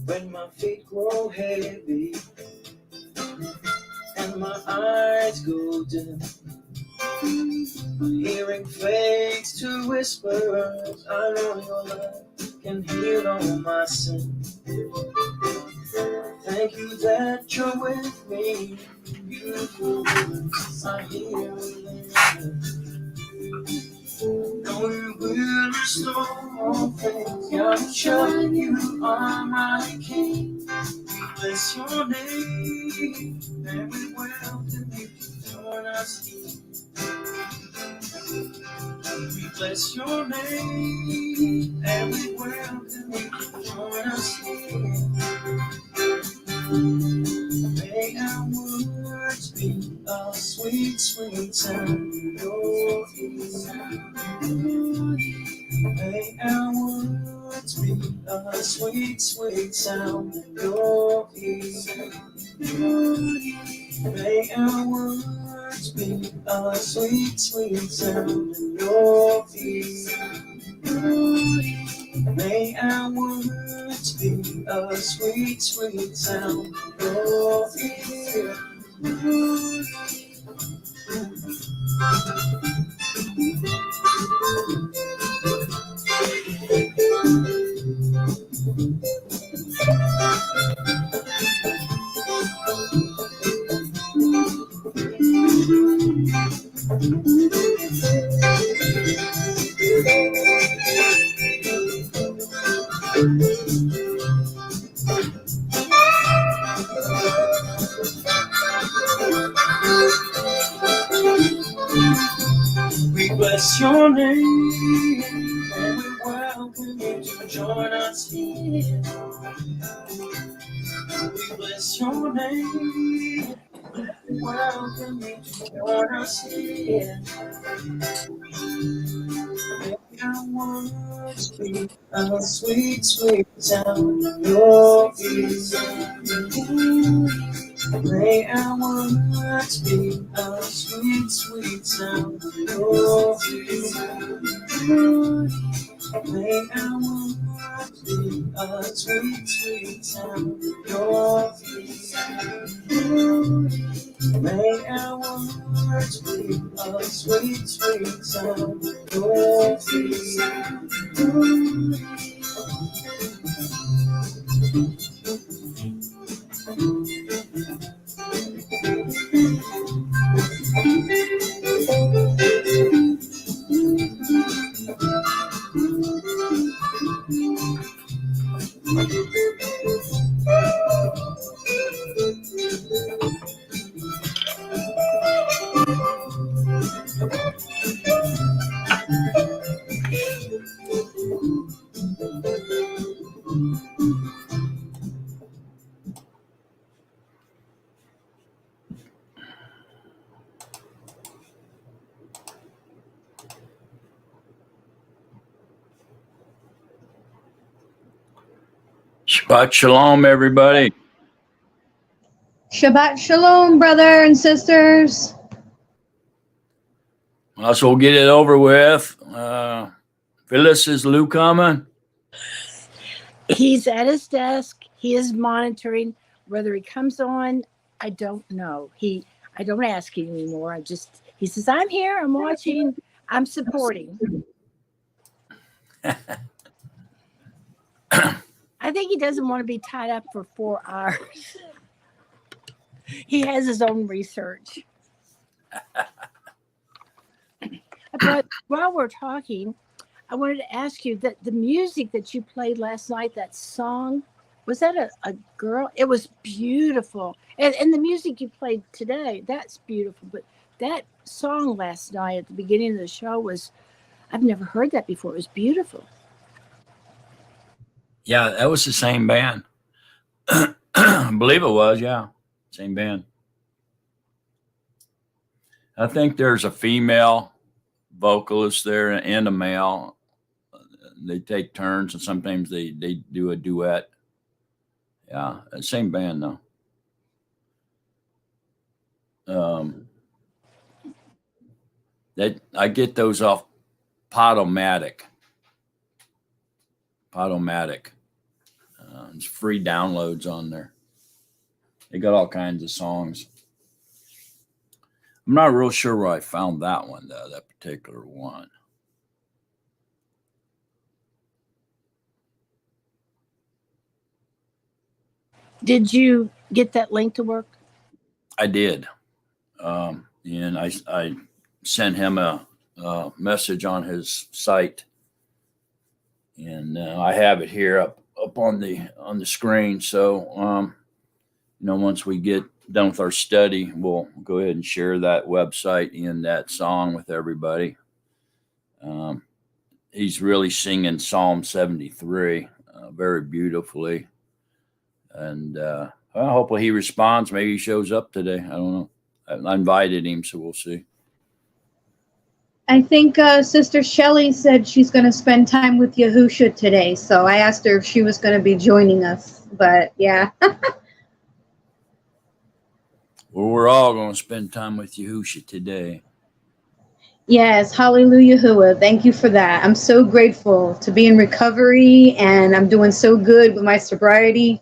when my feet grow heavy and my eyes go dim. Hearing fades to whispers, I know your love can heal all my sins. Thank you that you're with me. Beautiful words I hear within. No, you will restore all things. I'm sure you are my King. Bless your name, and we welcome you to join us here. We bless your name, and we welcome you to join us here. May our words be a sweet, sweet sound in your ear. May our words be a sweet, sweet sound in your ear. May our words be a sweet, sweet sound in your ear. May our words be a sweet, sweet sound in your ear. We bless your name, and we welcome you to join us here. We bless your name, and we welcome you to join us here. May our words be a sweet, sweet sound in your ears. May our words be a sweet, sweet sound in your ears. May our words be a sweet, sweet sound in your ears. May our words be a sweet, sweet sound in your ears. Shabbat shalom, everybody. Shabbat shalom, brother and sisters. So we'll get it over with. Phyllis, is Lou coming? He's at his desk. He is monitoring. Whether he comes on, I don't know. I don't ask him anymore. He says, I'm here, I'm watching, I'm supporting. I think he doesn't want to be tied up for 4 hours. He has his own research. But while we're talking, I wanted to ask you that the music that you played last night, that song, was that a girl? It was beautiful. And the music you played today, that's beautiful. But that song last night at the beginning of the show I've never heard that before. It was beautiful. Yeah, that was the same band. I believe it was, yeah. Same band. I think there's a female vocalist there and a male. They take turns, and sometimes they do a duet. Yeah, same band though. That I get those off Podomatic. It's free downloads on there. They got all kinds of songs. I'm not real sure where I found that one, though, that particular one. Did you get that link to work? I did. And I sent him a message on his site, and I have it here up on the screen. So once we get done with our study, we'll go ahead and share that website and that song with everybody. He's really singing Psalm 73 very beautifully, and hopefully he responds. Maybe he shows up today. I don't know. I invited him, so we'll see. I think Sister Shelley said she's going to spend time with Yahusha today. So I asked her if she was going to be joining us. But yeah. Well, we're all going to spend time with Yahusha today. Yes. Hallelujah. Thank you for that. I'm so grateful to be in recovery, and I'm doing so good with my sobriety.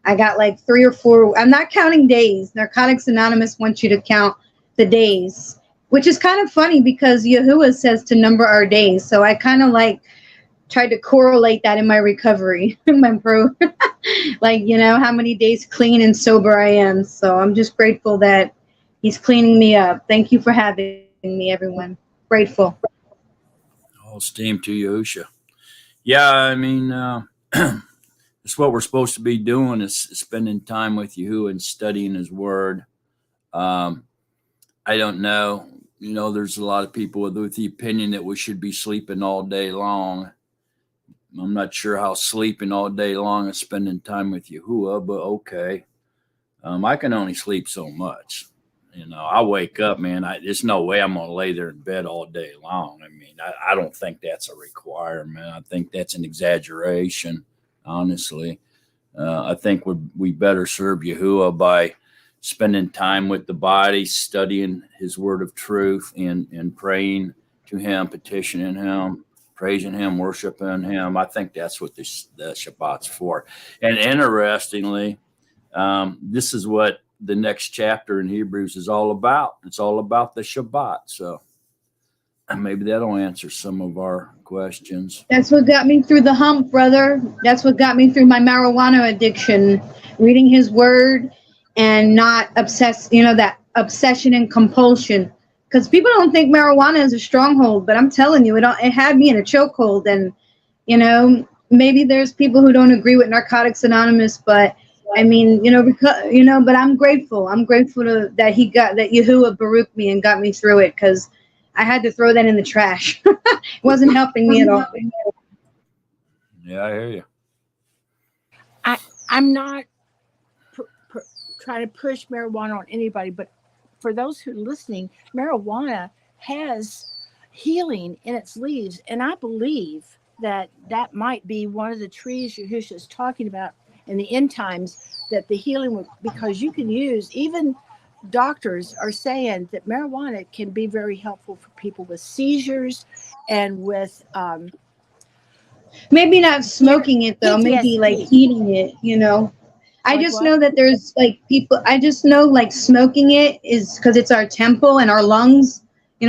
I got like 3 or 4. I'm not counting days. Narcotics Anonymous wants you to count the days, which is kind of funny because Yahuwah says to number our days. So I kind of like tried to correlate that in my recovery, like, how many days clean and sober I am. So I'm just grateful that he's cleaning me up. Thank you for having me, everyone. Grateful. All steam to Yahusha. Yeah, I mean, it's what we're supposed to be doing is spending time with Yahuwah and studying his word. I don't know. There's a lot of people with the opinion that we should be sleeping all day long. I'm not sure how sleeping all day long is spending time with Yahuwah, but okay. I can only sleep so much. I wake up, man. There's no way I'm going to lay there in bed all day long. I mean, I don't think that's a requirement. I think that's an exaggeration, honestly. I think we better serve Yahuwah by spending time with the body, studying his word of truth, and praying to him, petitioning him, praising him, worshiping him. I think that's what the Shabbat's for. And interestingly, this is what the next chapter in Hebrews is all about. It's all about the Shabbat. So maybe that'll answer some of our questions. That's what got me through the hump, brother. That's what got me through my marijuana addiction. Reading his word and not that obsession and compulsion. Because people don't think marijuana is a stronghold, but I'm telling you, it had me in a chokehold. And, maybe there's people who don't agree with Narcotics Anonymous, but I mean, but I'm grateful. I'm grateful that Yahuwah Baruch me and got me through it, because I had to throw that in the trash. It wasn't helping me at all. Yeah, I hear you. I'm not trying to push marijuana on anybody, but for those who are listening, marijuana has healing in its leaves, and I believe that might be one of the trees Yahusha is talking about in the end times, that the healing because you can use, even doctors are saying that marijuana can be very helpful for people with seizures and with maybe not smoking it though, maybe like heating it, I just know that there's like people, I just know like smoking it is because it's our temple and our lungs,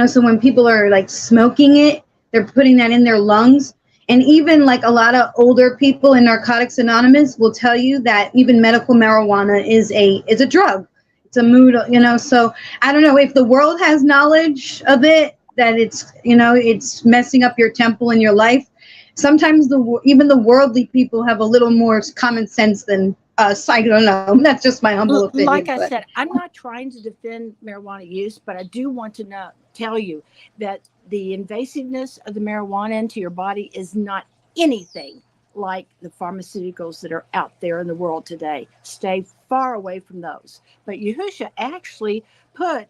so when people are like smoking it, they're putting that in their lungs. And even like a lot of older people in Narcotics Anonymous will tell you that even medical marijuana is a drug. It's a mood, so I don't know if the world has knowledge of it, that it's, it's messing up your temple and your life. Sometimes even the worldly people have a little more common sense than us. I don't know. That's just my humble opinion. Like I said, I'm not trying to defend marijuana use, but I do want to tell you that the invasiveness of the marijuana into your body is not anything like the pharmaceuticals that are out there in the world today. Stay far away from those. But Yahusha actually put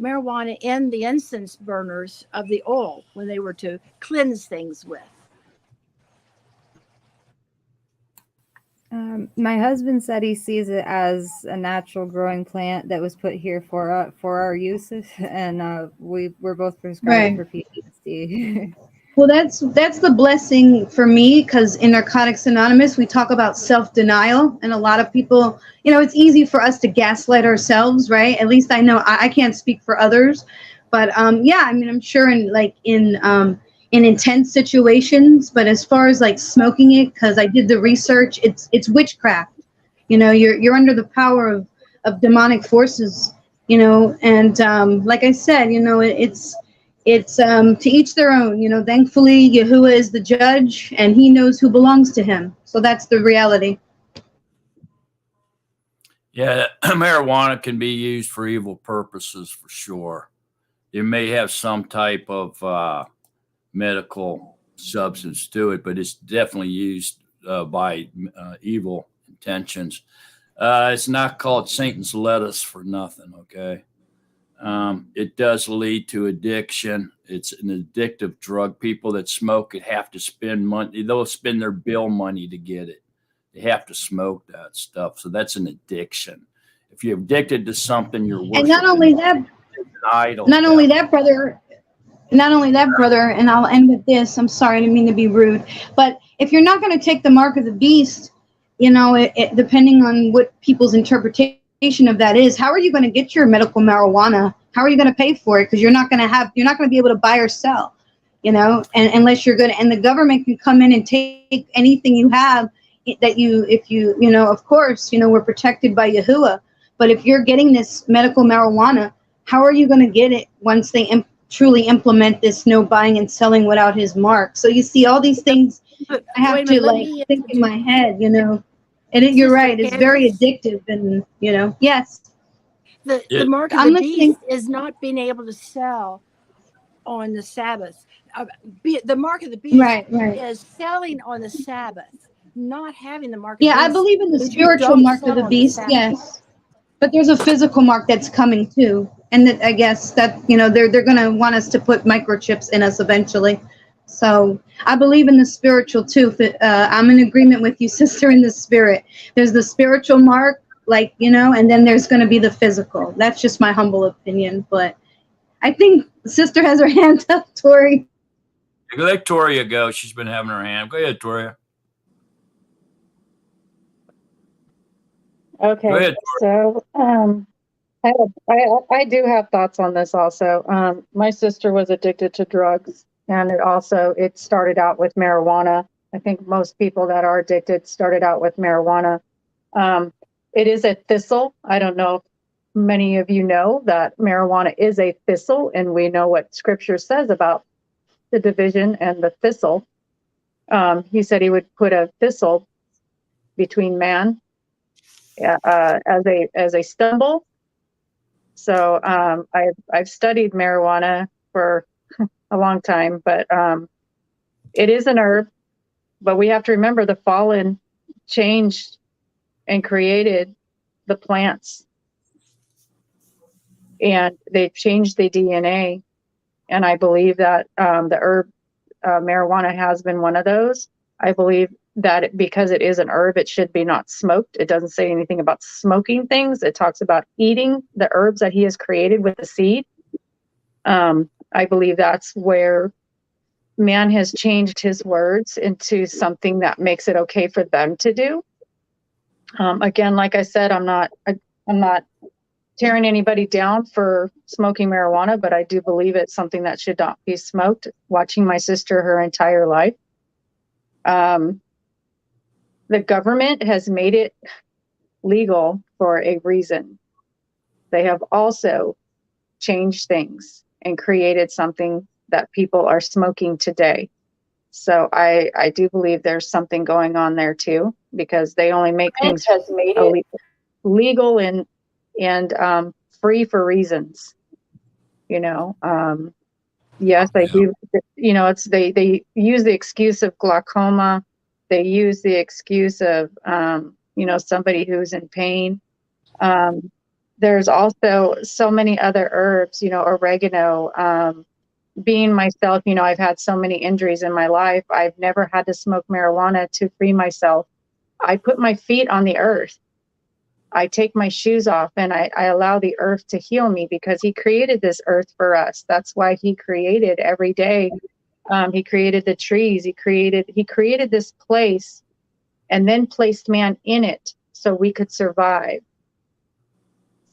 marijuana in the incense burners of the oil when they were to cleanse things with. My husband said he sees it as a natural growing plant that was put here for our uses, and we're both prescribed for PTSD. Well, that's the blessing for me, because in Narcotics Anonymous we talk about self-denial, and a lot of people, it's easy for us to gaslight ourselves, right? At least I know I can't speak for others, but yeah, I mean, I'm sure in intense situations, but as far as like smoking it, because I did the research, it's witchcraft. You're under the power of demonic forces, and like I said, it's to each their own. Thankfully, Yahuwah is the judge, and he knows who belongs to him. So that's the reality. Yeah, marijuana can be used for evil purposes for sure. It may have some type of medical substance to it, but it's definitely used by evil intentions. It's not called Satan's lettuce for nothing, okay? It does lead to addiction. It's an addictive drug. People that smoke it have to spend money. They'll spend their bill money to get it. They have to smoke that stuff. So that's an addiction. If you're addicted to something, you're worshiping. And not only that, an idol. not only that, brother, and I'll end with this. I'm sorry, I didn't mean to be rude. But if you're not going to take the mark of the beast, depending on what people's interpretation of that is, how are you going to get your medical marijuana? How are you going to pay for it? Because you're not going to be able to buy or sell, and unless you're and the government can come in and take anything you have of course, we're protected by Yahuwah. But if you're getting this medical marijuana, how are you going to get it once they truly implement this no buying and selling without his mark? So you see all these things I have to think in my head, and you're right, it's very addictive, and yes. The mark of the beast is not being able to sell on the Sabbath. The mark of the beast is selling on the Sabbath, not having the mark of the beast. I believe in the spiritual mark of the beast, yes. But there's a physical mark that's coming too. And that, I guess that, they're going to want us to put microchips in us eventually. So I believe in the spiritual too. I'm in agreement with you, sister, in the spirit. There's the spiritual mark, and then there's going to be the physical. That's just my humble opinion. But I think sister has her hand up, Tori. Let Toria go. She's been having her hand. Go ahead, Toria. Okay. Go ahead, So I do have thoughts on this also. My sister was addicted to drugs, and it started out with marijuana. I think most people that are addicted started out with marijuana. It is a thistle. I don't know if many of you know that marijuana is a thistle, and we know what scripture says about the division and the thistle. He said he would put a thistle between man as a stumble. So I've studied marijuana for a long time, but it is an herb. But we have to remember the fallen changed and created the plants, and they changed the DNA. And I believe that the herb marijuana has been one of those. I believe that because it is an herb, it should be not smoked. It doesn't say anything about smoking things. It talks about eating the herbs that he has created with the seed. I believe that's where man has changed his words into something that makes it okay for them to do. Again, like I said, I'm not tearing anybody down for smoking marijuana, but I do believe it's something that should not be smoked. Watching my sister her entire life. The government has made it legal for a reason. They have also changed things and created something that people are smoking today. So I do believe there's something going on there too, because they only make things legal and free for reasons. Yes, I do. They use the excuse of glaucoma. They use the excuse of somebody who's in pain. There's also so many other herbs, oregano. Being myself, I've had so many injuries in my life. I've never had to smoke marijuana to free myself. I put my feet on the earth. I take my shoes off and I allow the earth to heal me, because he created this earth for us. That's why he created every day He created the trees. He created this place and then placed man in it so we could survive.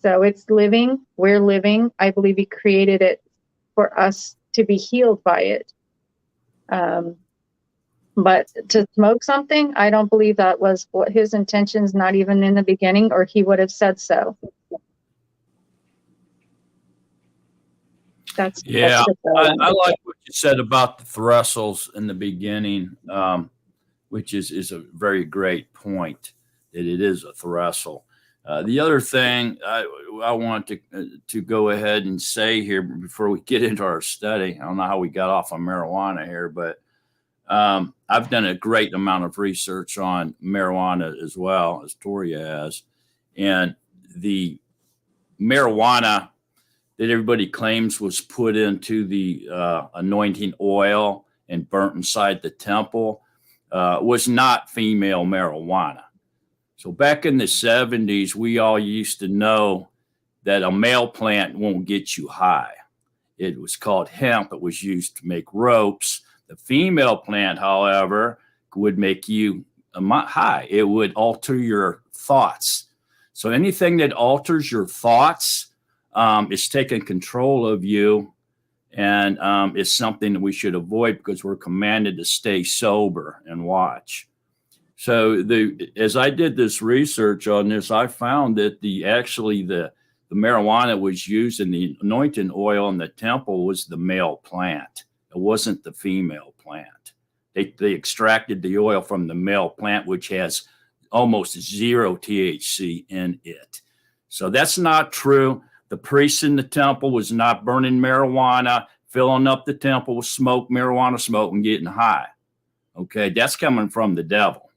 So it's living. We're living. I believe he created it for us to be healed by it. But to smoke something, I don't believe that was what his intentions, not even in the beginning, or he would have said so. That's Yeah, just I like what you said about the threstles in the beginning, which is a very great point, that it is a threstle. The other thing I want to go ahead and say here before we get into our study, I don't know how we got off on marijuana here, but I've done a great amount of research on marijuana as well as Toria has, and the marijuana that everybody claims was put into the anointing oil and burnt inside the temple was not female marijuana. So back in the 70s, we all used to know that a male plant won't get you high. It was called hemp. It was used to make ropes. The female plant, however, would make you high. It would alter your thoughts. So anything that alters your thoughts is taking control of you, and is something that we should avoid because we're commanded to stay sober and watch. So as I did this research on this, I found that the marijuana was used in the anointing oil in the temple was the male plant. It wasn't the female plant. They extracted the oil from the male plant, which has almost zero THC in it. So that's not true. The priests in the temple was not burning marijuana, filling up the temple with marijuana smoke, and getting high. Okay, that's coming from the devil.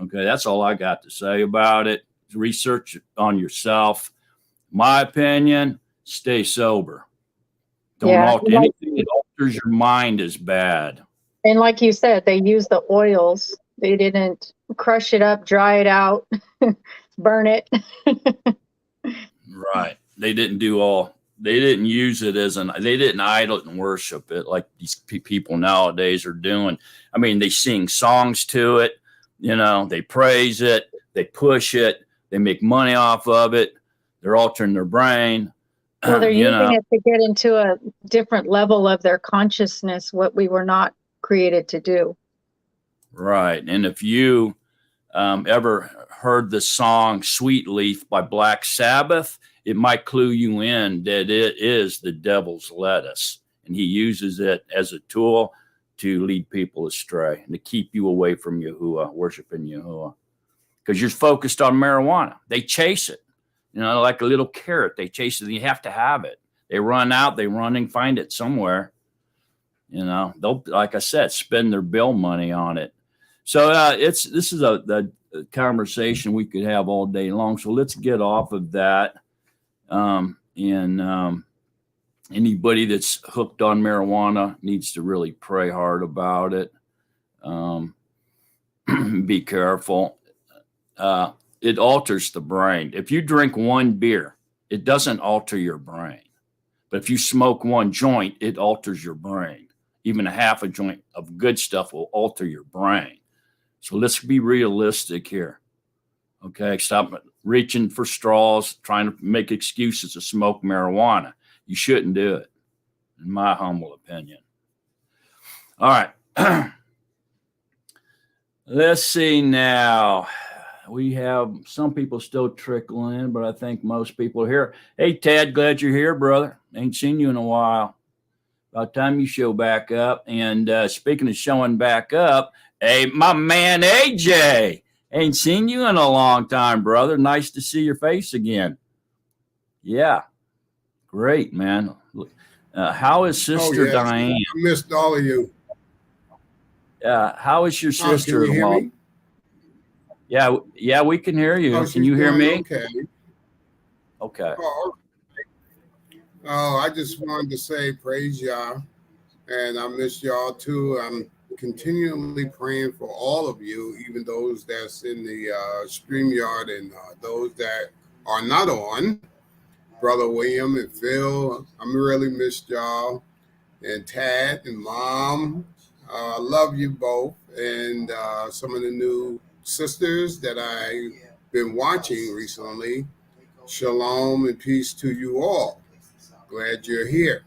Okay, that's all I got to say about it. Research on yourself. My opinion, stay sober. Don't alter anything that alters your mind is bad. And like you said, they used the oils. They didn't crush it up, dry it out, burn it. Right. They didn't use it they didn't idle it and worship it like these people nowadays are doing. I mean, they sing songs to it, they praise it, they push it, they make money off of it. They're altering their brain. Well, they're using it to get into a different level of their consciousness, what we were not created to do. Right. And if you ever heard the song Sweet Leaf by Black Sabbath, it might clue you in that it is the devil's lettuce. And he uses it as a tool to lead people astray and to keep you away from Yahuwah, worshiping Yahuwah. Because you're focused on marijuana. They chase it, like a little carrot. They chase it. You have to have it. They run out, they run and find it somewhere. They'll, like I said, spend their bill money on it. So this is a conversation we could have all day long. So let's get off of that. Anybody that's hooked on marijuana needs to really pray hard about it. Be careful. It alters the brain. If you drink one beer, it doesn't alter your brain. But if you smoke one joint, it alters your brain. Even a half a joint of good stuff will alter your brain. So let's be realistic here. Okay, stop reaching for straws, trying to make excuses to smoke marijuana. You shouldn't do it, in my humble opinion. All right. Let's see now. We have some people still trickling in, but I think most people are here. Hey, Ted, glad you're here, brother. Ain't seen you in a while. About time you show back up. And speaking of showing back up, hey, my man AJ. Ain't seen you in a long time, brother. Nice to see your face again. Yeah, great, man. How is Sister Diane? I missed all of you. How is your sister? Can you hear me? Yeah, we can hear you. Can you hear me? Okay. Oh, I just wanted to say praise Yah, and I miss y'all too. I'm continually praying for all of you, even those that's in the StreamYard and those that are not on. Brother William and Phil, I'm really missed y'all. and Tad and Mom. Love you both. And some of the new sisters that I've been watching recently. Shalom and peace to you all. Glad you're here.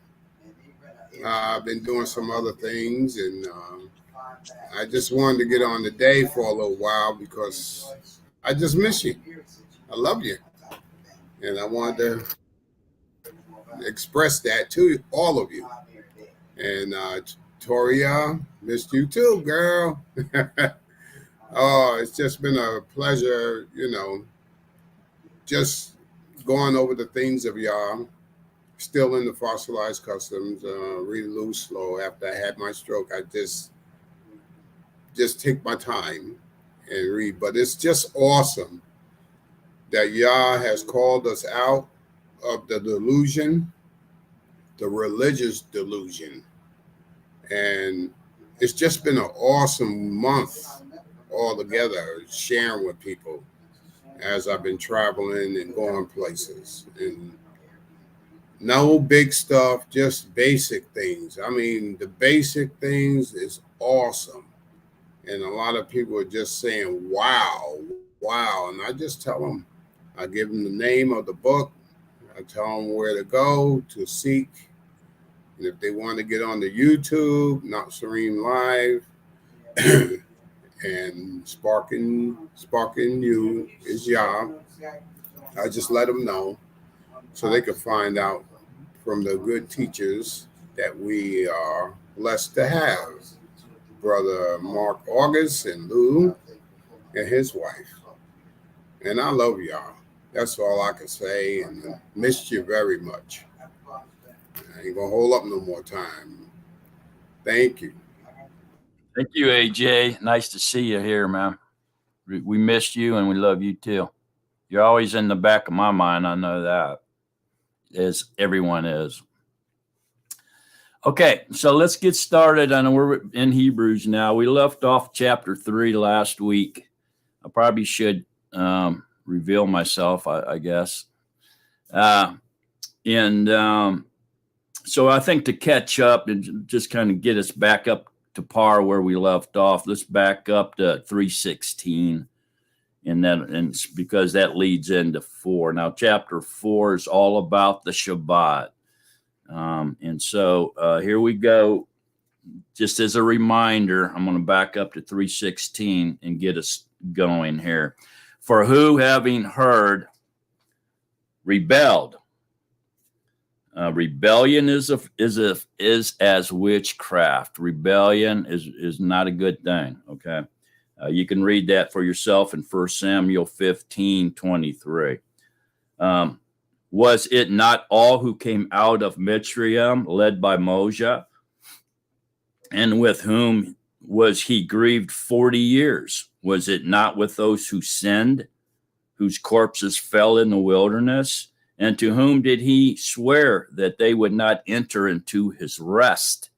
I've been doing some other things, and I just wanted to get on today for a little while because I just miss you. I love you. And I wanted to express that to all of you. And Toria, missed you too, girl. Oh, it's just been a pleasure, just going over the things of y'all. Still in the fossilized customs, read loose, slow. After I had my stroke, I just take my time and read. But it's just awesome that Yah has called us out of the delusion, the religious delusion. And it's just been an awesome month all together, sharing with people as I've been traveling and going places. And no big stuff, just basic things. I mean, the basic things is awesome. And a lot of people are just saying, wow, wow. And I just tell them, I give them the name of the book. I tell them where to go to seek. And if they want to get on the YouTube, Natsarim Live, and Sparking You is Yah, I just let them know so they can find out from the good teachers that we are blessed to have. Brother Mark August and Lou and his wife. And I love y'all. That's all I can say, and missed you very much. I ain't gonna hold up no more time. Thank you. Thank you, AJ. Nice to see you here, man. We missed you and we love you too. You're always in the back of my mind. I know that, as everyone is. Okay, so let's get started. I know we're in Hebrews now. We left off chapter 3 last week. I probably should reveal myself, I guess. So I think to catch up and just kind of get us back up to par where we left off, let's back up to 3:16, and because that leads into 4. Now, chapter 4 is all about the Shabbat. And so here we go. Just as a reminder, I'm going to back up to 3:16 and get us going here. For who, having heard, rebelled. Rebellion is as witchcraft. Rebellion is not a good thing. Okay, you can read that for yourself in 1 Samuel 15:23. Was it not all who came out of Mitzrayim, led by Moses, and with whom was he grieved 40 years? Was it not with those who sinned, whose corpses fell in the wilderness? And to whom did he swear that they would not enter into his rest,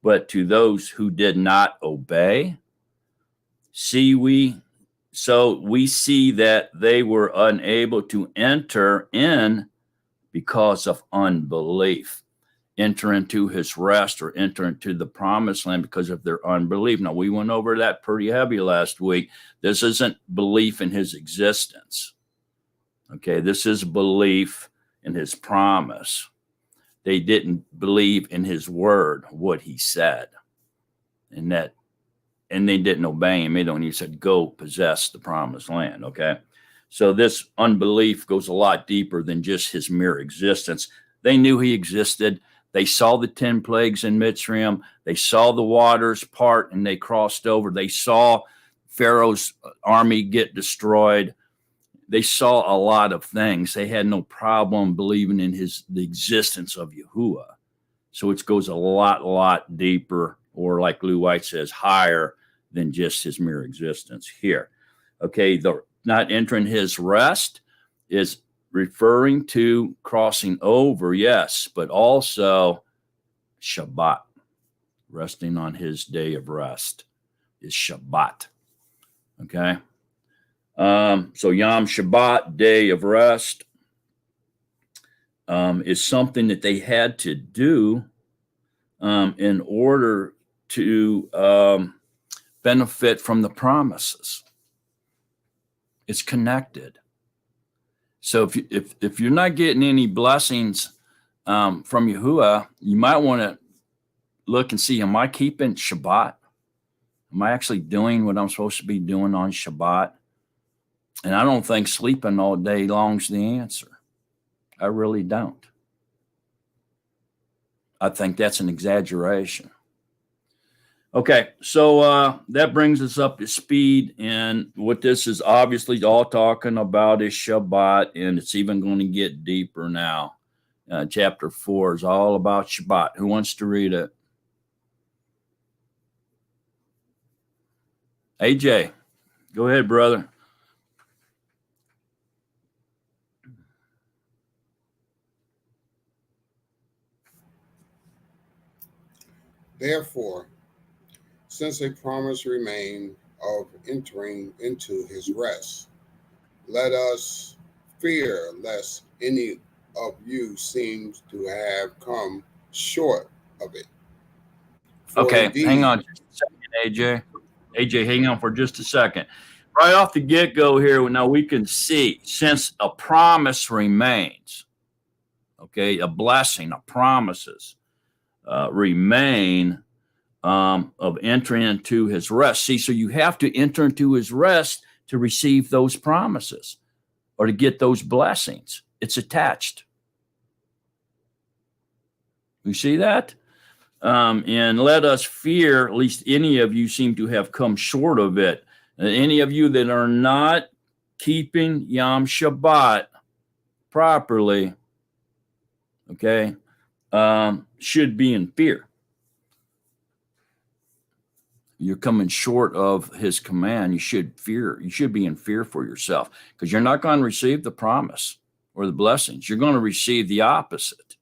but to those who did not obey? So we see that they were unable to enter in because of unbelief. Enter into his rest or enter into the promised land because of their unbelief. Now, we went over that pretty heavy last week. This isn't belief in his existence. Okay, this is belief in his promise. They didn't believe in his word, what he said. And they didn't obey him. He said, go possess the promised land. Okay. So this unbelief goes a lot deeper than just his mere existence. They knew he existed. They saw the 10 plagues in Mitzrayim. They saw the waters part and they crossed over. They saw Pharaoh's army get destroyed. They saw a lot of things. They had no problem believing in the existence of Yahuwah. So it goes a lot deeper, or like Lou White says, higher than just his mere existence here. Okay, the not entering his rest is referring to crossing over, yes, but also Shabbat. Resting on his day of rest is Shabbat. Okay. So Yom Shabbat, day of rest, is something that they had to do in order to benefit from the promises. It's connected. So if you're not getting any blessings from Yahuwah, you might want to look and see, am I keeping Shabbat? Am I actually doing what I'm supposed to be doing on Shabbat? And I don't think sleeping all day long is the answer. I really don't. I think that's an exaggeration. Okay, so that brings us up to speed. And what this is obviously all talking about is Shabbat, and it's even going to get deeper now. Chapter 4 is all about Shabbat. Who wants to read it? AJ, go ahead, brother. Therefore, since a promise remained of entering into his rest, let us fear lest any of you seems to have come short of it. For Okay, indeed, hang on just a second, AJ. AJ, hang on for just a second. Right off the get-go here, now we can see, since a promise remains, okay, a blessing, a promises remain of entering into his rest. See, so you have to enter into his rest to receive those promises or to get those blessings. It's attached. You see that? And let us fear, at least any of you seem to have come short of it. Any of you that are not keeping Yom Shabbat properly, okay, should be in fear. You're coming short of his command. You should fear. You should be in fear for yourself because you're not going to receive the promise or the blessings. You're going to receive the opposite.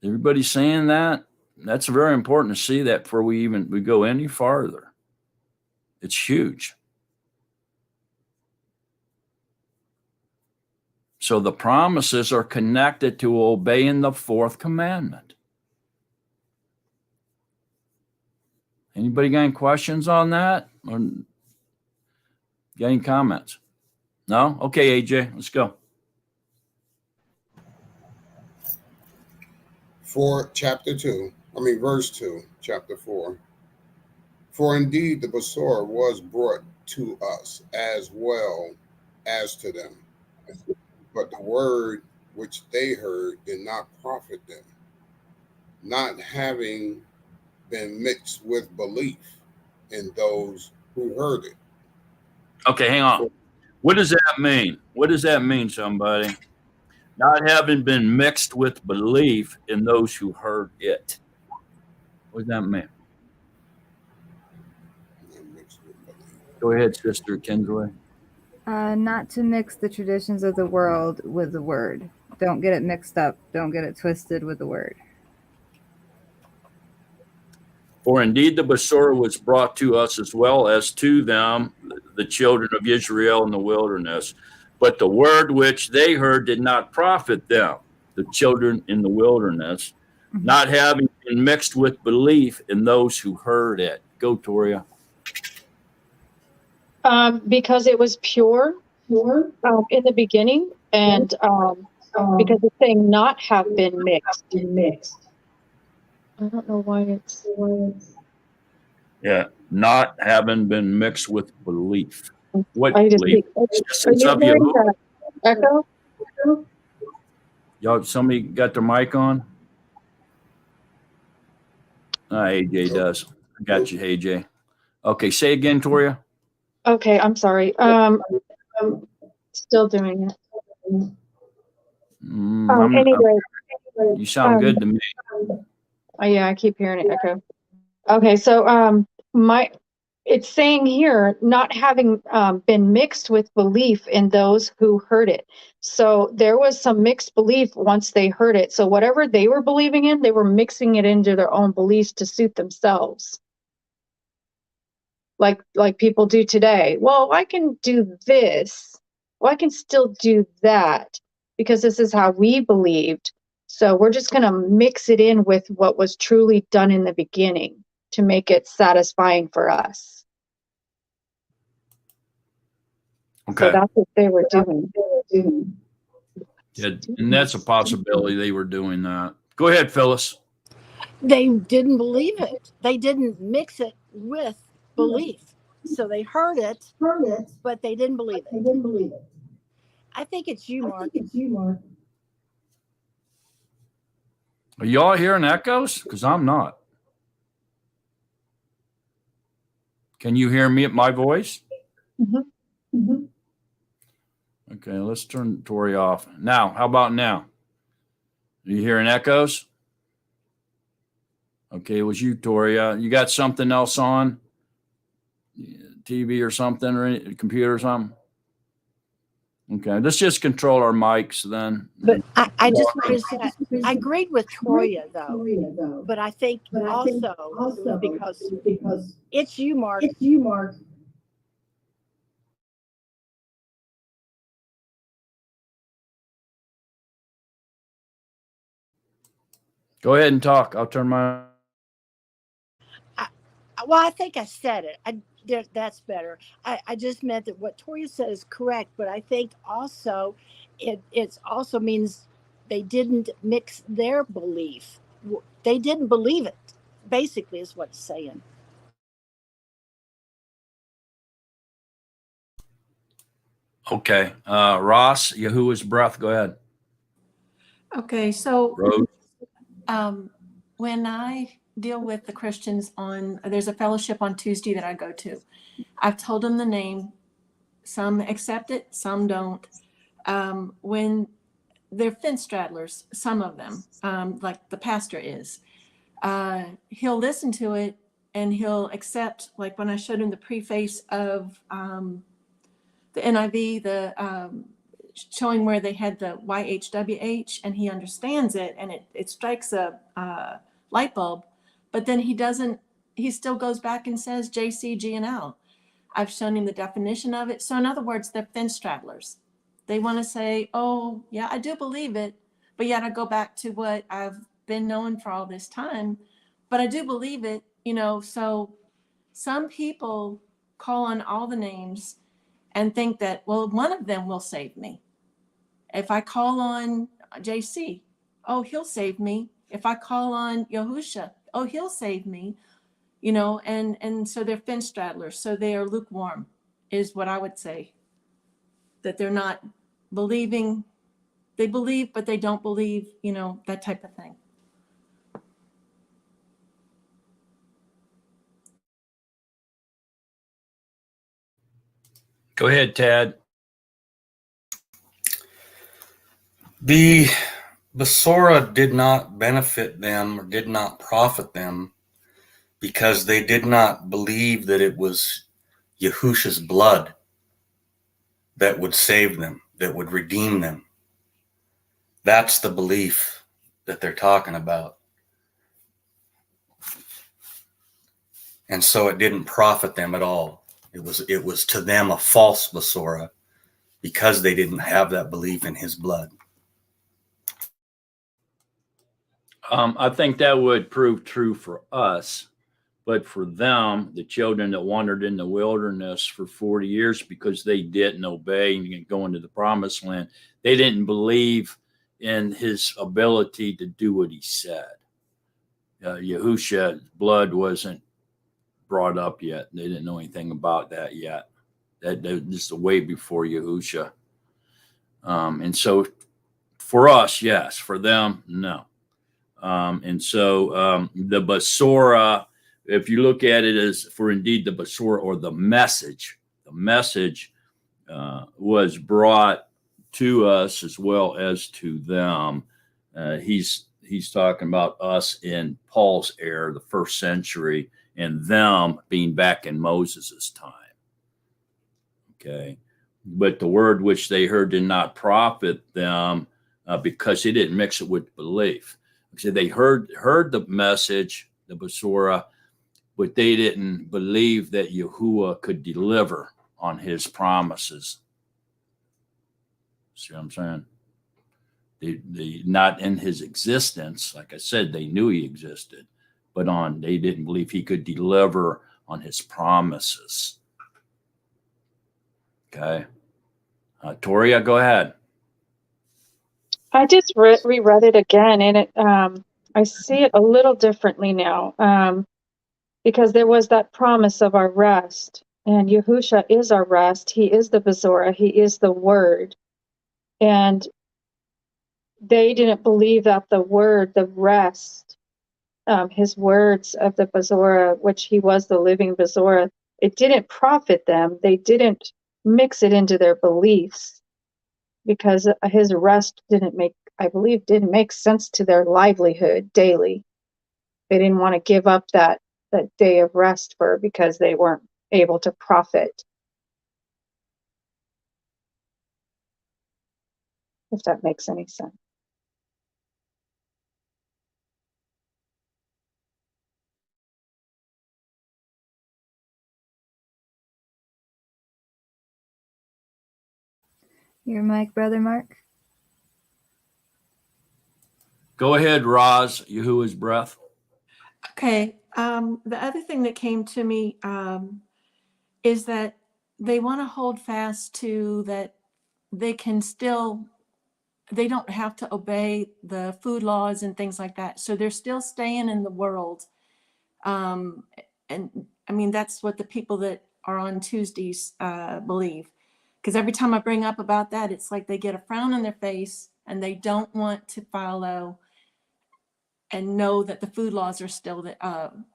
Everybody saying that? That's very important to see that before we go any farther. It's huge. So the promises are connected to obeying the fourth commandment. Anybody got any questions on that? Or got any comments? No? Okay, AJ, let's go. Verse 2, chapter 4. For indeed the Besor was brought to us as well as to them. But the word which they heard did not profit them, not having been mixed with belief in those who heard it. Okay, hang on. What does that mean? What does that mean, somebody? Not having been mixed with belief in those who heard it. What does that mean? Go ahead, Sister Kinsley. Not to mix the traditions of the world with the word. Don't get it mixed up. Don't get it twisted with the word. For indeed the Besor was brought to us as well as to them, the children of Israel in the wilderness. But the word which they heard did not profit them, the children in the wilderness, not having been mixed with belief in those who heard it. Go, Toria. Because it was pure in the beginning, and because it's saying not have been mixed. I don't know why it's. Yeah, not having been mixed with belief. What I just belief? Echo? Y'all, somebody got their mic on? AJ does. I got you, AJ. Okay, say again, Toria. Okay, I'm sorry. Still doing it. Anyway, you sound good to me. Yeah, I keep hearing it echo. Okay, so it's saying here not having been mixed with belief in those who heard it. So there was some mixed belief once they heard it. So whatever they were believing in, they were mixing it into their own beliefs to suit themselves. Like people do today. Well, I can do this. Well, I can still do that because this is how we believed. So we're just going to mix it in with what was truly done in the beginning to make it satisfying for us. Okay. So that's what they were doing. Yeah, and that's a possibility they were doing that. Go ahead, Phyllis. They didn't believe it. They didn't mix it with belief. So they heard it, but they didn't believe it. I think it's you, Mark. Are y'all hearing echoes? Because I'm not. Can you hear me at my voice? Mm-hmm. Okay, let's turn Tori off. Now, how about now? Are you hearing echoes? Okay, it was you, Tori. You got something else on? TV or something, or any, computer or something? Okay, let's just control our mics then. But I just want to say, I agreed with Toria, though. But I think also it was because it's you, Mark. Go ahead and talk. I'll turn my. Well, I think I said it. That's better. I just meant that what Toria said is correct, but I think also it also means they didn't mix their belief. They didn't believe it, basically, is what it's saying. Okay, Ross, Yahuwah's breath. Go ahead. Okay, so Rose. when I deal with the Christians there's a fellowship on Tuesday that I go to. I've told them the name. Some accept it, some don't. When they're fence straddlers, some of them, like the pastor is, he'll listen to it and he'll accept, like when I showed him the preface of the NIV, showing where they had the YHWH, and he understands it, and it strikes a light bulb, but then he still goes back and says JC, G, and L. I've shown him the definition of it. So in other words, they're fence straddlers. They want to say, oh, yeah, I do believe it, but yet I go back to what I've been knowing for all this time, but I do believe it, so some people call on all the names and think that, well, one of them will save me. If I call on JC, oh, he'll save me. If I call on Yahusha, oh, he'll save me. And so they're fence straddlers. So they are lukewarm, is what I would say. That they're not believing. They believe, but they don't believe, that type of thing. Go ahead, Tad. The Besorah did not benefit them or did not profit them because they did not believe that it was Yahusha's blood that would save them, that would redeem them. That's the belief that they're talking about. And so it didn't profit them at all. It was to them a false Besorah because they didn't have that belief in his blood. I think that would prove true for us, but for them, the children that wandered in the wilderness for 40 years because they didn't obey and go into the promised land, they didn't believe in his ability to do what he said. Yahusha's blood wasn't brought up yet. They didn't know anything about that yet. That is way before Yahusha. And so for us, yes. For them, no. And so the Besorah, if you look at it as for indeed the Besorah or the message was brought to us as well as to them. He's talking about us in Paul's era, the first century, and them being back in Moses's time. Okay. But the word which they heard did not profit them because he didn't mix it with belief. So they heard the message, the Besorah, but they didn't believe that Yahuwah could deliver on his promises. See what I'm saying? They not in his existence. Like I said, they knew he existed, but they didn't believe he could deliver on his promises. Okay. Toria, go ahead. I just reread it again, and I see it a little differently now, because there was that promise of our rest, and Yahusha is our rest. He is the Bezorah. He is the Word, and they didn't believe that the Word, the rest, his words of the Bezorah, which he was the living Bezorah, it didn't profit them. They didn't mix it into their beliefs, because his rest didn't make sense to their livelihood daily. They didn't want to give up that day of rest because they weren't able to profit. If that makes any sense. Your mic, Brother Mark. Go ahead, Roz, Yahuwah's breath. Okay. The other thing that came to me is that they want to hold fast to that they don't have to obey the food laws and things like that. So they're still staying in the world. And I mean, that's what the people that are on Tuesdays believe. Because every time I bring up about that, it's like they get a frown on their face and they don't want to follow and know that the food laws are still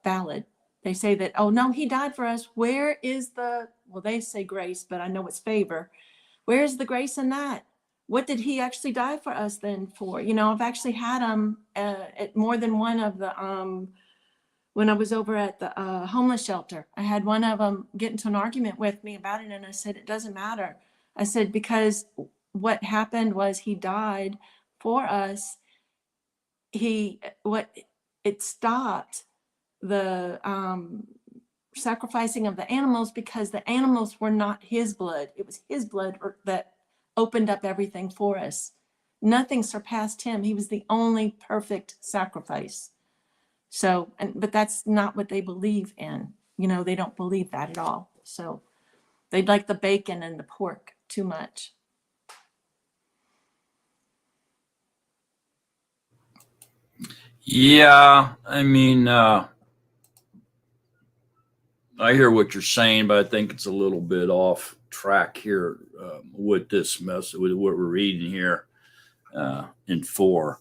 valid. They say that, oh no, he died for us. Where is they say grace, but I know it's favor. Where's the grace in that? What did he actually die for us then for? You know, I've actually had them at more than one of the, when I was over at the homeless shelter, I had one of them get into an argument with me about it. And I said, it doesn't matter. I said, because what happened was he died for us. It stopped the sacrificing of the animals because the animals were not his blood. It was his blood that opened up everything for us. Nothing surpassed him. He was the only perfect sacrifice. So, but that's not what they believe in. You know, they don't believe that at all. So they like the bacon and the pork too much. Yeah, I mean, I hear what you're saying, but I think it's a little bit off track here with this mess, with what we're reading here in 4.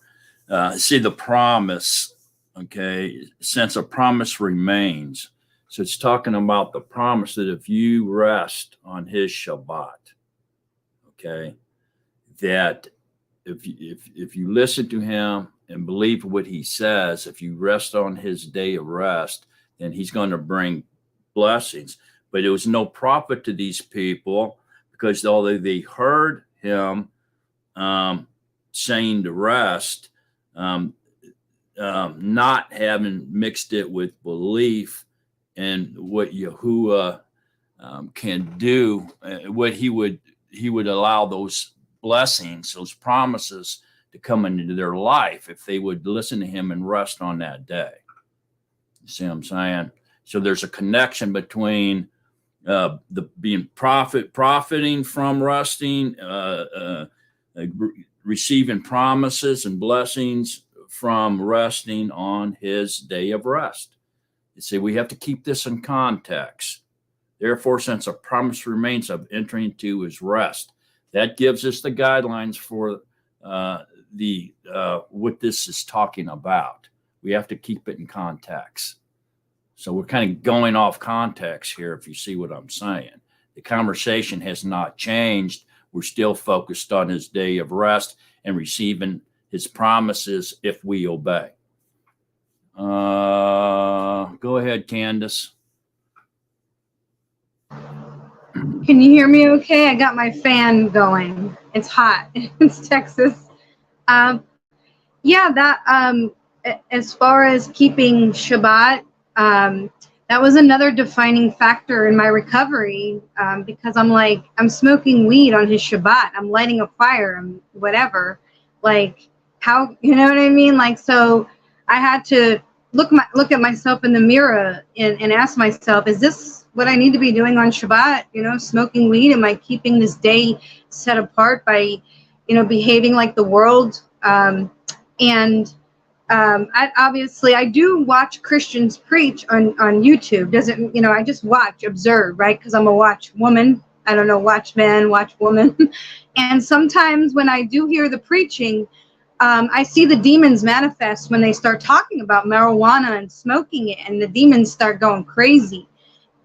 See the promise, okay, since a promise remains. So it's talking about the promise that if you rest on his Shabbat, okay, that if you listen to him and believe what he says, if you rest on his day of rest, then he's going to bring blessings. But it was no profit to these people because although they heard him saying to rest, not having mixed it with belief in what Yahuwah can do, what he would allow those blessings, those promises to come into their life if they would listen to him and rest on that day. You see what I'm saying? So there's a connection between the being profiting from resting, receiving promises and blessings from resting on his day of rest. You see, we have to keep this in context. Therefore, since a promise remains of entering into his rest, that gives us the guidelines for what this is talking about. We have to keep it in context. So we're kind of going off context here, if you see what I'm saying. The conversation has not changed. We're still focused on his day of rest and receiving his promises if we obey. Go ahead, Candace. Can you hear me okay? I got my fan going. It's hot. It's Texas. As far as keeping Shabbat, that was another defining factor in my recovery, because I'm smoking weed on his Shabbat. I'm lighting a fire and whatever. Like, how, you know what I mean? Like, so I had to look at myself in the mirror and ask myself, is this what I need to be doing on Shabbat? You know, smoking weed? Am I keeping this day set apart by, you know, behaving like the world? I do watch Christians preach on YouTube. Doesn't, you know, I just watch, observe, right? Because I'm a watch woman. I don't know, watch man, watch woman. And sometimes when I do hear the preaching, I see the demons manifest when they start talking about marijuana and smoking it, and the demons start going crazy.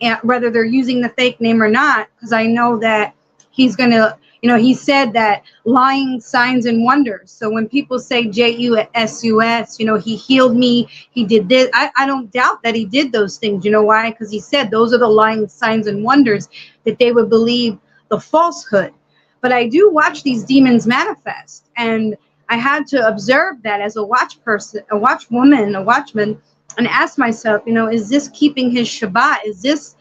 And whether they're using the fake name or not, because I know that he's going to, you know, he said that lying signs and wonders. So when people say JUSUS, you know, he healed me, he did this, I don't doubt that he did those things. You know why? Because he said those are the lying signs and wonders, that they would believe the falsehood. But I do watch these demons manifest, and I had to observe that as a watch person, a watch woman, a watchman, and ask myself, you know, is this keeping his Shabbat? Is this,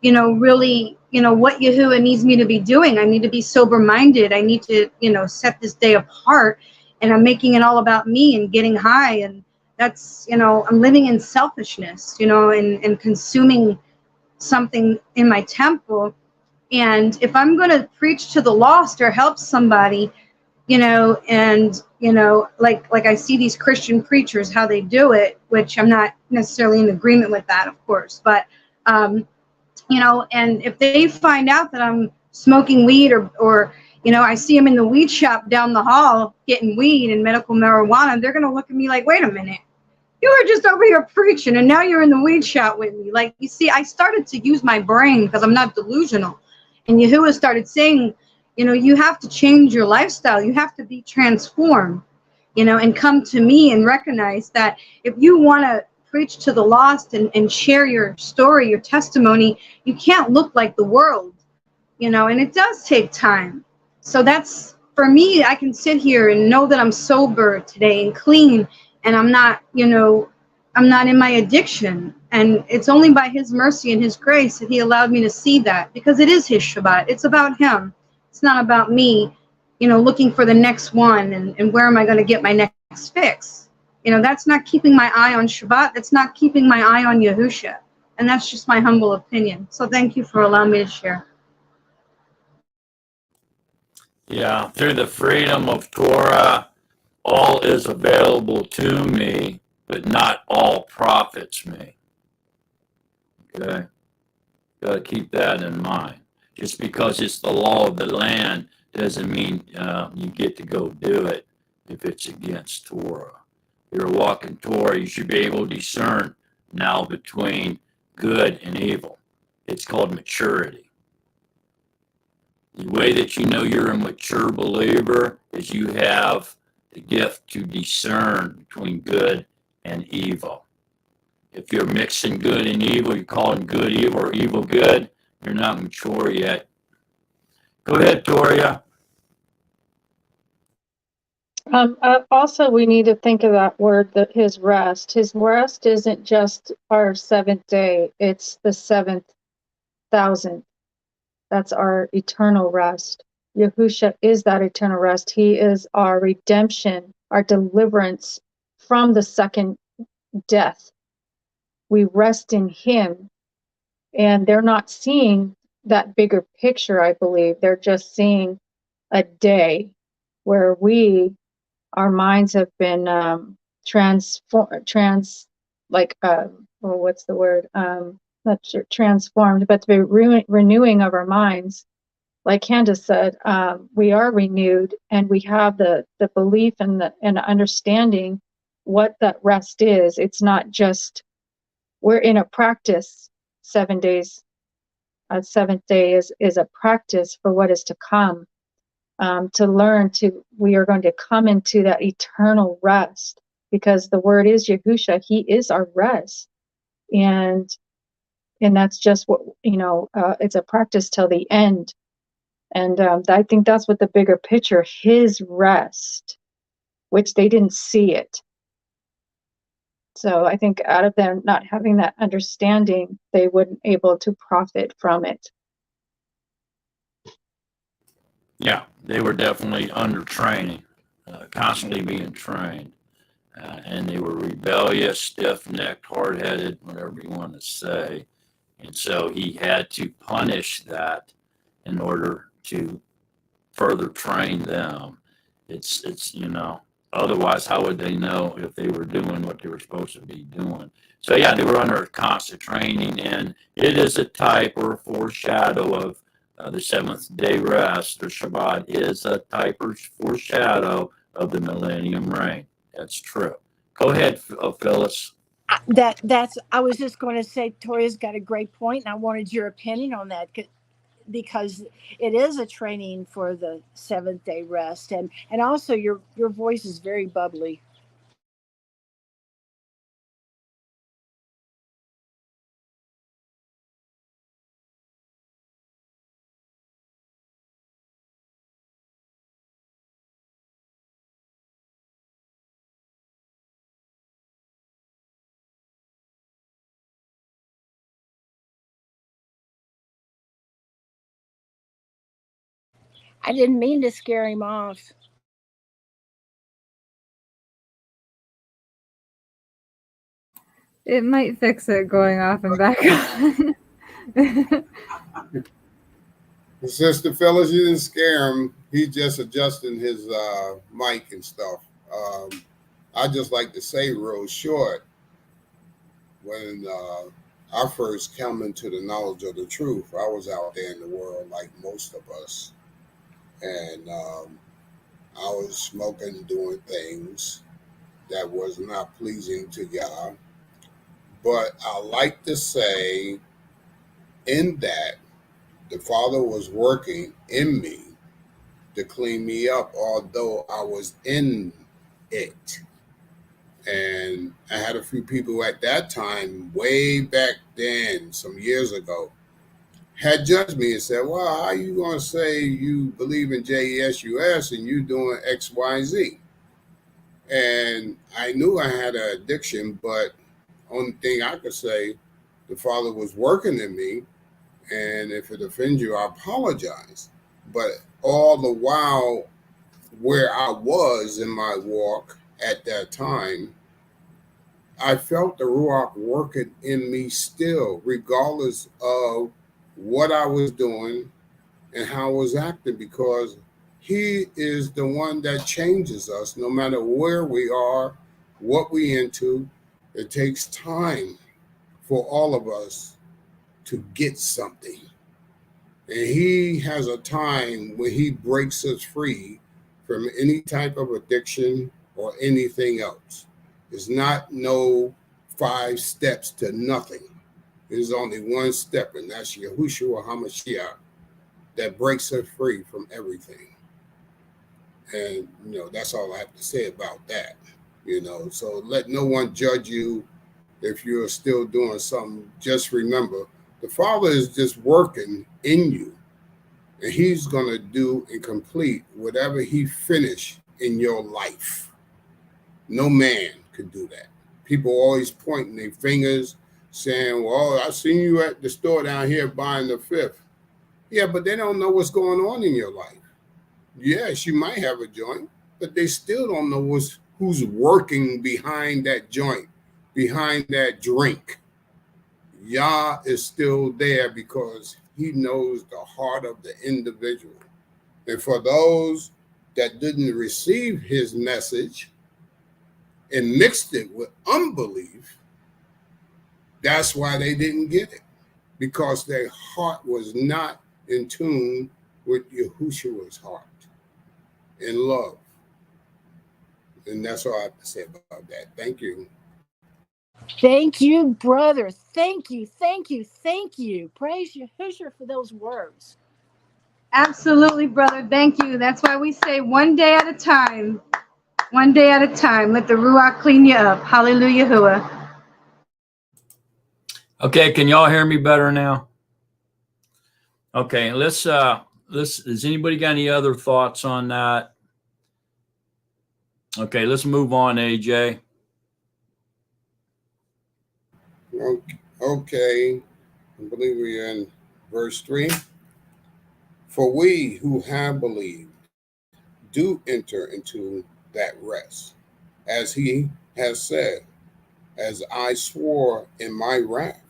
you know, really, you know, what Yahuwah needs me to be doing? I need to be sober-minded. I need to, you know, set this day apart, and I'm making it all about me and getting high. And that's, you know, I'm living in selfishness, you know, and consuming something in my temple. And if I'm going to preach to the lost or help somebody, you know, and, you know, like I see these Christian preachers, how they do it, which I'm not necessarily in agreement with that, of course. But, you know, and if they find out that I'm smoking weed or, you know, I see them in the weed shop down the hall getting weed and medical marijuana, they're going to look at me like, wait a minute, you were just over here preaching and now you're in the weed shop with me. Like, you see, I started to use my brain because I'm not delusional. And Yahuwah started saying, you know, you have to change your lifestyle. You have to be transformed, you know, and come to me and recognize that if you want to preach to the lost and share your story, your testimony, you can't look like the world, you know, and it does take time. So that's, for me, I can sit here and know that I'm sober today and clean, and I'm not, you know, I'm not in my addiction. And it's only by his mercy and his grace that he allowed me to see that, because it is his Shabbat. It's about him. It's not about me, you know, looking for the next one and where am I going to get my next fix. You know, that's not keeping my eye on Shabbat. That's not keeping my eye on Yahusha. And that's just my humble opinion. So thank you for allowing me to share. Yeah, through the freedom of Torah, all is available to me, but not all profits me. Okay? Got to keep that in mind. Just because it's the law of the land doesn't mean you get to go do it if it's against Torah. You're walking Torah, you should be able to discern now between good and evil. It's called maturity. The way that you know you're a mature believer is you have the gift to discern between good and evil. If you're mixing good and evil, you're calling good evil or evil good, you're not mature yet. Go ahead, Toria. Also, we need to think of that word, that his rest. His rest isn't just our seventh day, it's the 7,000th. That's our eternal rest. Yahusha is that eternal rest. He is our redemption, our deliverance from the second death. We rest in him, and they're not seeing that bigger picture, I believe. They're just seeing a day where our minds have been what's the word? Not sure, transformed, but the renewing of our minds. Like Candace said, we are renewed, and we have the belief and the understanding what that rest is. It's not just, we're in a practice 7 days. Seventh day is a practice for what is to come. To learn we are going to come into that eternal rest, because the word is Yahusha. He is our rest. And that's just what, it's a practice till the end. And I think that's what the bigger picture, his rest, which they didn't see it. So I think out of them not having that understanding, they wouldn't able to profit from it. Yeah, they were definitely under training. constantly being trained. And they were rebellious, stiff-necked, hard-headed, whatever you want to say. And so he had to punish that in order to further train them. It's otherwise how would they know if they were doing what they were supposed to be doing? So yeah, they were under constant training, and it is a type or a foreshadow of the seventh day rest, or Shabbat is a type or foreshadow of the millennium reign. That's true. Go ahead, Phyllis. That's I was just going to say Toria's got a great point, and I wanted your opinion on that because it is a training for the seventh day rest, and also your voice is very bubbly. I didn't mean to scare him off. It might fix it going off and back on. Sister Phyllis, you didn't scare him. He's just adjusting his mic and stuff. I just like to say real short, when I first come into the knowledge of the truth, I was out there in the world like most of us. And I was smoking, doing things that was not pleasing to God. But I like to say in that the Father was working in me to clean me up, although I was in it. And I had a few people at that time, way back then, some years ago, had judged me and said, well, how are you going to say you believe in JESUS and you doing X, Y, Z? And I knew I had an addiction, but only thing I could say, the Father was working in me. And if it offends you, I apologize. But all the while, where I was in my walk at that time, I felt the Ruach working in me still, regardless of what I was doing and how I was acting, because he is the one that changes us no matter where we are, what we into. It takes time for all of us to get something. And he has a time when he breaks us free from any type of addiction or anything else. It's not no 5 steps to nothing. There's only one step, and that's Yahushua HaMashiach, that breaks us free from everything. And, that's all I have to say about that. So let no one judge you if you're still doing something. Just remember, the Father is just working in you. And he's going to do and complete whatever he finished in your life. No man could do that. People always pointing their fingers, saying, well, I seen you at the store down here buying the fifth. Yeah, but they don't know what's going on in your life. Yes, you might have a joint, but they still don't know who's working behind that joint, behind that drink. Yah is still there because he knows the heart of the individual. And for those that didn't receive his message and mixed it with unbelief, that's why they didn't get it, because their heart was not in tune with Yahushua's heart in love. And that's all I have to say about that. Thank you. Thank you, brother. Thank you, thank you, thank you. Praise Yahushua for those words. Absolutely, brother. Thank you. That's why we say one day at a time. One day at a time. Let the Ruach clean you up. Hallelujah. Hua. Okay, can y'all hear me better now? Okay, let's has anybody got any other thoughts on that? Okay, let's move on, AJ. Okay. I believe we're in verse 3. For we who have believed do enter into that rest. As he has said, as I swore in my wrath,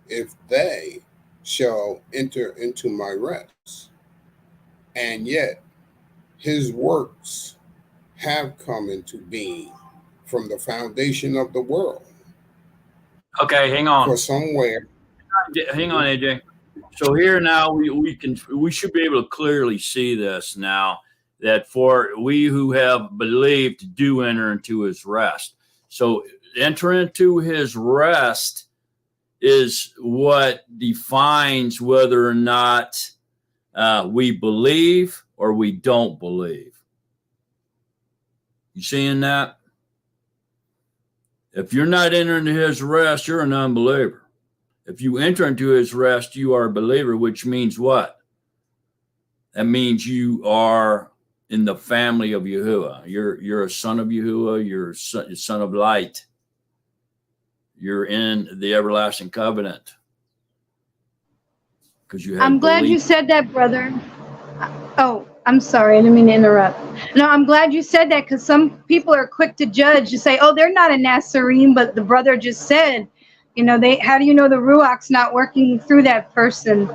if they shall enter into my rest. And yet his works have come into being from the foundation of the world. Okay, hang For on. somewhere, Hang on, AJ. So here now we should be able to clearly see this now, that for we who have believed do enter into his rest. So enter into his rest is what defines whether or not we believe or we don't believe. You seeing that? If you're not entering into his rest, you're an unbeliever. If you enter into his rest, you are a believer, which means what? That means you are in the family of Yahuwah. You're a son of Yahuwah. You're a son of light. You're in the everlasting covenant. Because you have I'm glad you said that, brother. Oh, I'm sorry. I didn't mean to interrupt. No, I'm glad you said that, because some people are quick to judge, to say, oh, they're not a Nazarene, but the brother just said, how do you know the Ruach's not working through that person?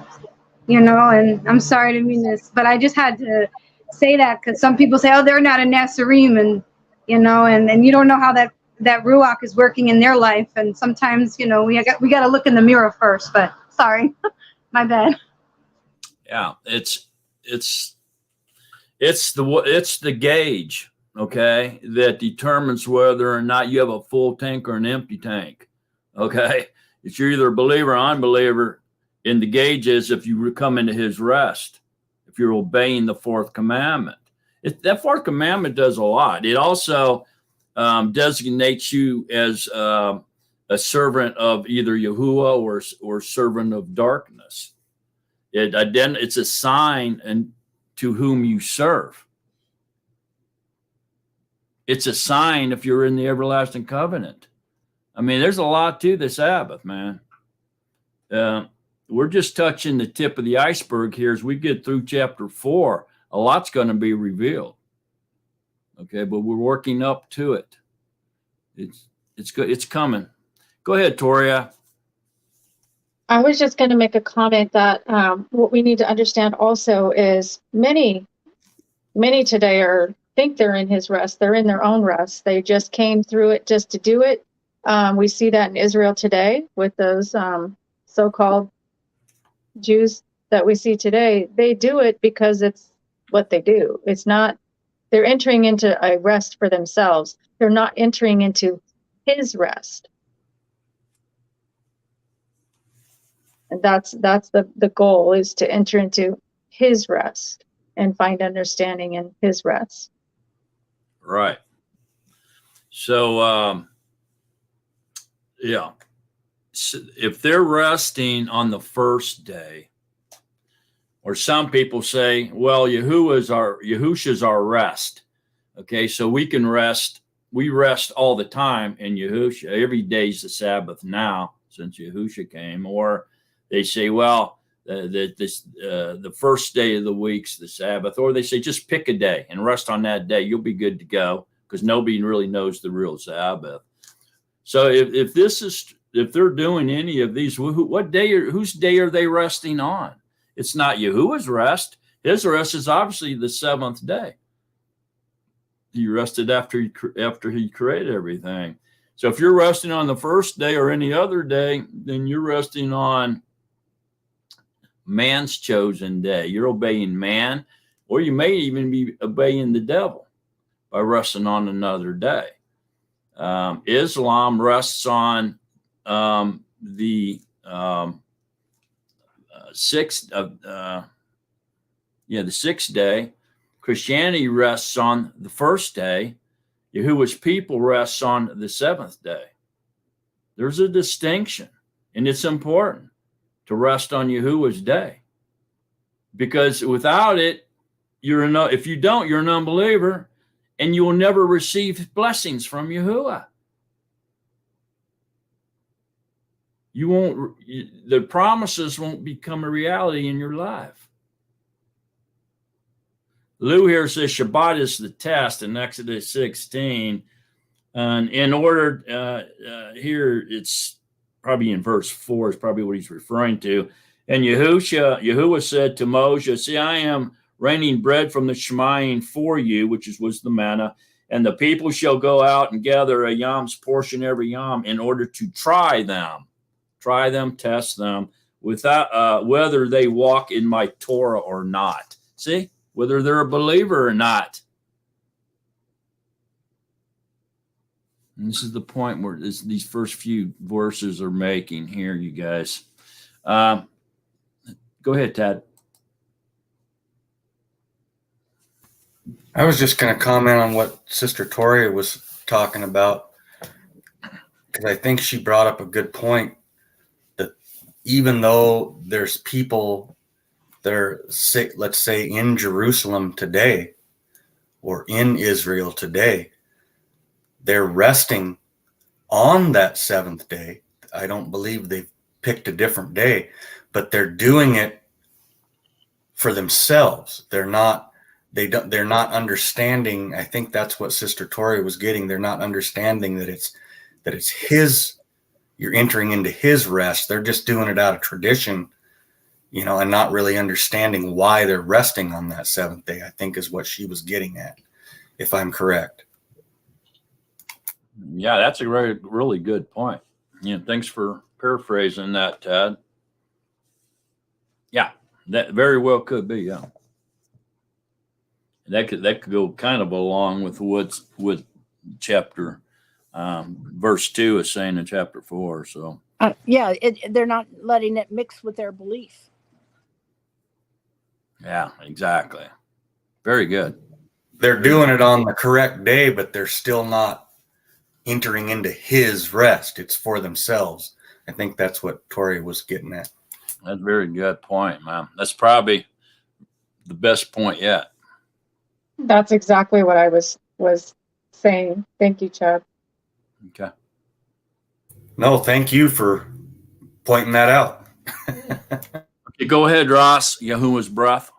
And I'm sorry to mean this, but I just had to say that, because some people say, oh, they're not a Nazarene, and, and you don't know how that Ruach is working in their life. And sometimes, we got to look in the mirror first, but sorry, my bad. Yeah, it's the gauge, okay, that determines whether or not you have a full tank or an empty tank. Okay, it's you're either a believer or unbeliever. And the gauge is if you come into his rest, if you're obeying the fourth commandment. That fourth commandment does a lot. It also designates you as a servant of either Yahuwah or servant of darkness. It's a sign and to whom you serve. It's a sign if you're in the everlasting covenant. I mean, there's a lot to the Sabbath, man. We're just touching the tip of the iceberg here. As we get through chapter 4, a lot's going to be revealed. Okay, but we're working up to it. It's good. It's coming. Go ahead, Toria. I was just going to make a comment that what we need to understand also is many today think they're in his rest. They're in their own rest. They just came through it just to do it. We see that in Israel today with those so-called Jews that we see today. They do it because it's what they do. It's not, they're entering into a rest for themselves. They're not entering into his rest. And that's the goal, is to enter into his rest and find understanding in his rest. Right. So, yeah. So if they're resting on the first day, or some people say, well, Yahusha's our rest. Okay, so we can rest. We rest all the time in Yahusha. Every day's the Sabbath now since Yahusha came. Or they say, well, the first day of the week's the Sabbath. Or they say, just pick a day and rest on that day. You'll be good to go, because nobody really knows the real Sabbath. So if they're doing any of these, whose day are they resting on? It's not Yahuwah's rest. His rest is obviously the seventh day. He rested after he created everything. So if you're resting on the first day or any other day, then you're resting on man's chosen day. You're obeying man, or you may even be obeying the devil by resting on another day. Islam rests on the sixth day. Christianity rests on the first day. Yahuwah's people rests on the seventh day. There's a distinction, and it's important to rest on Yahuwah's day, because without it, if you don't, you're an unbeliever, and you will never receive blessings from Yahuwah. The promises won't become a reality in your life. Lou here says Shabbat is the test in Exodus 16. And in order, here it's probably in verse 4 is probably what he's referring to. And Yahuwah said to Moses, see, I am raining bread from the Shemayim for you, which was the manna, and the people shall go out and gather a yam's portion every yam in order to try them, test them, without whether they walk in my Torah or not. See, whether they're a believer or not. And this is the point where these first few verses are making here, you guys. Go ahead, Tad. I was just going to comment on what Sister Tori was talking about, because I think she brought up a good point that even though there's people that are, let's say, in Jerusalem today or in Israel today, they're resting on that seventh day. I don't believe they've picked a different day, but they're doing it for themselves. They're not understanding. I think that's what Sister Tori was getting. They're not understanding that it's his, you're entering into his rest. They're just doing it out of tradition, and not really understanding why they're resting on that seventh day, I think is what she was getting at, if I'm correct. Yeah, that's a really good point. Thanks for paraphrasing that, Tad. Yeah, that very well could be. Yeah, that could go kind of along with what chapter verse 2 is saying in chapter 4. So yeah, they're not letting it mix with their belief. Yeah, exactly. Very good. They're doing it on the correct day, but they're still not entering into his rest. It's for themselves. I think that's what Tori was getting at. That's a very good point, man. That's probably the best point yet. That's exactly what I was saying. Thank you, Chad. Okay. No, thank you for pointing that out. Okay, go ahead, Ross. Yahuwah's breath.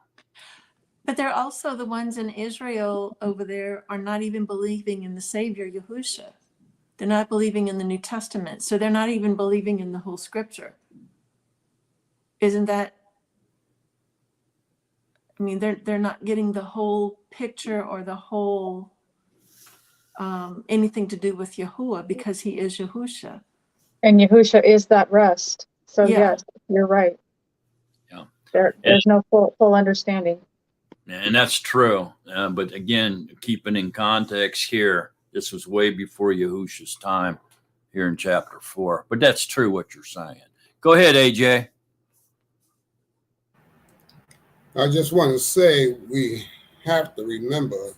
But they're also the ones in Israel over there are not even believing in the Savior, Yahusha. They're not believing in the New Testament. So they're not even believing in the whole scripture. Isn't that? I mean, they're not getting the whole picture or the whole anything to do with Yahuwah, because he is Yahusha. And Yahusha is that rest. So Yeah. Yes, you're right. Yeah. There's no full understanding. And that's true. But again, keeping in context here, this was way before Yahusha's time here in chapter 4. But that's true what you're saying. Go ahead, AJ. I just want to say we have to remember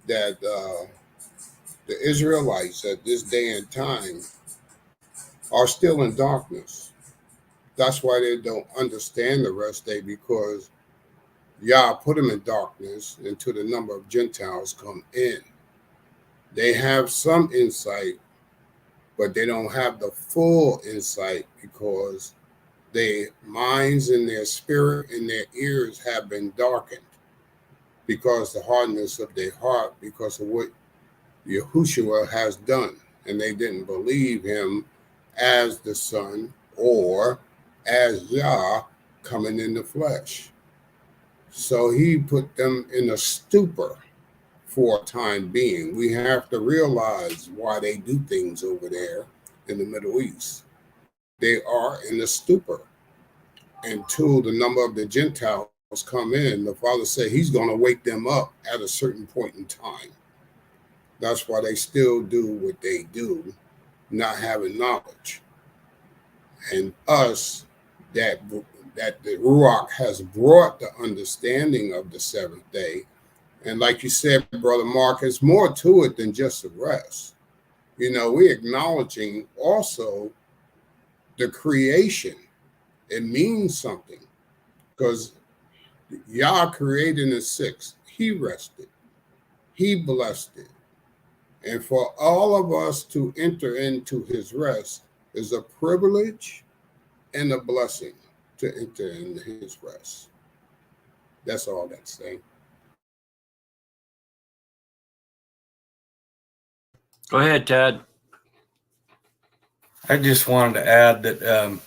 that the Israelites at this day and time are still in darkness. That's why they don't understand the rest day, because Yah put them in darkness until the number of Gentiles come in. They have some insight, but they don't have the full insight, because their minds and their spirit and their ears have been darkened because the hardness of their heart, because of what Yahushua has done. And they didn't believe him as the Son or as Yah coming in the flesh. So he put them in a stupor for a time being. We have to realize why they do things over there in the Middle East. They are in a stupor until the number of the Gentiles come in. The Father said he's going to wake them up at a certain point in time. That's why they still do what they do, not having knowledge. And us, that the Ruach has brought the understanding of the seventh day. And like you said, Brother Mark, there's more to it than just a rest. We're acknowledging also the creation. It means something, because Yah created in the sixth. He rested. He blessed it. And for all of us to enter into his rest is a privilege and a blessing to enter into his rest. That's all that's saying. Go ahead, Ted. I just wanted to add that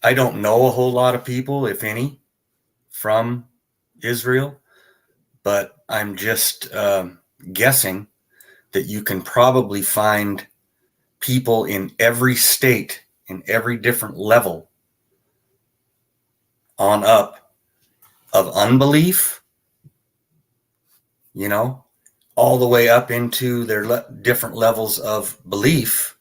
I don't know a whole lot of people, if any, from Israel, but I'm just guessing that you can probably find people in every state, in every different level on up of unbelief, all the way up into their different levels of belief.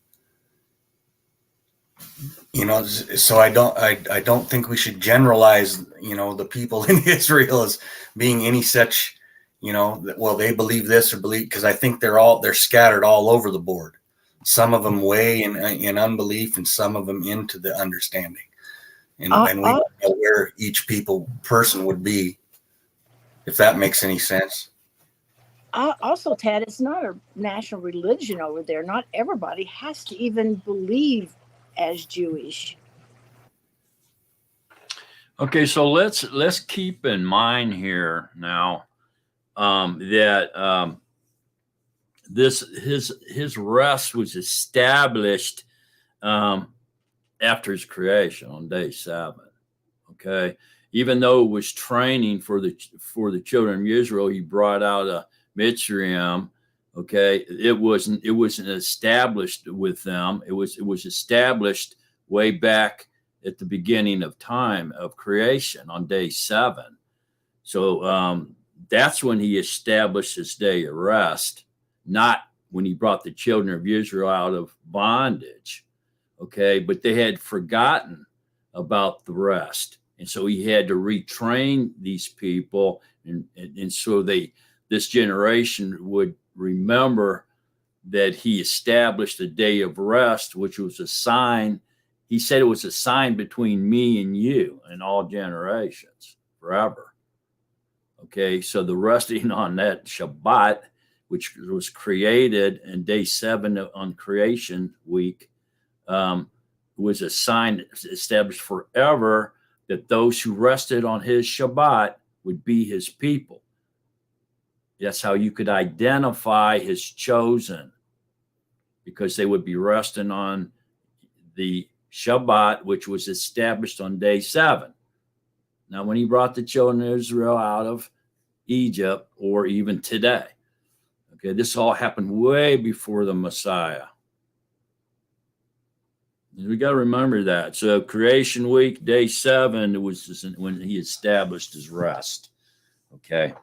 So I don't think we should generalize, the people in Israel as being any such, well, they believe this or believe, because I think they're scattered all over the board. Some of them way in unbelief, and some of them into the understanding. And we don't know where each person would be, if that makes any sense. Also, Tad, it's not a national religion over there. Not everybody has to even believe as Jewish. Okay, so let's keep in mind here now that his rest was established after his creation on day 7. Okay, even though it was training for the children of Israel, he brought out a Mitzrayim. Okay, it wasn't established with them. It was established way back at the beginning of time of creation on day 7. So that's when he established his day of rest, not when he brought the children of Israel out of bondage. Okay, but they had forgotten about the rest, and so he had to retrain these people, and so this generation would remember that he established a day of rest, which was a sign. He said it was a sign between me and you and all generations forever. Okay, so the resting on that Shabbat, which was created in day 7 on creation week, was a sign established forever that those who rested on his Shabbat would be his people. That's how you could identify his chosen, because they would be resting on the Shabbat, which was established on day 7. Now, when he brought the children of Israel out of Egypt, or even today, okay, this all happened way before the Messiah. We got to remember that. So creation week, day 7, was when he established his rest. Okay.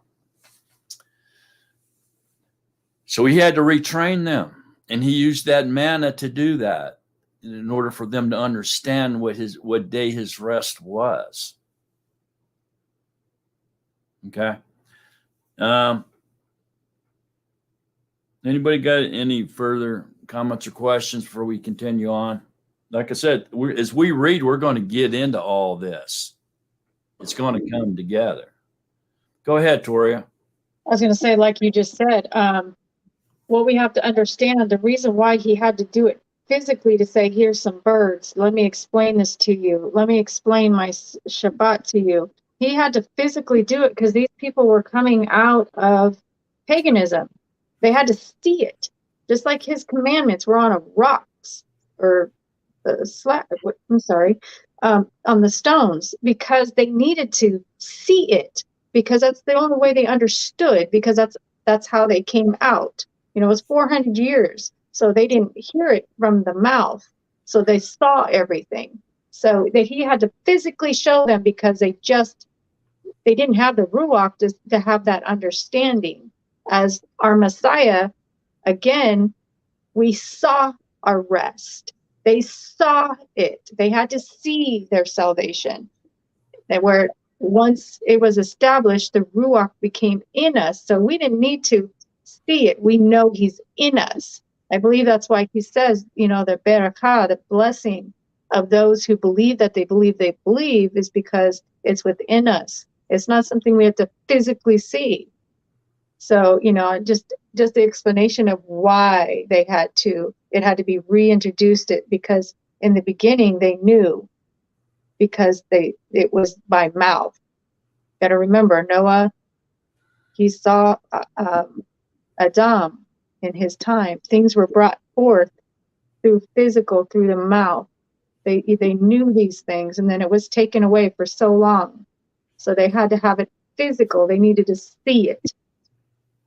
So he had to retrain them, and he used that manna to do that in order for them to understand what day his rest was. Okay. Anybody got any further comments or questions before we continue on? Like I said, as we read, we're going to get into all this. It's going to come together. Go ahead, Toria. I was going to say, like you just said, what we have to understand, the reason why he had to do it physically, to say, here's some birds, let me explain this to you, let me explain my Shabbat to you. He had to physically do it because these people were coming out of paganism. They had to see it, just like his commandments were on rocks or on the stones, because they needed to see it, because that's the only way they understood, because that's how they came out. It was 400 years, so they didn't hear it from the mouth, so they saw everything. So that he had to physically show them, because they didn't have the Ruach to have that understanding. As our Messiah, again, we saw our rest. They saw it. They had to see their salvation. Where once it was established, the Ruach became in us. So we didn't need to see it. We know he's in us. I believe that's why he says, the barakah, the blessing of those who believe that they believe is because it's within us. It's not something we have to physically see. So, just the explanation of why it had to be reintroduced, because in the beginning they knew, because it was by mouth. Got to remember, Noah, he saw Adam in his time. Things were brought forth through the mouth. They knew these things, and then it was taken away for so long. So they had to have it physical. They needed to see it.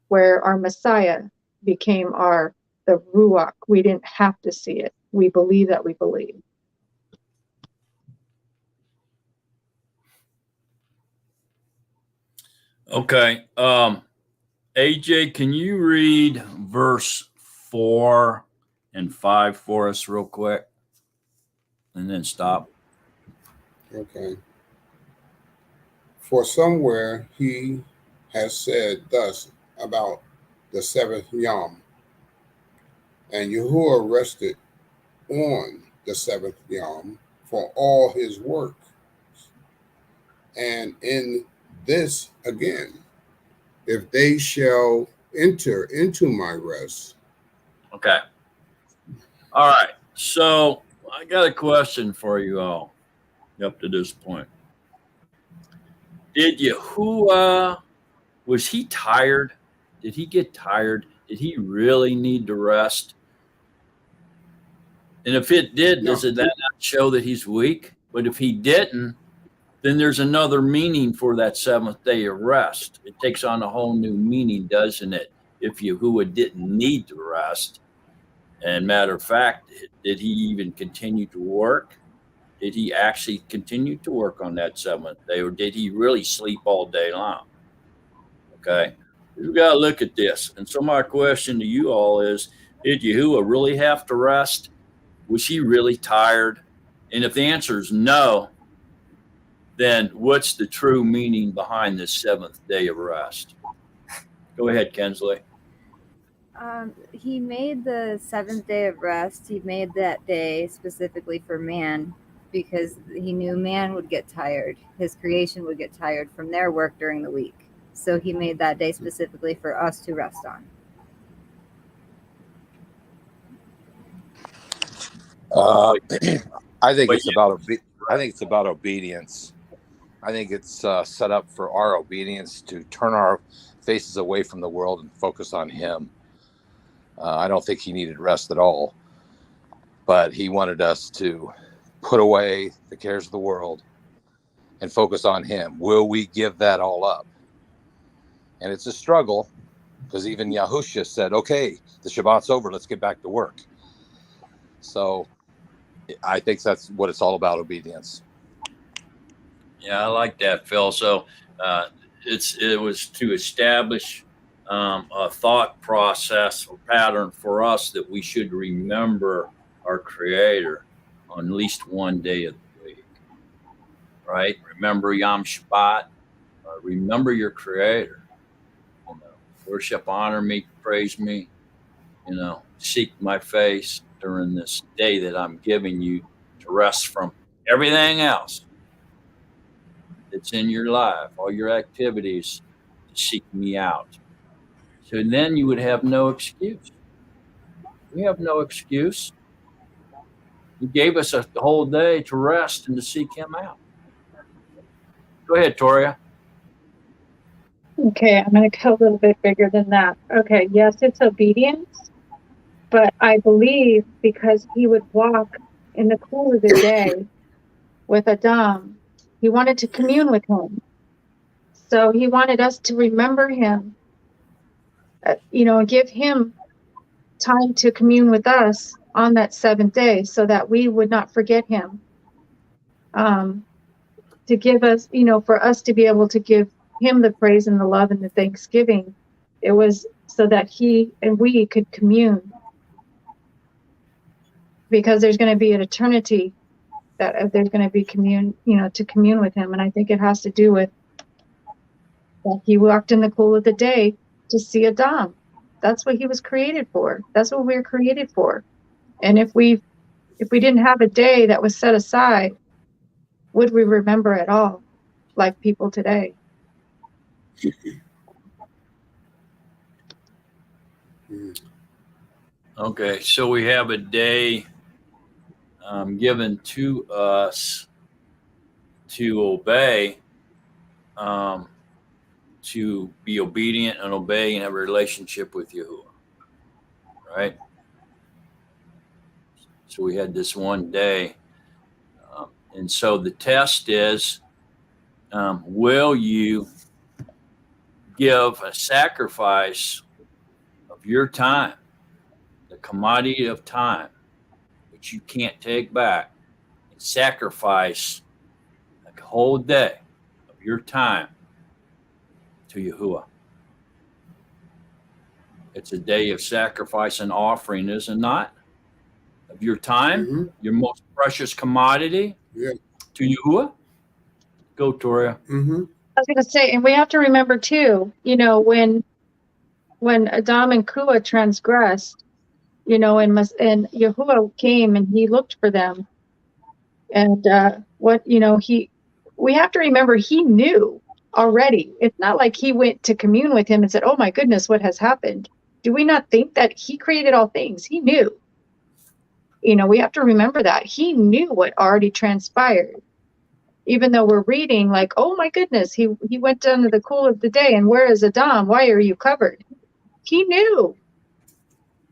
Where our Messiah became the Ruach. We didn't have to see it. We believe that we believe. Okay. AJ, can you read verse 4 and 5 for us real quick? And then stop. Okay. For somewhere he has said thus about the seventh Yom, and Yahuwah rested on the seventh Yom for all his work. And in this again, if they shall enter into my rest. Okay. All right. So I got a question for you all up to this point. Did Yahuwah, was he tired? Did he get tired? Did he really need to rest? And if it did, No. does it not show that he's weak? But if he didn't, then there's another meaning for that seventh day of rest. It takes on a whole new meaning, doesn't it? If Yahuwah didn't need to rest. And matter of fact, did he even continue to work? Did he actually continue to work on that seventh day, or did he really sleep all day long? Okay. We've got to look at this. And so my question to you all is, did Yahuwah really have to rest? Was he really tired? And if the answer is no, then what's the true meaning behind this seventh day of rest? Go ahead, Kensley. He made the seventh day of rest. He made that day specifically for man because he knew man would get tired. His creation would get tired from their work during the week. So he made that day specifically for us to rest on. I think it's about obedience. I think it's set up for our obedience to turn our faces away from the world and focus on Him. I don't think He needed rest at all, but He wanted us to put away the cares of the world and focus on Him. Will we give that all up? And it's a struggle because even Yahushua said, okay, the Shabbat's over, let's get back to work. So I think that's what it's all about, obedience. Yeah, I like that, Phil. So it was to establish a thought process or pattern for us that we should remember our Creator on at least one day of the week, right? Remember Yom Shabbat. Remember your Creator. You know, worship, honor me, praise me. You know, seek my face during this day that I'm giving you to rest from everything else that's in your life, all your activities, to seek me out. So then you would have no excuse. We have no excuse. He gave us a whole day to rest and to seek him out. Go ahead, Toria. Okay, I'm going to go a little bit bigger than that. Okay, yes, it's obedience, but I believe because he would walk in the cool of the day with Adam, he wanted to commune with him. So he wanted us to remember him, and give him time to commune with us on that seventh day so that we would not forget him. To give us, for us to be able to give him the praise and the love and the thanksgiving. It was so that he and we could commune. Because there's going to be an eternity that there's going to be to commune with him. And I think it has to do with that he walked in the cool of the day to see Adam. That's what he was created for. That's what we were created for. And if we didn't have a day that was set aside, would we remember at all, like people today? Okay, so we have a day given to us to obey. to be obedient and obey and have a relationship with Yahuwah, right? So we had this one day. And so the test is, will you give a sacrifice of your time, the commodity of time, which you can't take back, and sacrifice a whole day of your time to Yahuwah? It's a day of sacrifice and offering, is it not? Of your time, your most precious commodity to Yahuwah. Go, Toria. I was going to say, and we have to remember too, you know, when Adam and Kua transgressed, you know, and Yahuwah came and he looked for them, and we have to remember he knew already. It's not like he went to commune with him and said, "Oh my goodness, what has happened?" Do we not think that he created all things? He knew. You know, we have to remember that he knew what already transpired. Even though we're reading like, "Oh my goodness, he went down to the cool of the day, and where is Adam? Why are you covered?" He knew.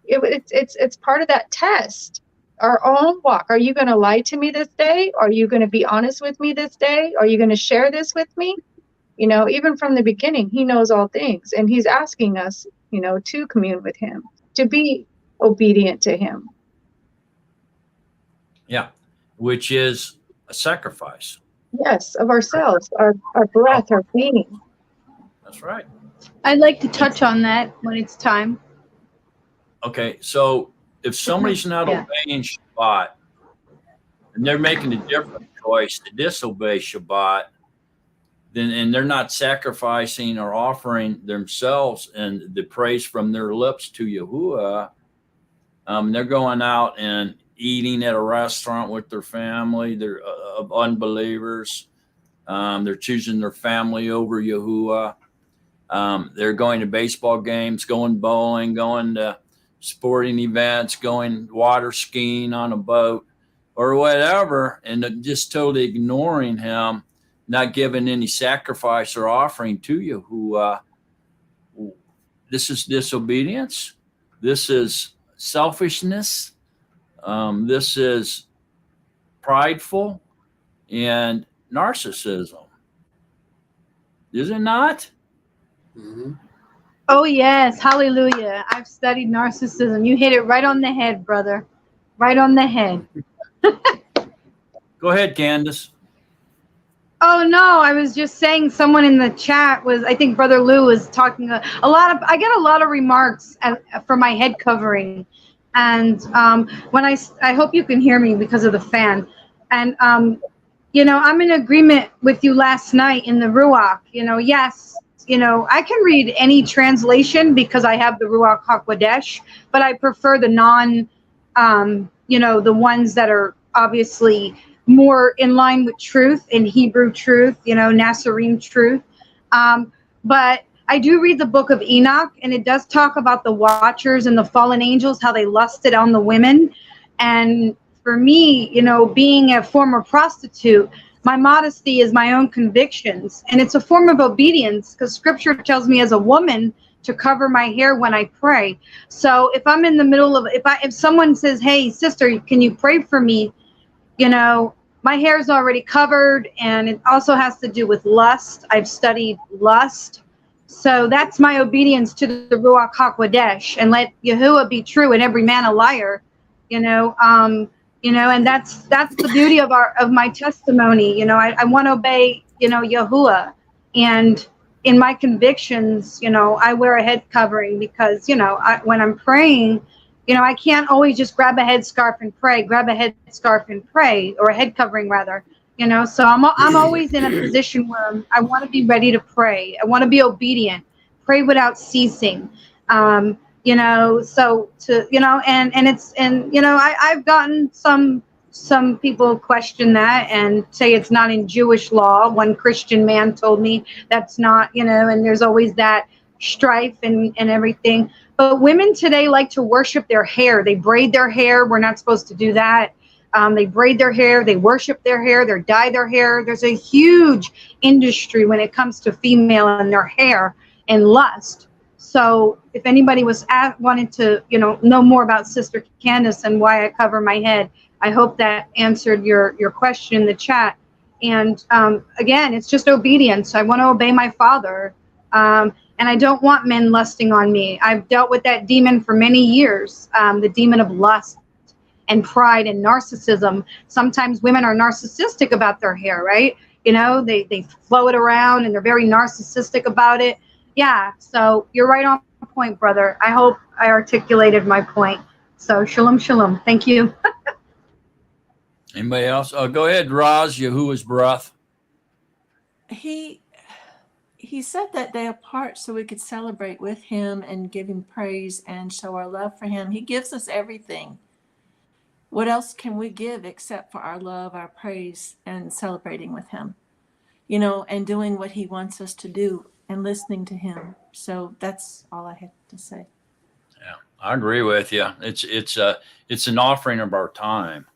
It's part of that test. Our own walk. Are you going to lie to me this day? Are you going to be honest with me this day? Are you going to share this with me? You know, even from the beginning, he knows all things, and he's asking us, you know, to commune with him, to be obedient to him. Yeah, which is a sacrifice. Yes, of ourselves, our breath, our being. That's right. I'd like to touch on that when it's time. Okay, so if somebody's not obeying Shabbat and they're making a different choice to disobey Shabbat, then and they're not sacrificing or offering themselves and the praise from their lips to Yahuwah, they're going out and eating at a restaurant with their family. They're of unbelievers. They're choosing their family over Yahuwah. They're going to baseball games, going bowling, going to sporting events, going water skiing on a boat or whatever, and just totally ignoring him, not giving any sacrifice or offering to Yahuwah. This is disobedience. This is selfishness. This is prideful and narcissism. Is it not? Oh, yes. Hallelujah. I've studied narcissism. You hit it right on the head, brother. Right on the head. Go ahead, Candace. Oh, no. I was just saying someone in the chat was, I think Brother Lou was talking I get a lot of remarks for my head covering. And when I hope you can hear me because of the fan. And, you know, I'm in agreement with you last night in the Ruach. You know, yes, you know, I can read any translation because I have the Ruach HaKodesh, but I prefer the you know, the ones that are obviously more in line with truth, in Hebrew truth, you know, Natsarim truth. But I do read the book of Enoch, and it does talk about the watchers and the fallen angels, how they lusted on the women. And for me, you know, being a former prostitute, my modesty is my own convictions. And it's a form of obedience because scripture tells me as a woman to cover my hair when I pray. So if I'm in the middle of, if someone says, "Hey, sister, can you pray for me?" You know, my hair is already covered, and it also has to do with lust. I've studied lust. So that's my obedience to the Ruach HaKodesh, and let Yahuwah be true and every man a liar, you know, and that's the beauty of my testimony. You know, I want to obey, you know, Yahuwah, and in my convictions, you know, I wear a head covering because, you know, when I'm praying, you know, I can't always just grab a headscarf and pray, or a head covering rather. You know, so I'm always in a position where I want to be ready to pray. I want to be obedient, pray without ceasing. You know, so to, you know, and you know, I've gotten some people question that and say it's not in Jewish law. One Christian man told me that's not, you know, and there's always that strife and everything. But women today like to worship their hair. They braid their hair. We're not supposed to do that. They braid their hair, they worship their hair, they dye their hair. There's a huge industry when it comes to female and their hair and lust. So if anybody was wanted to, know more about Sister Candace and why I cover my head, I hope that answered your question in the chat. And again, it's just obedience. I want to obey my Father. And I don't want men lusting on me. I've dealt with that demon for many years, the demon of lust and pride and narcissism. Sometimes women are narcissistic about their hair, right? They flow it around and they're very narcissistic about it. Yeah, so you're right on point, brother. I hope I articulated my point. So shalom, shalom. Thank you. Anybody else? Oh, go ahead, Roz, Yahuwah's breath. He set that day apart so we could celebrate with him and give him praise and show our love for him. He gives us everything. What else can we give except for our love, our praise, and celebrating with him, and doing what he wants us to do and listening to him. So that's all I had to say. Yeah, I agree with you. It's an offering of our time,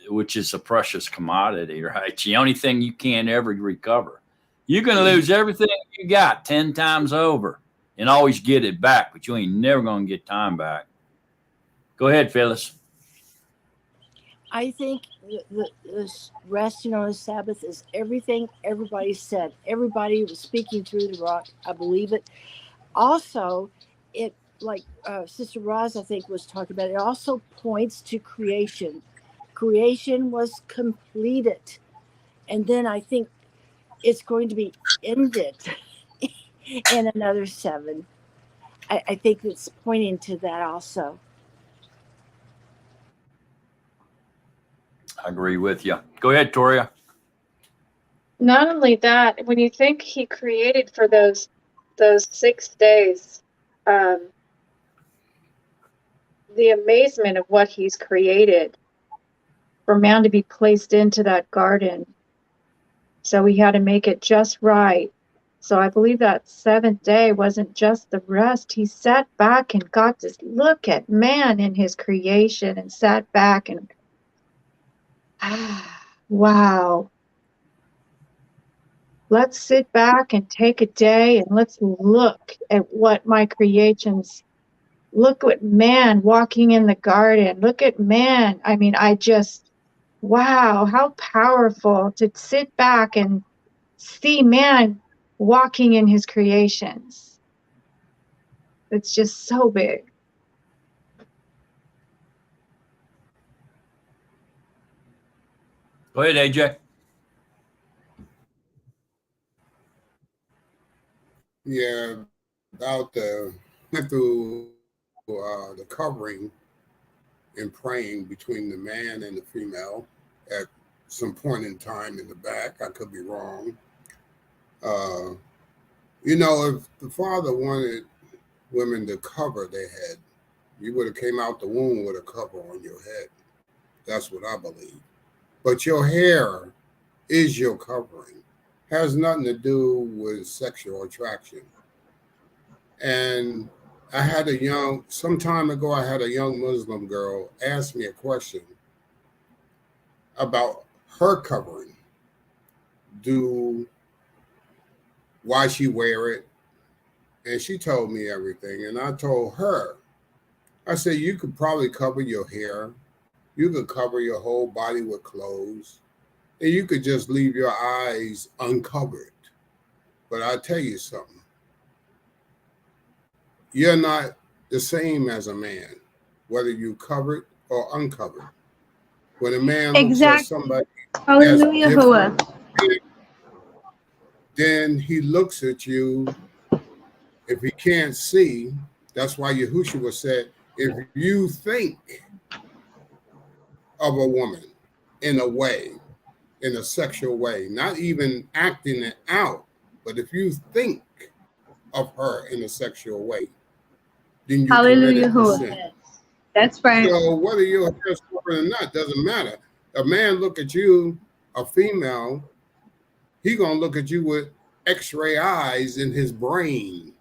which is a precious commodity, right? It's the only thing you can't ever recover. You can lose everything you got 10 times over and always get it back, but you ain't never going to get time back. Go ahead, Phyllis. I think the resting on the Sabbath is everything everybody said. Everybody was speaking through the rock. I believe it. Also, it, like Sister Roz, I think, was talking about, it also points to creation. Creation was completed. And then I think it's going to be ended in another 7. I think it's pointing to that also. I agree with you. Go ahead, Toria. Not only that, when you think he created for those 6 days, the amazement of what he's created for man to be placed into that garden. So he had to make it just right. So I believe that 7th day wasn't just the rest. He sat back and got to look at man in his creation and sat back and wow. Let's sit back and take a day and let's look at what my creations, look at man walking in the garden. Look at man. I mean, wow, how powerful to sit back and see man walking in his creations. It's just so big. Go ahead, AJ. Yeah, about the covering and praying between the man and the female at some point in time in the back. I could be wrong. If the Father wanted women to cover their head, you would have came out the womb with a cover on your head. That's what I believe. But your hair is your covering. Has nothing to do with sexual attraction. And some time ago, I had a young Muslim girl ask me a question about her covering. Why she wear it. And she told me everything. And I told her, I said, you could probably cover your hair. You could cover your whole body with clothes. And you could just leave your eyes uncovered. But I'll tell you something. You're not the same as a man, whether you covered or uncovered. When a man looks at somebody that's different, then he looks at you. If he can't see, that's why Yahushua said, if you think of a woman in a way, in a sexual way, not even acting it out, but if you think of her in a sexual way, then you committed the sin. That's right. So whether you're a hair covered or not doesn't matter. A man look at you, a female, he gonna look at you with X-ray eyes in his brain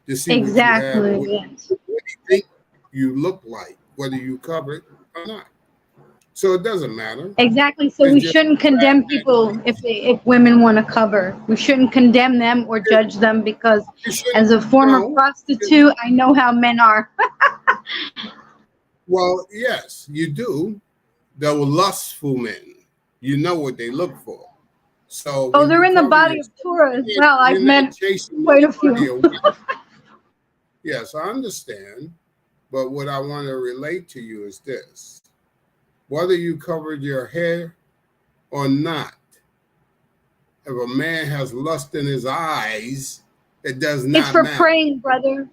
to see what you have, what he think you look like, whether you covered I'm not. So it doesn't matter. Exactly. So It's we just shouldn't condemn people if women want to cover. We shouldn't condemn them or judge them because you shouldn't. as a former No. prostitute, I know how men are. Well, yes, you do. They're lustful men. You know what they look for. So Oh, when they're you in the cover body your, of Torah as well. I've you're not met chasing quite a anybody few. away. Yes, I understand. But what I want to relate to you is this. Whether you covered your hair or not, if a man has lust in his eyes, it does It's not for matter. praying, brother.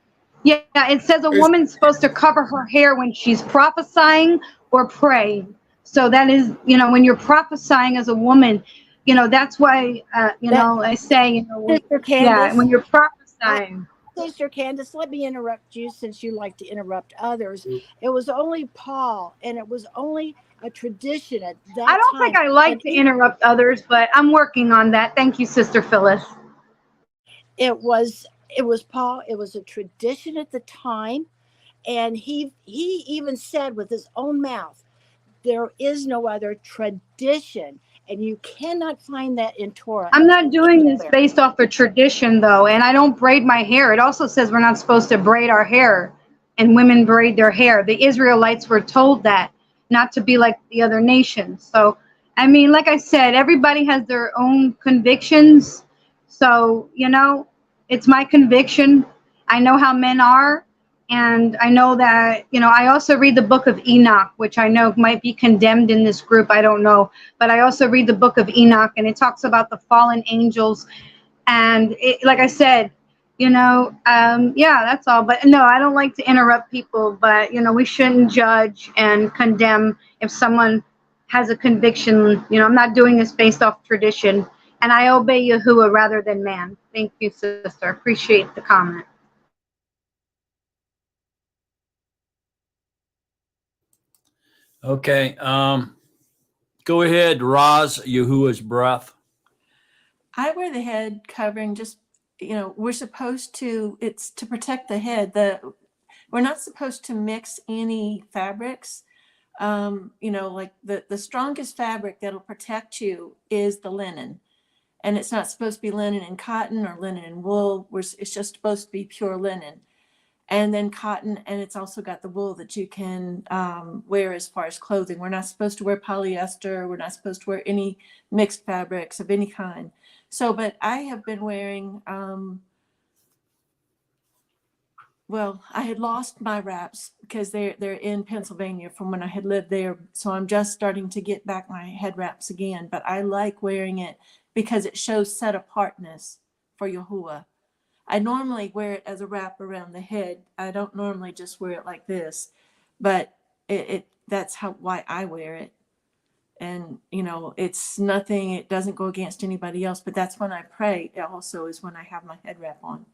Yeah, it says a It's, woman's supposed to cover her hair when she's prophesying or praying. So that is, when you're prophesying as a woman, that's why, That I say, Sister yeah, Candace, when you're I, prophesying. Sister Candace, let me interrupt you since you like to interrupt others. It was only Paul, and it was only a tradition at I that don't think time. I like And to interrupt others, but I'm working on that. Thank you, Sister Phyllis. it was Paul. It was a tradition at the time, and he even said with his own mouth, there is no other tradition, and you cannot find that in Torah I'm not doing this anywhere. based off of tradition, though, and I don't braid my hair. It also says we're not supposed to braid our hair, and women braid their hair. The Israelites were told that, not to be like the other nations. So, I mean, like I said, everybody has their own convictions. So, it's my conviction. I know how men are, and I know that, I also read the book of Enoch, which I know might be condemned in this group. I don't know. But I also read the book of Enoch, and it talks about the fallen angels. And like I said, yeah, that's all. But no, I don't like to interrupt people. But, we shouldn't judge and condemn if someone has a conviction. I'm not doing this based off tradition. And I obey Yahuwah rather than man. Thank you, sister. Appreciate the comment. Okay. Go ahead, Roz, Yahuwah's breath. I wear the head covering just, we're supposed to, it's to protect the head. We're not supposed to mix any fabrics. Like the strongest fabric that'll protect you is the linen. And it's not supposed to be linen and cotton or linen and wool. It's just supposed to be pure linen. And then cotton, and it's also got the wool that you can wear as far as clothing. We're not supposed to wear polyester. We're not supposed to wear any mixed fabrics of any kind. So, but I have been wearing, I had lost my wraps because they're in Pennsylvania from when I had lived there. So I'm just starting to get back my head wraps again. But I like wearing it because it shows set apartness for Yahuwah. I normally wear it as a wrap around the head. I don't normally just wear it like this, but that's why I wear it. And, it's nothing, it doesn't go against anybody else, but that's when I pray. It also is when I have my head wrap on.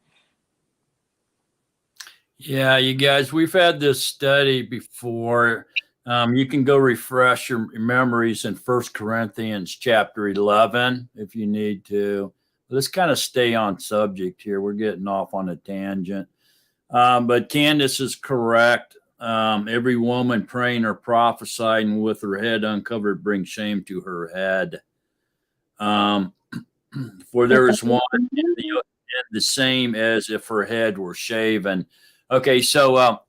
Yeah, you guys, we've had this study before. You can go refresh your memories in 1 Corinthians chapter 11 if you need to. Let's kind of stay on subject here. We're getting off on a tangent. But Candace is correct. Every woman praying or prophesying with her head uncovered brings shame to her head. For there is one the same as if her head were shaven. Okay, so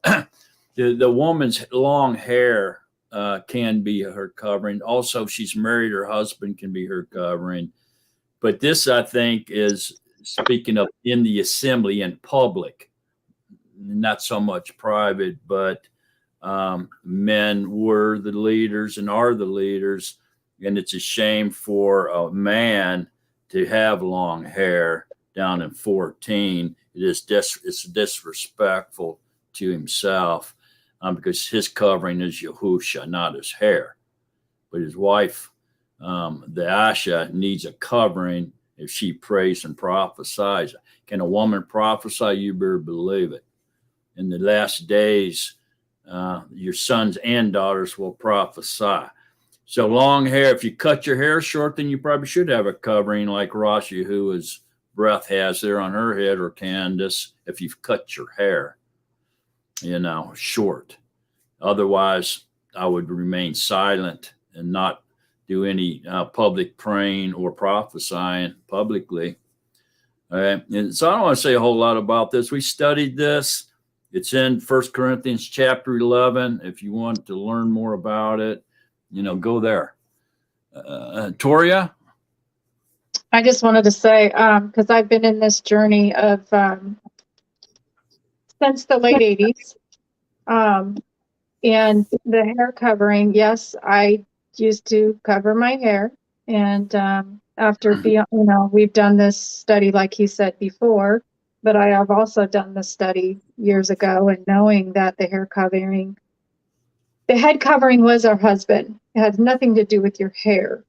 the woman's long hair can be her covering. Also, if she's married, her husband can be her covering. But this, I think, is speaking of in the assembly in public, not so much private, but men were the leaders and are the leaders. And it's a shame for a man to have long hair down in 14. It's disrespectful to himself because his covering is Yahusha, not his hair. But his wife, the Asha, needs a covering if she prays and prophesies. Can a woman prophesy? You better believe it. In the last days, your sons and daughters will prophesy. So long hair, if you cut your hair short, then you probably should have a covering like Rashi, whose breath has there on her head, or Candace, if you've cut your hair, short. Otherwise, I would remain silent and not do any public praying or prophesying publicly. All right. And so I don't want to say a whole lot about this. We studied this. It's in 1 Corinthians chapter 11. If you want to learn more about it, go there. Toria? I just wanted to say, because I've been in this journey of since the late 80s. And the hair covering, yes, I used to cover my hair. And after we've done this study, like he said before, but I have also done this study years ago, and knowing that the head covering was our husband. It had nothing to do with your hair.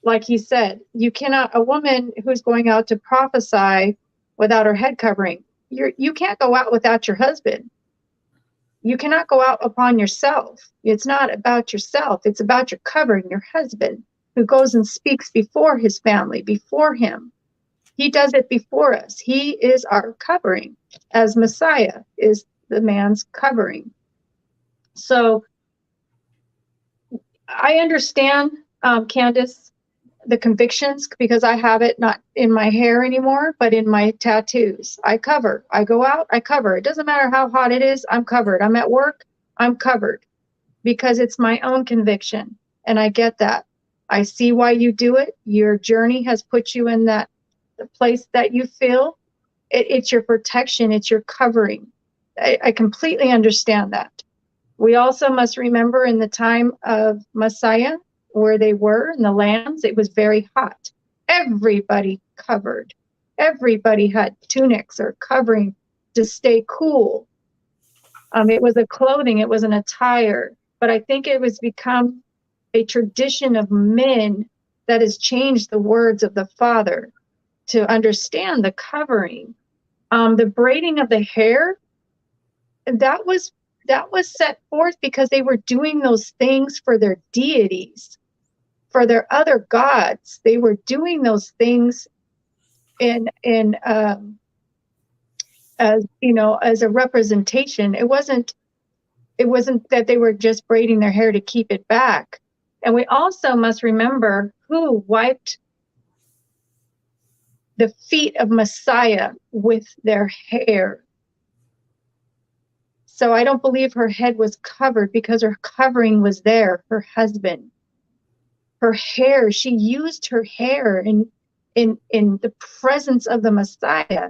Like he said, a woman who's going out to prophesy without her head covering, you can't go out without your husband. You cannot go out upon yourself. It's not about yourself. It's about your covering, your husband, who goes and speaks before his family, before him. He does it before us. He is our covering, as Messiah is the man's covering. So I understand, Candace, the convictions, because I have it not in my hair anymore, but in my tattoos. I cover. I go out, I cover. It doesn't matter how hot it is, I'm covered. I'm at work, I'm covered, because it's my own conviction. And I get that. I see why you do it. Your journey has put you in the place that you feel. It's your protection. It's your covering. I completely understand that. We also must remember in the time of Messiah, where they were in the lands, it was very hot. Everybody covered. Everybody had tunics or covering to stay cool. It was a clothing, it was an attire, but I think it was become a tradition of men that has changed the words of the Father to understand the covering. The braiding of the hair, that was set forth because they were doing those things for their deities, for their other gods. They were doing those things as a representation. It wasn't that they were just braiding their hair to keep it back. And we also must remember who wiped the feet of Messiah with their hair. So I don't believe her head was covered because her covering was there, her husband. Her hair, she used her hair in the presence of the Messiah.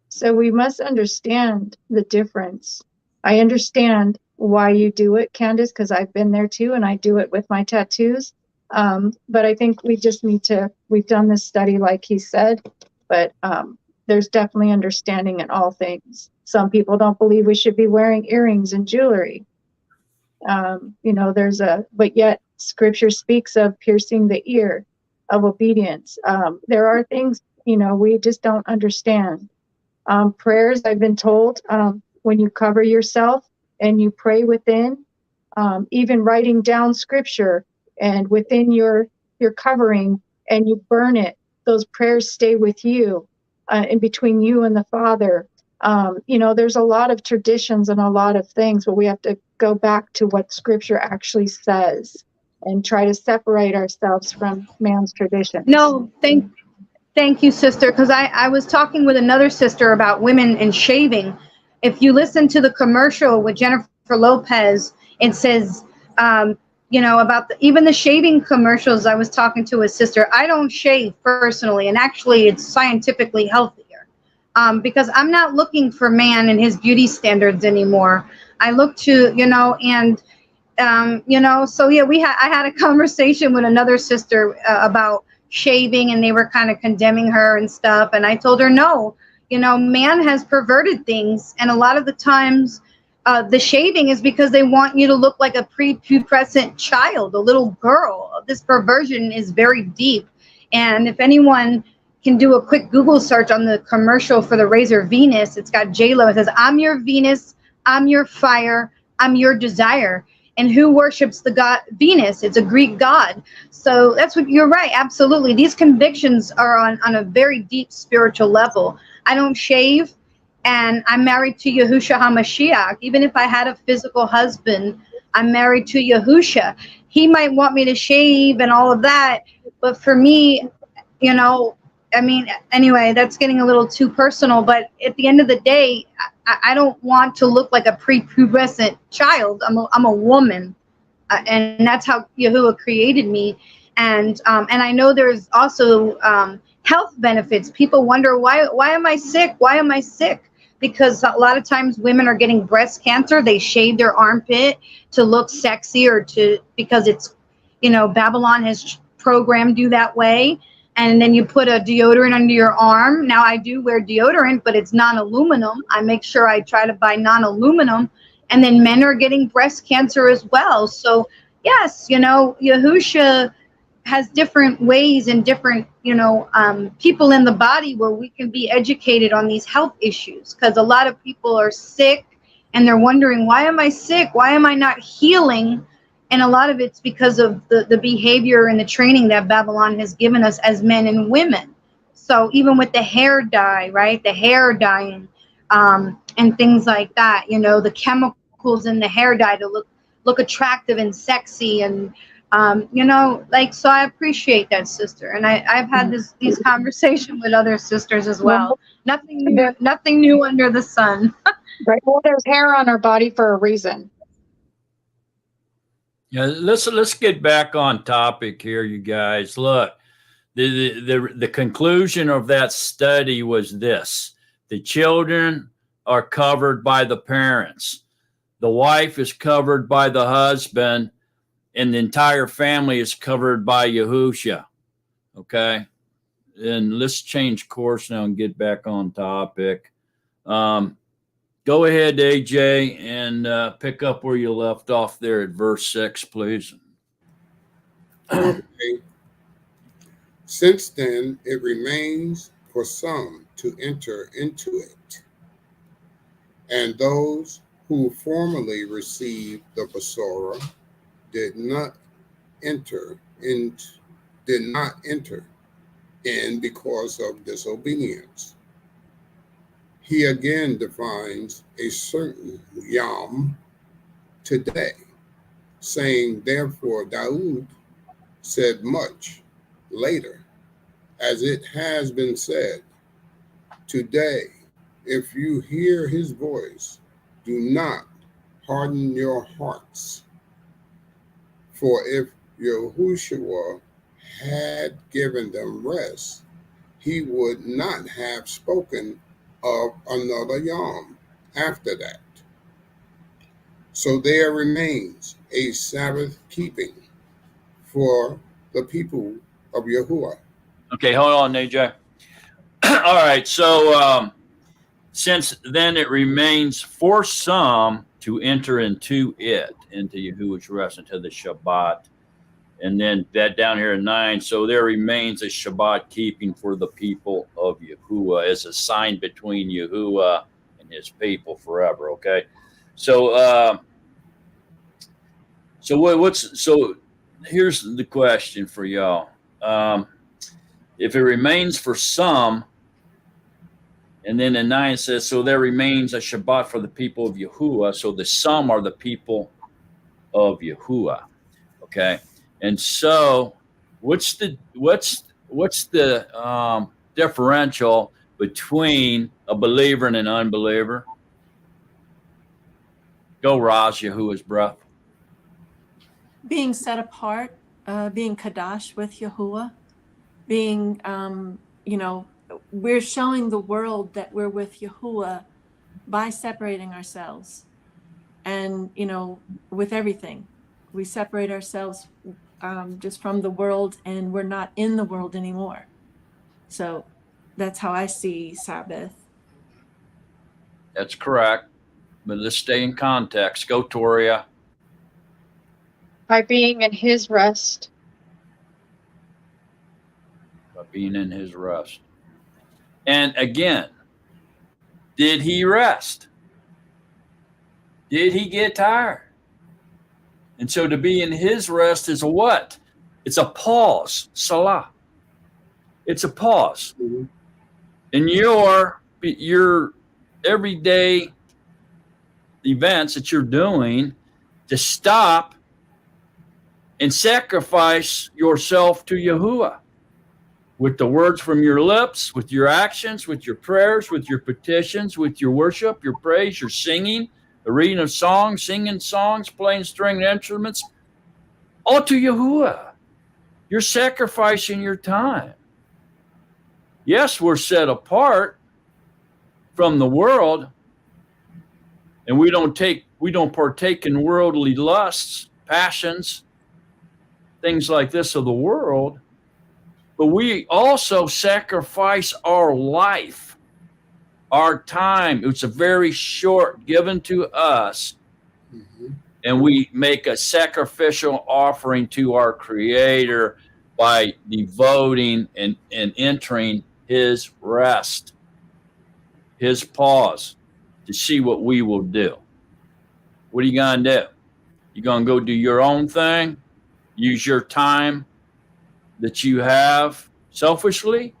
So we must understand the difference. I understand why you do it, Candace, because I've been there too, and I do it with my tattoos. But I think we just we've done this study like he said, but there's definitely understanding in all things. Some people don't believe we should be wearing earrings and jewelry. But yet Scripture speaks of piercing the ear, of obedience. There are things, we just don't understand. Prayers, I've been told, when you cover yourself and you pray within, even writing down Scripture and within your covering, and you burn it, those prayers stay with you, in between you and the Father. There's a lot of traditions and a lot of things, but we have to go back to what Scripture actually says and try to separate ourselves from man's traditions. No, thank you, sister, because I was talking with another sister about women and shaving. If you listen to the commercial with Jennifer Lopez, it says, about even the shaving commercials. I was talking to a sister. I don't shave personally, and actually it's scientifically healthier, because I'm not looking for man and his beauty standards anymore. I look to, so yeah, I had a conversation with another sister about shaving, and they were kind of condemning her and stuff. And I told her, no, man has perverted things. And a lot of the times the shaving is because they want you to look like a prepubescent child, a little girl. This perversion is very deep. And if anyone can do a quick Google search on the commercial for the razor Venus, it's got J-Lo. It says, I'm your Venus, I'm your fire, I'm your desire. And who worships the god Venus? It's a Greek god. So that's what you're right. Absolutely. These convictions are on a very deep spiritual level. I don't shave. And I'm married to Yahushua HaMashiach. Even if I had a physical husband, I'm married to Yahusha. He might want me to shave and all of that, but for me, you know, I mean, anyway, that's getting a little too personal. But at the end of the day, I don't want to look like a prepubescent child. I'm a woman, and that's how Yahuwah created me. And I know there's also health benefits. People wonder why am I sick? Why am I sick? Because a lot of times women are getting breast cancer. They shave their armpit to look sexy, or because it's, you know, Babylon has programmed you that way. And then you put a deodorant under your arm. Now I do wear deodorant, but it's non-aluminum. I make sure I try to buy non-aluminum. And then men are getting breast cancer as well. So yes, you know, Yahusha has different ways and different, you know, people in the body where we can be educated on these health issues. Because a lot of people are sick and they're wondering, why am I sick? Why am I not healing? And a lot of it's because of the behavior and the training that Babylon has given us as men and women. So even with the hair dye, right? The hair dyeing and things like that, you know, the chemicals in the hair dye to look attractive and sexy. And, you know, like, so I appreciate that, sister. And I've had these conversations with other sisters as well. Nothing new under the sun. Right. Well, there's hair on our body for a reason. Yeah, let's get back on topic here, you guys. Look, the conclusion of that study was this: the children are covered by the parents, the wife is covered by the husband, and the entire family is covered by Yahusha. Okay, and let's change course now and get back on topic. Go ahead, AJ, and pick up where you left off there at verse 6, please. Okay. Since then, it remains for some to enter into it. And those who formerly received the Besorah did not enter in because of disobedience. He again defines a certain Yom today, saying, therefore, Daud said much later, as it has been said, today, if you hear his voice, do not harden your hearts. For if Yahushua had given them rest, he would not have spoken of another Yom after that. So there remains a Sabbath keeping for the people of Yahuwah. Okay, hold on, AJ. All right, so since then it remains for some to enter into Yahuwah's rest, into the Shabbat. And then that down here in 9, so there remains a Shabbat keeping for the people of Yahuwah as a sign between Yahuwah and his people forever. Okay, so so here's the question for y'all: if it remains for some, and then in 9 says, so there remains a Shabbat for the people of Yahuwah. So the some are the people of Yahuwah. Okay. And so, what's the differential between a believer and an unbeliever? Go, Raj, Yahuwah's breath. Being set apart, being Kadash with Yahuwah, being, we're showing the world that we're with Yahuwah by separating ourselves. And, with everything, we separate ourselves just from the world, and we're not in the world anymore. So that's how I see Sabbath. That's correct. But let's stay in context. Go, Toria. By being in his rest. By being in his rest. And again, did he rest? Did he get tired? And so to be in his rest is a what? It's a pause, salah. It's a pause. And you're everyday events that you're doing to stop and sacrifice yourself to Yahuwah with the words from your lips, with your actions, with your prayers, with your petitions, with your worship, your praise, your singing, the reading of songs, singing songs, playing stringed instruments, all to Yahuwah. You're sacrificing your time. Yes, we're set apart from the world, and we don't partake in worldly lusts, passions, things like this of the world, but we also sacrifice our life, our time. It's a very short given to us, and we make a sacrificial offering to our Creator by devoting and entering His rest, His pause, to see what we will do. What are you going to do? You going to go do your own thing? Use your time that you have selfishly?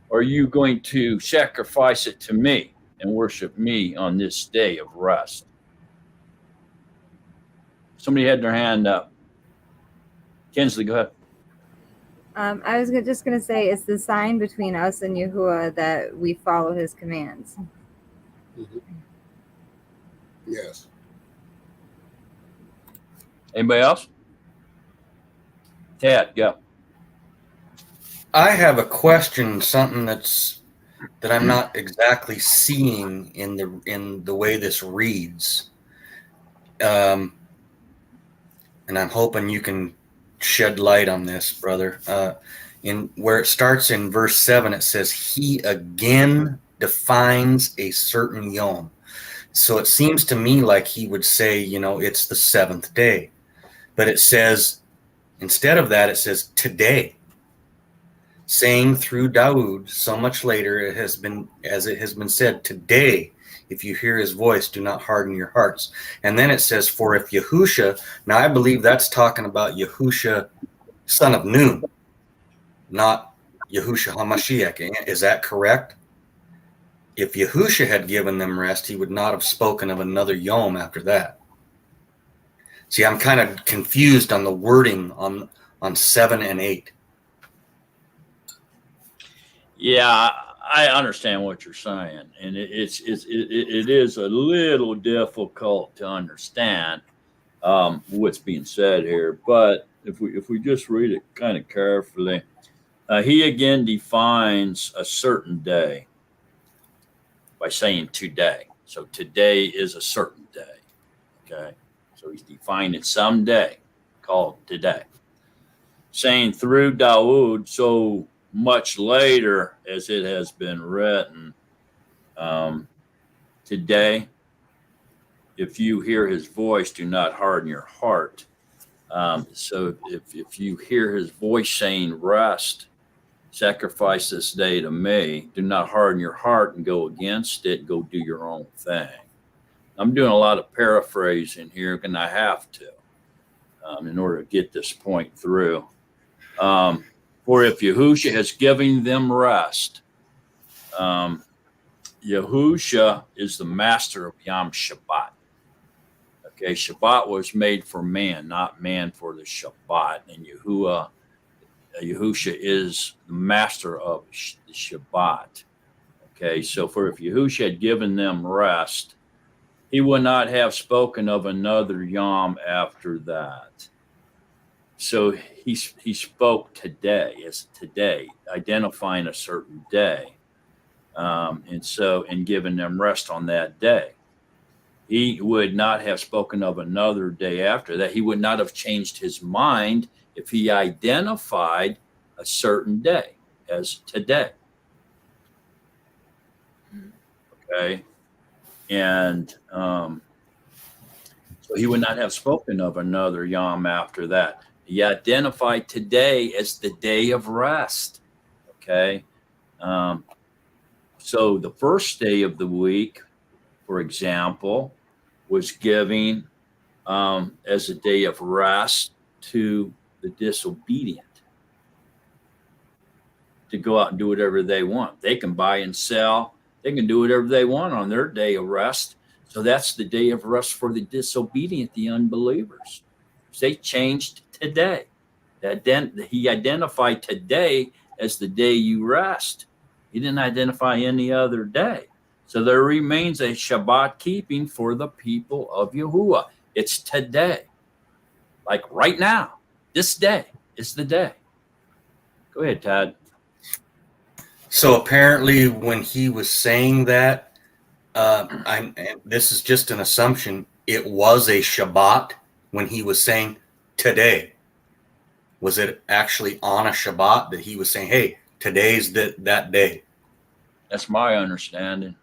Or are you going to sacrifice it to me and worship me on this day of rest? Somebody had their hand up. Kinsley, go ahead. I was just going to say it's the sign between us and Yahuwah that we follow his commands. Yes. Anybody else? Ted, go. I have a question, something that I'm not exactly seeing in the way this reads, and I'm hoping you can shed light on this, brother. In where it starts in verse 7, it says, "He again defines a certain yom." So it seems to me like he would say, it's the seventh day, but it says instead of that, it says today. Saying through Dawood so much later, it has been said, today, if you hear his voice, do not harden your hearts. And then it says, for if Yahusha, now I believe that's talking about Yahusha, son of Nun, not Yahusha HaMashiach. Is that correct? If Yahusha had given them rest, he would not have spoken of another Yom after that. See, I'm kind of confused on the wording on 7 and 8. Yeah, I understand what you're saying, and it is a little difficult to understand what's being said here. But if we just read it kind of carefully, he again defines a certain day by saying today. So today is a certain day. Okay, so he's defining some day called today, saying through Dawood so much later as it has been written, today, if you hear his voice, do not harden your heart. So if you hear his voice saying rest, sacrifice this day to me, do not harden your heart and go against it, go do your own thing. I'm doing a lot of paraphrasing here, and I have to in order to get this point through. For if Yahusha has given them rest, Yahusha is the master of Yom Shabbat. Okay, Shabbat was made for man, not man for the Shabbat. And Yahusha is the master of the Shabbat. Okay, so for if Yahusha had given them rest, he would not have spoken of another Yom after that. So he spoke today as today, identifying a certain day, and giving them rest on that day. He would not have spoken of another day after that. He would not have changed his mind if he identified a certain day as today. Okay, and so he would not have spoken of another Yom after that. He identified today as the day of rest. Okay. So the first day of the week, for example, was giving as a day of rest to the disobedient to go out and do whatever they want. They can buy and sell. They can do whatever they want on their day of rest. So that's the day of rest for the disobedient, the unbelievers. They changed today. He identified today as the day you rest. He didn't identify any other day. So there remains a Shabbat keeping for the people of Yahuwah. It's today. Like right now. This day is the day. Go ahead, Todd. So apparently when he was saying that, and this is just an assumption, it was a Shabbat when he was saying today. Was it actually on a Shabbat that he was saying, hey, today's that day? That's my understanding.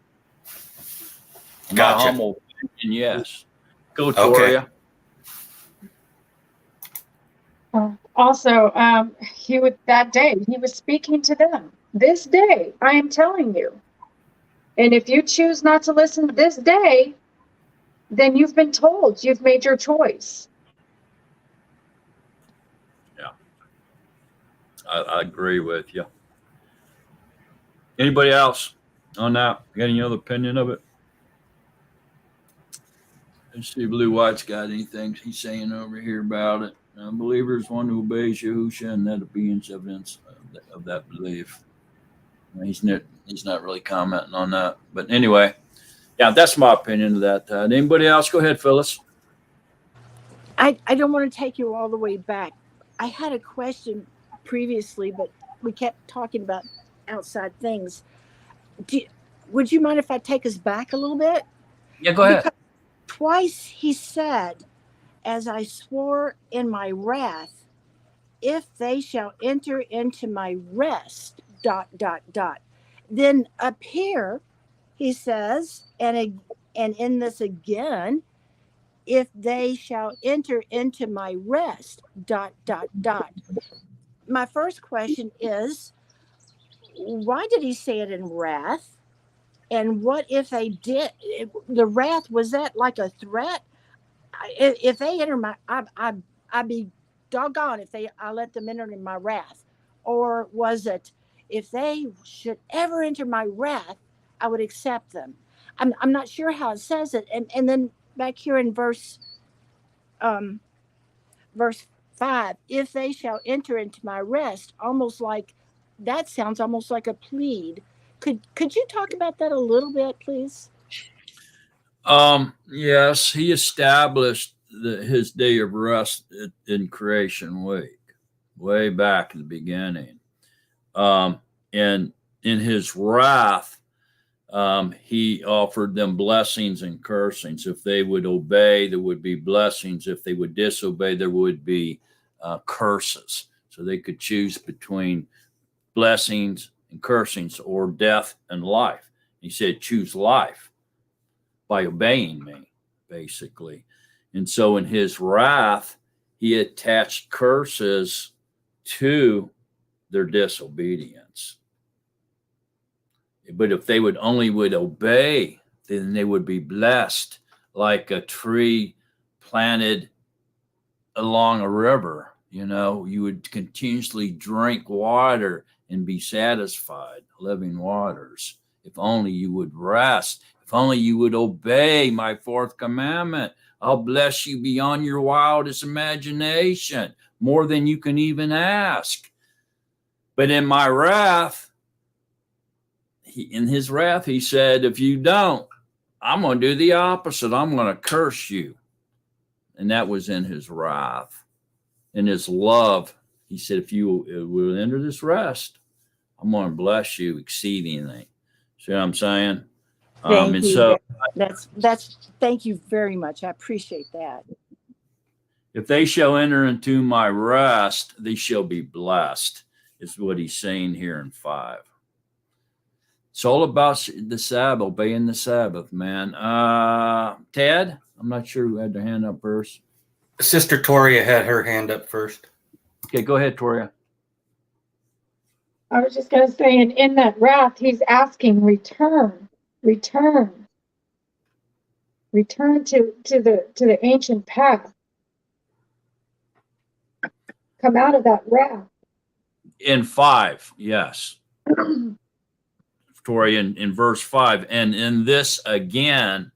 Gotcha. My humble opinion, yes. Go, Toria. Okay. Also, that day, he was speaking to them. This day, I am telling you. And if you choose not to listen this day, then you've been told. You've made your choice. Yeah. I agree with you. Anybody else on that? Got any other opinion of it? Let's see if Blue White's got anything he's saying over here about it. Believer is one who obeys Yahusha, and that obedience evidence of that belief. He's not really commenting on that. But anyway, yeah, that's my opinion of that. Anybody else? Go ahead, Phyllis. I don't want to take you all the way back. I had a question previously, but we kept talking about outside things. Would you mind if I take us back a little bit? Yeah, go ahead. Because twice he said, as I swore in my wrath, if they shall enter into my rest, ... Then up here, he says, and in this again, if they shall enter into my rest, ... My first question is, why did he say it in wrath? And what if they did? The wrath, was that like a threat? If they enter my, I'd be doggone if I let them enter in my wrath. Or was it, if they should ever enter my wrath, I would accept them? I'm not sure how it says it. And then back here in verse 5, if they shall enter into my rest, almost like, that sounds almost like a plead. Could you talk about that a little bit, please? Yes, he established his day of rest in creation week, way back in the beginning. And in his wrath, he offered them blessings and cursings. If they would obey, there would be blessings. If they would disobey, there would be curses. So they could choose between blessings and cursings or death and life. He said, choose life by obeying me, basically. And so in his wrath, he attached curses to their disobedience. But if they would obey, then they would be blessed like a tree planted along a river. You would continuously drink water and be satisfied, living waters. If only you would rest. If only you would obey my fourth commandment. I'll bless you beyond your wildest imagination, more than you can even ask. But in my wrath, in his wrath, he said, if you don't, I'm going to do the opposite. I'm going to curse you. And that was in his wrath. In his love, he said, if you will enter this rest, I'm going to bless you exceedingly. See what I'm saying? Thank and you. so That's thank you very much. I appreciate that. if they shall enter into my rest, they shall be blessed, is what he's saying here in 5. It's all about the Sabbath, obeying the Sabbath, man. Ted, I'm not sure who had their hand up first. Sister Toria had her hand up first. Okay, go ahead, Toria. I was just going to say, and in that wrath, he's asking, return to the ancient path. Come out of that wrath. In 5, yes. Tori, in verse 5, and in this again,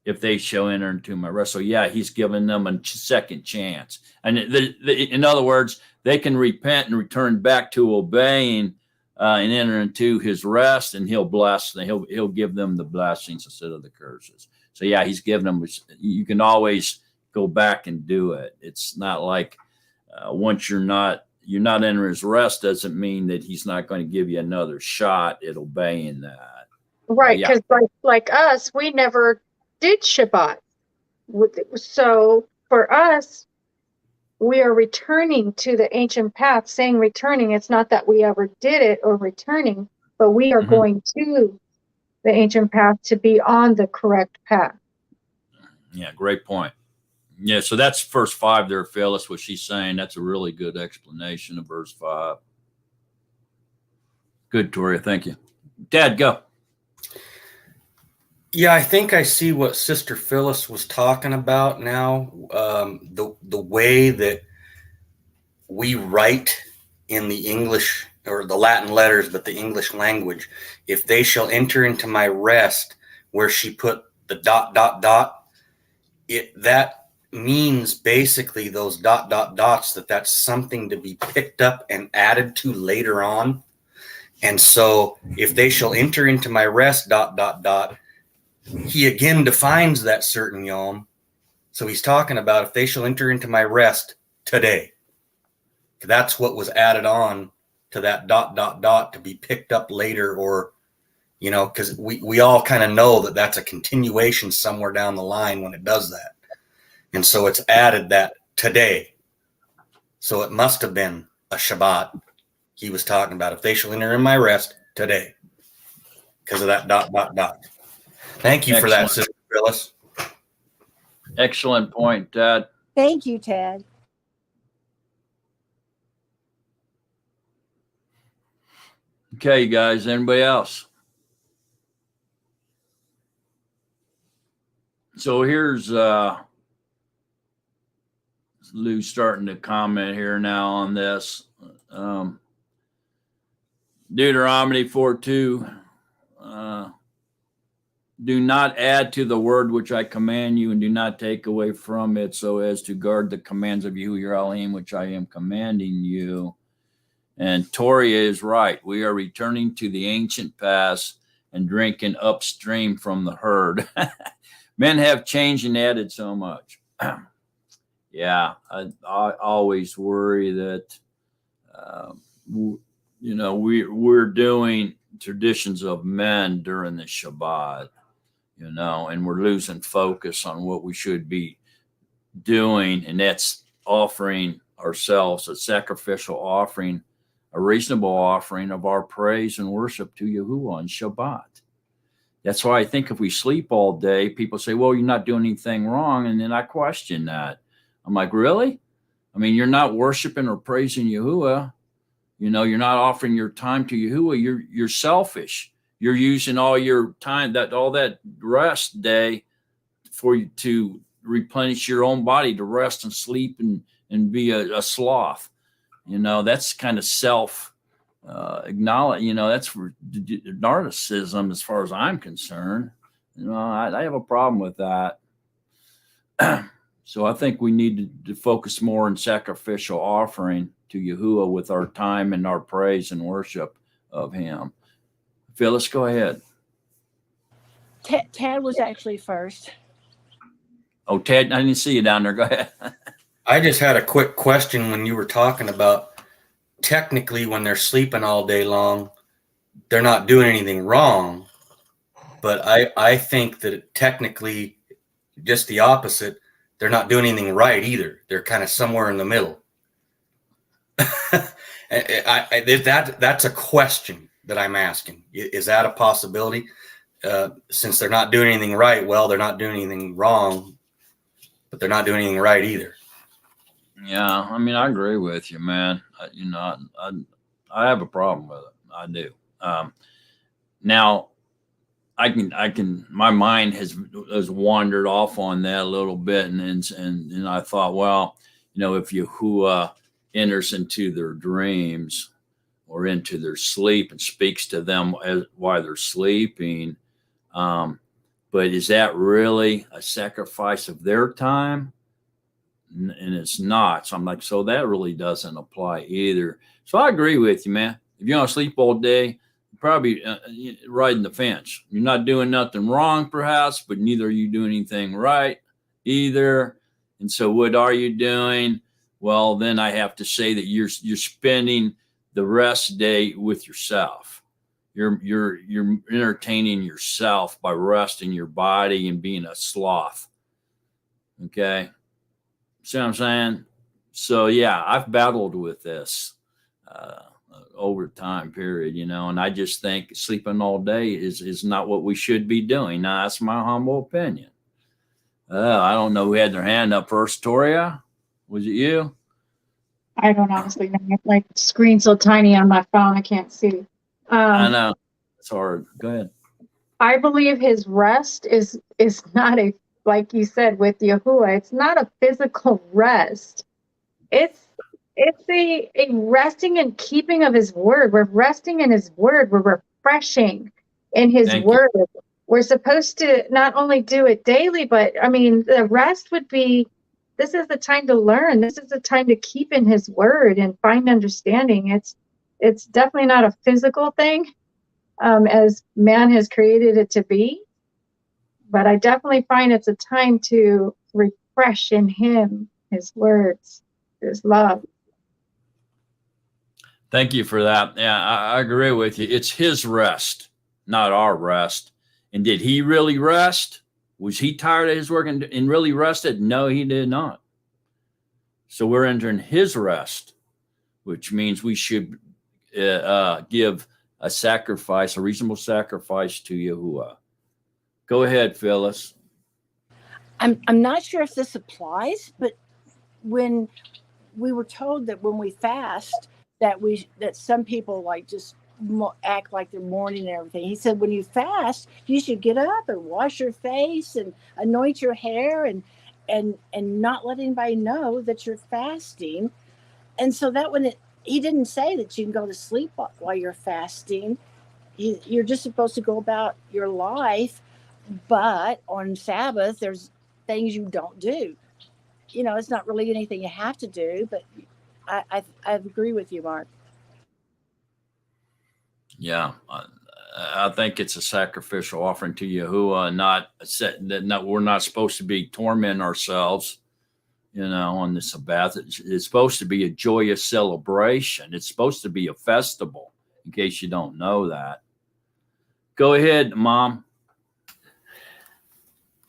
if they shall enter into my rest. So yeah, he's given them a second chance. And in other words, they can repent and return back to obeying and enter into his rest, and he'll bless them. He'll give them the blessings instead of the curses. So yeah, he's given them. You can always go back and do it. It's not like once you're not entering his rest doesn't mean that he's not going to give you another shot at obeying that. Right, because like us, we never did Shabbat. So for us, we are returning to the ancient path. Saying returning, it's not that we ever did it or returning, but we are going to the ancient path to be on the correct path. Yeah, great point. Yeah, so that's verse 5 there, Phyllis, what she's saying. That's a really good explanation of verse 5. Good, Tori. Thank you. Dad, go. Yeah, I think I see what Sister Phyllis was talking about now. The way that we write in the English or the Latin letters, but the English language, if they shall enter into my rest, where she put the ... that means basically those ... that's something to be picked up and added to later on. And so if they shall enter into my rest ... he again defines that certain yom. So he's talking about if they shall enter into my rest today. That's what was added on to that ... to be picked up later, or, you know, because we all kind of know that that's a continuation somewhere down the line when it does that. And so it's added that today. So it must have been a Shabbat he was talking about. If they shall enter in my rest today, because of that ... Thank you for that, Sister Phyllis. Excellent point, Dad. Thank you, Ted. Okay, guys. Anybody else? So here's Lou starting to comment here now on this. Deuteronomy 4:2. Do not add to the word which I command you, and do not take away from it, so as to guard the commands of you, your Elohim, which I am commanding you. And Tori is right. We are returning to the ancient past and drinking upstream from the herd. Men have changed and added so much. Yeah, I always worry that, we're doing traditions of men during the Shabbat, and we're losing focus on what we should be doing, and that's offering ourselves a sacrificial offering, a reasonable offering of our praise and worship to Yahuwah on Shabbat. That's why I think if we sleep all day, people say, well, you're not doing anything wrong. And then I question that. I'm like, really? I mean, you're not worshiping or praising Yahuwah. You're not offering your time to Yahuwah. You're selfish. You're using all your time, all that rest day for you to replenish your own body, to rest and sleep and be a sloth. That's kind of acknowledge, that's for narcissism as far as I'm concerned. I have a problem with that. So I think we need to focus more on sacrificial offering to Yahuwah with our time and our praise and worship of him. Phyllis, go ahead. Tad was actually first. Oh, Ted, I didn't see you down there. Go ahead. I just had a quick question when you were talking about technically when they're sleeping all day long, they're not doing anything wrong. But I think that technically just the opposite. They're not doing anything right either. They're kind of somewhere in the middle. That's a question that I'm asking. Is that a possibility? Since they're not doing anything right, well, they're not doing anything wrong, but they're not doing anything right either. Yeah, I mean, I agree with you, man. I have a problem with it. I do. Now, I can. My mind has wandered off on that a little bit, and I thought, well, if Yahuwah enters into their dreams, or into their sleep and speaks to them while they're sleeping. But is that really a sacrifice of their time? And it's not. So I'm like, so that really doesn't apply either. So I agree with you, man. If you're going to sleep all day, you're probably riding the fence. You're not doing nothing wrong, perhaps, but neither are you doing anything right either. And so what are you doing? Well, then I have to say that you're spending the rest day with yourself. You're entertaining yourself by resting your body and being a sloth. Okay. See what I'm saying? So yeah, I've battled with this over time period, and I just think sleeping all day is not what we should be doing. Now, that's my humble opinion. I don't know who had their hand up first. Toria, was it you? I don't honestly know. Like, screen so tiny on my phone, I can't see. I know it's hard. Go ahead. I believe his rest is not a, like you said with Yahuwah, it's not a physical rest. It's a resting and keeping of his word. We're resting in his word. We're refreshing in his word. We're supposed to not only do it daily, but I mean, the rest would be, this is the time to learn. This is the time to keep in his word and find understanding. It's definitely not a physical thing, as man has created it to be. But I definitely find it's a time to refresh in him, his words, his love. Thank you for that. Yeah, I agree with you. It's his rest, not our rest. And did he really rest? Was he tired of his work and really rested? No, he did not. So we're entering his rest, which means we should give a sacrifice, a reasonable sacrifice to Yahuwah. Go ahead, Phyllis. I'm not sure if this applies, but when we were told that when we fast, that some people like just act like they're mourning and everything. He said, when you fast, you should get up and wash your face and anoint your hair and not let anybody know that you're fasting. And so that he didn't say that you can go to sleep while you're fasting. You're just supposed to go about your life. But on Sabbath, there's things you don't do. It's not really anything you have to do, but I agree with you, Mark. Yeah, I think it's a sacrificial offering to Yahuwah, not that we're not supposed to be tormenting ourselves, on the Sabbath. It's supposed to be a joyous celebration. It's supposed to be a festival, in case you don't know that. Go ahead, Mom.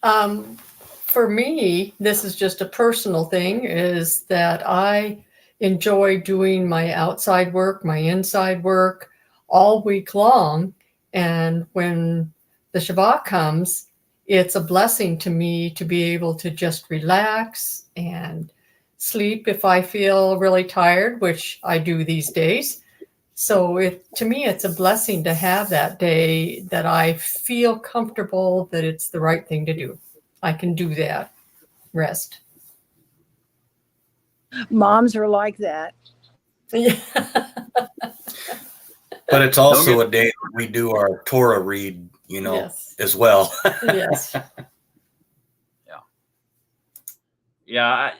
For me, this is just a personal thing, is that I enjoy doing my outside work, my inside work all week long. And when the Shabbat comes, it's a blessing to me to be able to just relax and sleep if I feel really tired, which I do these days. So to me, it's a blessing to have that day that I feel comfortable that it's the right thing to do. I can do that. Rest. Moms are like that. Yeah. But it's also a day that we do our Torah read, yes. as well. Yes. Yeah.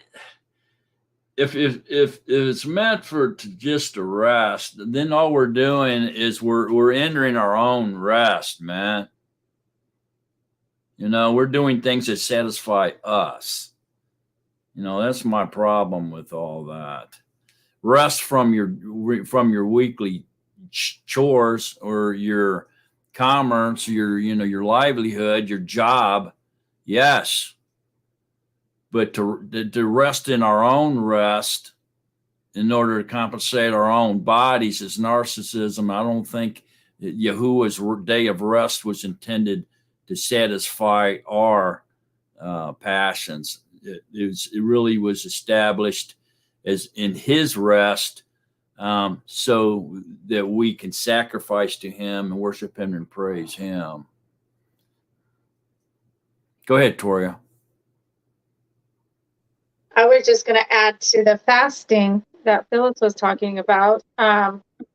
If it's meant for just a rest, then all we're doing is we're entering our own rest, man. We're doing things that satisfy us. That's my problem with all that. Rest from your weekly chores or your commerce, your livelihood, your job. Yes. But to rest in our own rest in order to compensate our own bodies is narcissism. I don't think that Yahuwah's day of rest was intended to satisfy our passions. It really was established as in his rest, so that we can sacrifice to him and worship him and praise him. Go ahead, Toria. I was just going to add to the fasting that Phyllis was talking about.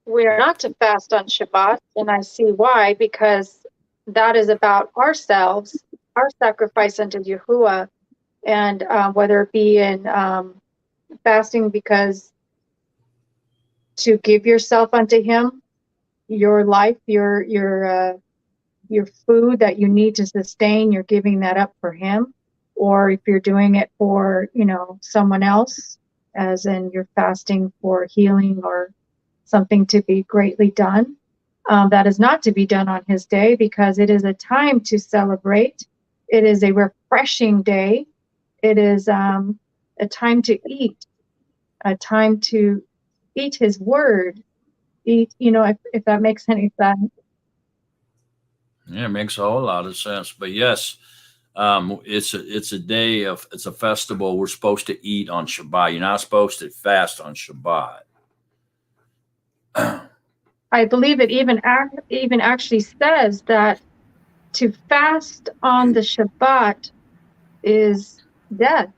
we are not to fast on Shabbat, and I see why, because that is about ourselves, our sacrifice unto Yahuwah, and whether it be in fasting because to give yourself unto Him, your life, your food that you need to sustain, you're giving that up for Him, or if you're doing it for someone else, as in you're fasting for healing or something to be greatly done. That is not to be done on His day, because it is a time to celebrate. It is a refreshing day. It is a time to eat, a time to eat His word. Eat, if that makes any sense. Yeah, it makes a whole lot of sense. But yes, it's a day of, it's a festival. We're supposed to eat on Shabbat. You're not supposed to fast on Shabbat. I believe it even actually says that to fast on the Shabbat is death.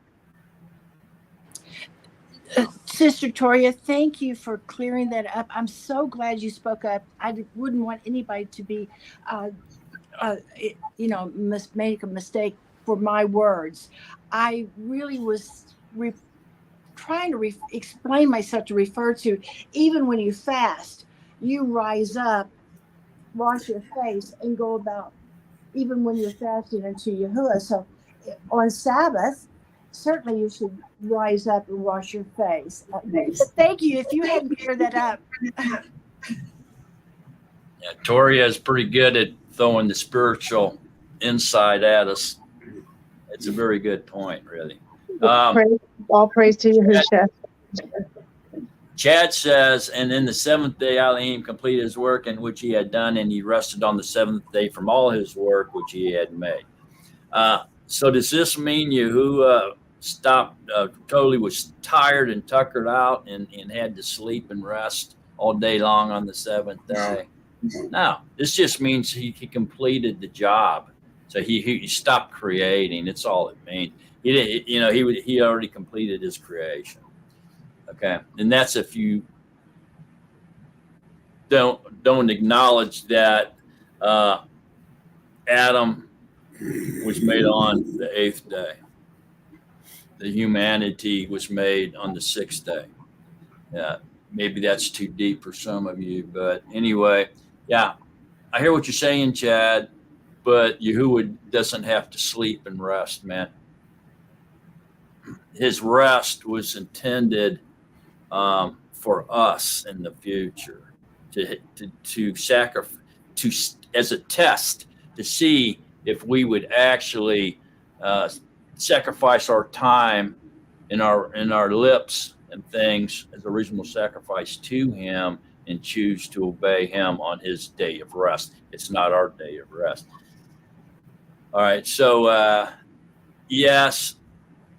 Sister Toria, thank you for clearing that up. I'm so glad you spoke up. I wouldn't want anybody to be, make a mistake for my words. I really was trying to explain myself to refer to, even when you fast, you rise up, wash your face, and go about, even when you're fasting unto Yahuwah. So on Sabbath, certainly you should rise up and wash your face. But thank you. If you hadn't cleared that up. Yeah, Toria is pretty good at throwing the spiritual insight at us. It's a very good point, really. All praise to Yahushua. Chad says, and then the seventh day Elohim completed his work in which he had done, and he rested on the seventh day from all his work which he had made. So does this mean Yahuwah stopped, totally was tired and tuckered out and had to sleep and rest all day long on the seventh day? No, this just means he completed the job. So he stopped creating. That's all it means. He didn't, he already completed his creation. Okay, and that's if you don't acknowledge that Adam was made on the eighth day. The humanity was made on the sixth day. Yeah, maybe that's too deep for some of you, but anyway, yeah, I hear what you're saying, Chad, but Yahuwah doesn't have to sleep and rest, man. His rest was intended for us in the future to sacrifice, as a test to see if we would actually sacrifice our time in our lips and things as a reasonable sacrifice to Him and choose to obey Him on His day of rest. It's not our day of rest. All right, so yes,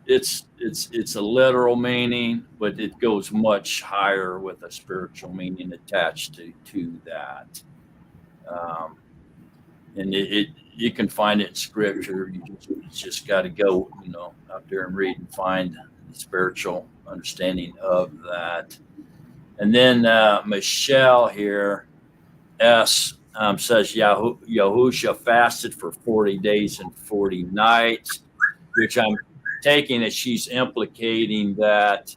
it's a literal meaning, but it goes much higher with a spiritual meaning attached to that. And you can find it in scripture. You just got to go, out there and read and find the spiritual understanding of that. And then Michelle here, says Yahusha fasted for 40 days and 40 nights, which I'm taking it she's implicating that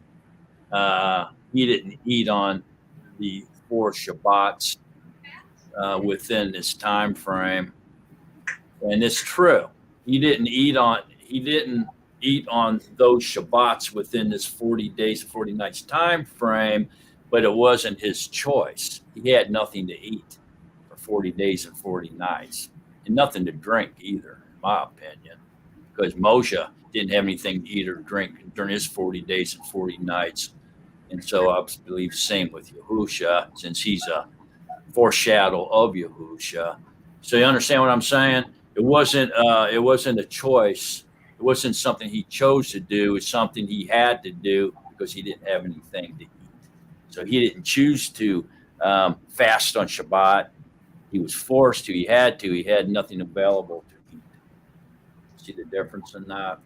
he didn't eat on the 4 Shabbats within this time frame, and it's true. He didn't eat on those Shabbats within this 40 days, 40 nights time frame, but it wasn't his choice. He had nothing to eat for 40 days and 40 nights, and nothing to drink either, in my opinion, because Moshe didn't have anything to eat or drink during his 40 days and 40 nights. And so I believe the same with Yahusha, since he's a foreshadow of Yahusha. So you understand what I'm saying? It wasn't a choice. It wasn't something he chose to do. It's something he had to do because he didn't have anything to eat. So he didn't choose to fast on Shabbat. He was forced to. He had to. He had nothing available to eat. See the difference in that?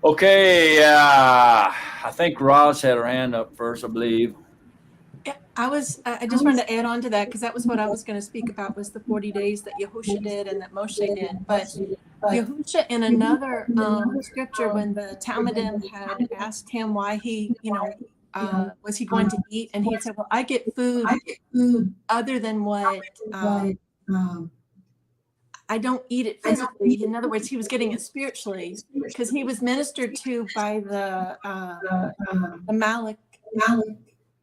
Okay, I think Roz had her hand up first, I believe. Yeah, I just wanted to add on to that because that was what I was going to speak about was the 40 days that Yahusha did and that Moshe did. But Yahusha in another scripture, when the Talmudim had asked him why he, was he going to eat? And he said, well, I get food other than what I don't eat it physically. In other words, he was getting it spiritually because he was ministered to by the Malik,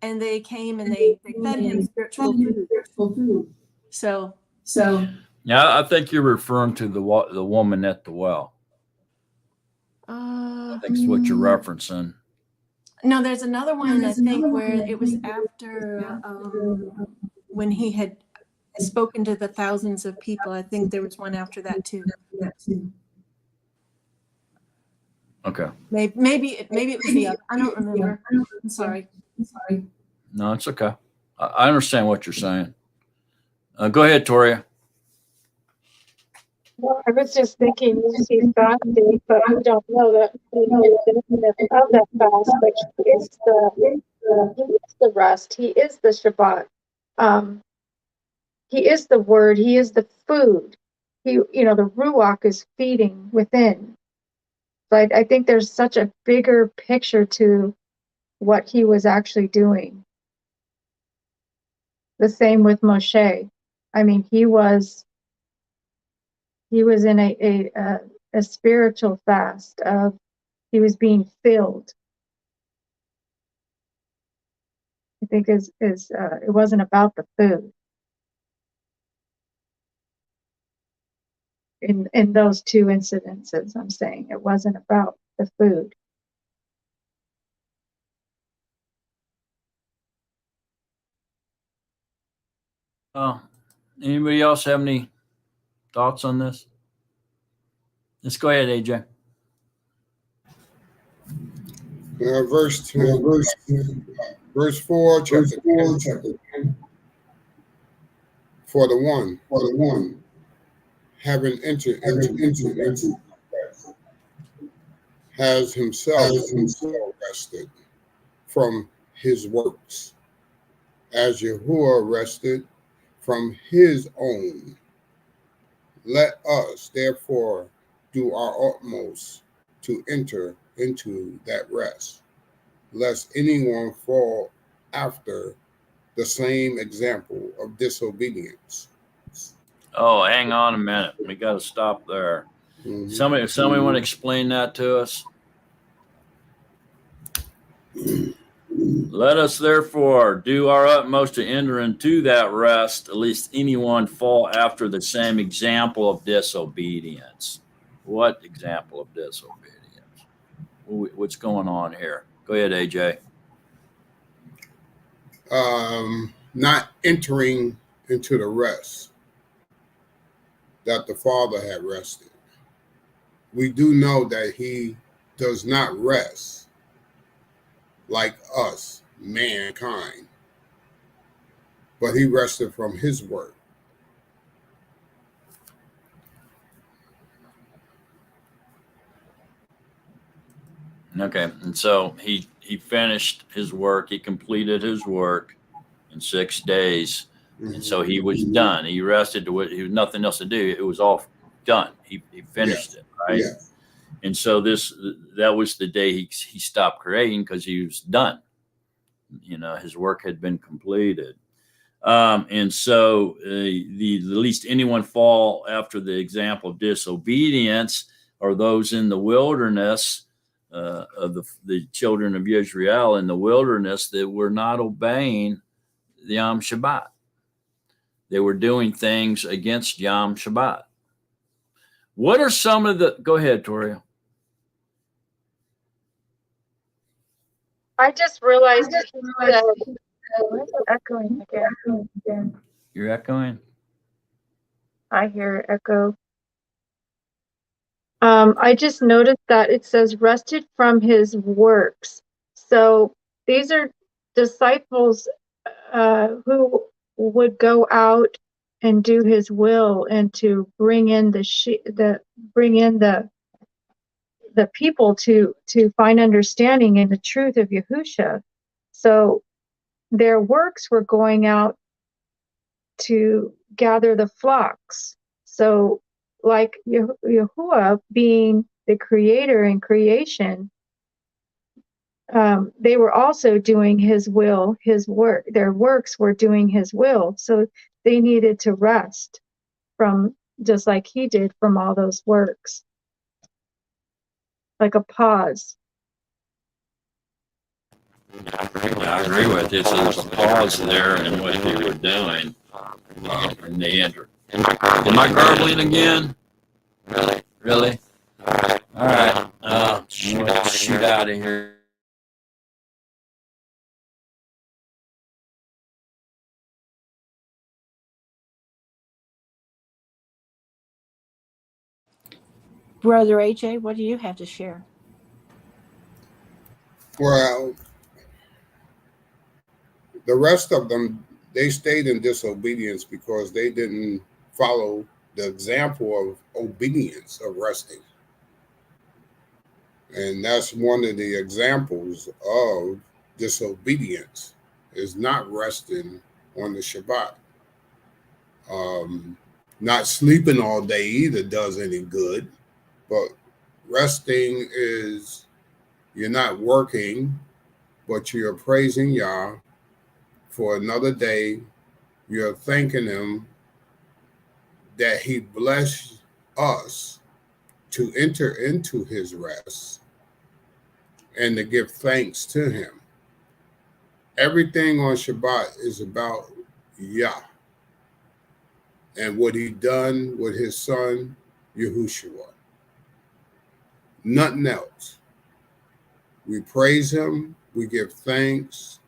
and they came and they fed him spiritual food. So Yeah, I think you're referring to the woman at the well. I think it's what you're referencing. No, there's another one, I think, where it was after when he had spoken to the thousands of people. I think there was one after that too. Okay. Maybe it was the other. I don't remember. I'm sorry. No, it's okay. I understand what you're saying. Go ahead, Toria. Well, I was just thinking she's fasting, but we don't know that of that fast, but he is the rest. He is the Shabbat. He is the word. He is the food. The Ruach is feeding within. But I think there's such a bigger picture to what he was actually doing. The same with Moshe. I mean, he was in a spiritual fast of he was being filled. I think it wasn't about the food in those two incidences. I'm saying it wasn't about the food. Anybody else have any thoughts on this? Let's go ahead, AJ. Verse 2, verse 4, chapter 10. For the one, having entered into has himself rested from his works, as Yahuwah rested from his own. Let us therefore do our utmost to enter into that rest, lest anyone fall after the same example of disobedience. Oh, hang on a minute. We got to stop there. Mm-hmm. Somebody want to explain that to us? Let us therefore do our utmost to enter into that rest, lest anyone fall after the same example of disobedience. What example of disobedience? What's going on here? Go ahead, AJ. Not entering into the rest that the Father had rested. We do know that he does not rest like us, mankind, but he rested from his work. Okay, and so he finished his work. He completed his work in 6 days, and so he was done. He rested. He was nothing else to do. It was all done. He finished it, right? Yeah. And so that was the day he stopped creating because he was done. His work had been completed. And so the least anyone fall after the example of disobedience are those in the wilderness of the children of Israel in the wilderness that were not obeying the Yom Shabbat. They were doing things against Yom Shabbat. What are some of the? Go ahead, Toria. I just realized where's it echoing again? You're echoing? I hear echo. I just noticed that it says rested from his works. So these are disciples who would go out and do his will and to bring in the the people to find understanding in the truth of Yahusha. So their works were going out to gather the flocks. So like Yahuwah being the creator and creation, they were also doing his will, his work. Their works were doing his will. So they needed to rest from, just like he did, from all those works. Like a pause. I agree with you. So there's a pause there in what they were doing, and they entered. Am I garbling again? Really? All right. Shoot out of here. Brother AJ, what do you have to share? Well, the rest of them, they stayed in disobedience because they didn't follow the example of obedience, of resting. And that's one of the examples of disobedience, is not resting on the Shabbat. Not sleeping all day either does any good, but resting is you're not working, but you're praising Yah for another day. You're thanking him that he blessed us to enter into his rest and to give thanks to him. Everything on Shabbat is about Yah and what he done with his son, Yahushua. Nothing else. We praise him. We give thanks.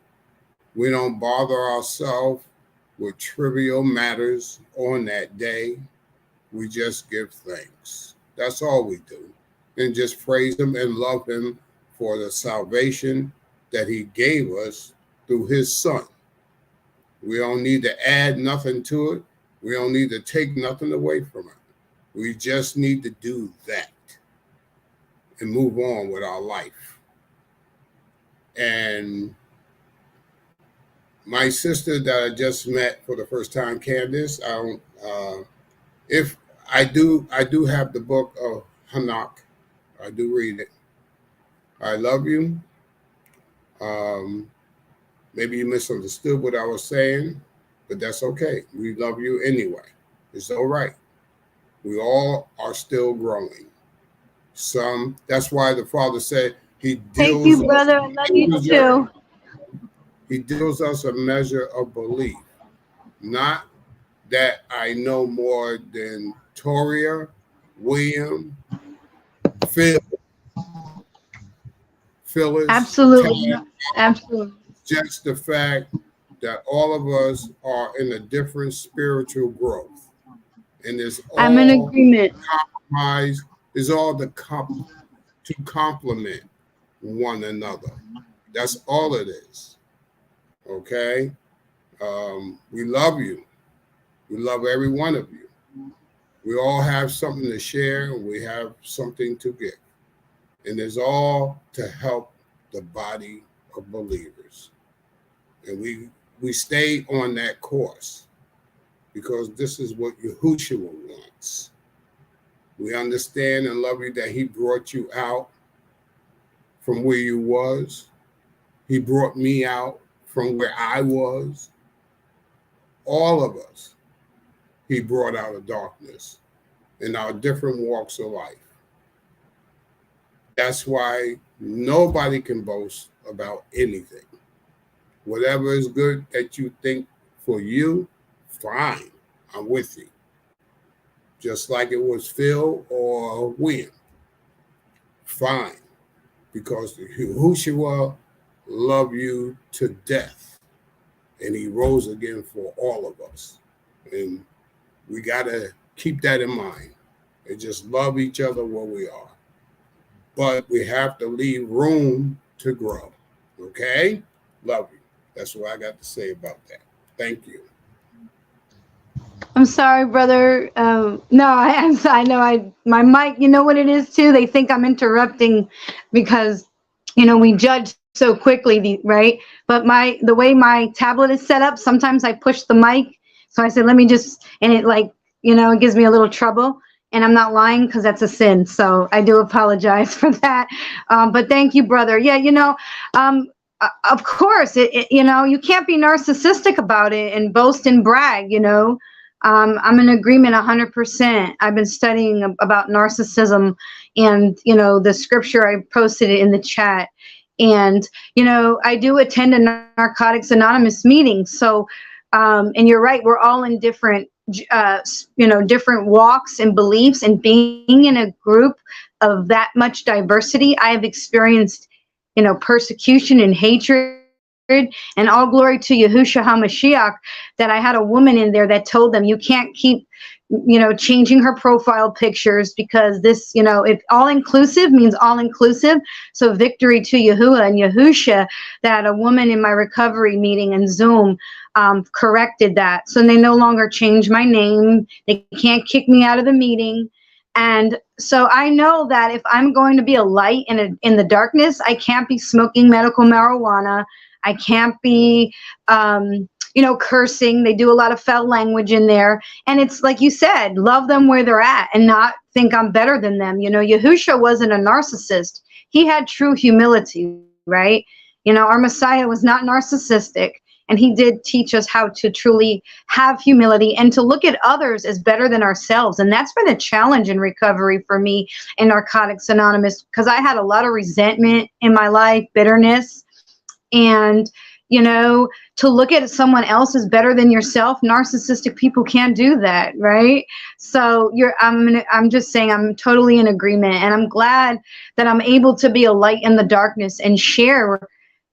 We don't bother ourselves with trivial matters on that day. We just give thanks. That's all we do. And just praise him and love him for the salvation that he gave us through his son. We don't need to add nothing to it. We don't need to take nothing away from it. We just need to do that and move on with our life. And my sister that I just met for the first time, Candace, if I do have the book of Hanak. I do read it. I love you. Maybe you misunderstood what I was saying, but that's okay. We love you anyway. It's all right. We all are still growing. That's why the Father said he deals. Thank you, brother. I love you too. He deals us a measure of belief. Not that I know more than Toria, William, Phyllis. Absolutely. Ted. Absolutely. Just the fact that all of us are in a different spiritual growth. And it's all I'm in agreement. Compromise is all to complement one another. That's all it is. Okay? We love you. We love every one of you. We all have something to share, and we have something to give. And it's all to help the body of believers. And we stay on that course because this is what Yahushua wants. We understand and love you that he brought you out from where you was. He brought me out from where I was. All of us, he brought out of darkness in our different walks of life. That's why nobody can boast about anything. Whatever is good that you think for you, fine, I'm with you. Just like it was Phil or William, fine, because Yahushua loved you to death, and he rose again for all of us. And we got to keep that in mind and just love each other where we are. But we have to leave room to grow, okay? Love you. That's what I got to say about that. Thank you. I'm sorry, brother. No, I know my mic, you know what it is too? They think I'm interrupting because, we judge so quickly, right? But the way my tablet is set up, sometimes I push the mic. So I said, let me just, and it it gives me a little trouble. And I'm not lying because that's a sin. So I do apologize for that. But thank you, brother. Yeah, of course, you can't be narcissistic about it and boast and brag, I'm in agreement 100%. I've been studying about narcissism and, the scripture, I posted it in the chat. And, I do attend a Narcotics Anonymous meeting. So, and you're right, we're all in different, different walks and beliefs, and being in a group of that much diversity, I have experienced, persecution and hatred. And all glory to Yahushua HaMashiach that I had a woman in there that told them, you can't keep, changing her profile pictures because this, if all inclusive means all inclusive. So victory to Yahuwah and Yahusha that a woman in my recovery meeting in Zoom corrected that. So they no longer change my name. They can't kick me out of the meeting. And so I know that if I'm going to be a light in the darkness, I can't be smoking medical marijuana. I can't be, cursing. They do a lot of foul language in there. And it's like you said, love them where they're at and not think I'm better than them. Yahusha wasn't a narcissist. He had true humility, right? Our Messiah was not narcissistic. And he did teach us how to truly have humility and to look at others as better than ourselves. And that's been a challenge in recovery for me in Narcotics Anonymous, because I had a lot of resentment in my life, bitterness. And, to look at someone else as better than yourself, narcissistic people can't do that, right? So I'm just saying I'm totally in agreement. And I'm glad that I'm able to be a light in the darkness and share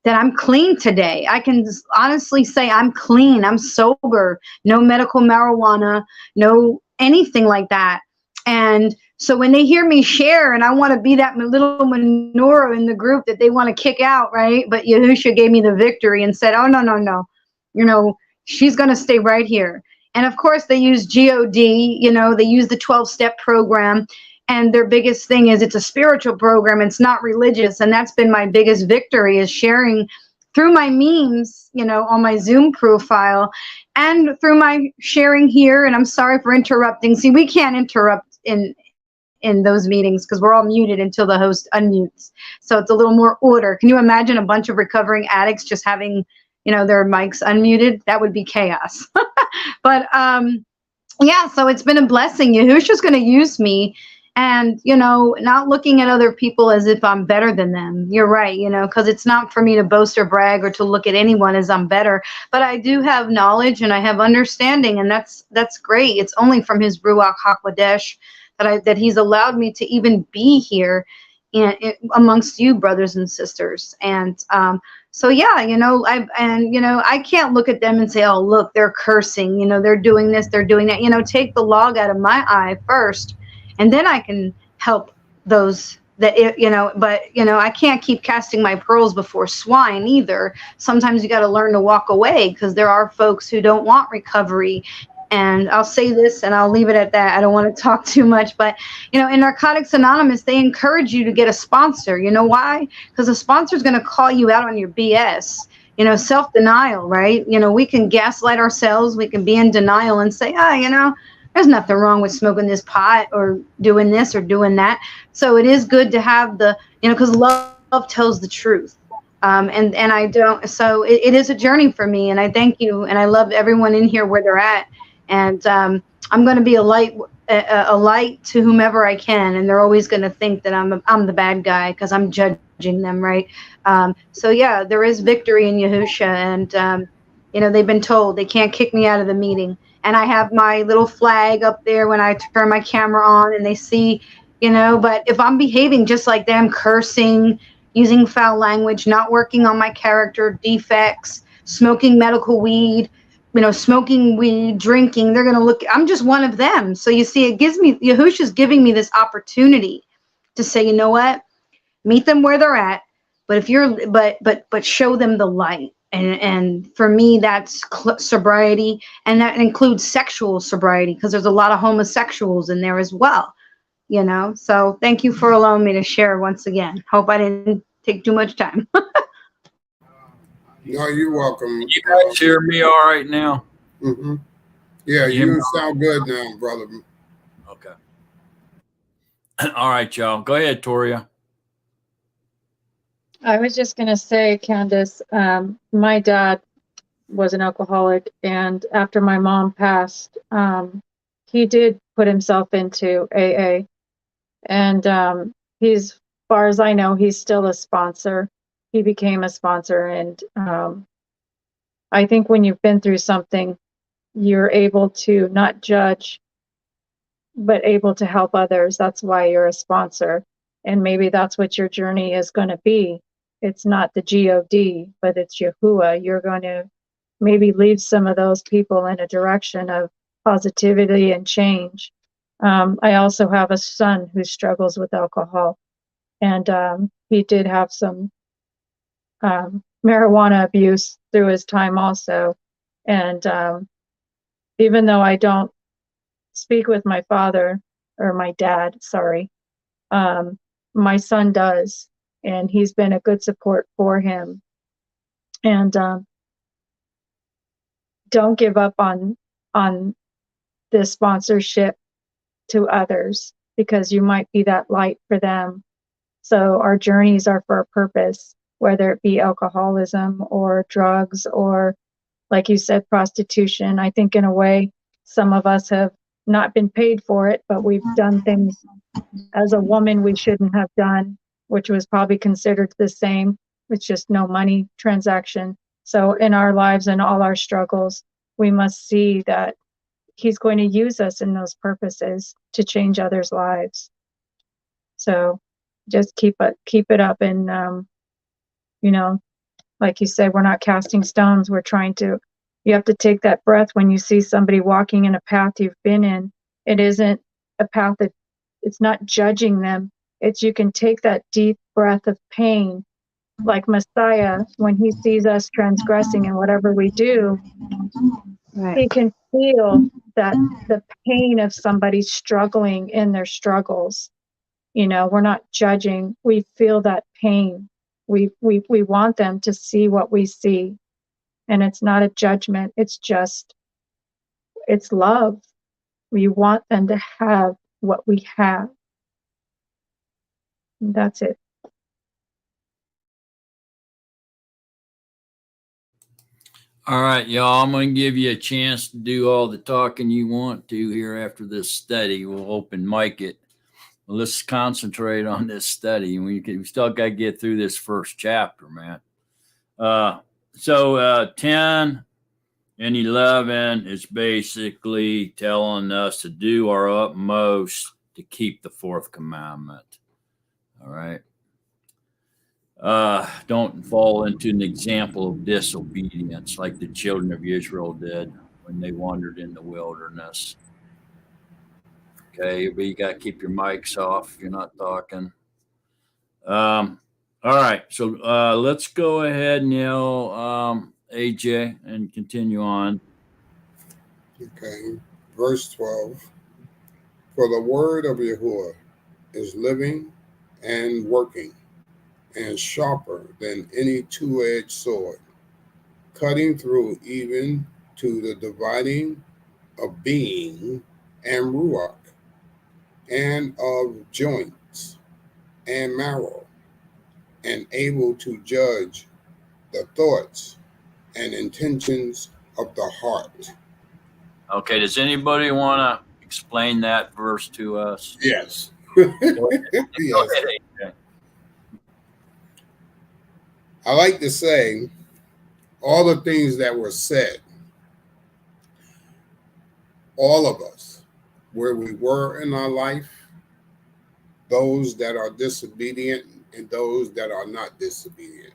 that I'm clean today. I can honestly say I'm clean. I'm sober. No medical marijuana, no anything like that. And so when they hear me share, and I want to be that little menorah in the group that they want to kick out, right? But Yahusha gave me the victory and said, oh, no. She's going to stay right here. And of course, they use GOD, they use the 12-step program. And their biggest thing is it's a spiritual program. It's not religious. And that's been my biggest victory, is sharing through my memes, on my Zoom profile and through my sharing here. And I'm sorry for interrupting. See, we can't interrupt in those meetings because we're all muted until the host unmutes. So it's a little more order. Can you imagine a bunch of recovering addicts just having, their mics unmuted? That would be chaos. But yeah, so it's been a blessing. Yahusha's going to use me. And, not looking at other people as if I'm better than them. You're right, because it's not for me to boast or brag or to look at anyone as I'm better. But I do have knowledge and I have understanding, and that's great. It's only from his Ruach HaKodesh that he's allowed me to even be here amongst you, brothers and sisters. And so, yeah, I can't look at them and say, oh, look, they're cursing, they're doing this, they're doing that. Take the log out of my eye first. And then I can help those that, but, I can't keep casting my pearls before swine either. Sometimes you got to learn to walk away, because there are folks who don't want recovery. And I'll say this and I'll leave it at that. I don't want to talk too much, but, in Narcotics Anonymous, they encourage you to get a sponsor. You know why? Because a sponsor is going to call you out on your BS. Self-denial, right? We can gaslight ourselves. We can be in denial and say, there's nothing wrong with smoking this pot or doing this or doing that. So it is good to have because love tells the truth. And I don't, so it is a journey for me, and I thank you. And I love everyone in here where they're at. And I'm going to be a light to whomever I can. And they're always going to think that I'm the bad guy because I'm judging them. Right. So yeah, there is victory in Yahusha, and, they've been told they can't kick me out of the meeting. And I have my little flag up there when I turn my camera on, and they see, but if I'm behaving just like them, cursing, using foul language, not working on my character defects, smoking medical weed, smoking weed, drinking, they're going to look, I'm just one of them. So you see, Yahusha's giving me this opportunity to say, you know what, meet them where they're at, but if you're, but show them the light. And for me, that's sobriety, and that includes sexual sobriety, because there's a lot of homosexuals in there as well, you know. So thank you for allowing me to share once again. Hope I didn't take too much time. No, you're welcome. You guys hear me all right now? Mm-hmm. Yeah, you sound good now, brother. Okay. All right, y'all. Go ahead, Toria. I was just going to say, Candace, my dad was an alcoholic, and after my mom passed, he did put himself into AA, and he's, as far as I know, he's still a sponsor. He became a sponsor, and I think when you've been through something, you're able to not judge, but able to help others. That's why you're a sponsor, and maybe that's what your journey is going to be. It's not the God, but it's Yahuwah. You're going to maybe lead some of those people in a direction of positivity and change. I also have a son who struggles with alcohol, and he did have some marijuana abuse through his time also. And even though I don't speak with my father, or my dad, sorry, my son does, and he's been a good support for him. And don't give up on this sponsorship to others, because you might be that light for them. So our journeys are for a purpose, whether it be alcoholism or drugs or, like you said, prostitution. I think in a way, some of us have not been paid for it, but we've done things as a woman we shouldn't have done, which was probably considered the same. It's just no money transaction. So in our lives and all our struggles, we must see that he's going to use us in those purposes to change others' lives. So just keep it up. And, you know, like you said, we're not casting stones. We're trying to, you have to take that breath when you see somebody walking in a path you've been in. It isn't a path that, it's not judging them. It's, you can take that deep breath of pain, like Messiah, when he sees us transgressing in whatever we do, Right. he can feel that the pain of somebody struggling in their struggles. You know, we're not judging. We feel that pain. We want them to see what we see. And it's not a judgment. It's just, it's love. We want them to have what we have. And that's it. All right, y'all. I'm going to give you a chance to do all the talking you want to here after this study. We'll open mic it. Let's concentrate on this study. We still got to get through this first chapter, man. So 10 and 11 is basically telling us to do our utmost to keep the fourth commandment. All right. Don't fall into an example of disobedience like the children of Israel did when they wandered in the wilderness. Okay, but you got to keep your mics off if you're not talking. All right, so let's go ahead, Neil, AJ, and continue on. Okay, verse 12. For the word of Yahuwah is living and working, and sharper than any two-edged sword, cutting through even to the dividing of being and ruach, and of joints and marrow, and able to judge the thoughts and intentions of the heart. Okay, does anybody want to explain that verse to us? Yes. Go ahead. Yes. Go ahead, AJ. I like to say all the things that were said, all of us, where we were in our life, those that are disobedient and those that are not disobedient.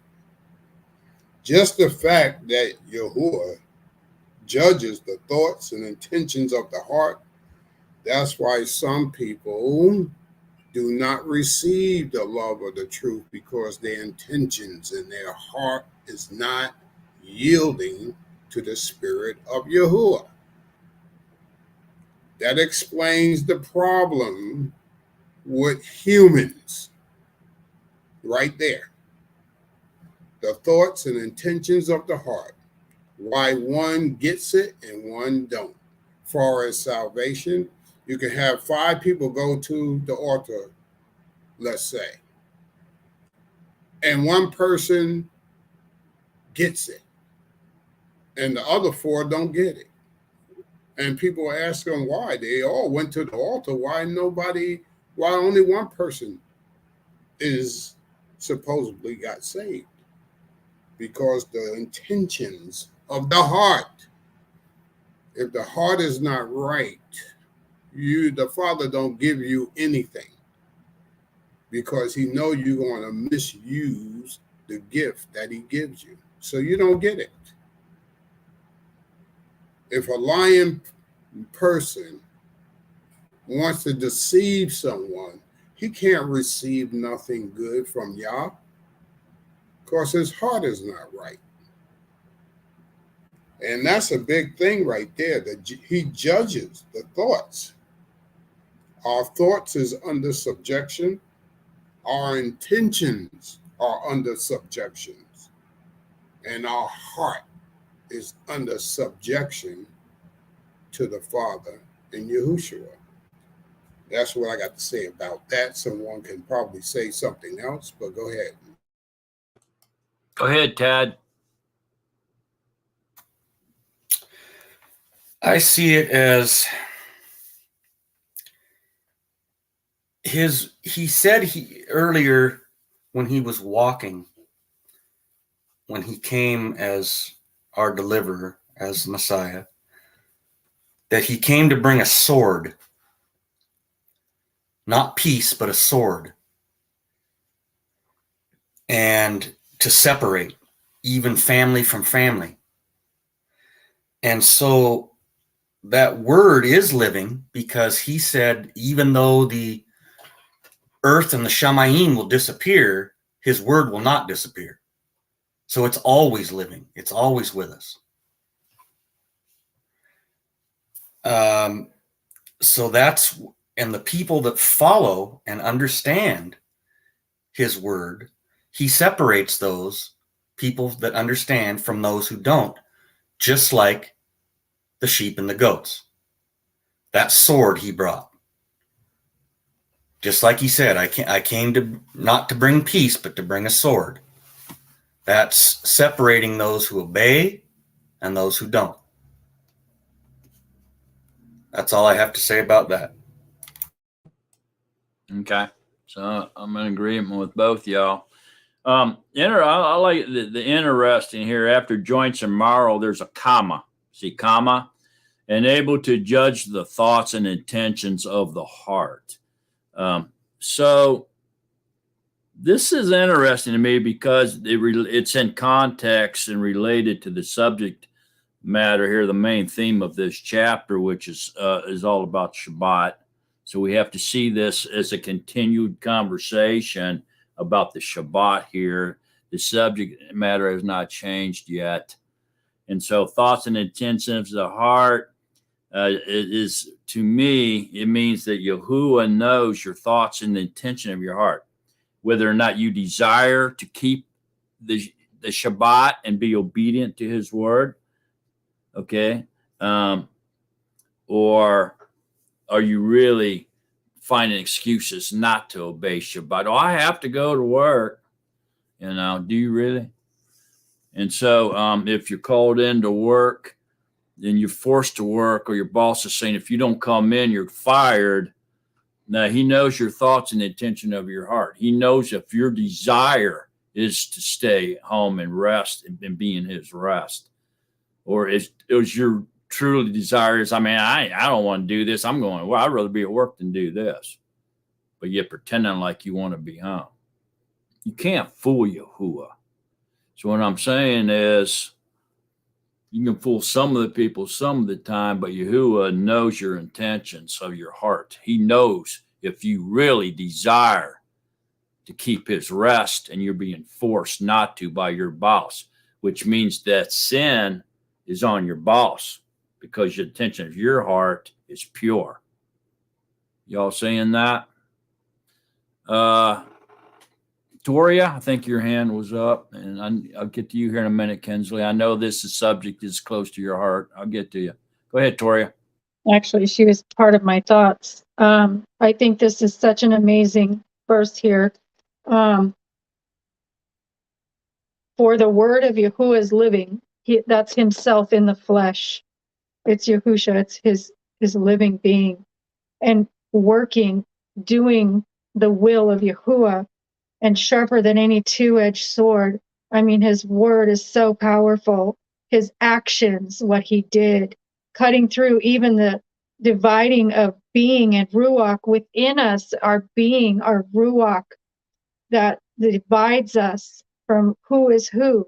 Just the fact that Yahuwah judges the thoughts and intentions of the heart, that's why some people do not receive the love of the truth, because their intentions and their heart is not yielding to the Spirit of Yahuwah. That explains the problem with humans right there. The thoughts and intentions of the heart. Why one gets it and one don't. Far as salvation, you can have 5 people go to the altar, let's say, and one person gets it and the other 4 don't get it. And people ask them why. They all went to the altar. Why only one person is supposedly got saved? Because the intentions of the heart. If the heart is not right, the Father don't give you anything, because he know you're going to misuse the gift that he gives you. So you don't get it. If a lying person wants to deceive someone, he can't receive nothing good from Yah, because his heart is not right. And that's a big thing right there, that he judges the thoughts. Our thoughts is under subjection. Our intentions are under subjections. And our heart is under subjection to the Father in Yahushua. That's what I got to say about that. Someone can probably say something else, but go ahead. Go ahead, Tad. I see it as he said earlier when he was walking, when he came as our deliverer, as Messiah, that he came to bring a sword, not peace, but a sword, and to separate even family from family. And so that word is living, because he said, even though the earth and the Shamayim will disappear, his word will not disappear. So it's always living. It's always with us. So that's, and the people that follow and understand his word, he separates those people that understand from those who don't, just like the sheep and the goats. That sword he brought. Just like he said, I came to not to bring peace, but to bring a sword. That's separating those who obey and those who don't. That's all I have to say about that. Okay. So I'm in agreement with both y'all. I like the interesting here. After joints and marrow, there's a comma. See, comma? And able to judge the thoughts and intentions of the heart. So this is interesting to me, because it's in context and related to the subject matter here, the main theme of this chapter, which is all about Shabbat. So we have to see this as a continued conversation about the Shabbat here. The subject matter has not changed yet. And so thoughts and intentions of the heart, to me, it means that Yahuwah knows your thoughts and the intention of your heart, whether or not you desire to keep the Shabbat and be obedient to his word. Okay. Or are you really finding excuses not to obey Shabbat? Oh, I have to go to work. Do you really? And so if you're called into work, then you're forced to work, or your boss is saying, if you don't come in, you're fired. Now, he knows your thoughts and the intention of your heart. He knows if your desire is to stay home and rest and be in his rest, or is your truly desire is, I don't want to do this. I'm going, well, I'd rather be at work than do this. But you're pretending like you want to be home. You can't fool Yahuwah. So what I'm saying is, you can fool some of the people some of the time, but Yahuwah knows your intentions of your heart. He knows if you really desire to keep his rest and you're being forced not to by your boss. which means that sin is on your boss because the intention of your heart is pure. Y'all seeing that? Toria, I think your hand was up, and I'll get to you here in a minute, Kinsley. I know this subject is close to your heart. I'll get to you. Go ahead, Toria. Actually, she was part of my thoughts. I think this is such an amazing verse here. For the word of Yahuwah is living. That's himself in the flesh. It's Yahusha. It's his living being and working, doing the will of Yahuwah, and sharper than any two-edged sword. I mean, his word is so powerful. His actions, what he did, cutting through even the dividing of being and ruach within us, our being, our ruach, that divides us from who is who.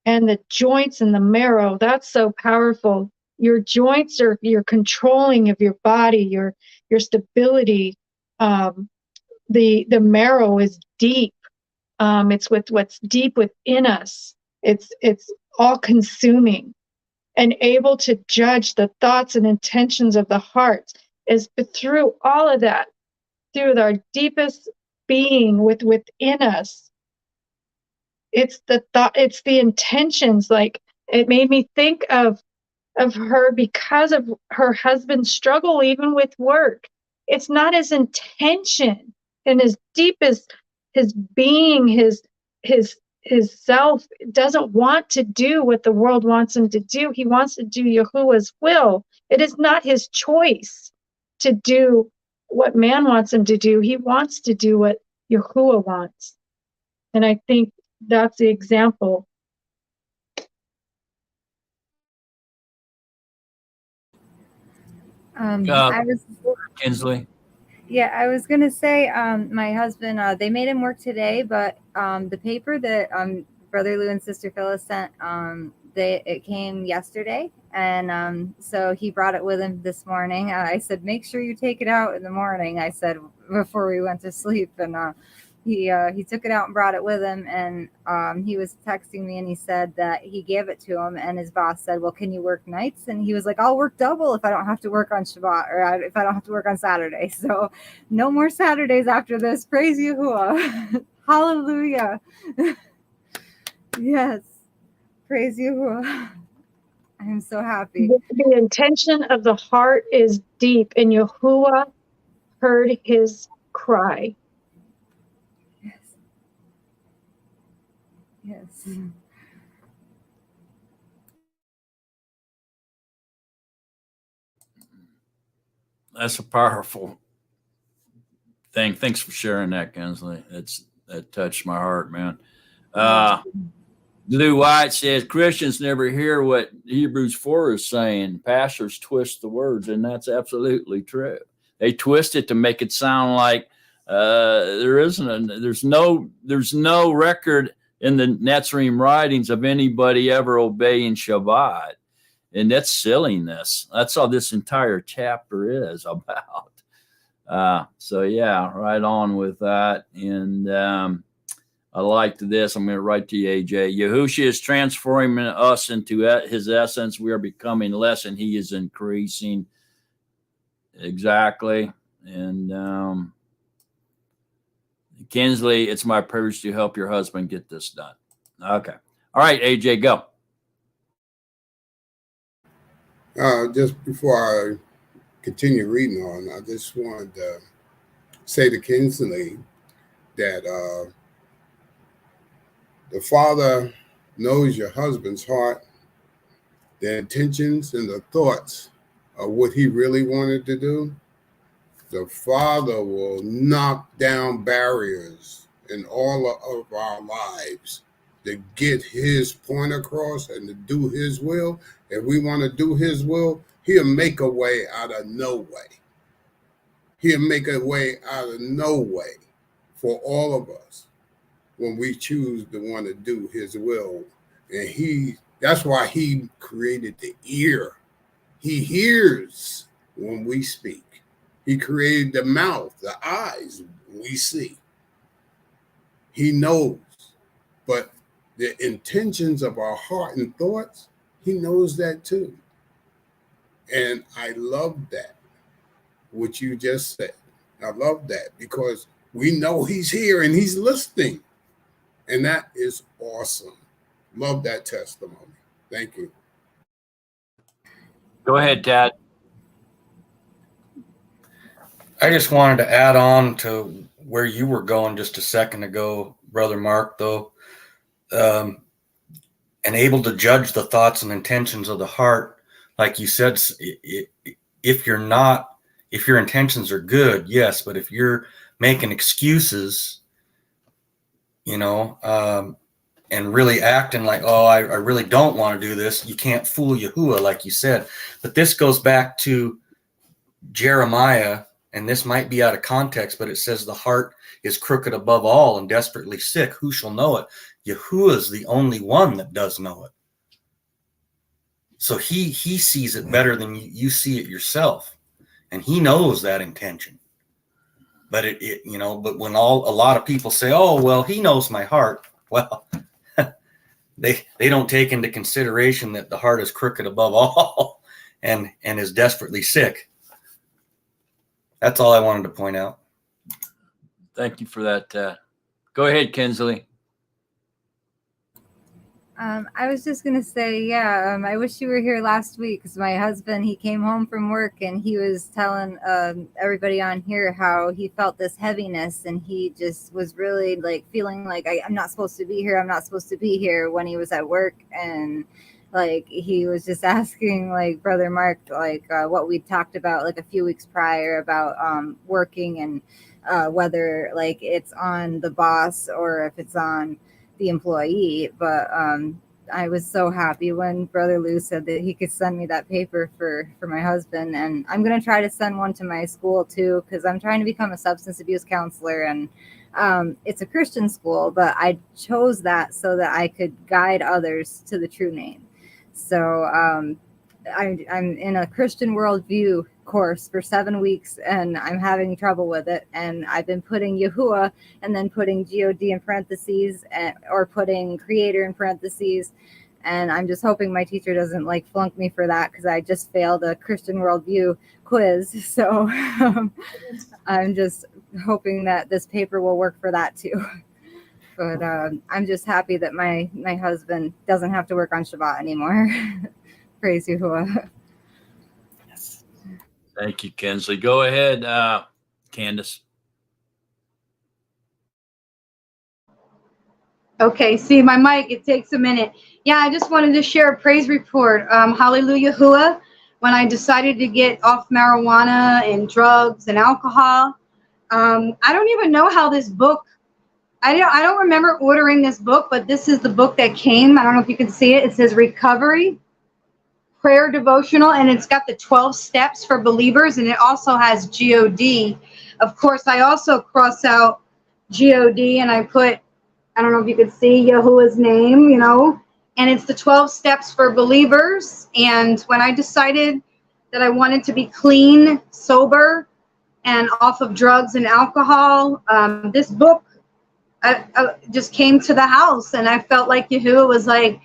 And the joints and the marrow, that's so powerful. Your joints are your controlling of your body, your stability. The marrow is deep. It's with what's deep within us. It's all consuming and able to judge the thoughts and intentions of the heart. Is through all of that, through our deepest being within us. It's the thought, it's the intentions. Like, it made me think of her because of her husband's struggle, even with work. It's not his intention, and his deepest, his being, his self doesn't want to do what the world wants him to do. He wants to do Yahuwah's will. It is not his choice to do what man wants him to do. He wants to do what Yahuwah wants. And I think that's the example. I was Kinsley. Yeah, I was gonna say, my husband, they made him work today, but the paper that Brother Lou and Sister Phyllis sent, it came yesterday, and so he brought it with him this morning. I said, make sure you take it out in the morning. I said before we went to sleep, and he took it out and brought it with him, and he was texting me, and he said that he gave it to him, and his boss said, well, can you work nights? And he was like, I'll work double if I don't have to work on Shabbat, or if I don't have to work on Saturday. So no more Saturdays after this. Praise Yahuwah. Hallelujah. Yes, praise Yahuwah. I'm so happy. The intention of the heart is deep, and Yahuwah heard his cry. Yes. That's a powerful thing. Thanks for sharing that, Kinsley. That touched my heart, man. Lou White says Christians never hear what Hebrews 4 is saying. Pastors twist the words, and that's absolutely true. They twist it to make it sound like there's no record in the Natsarim writings of anybody ever obeying Shabbat. And that's silliness. That's all this entire chapter is about. So yeah, right on with that. And I liked this. I'm going to write to you, AJ. Yahushua is transforming us into his essence. We are becoming less, and he is increasing. Exactly. And Kinsley, it's my privilege to help your husband get this done. Okay. All right, AJ, go. Just before I continue reading on, I just wanted to say to Kinsley that the Father knows your husband's heart, the intentions and the thoughts of what he really wanted to do. The Father will knock down barriers in all of our lives to get his point across and to do his will. If we want to do his will, he'll make a way out of no way. He'll make a way out of no way for all of us when we choose to want to do his will. And that's why he created the ear. He hears when we speak. He created the mouth, the eyes, we see. He knows. But the intentions of our heart and thoughts, he knows that too. And I love that, what you just said. I love that because we know he's here and he's listening. And that is awesome. Love that testimony. Thank you. Go ahead, Tad. I just wanted to add on to where you were going just a second ago, Brother Mark, though, and able to judge the thoughts and intentions of the heart. Like you said, if your intentions are good, yes, but if you're making excuses, and really acting like, oh, I really don't want to do this, you can't fool Yahuwah, like you said. But this goes back to Jeremiah, and this might be out of context, but it says the heart is crooked above all and desperately sick. Who shall know it? Yahuwah is the only one that does know it. So he sees it better than you see it yourself. And he knows that intention. But but when a lot of people say, oh, well, he knows my heart. Well, they don't take into consideration that the heart is crooked above all and is desperately sick. That's all I wanted to point out. Thank you for that. Go ahead, Kinsley. I was just going to say, I wish you were here last week because my husband, he came home from work and he was telling everybody on here how he felt this heaviness and he just was really like feeling like I'm not supposed to be here. I'm not supposed to be here when he was at work. And like he was just asking like Brother Mark, like what we talked about like a few weeks prior about working and whether like it's on the boss or if it's on the employee. But I was so happy when Brother Lou said that he could send me that paper for my husband, and I'm going to try to send one to my school too because I'm trying to become a substance abuse counselor, and it's a Christian school, but I chose that so that I could guide others to the true name. So I'm in a Christian worldview course for 7 weeks and I'm having trouble with it, and I've been putting Yahuwah and then putting God in parentheses or putting creator in parentheses, and I'm just hoping my teacher doesn't like flunk me for that because I just failed a Christian worldview quiz. So I'm just hoping that this paper will work for that too. But I'm just happy that my husband doesn't have to work on Shabbat anymore. Praise Yahuwah. Thank you, Kinsley. Go ahead, Candace. Okay, see my mic, it takes a minute. Yeah, I just wanted to share a praise report. Hallelujah, Yahuwah. When I decided to get off marijuana and drugs and alcohol, I don't even know how this book, I don't remember ordering this book, but this is the book that came. I don't know if you can see it. It says Recovery Prayer Devotional, and it's got the 12 steps for believers, and it also has God. Of course, I also cross out God, and I put, I don't know if you could see Yahuwah's name, and it's the 12 steps for believers. And when I decided that I wanted to be clean, sober, and off of drugs and alcohol, this book I just came to the house, and I felt like Yahuwah was like,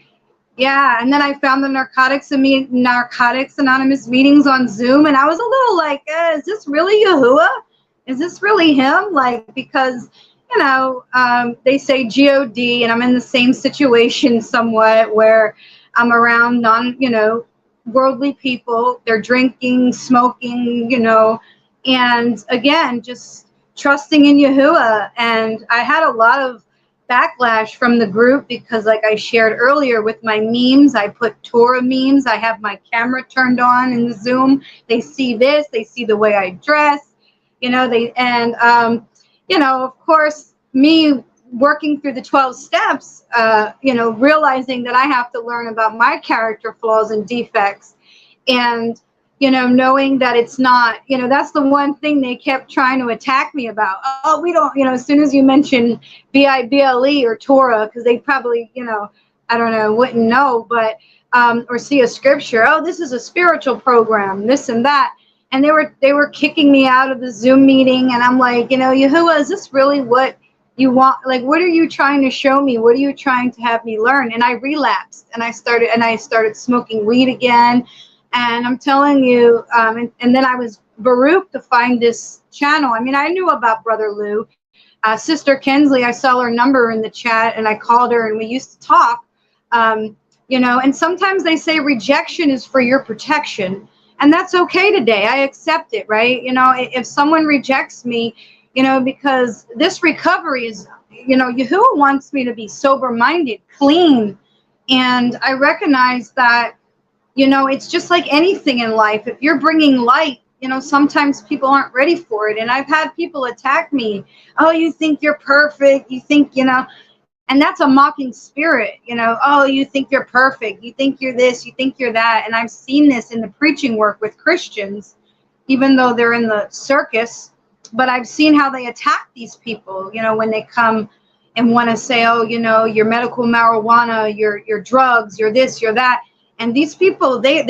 yeah. And then I found the Narcotics Anonymous meetings on Zoom, and I was a little like, is this really Yahuwah? Is this really him? Like, because, they say God, and I'm in the same situation somewhat where I'm around worldly people. They're drinking, smoking, and again, just trusting in Yahuwah. And I had a lot of backlash from the group because, like I shared earlier with my memes, I put Torah memes. I have my camera turned on in the Zoom. They see this, they see the way I dress, of course, me working through the 12 steps, realizing that I have to learn about my character flaws and defects, and knowing that it's not, that's the one thing they kept trying to attack me about. Oh, we don't, as soon as you mention Bible or Torah, because they probably, I don't know, wouldn't know, but, or see a scripture. Oh, this is a spiritual program, this and that. And they were kicking me out of the Zoom meeting. And I'm like, Yahuwah, is this really what You want, like, what are you trying to show me? What are you trying to have me learn? And I relapsed, and I started smoking weed again. And I'm telling you, and then I was baruch to find this channel. I mean, I knew about Brother Lou. Sister Kensley, I saw her number in the chat, and I called her, and we used to talk. And sometimes they say rejection is for your protection, and that's okay today. I accept it, right? If someone rejects me, because this recovery is, Yahuwah wants me to be sober-minded, clean, and I recognize that, it's just like anything in life. If you're bringing light, sometimes people aren't ready for it. And I've had people attack me. Oh, you think you're perfect. You think, and that's a mocking spirit, oh, you think you're perfect. You think you're this, you think you're that. And I've seen this in the preaching work with Christians, even though they're in the circus, but I've seen how they attack these people, when they come and want to say, oh, your medical marijuana, your drugs, you're this, you're that. And these people, they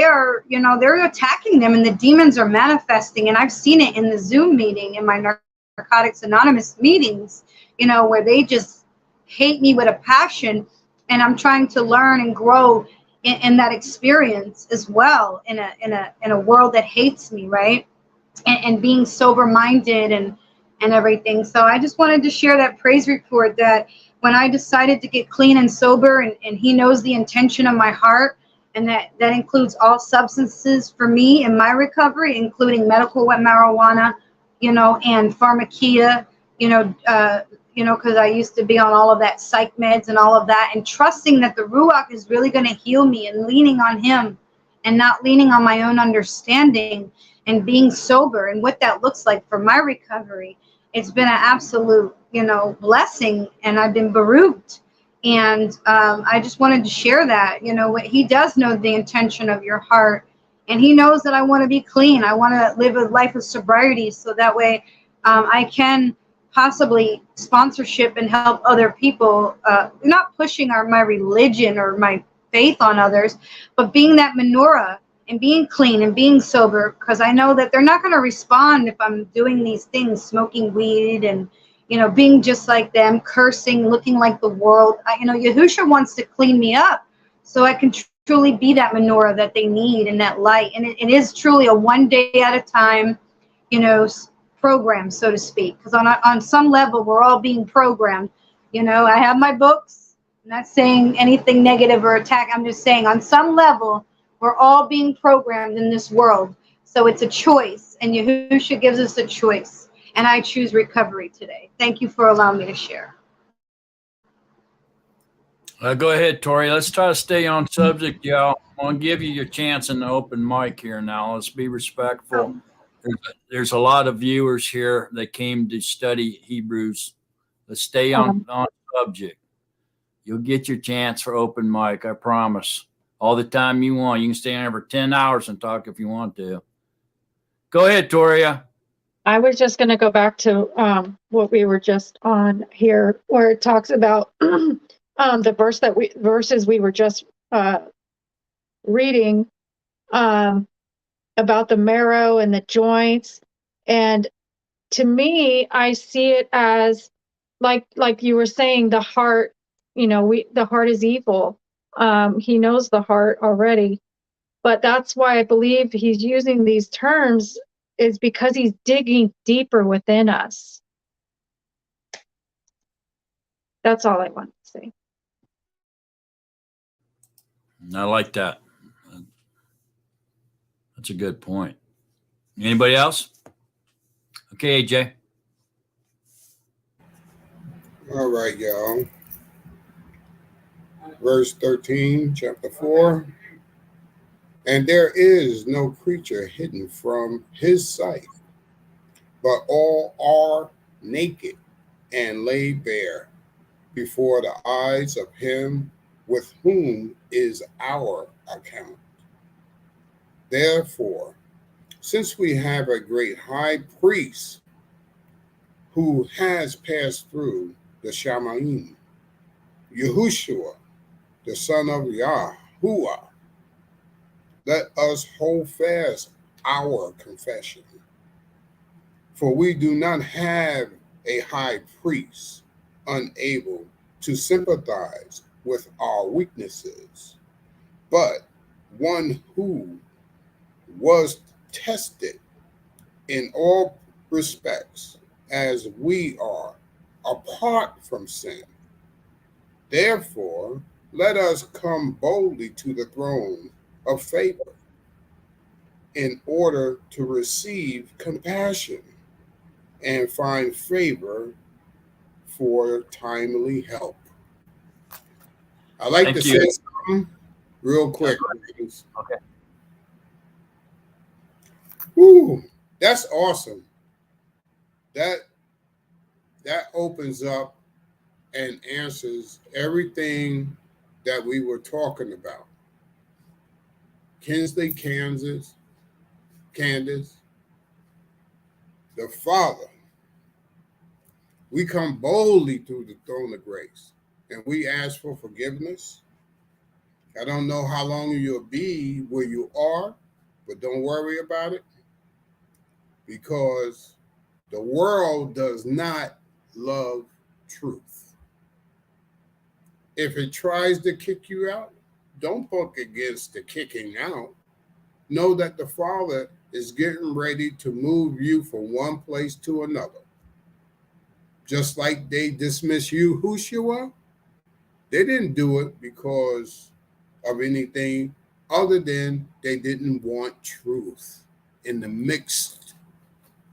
are, they're attacking them, and the demons are manifesting. And I've seen it in the Zoom meeting, in my Narcotics Anonymous meetings, where they just hate me with a passion. And I'm trying to learn and grow in that experience as well, in a world that hates me, right? And being sober-minded and everything. So I just wanted to share that praise report, that when I decided to get clean and sober, and he knows the intention of my heart, and that includes all substances for me in my recovery, including medical wet marijuana, and pharmakia, because I used to be on all of that psych meds and all of that, and trusting that the Ruach is really going to heal me, and leaning on him and not leaning on my own understanding, and being sober and what that looks like for my recovery. It's been an absolute, blessing, and I've been baruched. And I just wanted to share that, he does know the intention of your heart, and he knows that I want to be clean. I want to live a life of sobriety, so that way I can possibly sponsorship and help other people, not pushing my religion or my faith on others, but being that menorah and being clean and being sober, because I know that they're not going to respond if I'm doing these things, smoking weed and, being just like them, cursing, looking like the world. Yahusha wants to clean me up so I can truly be that menorah that they need, and that light. And it is truly a one day at a time, program, so to speak, because on some level, we're all being programmed. I have my books. I'm not saying anything negative or attack. I'm just saying on some level, we're all being programmed in this world. So it's a choice, and Yahusha gives us a choice. And I choose recovery today. Thank you for allowing me to share. Go ahead, Tori. Let's try to stay on subject, y'all. I'm going to give you your chance in the open mic here now. Let's be respectful. There's a lot of viewers here that came to study Hebrews. Let's stay on subject. You'll get your chance for open mic, I promise. All the time you want. You can stay on there for 10 hours and talk if you want to. Go ahead, Toria. I was just going to go back to what we were just on here, where it talks about the verses we were just reading about the marrow and the joints. And to me, I see it as like you were saying, the heart. The heart is evil. He knows the heart already, but that's why I believe he's using these terms, is because he's digging deeper within us. That's all I want to say. I like that. That's a good point. Anybody else? Okay, AJ. All right, y'all. Verse 13, chapter 4. And there is no creature hidden from his sight, but all are naked and laid bare before the eyes of him with whom is our account. Therefore, since we have a great high priest who has passed through the Shamaim, Yahushua, the son of Yahuwah, let us hold fast our confession. For we do not have a high priest unable to sympathize with our weaknesses, but one who was tested in all respects as we are, apart from sin. Therefore, let us come boldly to the throne of favor in order to receive compassion and find favor for timely help. I like Thank to you. say something real quick. Okay. Woo, that's awesome. That opens up and answers everything that we were talking about. Kinsley, Candace, the Father. We come boldly through the throne of grace and we ask for forgiveness. I don't know how long you'll be where you are, but don't worry about it, because the world does not love truth. If it tries to kick you out, don't buck against the kicking out. Know that the Father is getting ready to move you from one place to another. Just like they dismiss you, Yahushua, they didn't do it because of anything other than they didn't want truth in the mix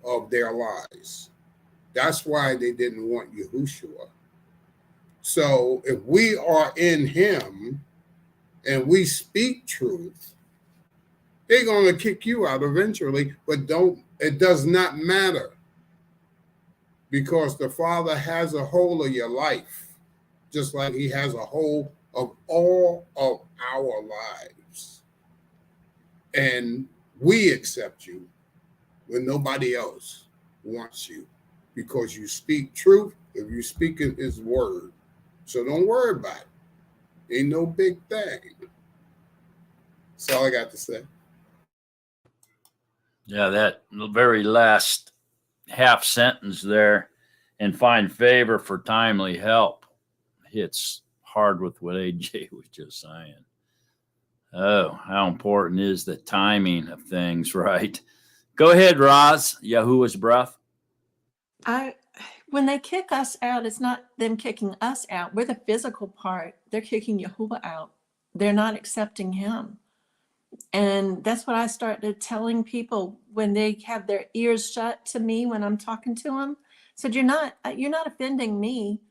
of their lives. That's why they didn't want Yahushua. So if we are in him and we speak truth, they're going to kick you out eventually, but it does not matter, because the Father has a hold of your life, just like he has a hold of all of our lives. And we accept you when nobody else wants you, because you speak truth if you speak in his word. So don't worry about it. Ain't no big thing. That's all I got to say. Yeah, that very last half sentence there, and find favor for timely help, hits hard with what AJ was just saying. Oh, how important is the timing of things, right? Go ahead, Roz. Yahuwah's breath. When they kick us out, it's not them kicking us out. We're the physical part. They're kicking Yahuwah out. They're not accepting him. And that's what I started telling people when they have their ears shut to me when I'm talking to them. Said, you're not offending me.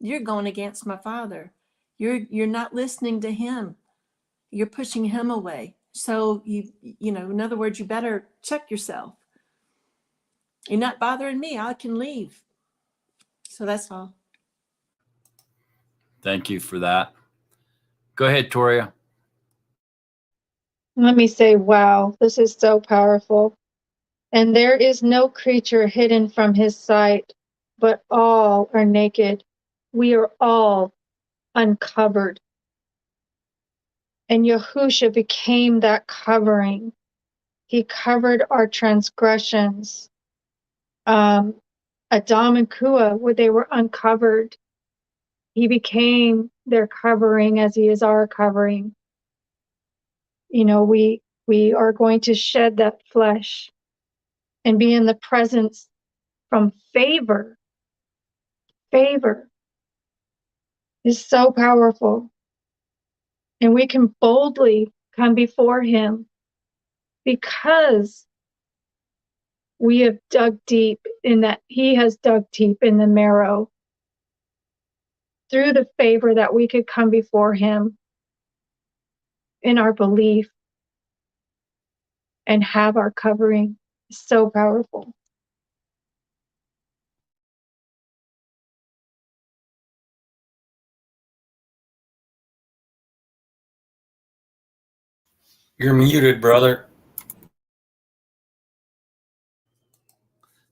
You're going against my Father. You're not listening to him. You're pushing him away. So in other words, you better check yourself. You're not bothering me. I can leave. So that's all. Thank you for that. Go ahead, Toria. Let me say, wow, this is so powerful. And there is no creature hidden from his sight, but all are naked. We are all uncovered. And Yahusha became that covering. He covered our transgressions. Adam and Kua, where they were uncovered, he became their covering as he is our covering. We are going to shed that flesh and be in the presence from favor. Favor is so powerful. And we can boldly come before him because we have dug deep in that. He has dug deep in the marrow through the favor that we could come before him in our belief and have our covering. So powerful. You're muted, brother.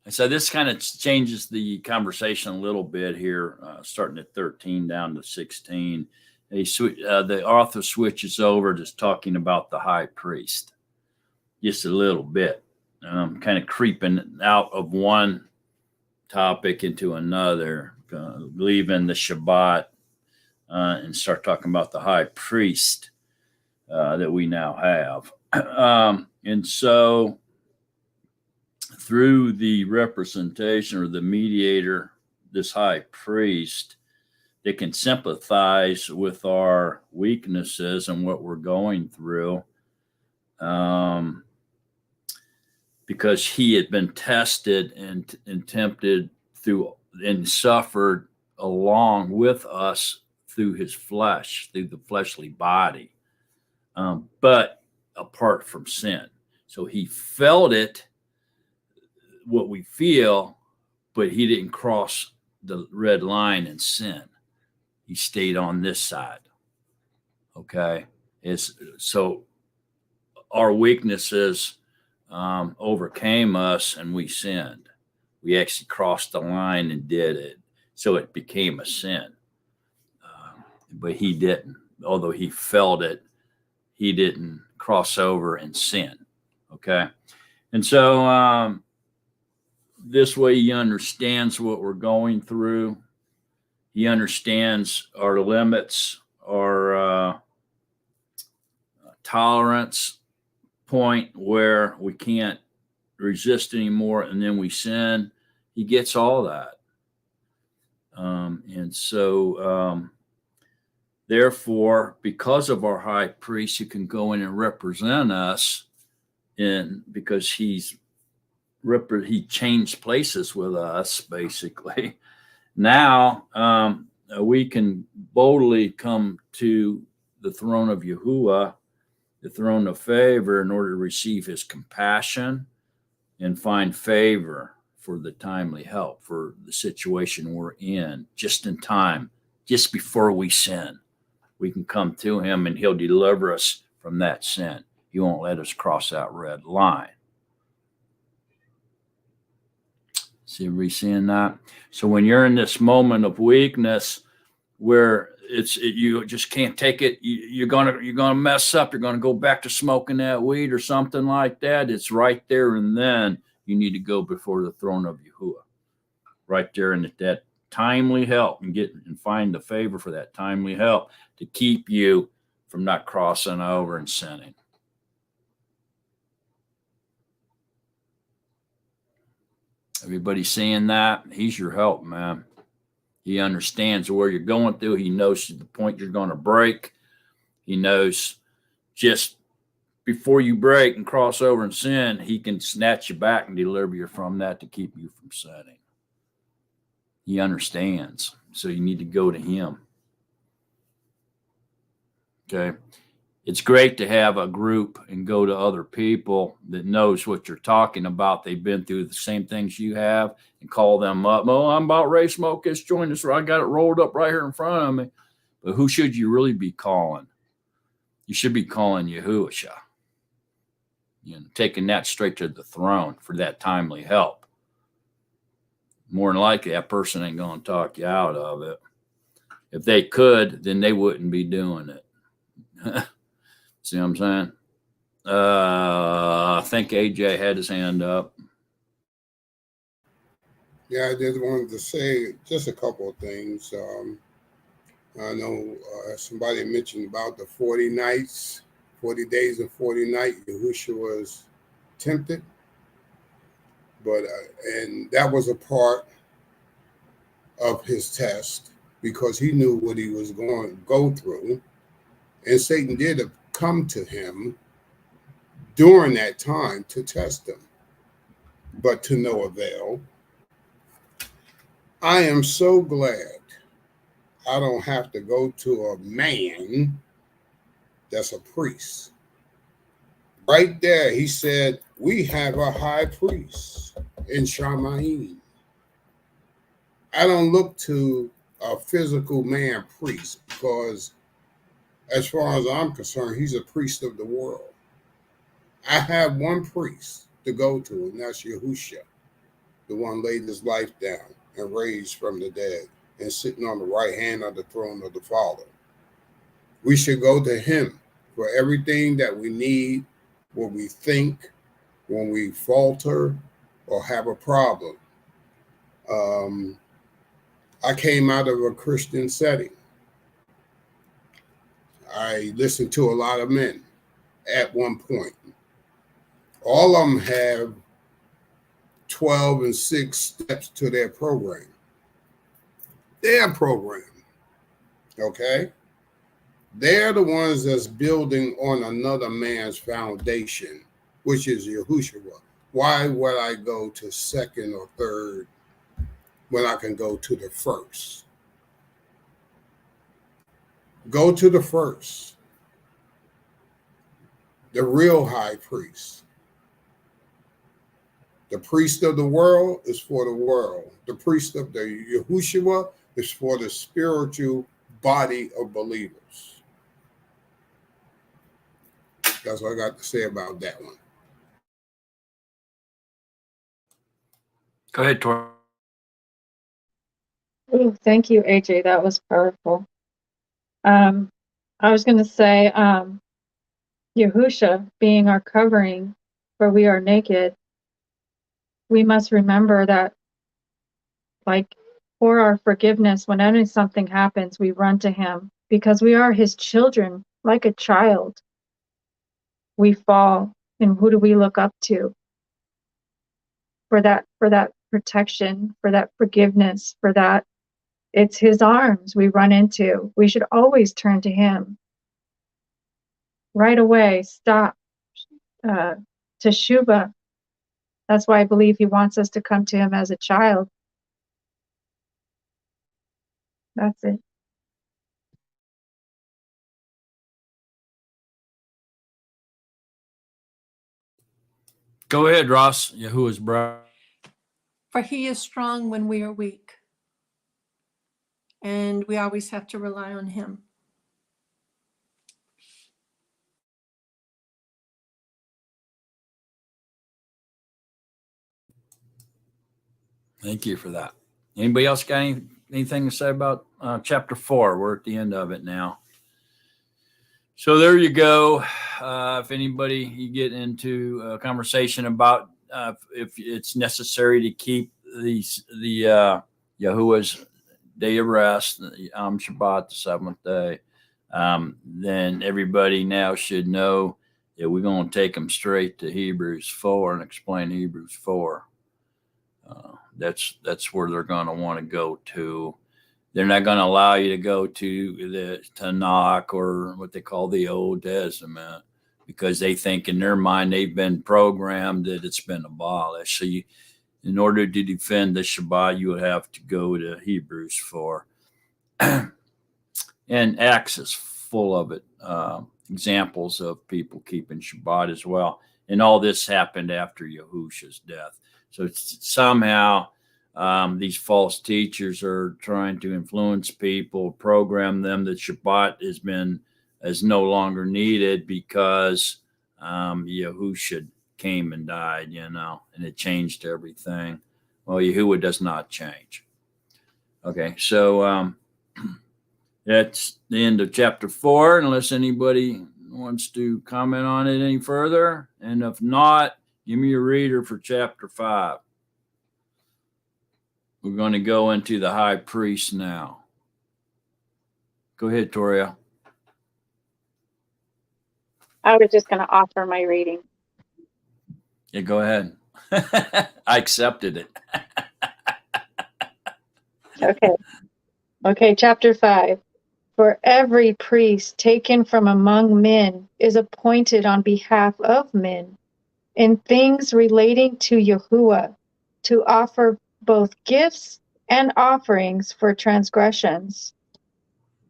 So this kind of changes the conversation a little bit here, starting at 13 down to 16. The author switches over to talking about the high priest just a little bit, kind of creeping out of one topic into another, leaving the Shabbat and start talking about the high priest that we now have. And so through the representation or the mediator, this high priest, they can sympathize with our weaknesses and what we're going through, because he had been tested and tempted through and suffered along with us through his flesh, through the fleshly body, but apart from sin. So he felt it, what we feel, but he didn't cross the red line and sin. He stayed on this side. Okay. So our weaknesses overcame us and we sinned. We actually crossed the line and did it. So it became a sin. But he didn't. Although he felt it, he didn't cross over and sin. Okay. And so this way he understands what we're going through. He understands our limits, our tolerance point where we can't resist anymore and then we sin. He gets all that. And so therefore, because of our high priest, he can go in and represent us because he changed places with us, basically. Now we can boldly come to the throne of Yahuwah, the throne of favor, in order to receive his compassion and find favor for the timely help for the situation we're in, just in time, just before we sin. We can come to him and he'll deliver us from that sin. He won't let us cross that red line. See, everybody seeing that? So when you're in this moment of weakness where you just can't take it, you're gonna mess up. You're gonna go back to smoking that weed or something like that. It's right there and then you need to go before the throne of Yahuwah, right there, and that timely help and find the favor for that timely help to keep you from not crossing over and sinning. Everybody seeing that? He's your help, man. He understands where you're going through. He knows the point you're going to break. He knows just before you break and cross over and sin, he can snatch you back and deliver you from that to keep you from sinning. He understands. So you need to go to him. Okay. It's great to have a group and go to other people that knows what you're talking about. They've been through the same things you have and call them up. Oh, I'm about ready to smoke this joint. I got it rolled up right here in front of me. But who should you really be calling? You should be calling Yahushua. Taking that straight to the throne for that timely help. More than likely, that person ain't going to talk you out of it. If they could, then they wouldn't be doing it. See what I'm saying? I think AJ had his hand up. Yeah, I just wanted to say just a couple of things. I know somebody mentioned about the 40 nights, 40 days and 40 nights. Yahushua was tempted, but and that was a part of his test because he knew what he was going to go through, and Satan did come to him during that time to test him, but to no avail. I am so glad I don't have to go to a man that's a priest. Right there, he said, we have a high priest in Shamayim. I don't look to a physical man priest because as far as I'm concerned, he's a priest of the world. I have one priest to go to, and that's Yahushua, the one laid his life down and raised from the dead and sitting on the right hand of the throne of the Father. We should go to him for everything that we need when we think, when we falter or have a problem. I came out of a Christian setting. I listened to a lot of men at one point. All of them have 12 and 6 steps to their program. Their program, okay? They're the ones that's building on another man's foundation, which is Yahushua. Why would I go to second or third when I can go to the first? Go to the first. The real high priest. The priest of the world is for the world. The priest of the Yahushua is for the spiritual body of believers. That's what I got to say about that one. Go ahead, Tori. Ooh, thank you, AJ. That was powerful. I was going to say, Yahusha being our covering, for we are naked. We must remember that, like, for our forgiveness, whenever something happens, we run to him because we are his children. Like a child, we fall, and who do we look up to for that protection, for that forgiveness, for that? It's his arms we run into. We should always turn to him. Right away, stop. Teshuvah. That's why I believe he wants us to come to him as a child. That's it. Go ahead, Ross. Yahuwah's brother. For he is strong when we are weak. And we always have to rely on him. Thank you for that. Anybody else got anything to say about chapter 4? We're at the end of it now. So there you go. If anybody, you get into a conversation about if it's necessary to keep the Yahuwah's day of rest, Shabbat, the seventh day, then everybody now should know that we're going to take them straight to Hebrews 4 and explain Hebrews 4. That's where they're going to want to go to. They're not going to allow you to go to the Tanakh or what they call the Old Testament because they think in their mind they've been programmed that it's been abolished. So in order to defend the Shabbat, you would have to go to Hebrews 4. And Acts is full of it, examples of people keeping Shabbat as well. And all this happened after Yahusha's death. So somehow these false teachers are trying to influence people, program them that Shabbat is no longer needed because Yahusha came and died, and it changed everything. Well, Yahuwah does not change. Okay, so that's the end of chapter 4, unless anybody wants to comment on it any further. And if not, give me a reader for chapter 5. We're going to go into the high priest now. Go ahead, Toria. I was just going to offer my reading. Yeah, go ahead. I accepted it. Okay, chapter 5. For every priest taken from among men is appointed on behalf of men in things relating to Yahuwah, to offer both gifts and offerings for transgressions,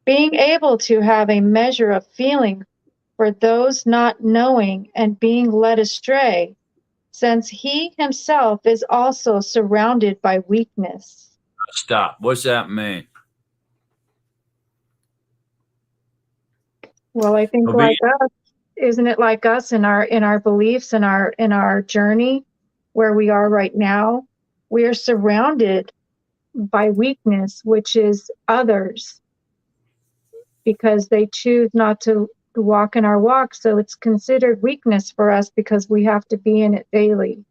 being able to have a measure of feeling for those not knowing and being led astray, since he himself is also surrounded by weakness. Stop. What's that mean? Well, I think like us, isn't it like us in our beliefs, in our journey where we are right now? We are surrounded by weakness, which is others, because they choose not to walk in our walk. So it's considered weakness for us because we have to be in it daily.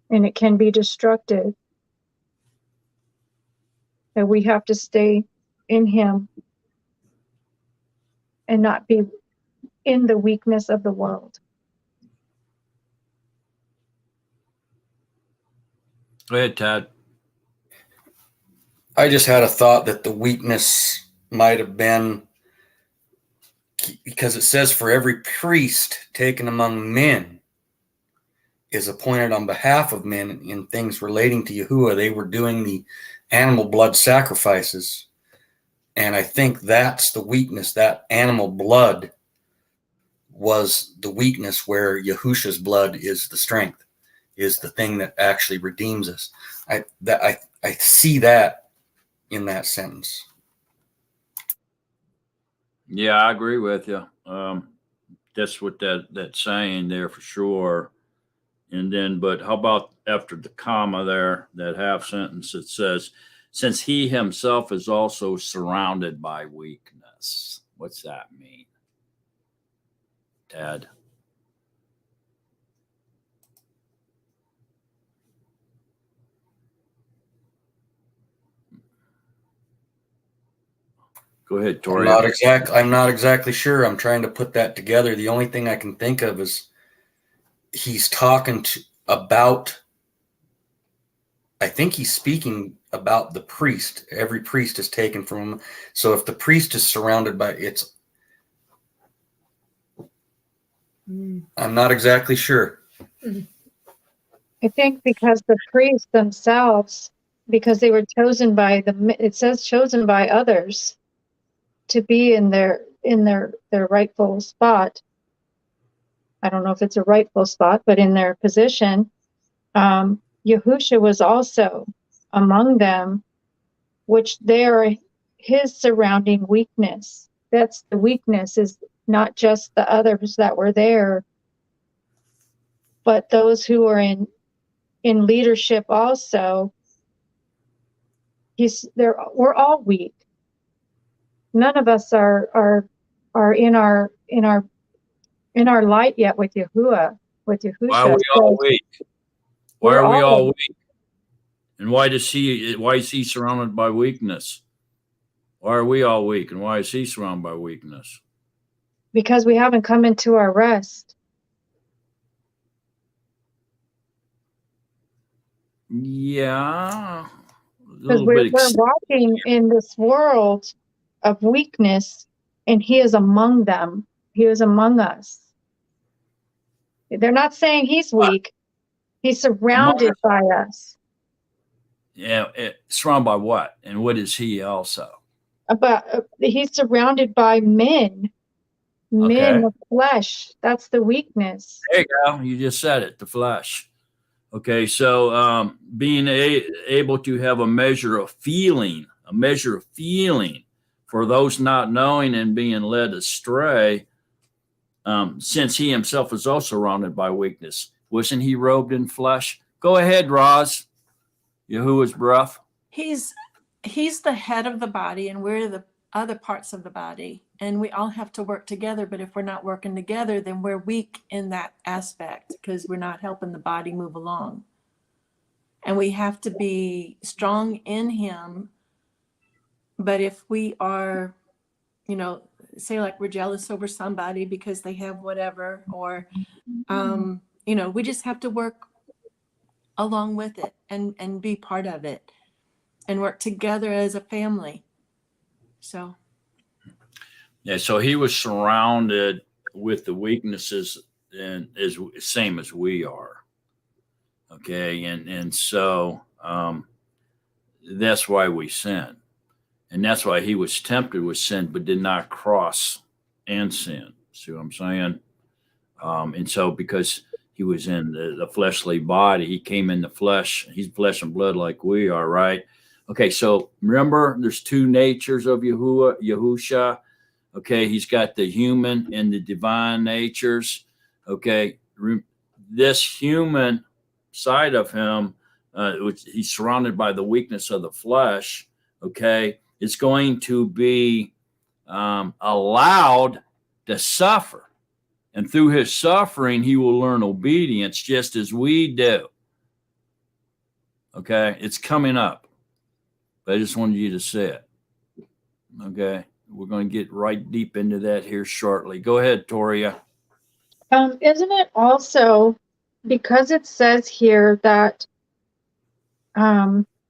And it can be destructive. that we have to stay in him and not be in the weakness of the world. Go ahead, Tad. I just had a thought that the weakness might have been because it says, for every priest taken among men is appointed on behalf of men in things relating to Yahuwah. They were doing the animal blood sacrifices. And I think that's the weakness. That animal blood was the weakness, where Yahusha's blood is the strength, is the thing that actually redeems us. I see that in that sentence. Yeah, I agree with you. That's what that's saying there for sure. And then, but how about after the comma there, that half sentence, it says, since he himself is also surrounded by weakness. What's that mean, Tad? Go ahead, Tori. I'm not exactly sure. I'm trying to put that together. The only thing I can think of is he's talking about, I think he's speaking about the priest. Every priest is taken from him. So if the priest is surrounded by it's, I'm not exactly sure. I think because the priests themselves, because they were chosen by it says chosen by others to be in their rightful spot. I don't know if it's a rightful spot, but in their position, Yahusha was also among them, which they're his surrounding weakness. That's the weakness, is not just the others that were there, but those who are in leadership also. We're all weak. None of us are in our light yet with Yahuwah, with Yahusha. Why are we all weak? Why are we all weak? And why is he surrounded by weakness? Why are we all weak? And why is he surrounded by weakness? Because we haven't come into our rest. Yeah. Because we're walking in this world of weakness, and he is among them. He is among us. They're not saying he's weak. He's surrounded by us. Yeah, surrounded by what? And what is he also? But he's surrounded by men of flesh. That's the weakness. There you go. You just said it, the flesh. Okay, so being able to have a measure of feeling for those not knowing and being led astray, since he himself is also surrounded by weakness. Wasn't he robed in flesh? Go ahead, Roz. Yahuwah's breath. He's the head of the body, and we're the other parts of the body, and we all have to work together. But if we're not working together, then we're weak in that aspect, because we're not helping the body move along. And we have to be strong in him. But if we are, say like we're jealous over somebody because they have whatever, or we just have to work along with it and be part of it and work together as a family. So he was surrounded with the weaknesses and is same as we are. Okay, and so that's why we sin, and that's why he was tempted with sin, but did not cross and sin. See what I'm saying? And so because he was in the fleshly body, he came in the flesh. He's flesh and blood like we are, right? Okay, so remember, there's two natures of Yahusha. Okay, he's got the human and the divine natures. Okay, this human side of him, which he's surrounded by the weakness of the flesh, okay, is going to be allowed to suffer. And through his suffering, he will learn obedience just as we do. Okay, it's coming up. but I just wanted you to say it. Okay. We're going to get right deep into that here shortly. Go ahead, Toria. Isn't it also because it says here that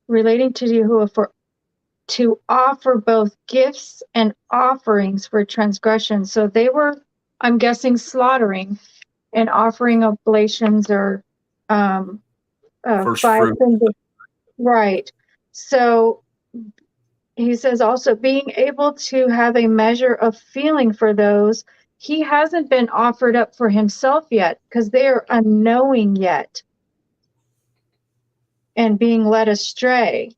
relating to Yahuwah for to offer both gifts and offerings for transgression. So they were, I'm guessing, slaughtering and offering oblations or First five fruit. things. Right. So he says also being able to have a measure of feeling for those. He hasn't been offered up for himself yet because they are unknowing yet and being led astray,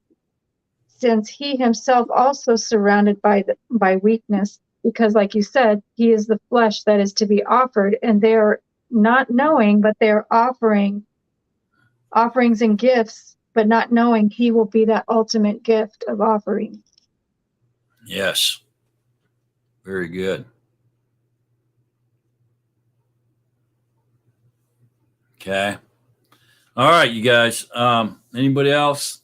since he himself also surrounded by weakness, because like you said, he is the flesh that is to be offered, and they are not knowing, but they're offering offerings and gifts, but not knowing he will be that ultimate gift of offering. Yes. Very good. Okay. All right, you guys. Anybody else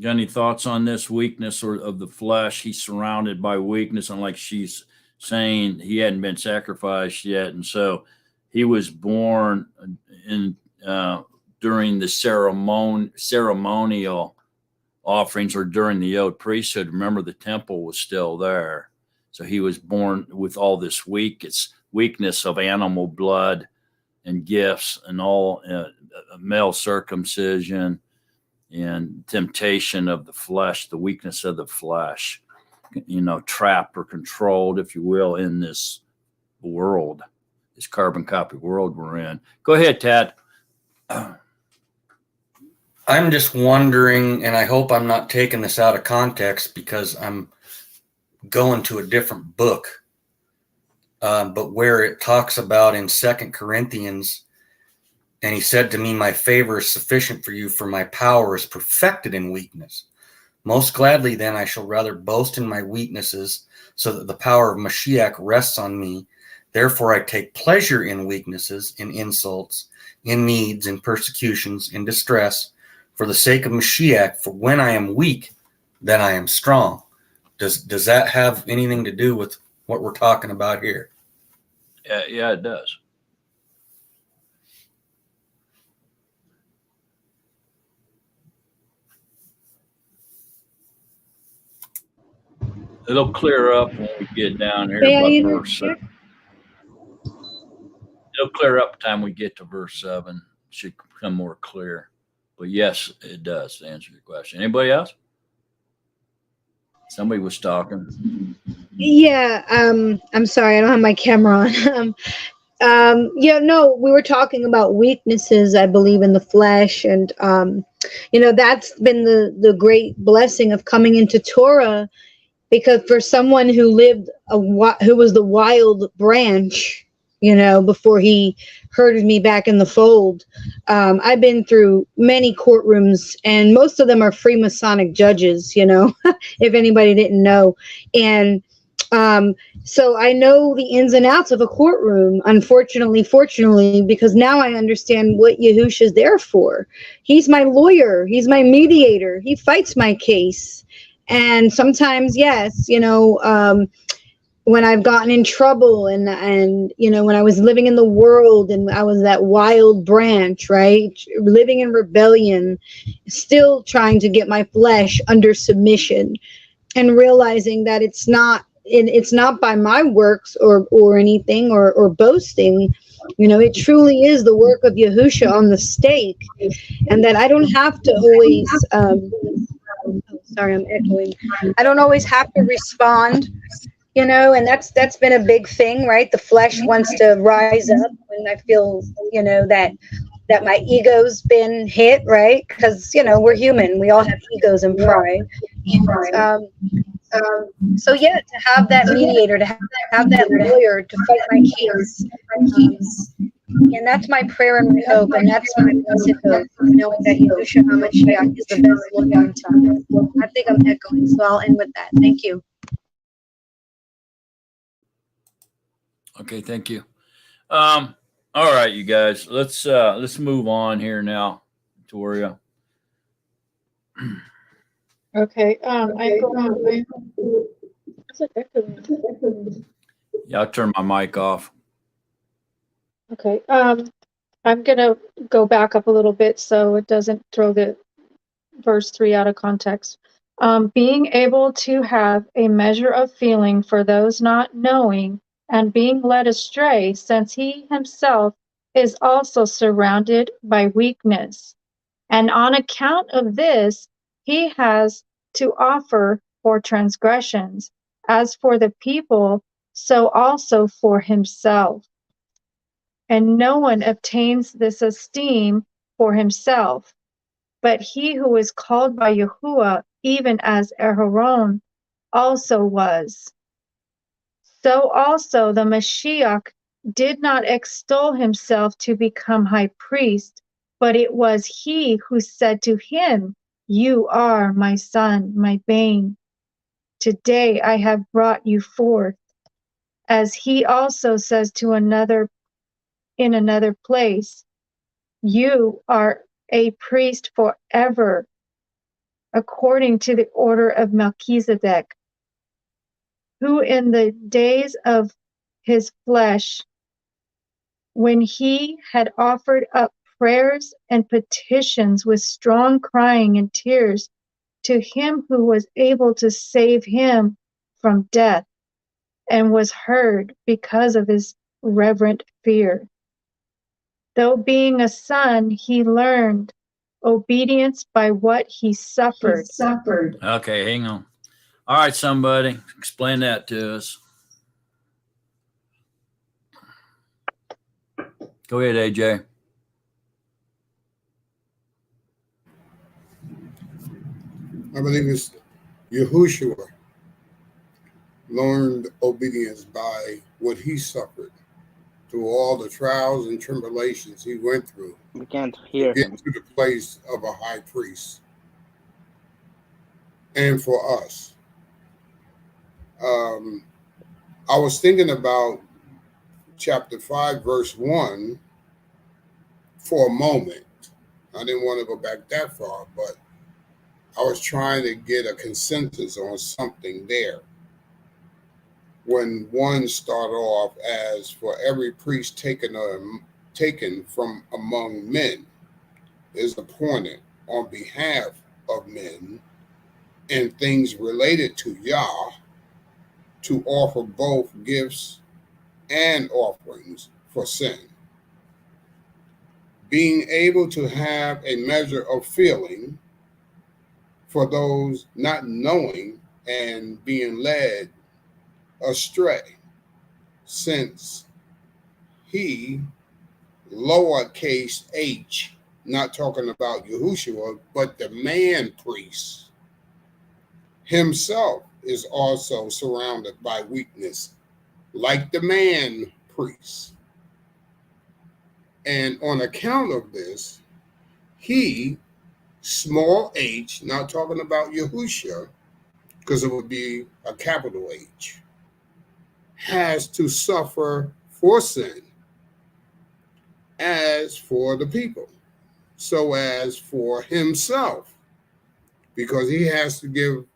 got any thoughts on this weakness or of the flesh? He's surrounded by weakness, and like she's saying, he hadn't been sacrificed yet, and so he was born in during the ceremonial offerings or during the old priesthood. Remember, the temple was still there, so he was born with all this weakness of animal blood and gifts and all male circumcision and temptation of the flesh, the weakness of the flesh, trapped or controlled, if you will, in this world, this carbon copy world we're in. Go ahead, Tad. I'm just wondering, and I hope I'm not taking this out of context because I'm going to a different book, but where it talks about in 2 Corinthians, and he said to me, my favor is sufficient for you, for my power is perfected in weakness. Most gladly then I shall rather boast in my weaknesses, so that the power of Mashiach rests on me. Therefore I take pleasure in weaknesses, in insults, in needs, in persecutions, in distress, for the sake of Mashiach. For when I am weak, then I am strong. Does that have anything to do with what we're talking about here? Yeah, it does. It'll clear up when we get down here about verse 7. It'll clear up by the time we get to verse 7. It should become more clear. But yes, it does, to answer your question. Anybody else? Somebody was talking. Yeah, I'm sorry, I don't have my camera on. We were talking about weaknesses, I believe, in the flesh, and that's been the great blessing of coming into Torah, because for someone who who was the wild branch, before he herded me back in the fold, I've been through many courtrooms, and most of them are Freemasonic judges, if anybody didn't know. And so I know the ins and outs of a courtroom, fortunately, because now I understand what Yahusha's there for. He's my lawyer. He's my mediator. He fights my case. And sometimes, yes, when I've gotten in trouble and when I was living in the world and I was that wild branch, right? Living in rebellion, still trying to get my flesh under submission, and realizing that it's not by my works or anything or boasting. It truly is the work of Yahusha on the stake, and that I don't have to always sorry, I'm echoing. I don't always have to respond, and that's been a big thing, right? The flesh wants to rise up when I feel, that my ego's been hit, right? Because, we're human. We all have egos and pride. So to have that mediator, to have that lawyer to fight my case, and that's my prayer and my hope, and that's my blessed hope, knowing that Yahushua HaMashiach is the best lawyer in time. I think I'm echoing, so I'll end with that. Thank you. Okay, thank you. All right, you guys, let's move on here now, Toria. Okay. I'm going. Is it echoing? Yeah, I'll turn my mic off. Okay. I'm gonna go back up a little bit so it doesn't throw the verse 3 out of context. Being able to have a measure of feeling for those not knowing and being led astray, since he himself is also surrounded by weakness. And on account of this, he has to offer for transgressions, as for the people, so also for himself. And no one obtains this esteem for himself, but he who is called by Yahuwah, even as Aaron also was. So also the Mashiach did not extol himself to become high priest, but it was he who said to him, "You are my son, my bane. Today I have brought you forth." As he also says to another in another place, "You are a priest forever, according to the order of Melchizedek, who in the days of his flesh, when he had offered up prayers and petitions with strong crying and tears to him who was able to save him from death, and was heard because of his reverent fear. Though being a son, he learned obedience by what he suffered. Okay, hang on. All right, somebody, explain that to us. Go ahead, AJ. I believe it's Yahushua learned obedience by what he suffered through all the trials and tribulations he went through We can't to hear get him. to the place of a high priest. And for us, I was thinking about chapter 5, verse 1 for a moment. I didn't want to go back that far, but I was trying to get a consensus on something there. When one started off as, "For every priest taken from among men is appointed on behalf of men and things related to Yah to offer both gifts and offerings for sin." Being able to have a measure of feeling for those not knowing and being led astray, since he, lowercase h, not talking about Yahushua, but the man priest himself is also surrounded by weakness, like the man priest. And on account of this, he, small h, not talking about Yahushua, because it would be a capital H, has to suffer for sin as for the people, so as for himself, because he has to give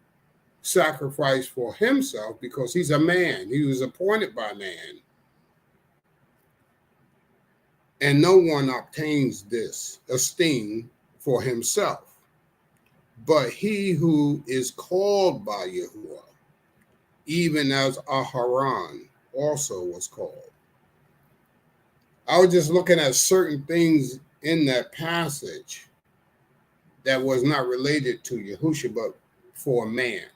sacrifice for himself because he's a man. He was appointed by man. And no one obtains this esteem for himself, but he who is called by Yahuwah, even as Aharon also was called. I was just looking at certain things in that passage that was not related to Yahushua, but for a man.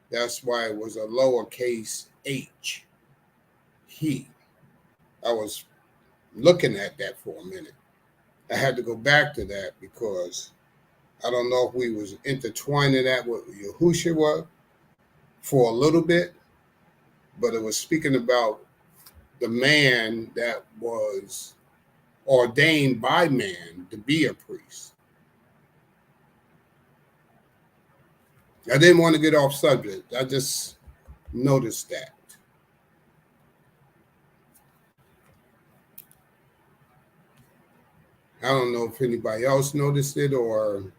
That's why it was a lowercase h, he. I was looking at that for a minute. I had to go back to that because I don't know if we was intertwining that with Yahushua for a little bit, but it was speaking about the man that was ordained by man to be a priest. I didn't want to get off subject. I just noticed that. I don't know if anybody else noticed it or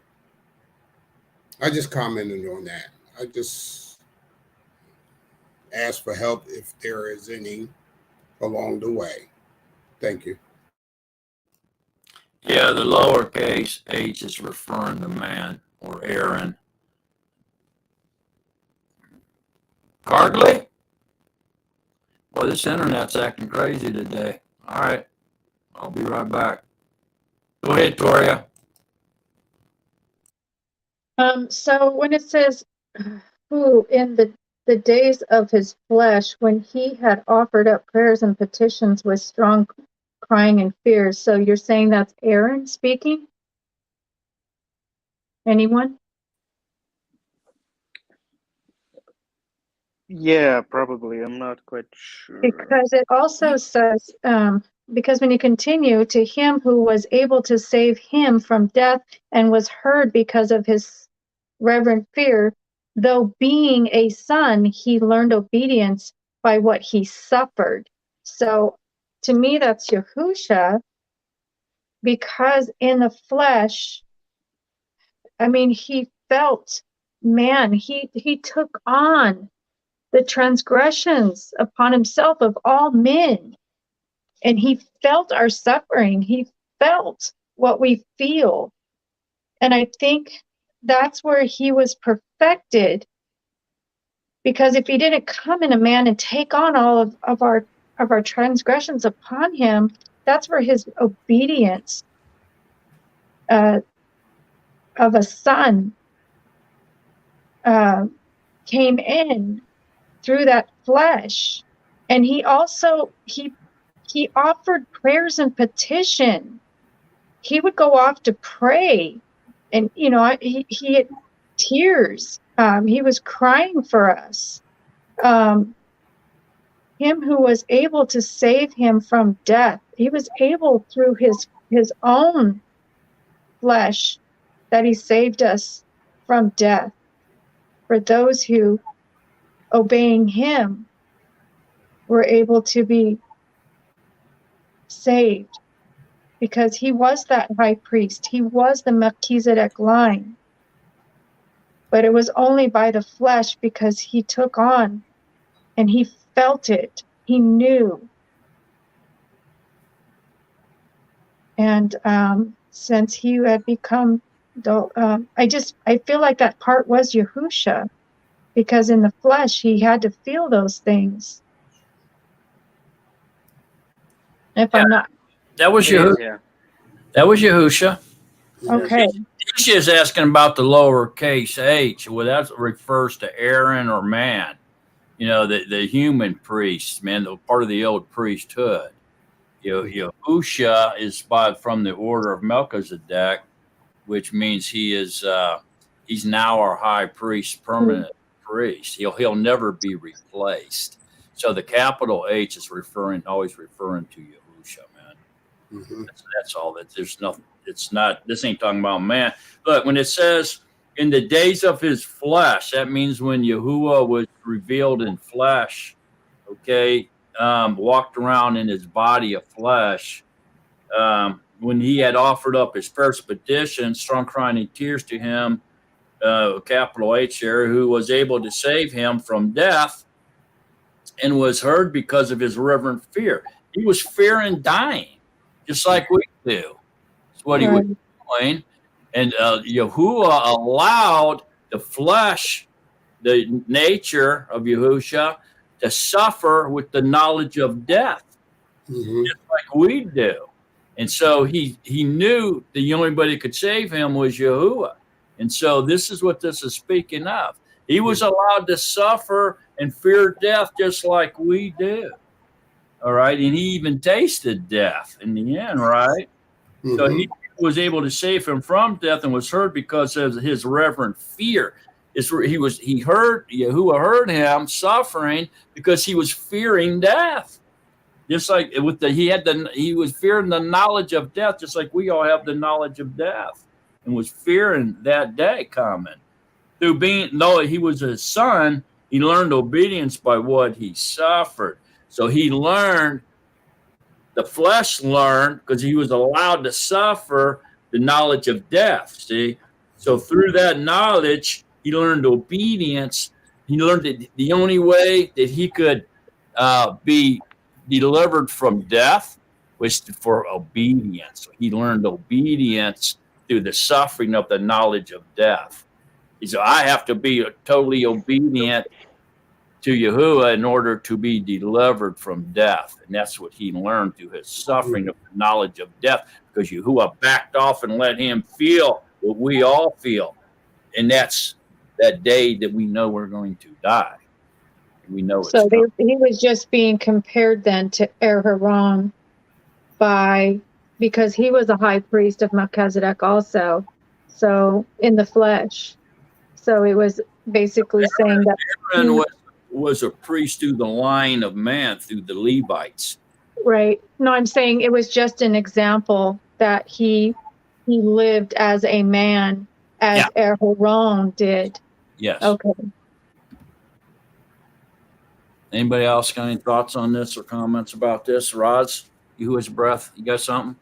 I just commented on that. I just asked for help if there is any along the way. Thank you. Yeah, the lowercase h is referring to man or Aaron. Cardley? Boy, this internet's acting crazy today. All right. I'll be right back. Go ahead, Toria. So when it says, who in the days of his flesh, when he had offered up prayers and petitions with strong crying and fears. So you're saying that's Aaron speaking? Anyone? Yeah, probably. I'm not quite sure. Because it also says, because when you continue, to him who was able to save him from death and was heard because of his reverent fear, though being a son, he learned obedience by what he suffered. So to me, that's Yahusha, because in the flesh, I mean, he felt, man, he took on the transgressions upon himself of all men. And he felt our suffering. He felt what we feel. And I think that's where he was perfected. Because if he didn't come in a man and take on all of our transgressions upon him, that's where his obedience of a son came in through that flesh. And he also he offered prayers and petition. He would go off to pray, and he had tears. He was crying for us. Him who was able to save him from death. He was able through his own flesh that he saved us from death. For those who, obeying him, were able to be saved, because he was that high priest. He was the Melchizedek line. But it was only by the flesh, because he took on and he felt it. He knew. And since he had become, I feel like that part was Yahusha, because in the flesh he had to feel those things. If I'm not. That was Yahusha. That was Yahusha. Okay. She is asking about the lowercase h. Well, that refers to Aaron or man. The human priest, man, the part of the old priesthood. Yahusha is from the order of Melchizedek, which means he's now our high priest, permanent priest. He'll never be replaced. So the capital H is always referring to Yahusha, man. Mm-hmm. That's all. That there's nothing. It's not. This ain't talking about man. But when it says in the days of his flesh, that means when Yahuwah was revealed in flesh. Okay, walked around in his body of flesh. When he had offered up his first petition, strong crying and tears to him, capital H there, who was able to save him from death, and was heard because of his reverent fear. He was fearing dying, just like we do. That's what he was doing. And Yahuwah allowed the flesh, the nature of Yahusha, to suffer with the knowledge of death, just like we do. And so he knew the only way that could save him was Yahuwah. And so this is what this is speaking of. He was allowed to suffer and fear death just like we do. All right. And he even tasted death in the end, right? Mm-hmm. So he was able to save him from death and was heard because of his reverent fear. Yahuwah heard him suffering because he was fearing death. Just like he was fearing the knowledge of death, just like we all have the knowledge of death, and was fearing that day coming. Though he was a son, he learned obedience by what he suffered. So the flesh learned because he was allowed to suffer the knowledge of death. See, So through that knowledge, he learned obedience. He learned that the only way that he could be delivered from death was for obedience. He learned obedience through the suffering of the knowledge of death. He said, I have to be totally obedient to Yahuwah in order to be delivered from death. And that's what he learned through his suffering of the knowledge of death, because Yahuwah backed off and let him feel what we all feel. And that's that day that we know we're going to die. We know it's So coming. he was just being compared then to Haran because he was a high priest of Melchizedek also. So in the flesh. So it was basically saying that Aaron was a priest through the line of man, through the Levites. right. No, I'm saying it was just an example that he lived as a man, as Haran did. Yes. Okay. Anybody else got any thoughts on this or comments about this? Roz, Yahuwah's breath, you got something?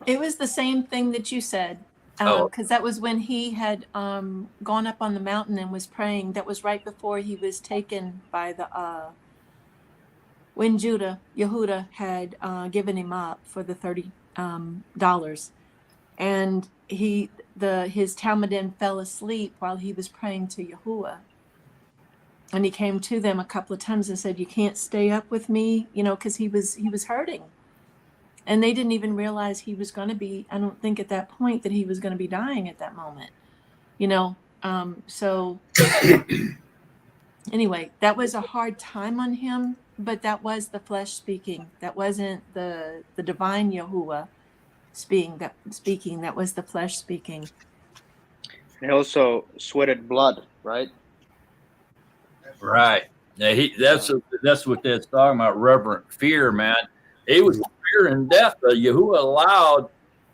It was the same thing that you said, because that was when he had gone up on the mountain and was praying. That was right before he was taken by the when Yehuda had given him up for the $30, and his Talmudim fell asleep while he was praying to Yahuwah. And he came to them a couple of times and said, "You can't stay up with me," because he was hurting. And they didn't even realize he was going to be, I don't think at that point that he was going to be dying at that moment, So anyway, that was a hard time on him, but that was the flesh speaking. That wasn't the divine Yahuwah speaking. That was the flesh speaking. He also sweated blood, right? Right. Now that's what that's talking about, reverent fear, man. He was fearing death, but Yahuwah allowed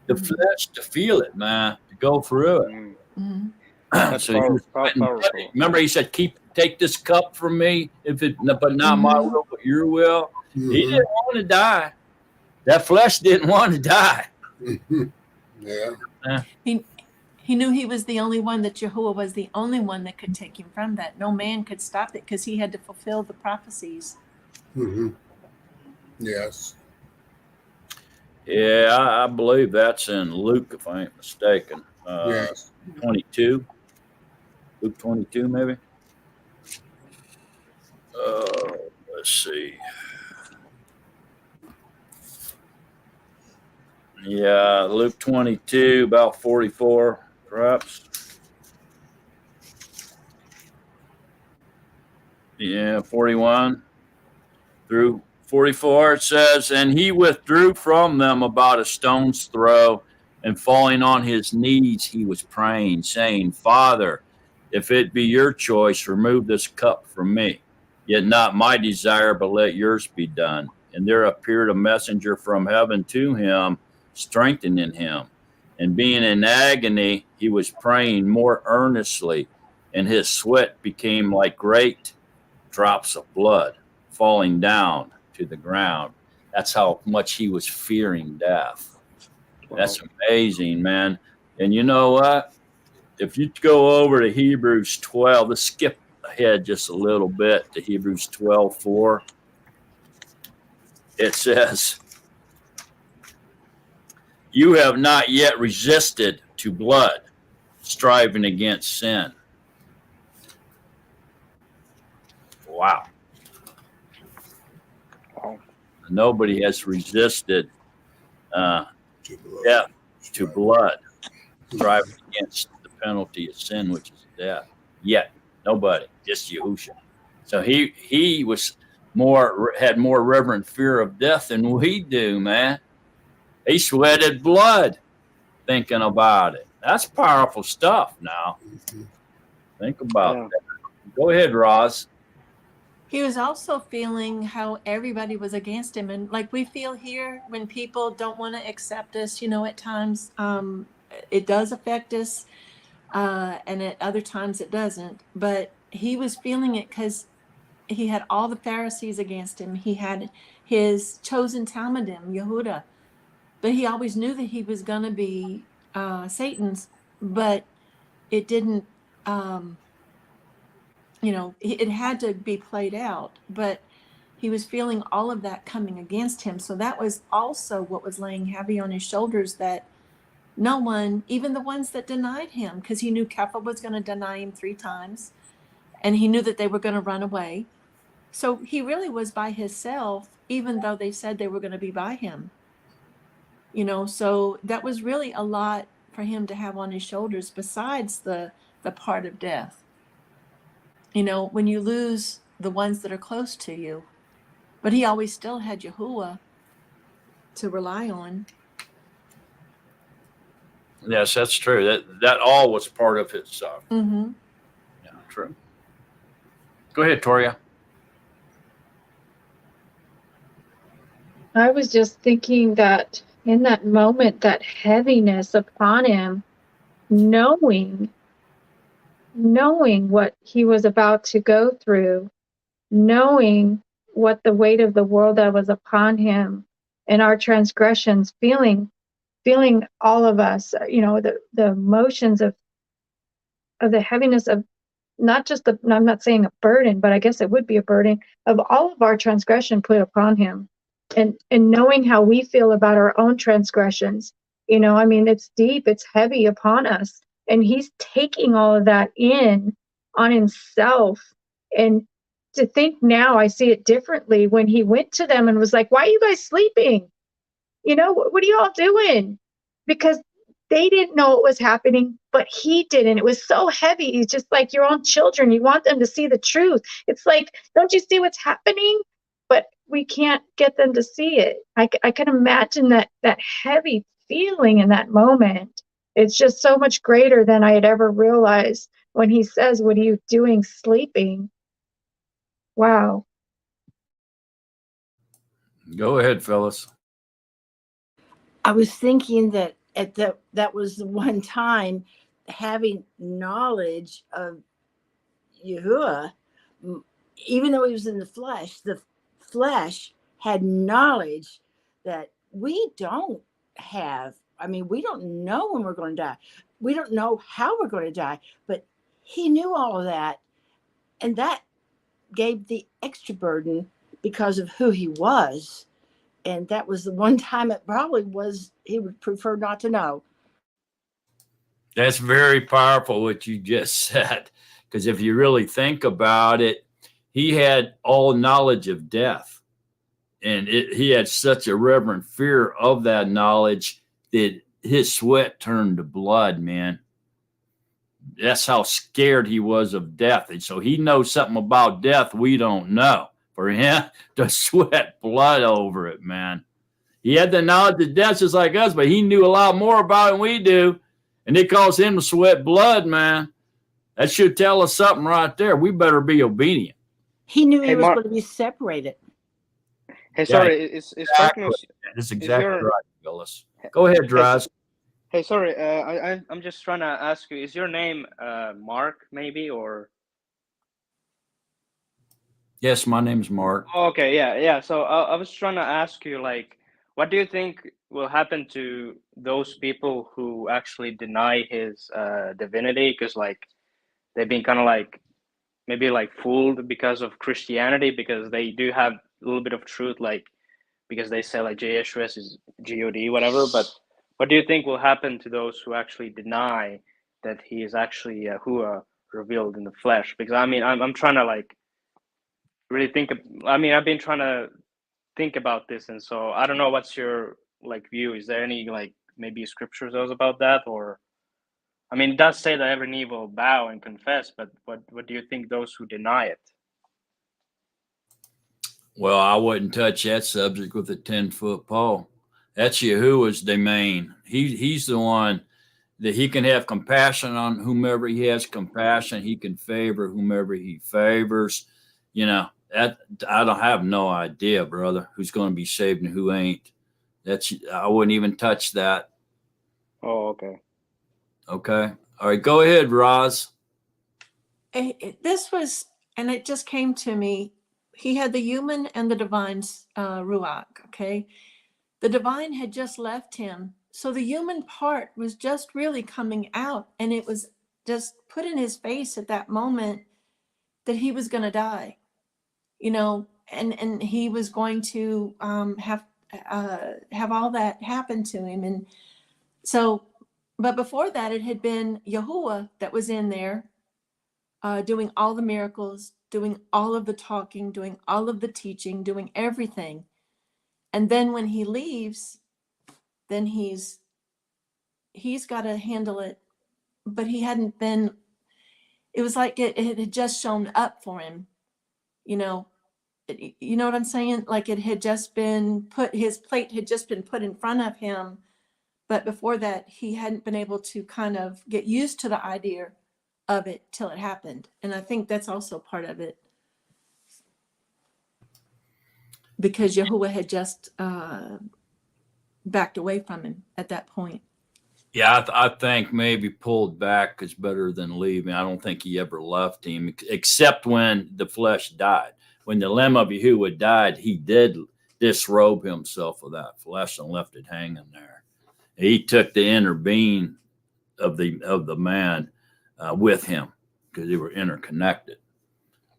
the flesh to feel it, man, to go through it. Mm-hmm. That's So powerful. remember, he said, take this cup from me, but not my will, but your will. Mhm. He didn't want to die. That flesh didn't want to die. Yeah. He knew he was the only one, that Yahuwah was the only one that could take him from that. No man could stop it, because he had to fulfill the prophecies. Mm-hmm. Yes. Yeah, I believe that's in Luke, if I ain't mistaken. Yes. 22. Luke 22, maybe. Let's see. Yeah, Luke 22, about 44, perhaps. Yeah, 41 through 44, it says, and he withdrew from them about a stone's throw, and falling on his knees, he was praying, saying, Father, if it be your choice, remove this cup from me. Yet not my desire, but let yours be done. And there appeared a messenger from heaven to him, strengthening him. And being in agony, he was praying more earnestly, and his sweat became like great drops of blood falling down to the ground. That's how much he was fearing death. Wow. That's amazing, man. And you know what? If you go over to Hebrews 12, let's skip ahead just a little bit to Hebrews 12:4. It says, you have not yet resisted to blood, striving against sin. Wow. Nobody has resisted death to blood, striving against the penalty of sin, which is death. Yet nobody, just Yahusha. So he had more reverent fear of death than we do, man. He sweated blood thinking about it. That's powerful stuff now. Think about that. Go ahead, Roz. He was also feeling how everybody was against him. And like we feel here, when people don't want to accept us, at times it does affect us. And at other times it doesn't. But he was feeling it because he had all the Pharisees against him. He had his chosen Talmudim, Yehuda. But he always knew that he was going to be Satan's but it didn't, it had to be played out, but he was feeling all of that coming against him. So that was also what was laying heavy on his shoulders, that no one, even the ones that denied him, because he knew Kepha was going to deny him 3 times, and he knew that they were going to run away. So he really was by himself, even though they said they were going to be by him. So that was really a lot for him to have on his shoulders, besides the part of death. When you lose the ones that are close to you, but he always still had Yahuwah to rely on. Yes, that's true. That all was part of his stuff. Mm-hmm. Yeah, true. Go ahead, Toria. I was just thinking that in that moment, that heaviness upon him, knowing what he was about to go through, knowing what the weight of the world that was upon him and our transgressions, feeling all of us, the emotions of the heaviness of not just I'm not saying a burden, but I guess it would be a burden of all of our transgression put upon him. And knowing how we feel about our own transgressions, it's deep, it's heavy upon us. And he's taking all of that in on himself. And to think now, I see it differently when he went to them and was like, why are you guys sleeping? What are you all doing? Because they didn't know what was happening, but he didn't. It was so heavy. He's just like your own children. You want them to see the truth. It's like, don't you see what's happening? But we can't get them to see it. I can imagine that heavy feeling in that moment. It's just so much greater than I had ever realized when he says, what are you doing sleeping? Wow. Go ahead, Phyllis. I was thinking that that was the one time having knowledge of Yahuwah, even though he was in the flesh had knowledge that we don't have. I mean, we don't know when we're going to die. We don't know how we're going to die, but he knew all of that. And that gave the extra burden because of who he was. And that was the one time it probably was he would prefer not to know. That's very powerful what you just said, because if you really think about it, he had all knowledge of death, and he had such a reverent fear of that knowledge that his sweat turned to blood, man. That's how scared he was of death. And so he knows something about death we don't know. For him to sweat blood over it, man. He had the knowledge of death just like us, but he knew a lot more about it than we do. And it caused him to sweat blood, man. That should tell us something right there. We better be obedient. He knew he was going to be separated. Hey, sorry, is exactly. That's exactly right, Phyllis. Go ahead, Draz. Hey, sorry, I'm just trying to ask you, is your name Mark, maybe, or? Yes, my name's Mark. Oh, okay, yeah. So I was trying to ask you, like, what do you think will happen to those people who actually deny his divinity? Because, like, they've been kind of like maybe like fooled because of Christianity, because they do have a little bit of truth, like, because they say like JSUS is God, whatever. But what do you think will happen to those who actually deny that he is actually Yahuwah revealed in the flesh? Because I mean, I'm trying to like really think. I've been trying to think about this, and so I don't know what's your like view. Is there any like maybe scriptures about that, or? I mean, it does say that every knee will bow and confess, but what do you think those who deny it? Well, I wouldn't touch that subject with a 10-foot pole. That's Yahuwah's domain. He's the one that he can have compassion on whomever he has compassion. He can favor whomever he favors. That I don't have no idea, brother, who's going to be saved and who ain't. I wouldn't even touch that. Oh, okay. Okay. All right. Go ahead, Roz. This was, and it just came to me. He had the human and the divine's ruach. Okay. The divine had just left him So the human part was just really coming out, and it was just put in his face at that moment that he was going to die, and he was going to have all that happen to him. And so, but before that, it had been Yahuwah that was in there doing all the miracles, doing all of the talking, doing all of the teaching, doing everything. And then when he leaves, then he's got to handle it. But he hadn't been, it was like it had just shown up for him, you know what I'm saying? Like it had just been put, his plate had just been put in front of him. But before that, he hadn't been able to kind of get used to the idea of it till it happened. And I think that's also part of it, because Yahuwah had just backed away from him at that point. Yeah, I think maybe pulled back is better than leaving. I don't think he ever left him, except when the flesh died. When the Lamb of Yahuwah died, he did disrobe himself of that flesh and left it hanging there. He took the inner being of the man with him, because they were interconnected.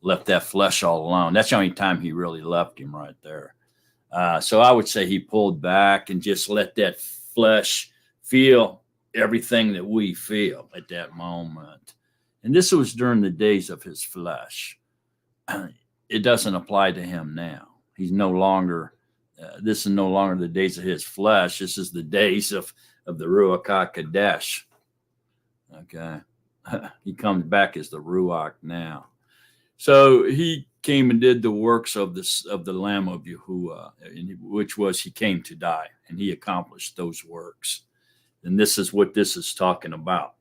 Left that flesh all alone. That's the only time he really left him, right there. So I would say he pulled back and just let that flesh feel everything that we feel at that moment. And this was during the days of his flesh. It doesn't apply to him now. He's no longer, this is no longer the days of his flesh. This is the days of the Ruach HaKodesh. Okay. He comes back as the Ruach now. So he came and did the works of the Lamb of Yahuwah, which was he came to die, and he accomplished those works. And this is what this is talking about.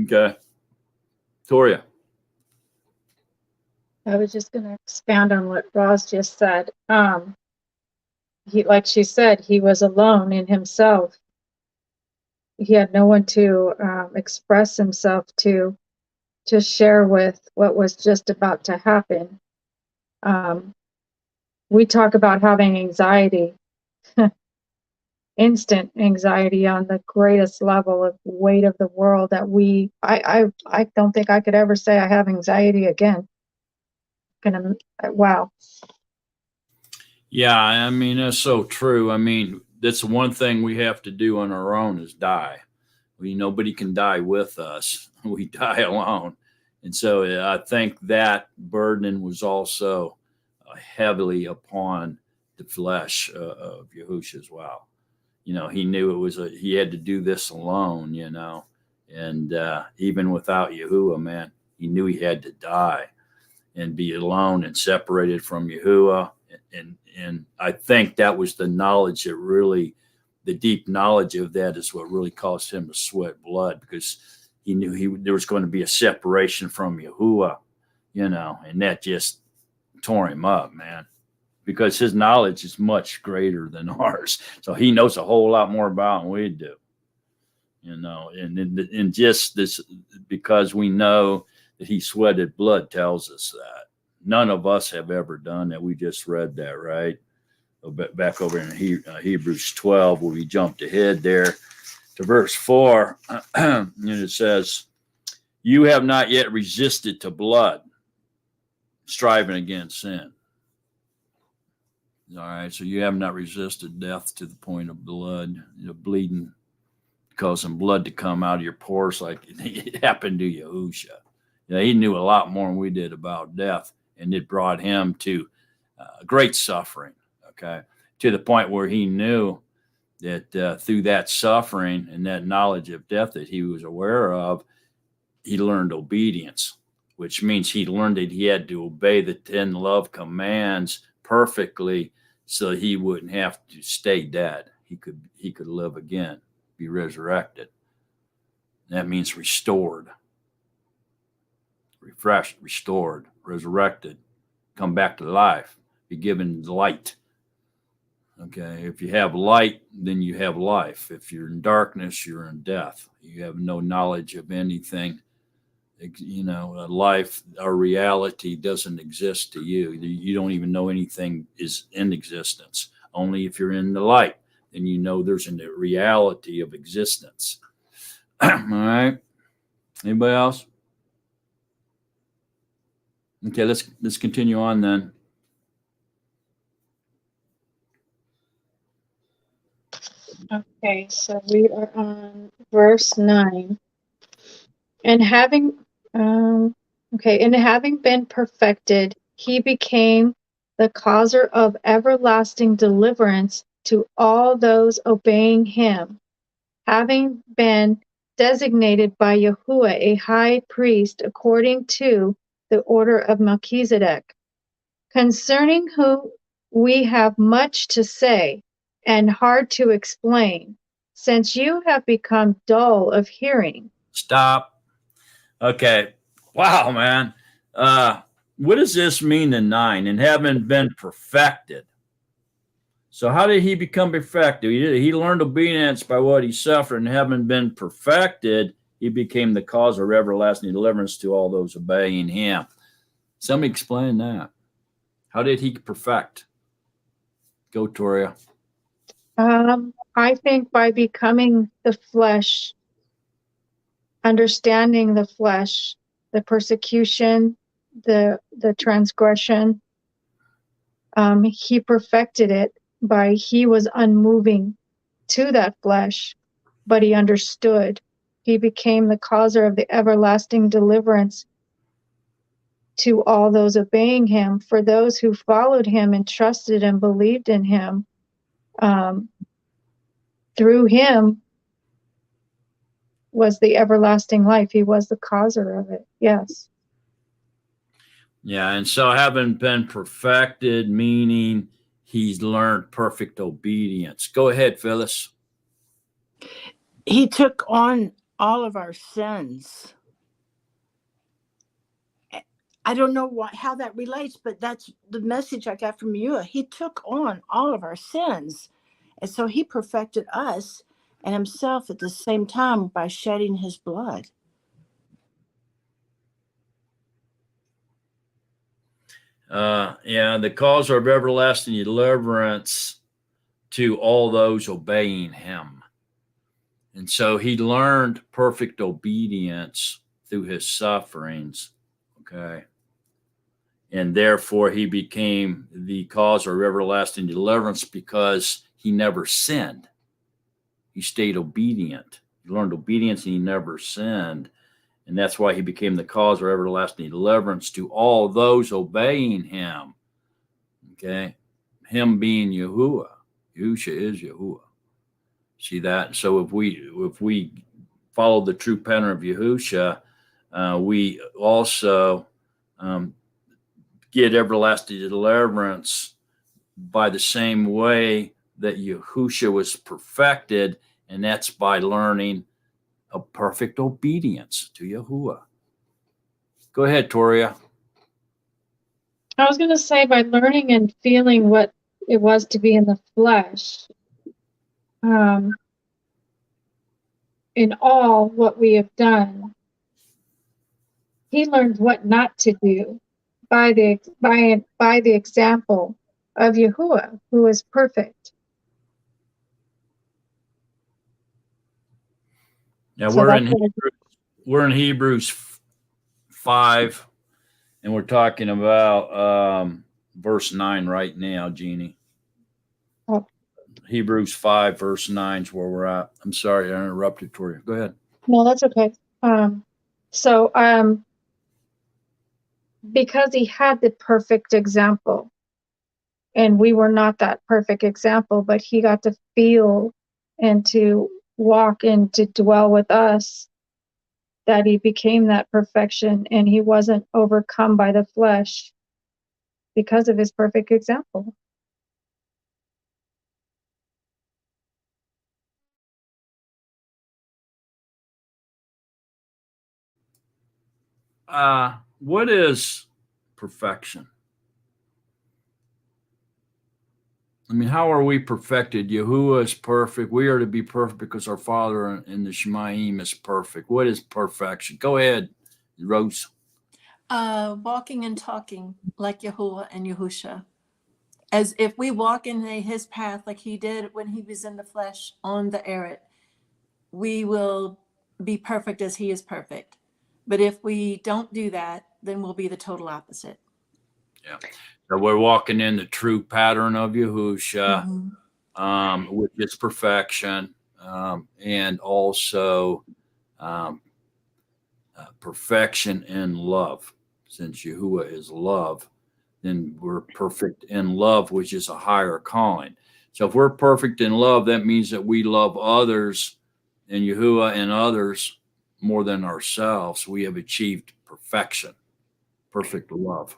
Okay. Toria. I was just going to expand on what Roz just said. He, like she said, he was alone in himself. He had no one to express himself to share with what was just about to happen. We talk about having anxiety, instant anxiety on the greatest level of weight of the world that I don't think I could ever say I have anxiety again. Wow. Yeah, I mean, that's so true. I mean, that's one thing we have to do on our own is die. Nobody can die with us. We die alone. And so I think that burden was also heavily upon the flesh of Yahushua as well. He knew he had to do this alone, and even without Yahuwah, man, he knew he had to die and be alone and separated from Yahuwah. And I think that was the knowledge that really, the deep knowledge of that is what really caused him to sweat blood, because he knew there was going to be a separation from Yahuwah, and that just tore him up, man, because his knowledge is much greater than ours. So he knows a whole lot more about it than we do, and just this, because we know that he sweated blood tells us that. None of us have ever done that. We just read that, right? Back over in Hebrews 12, where we jumped ahead there to verse 4, and it says, "You have not yet resisted to blood, striving against sin." All right, so you have not resisted death to the point of blood, bleeding, causing blood to come out of your pores like it happened to Yahushua. He knew a lot more than we did about death, and it brought him to great suffering, okay, to the point where he knew that through that suffering and that knowledge of death that he was aware of, he learned obedience, which means he learned that he had to obey the 10 love commands perfectly so he wouldn't have to stay dead. He could live again, be resurrected. That means restored, refreshed, restored, resurrected, come back to life, be given light. Okay, if you have light, then you have life. If you're in darkness, you're in death. You have no knowledge of anything. Life or reality doesn't exist to you. You don't even know anything is in existence. Only if you're in the light and you know there's a reality of existence. All right. Anybody else? Okay, let's continue on then. Okay, so we are on verse 9. And having been perfected, he became the causer of everlasting deliverance to all those obeying him, having been designated by Yahuwah a high priest according to the order of Melchizedek, concerning whom we have much to say and hard to explain, since you have become dull of hearing. Stop. Okay. Wow, man. What does this mean in 9? And having been perfected. So how did he become perfected? He learned obedience by what he suffered, and having been perfected, he became the cause of everlasting deliverance to all those obeying him. Somebody explain that. How did he perfect? Go, Toria. I think by becoming the flesh, understanding the flesh, the persecution, the transgression, he perfected it by he was unmoving to that flesh, but he understood. He became the causer of the everlasting deliverance to all those obeying him, for those who followed him and trusted and believed in him. Through him was the everlasting life. He was the causer of it. Yes. Yeah, and so having been perfected, meaning he's learned perfect obedience. Go ahead, Phyllis. He took on all of our sins. I don't know how that relates, but that's the message I got from you. He took on all of our sins. And so he perfected us and himself at the same time by shedding his blood. Yeah, the cause of everlasting deliverance to all those obeying him. And so he learned perfect obedience through his sufferings. Okay. And therefore he became the cause of everlasting deliverance because he never sinned. He stayed obedient. He learned obedience and he never sinned. And that's why he became the cause of everlasting deliverance to all those obeying him. Okay. Him being Yahuwah. Yahusha is Yahuwah. See that? So if we follow the true pattern of Yahusha, we also get everlasting deliverance by the same way that Yahusha was perfected, and that's by learning a perfect obedience to Yahuwah. Go ahead, Toria. I was going to say by learning and feeling what it was to be in the flesh, in all what we have done, he learned what not to do by the example of Yahuwah, who is perfect. Yeah, So we're in Hebrews 5, and we're talking about verse 9 right now, Jeannie. Oh. Hebrews 5, verse 9 is where we're at. I'm sorry, I interrupted, Toria. Go ahead. No, that's okay. Because he had the perfect example, and we were not that perfect example, but he got to feel and to walk and to dwell with us, that he became that perfection, and he wasn't overcome by the flesh because of his perfect example. What is perfection? I mean, how are we perfected? Yahuwah is perfect. We are to be perfect because our Father in the Shemaim is perfect. What is perfection? Go ahead, Rose. Walking and talking like Yahuwah and Yahusha. as if we walk in his path like he did when he was in the flesh on the Eretz, we will be perfect as he is perfect. But if we don't do that, then we'll be the total opposite. Yeah. So we're walking in the true pattern of Yahusha, which is perfection, and also perfection in love. Since Yahuwah is love, then we're perfect in love, which is a higher calling. So if we're perfect in love, that means that we love others and Yahuwah and others more than ourselves. We have achieved perfection, perfect love.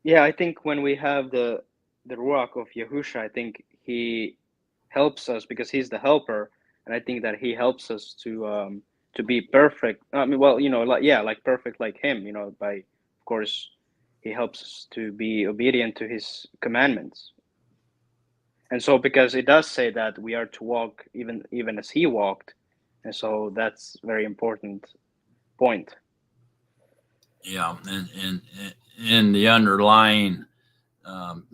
Yeah, I think when we have the Ruach of Yahusha, I think he helps us because he's the helper, and I think that he helps us to be perfect. I mean, well, like perfect like him. By of course, he helps us to be obedient to his commandments. And so, because it does say that we are to walk even as he walked, and so that's a very important point. Yeah, and the underlying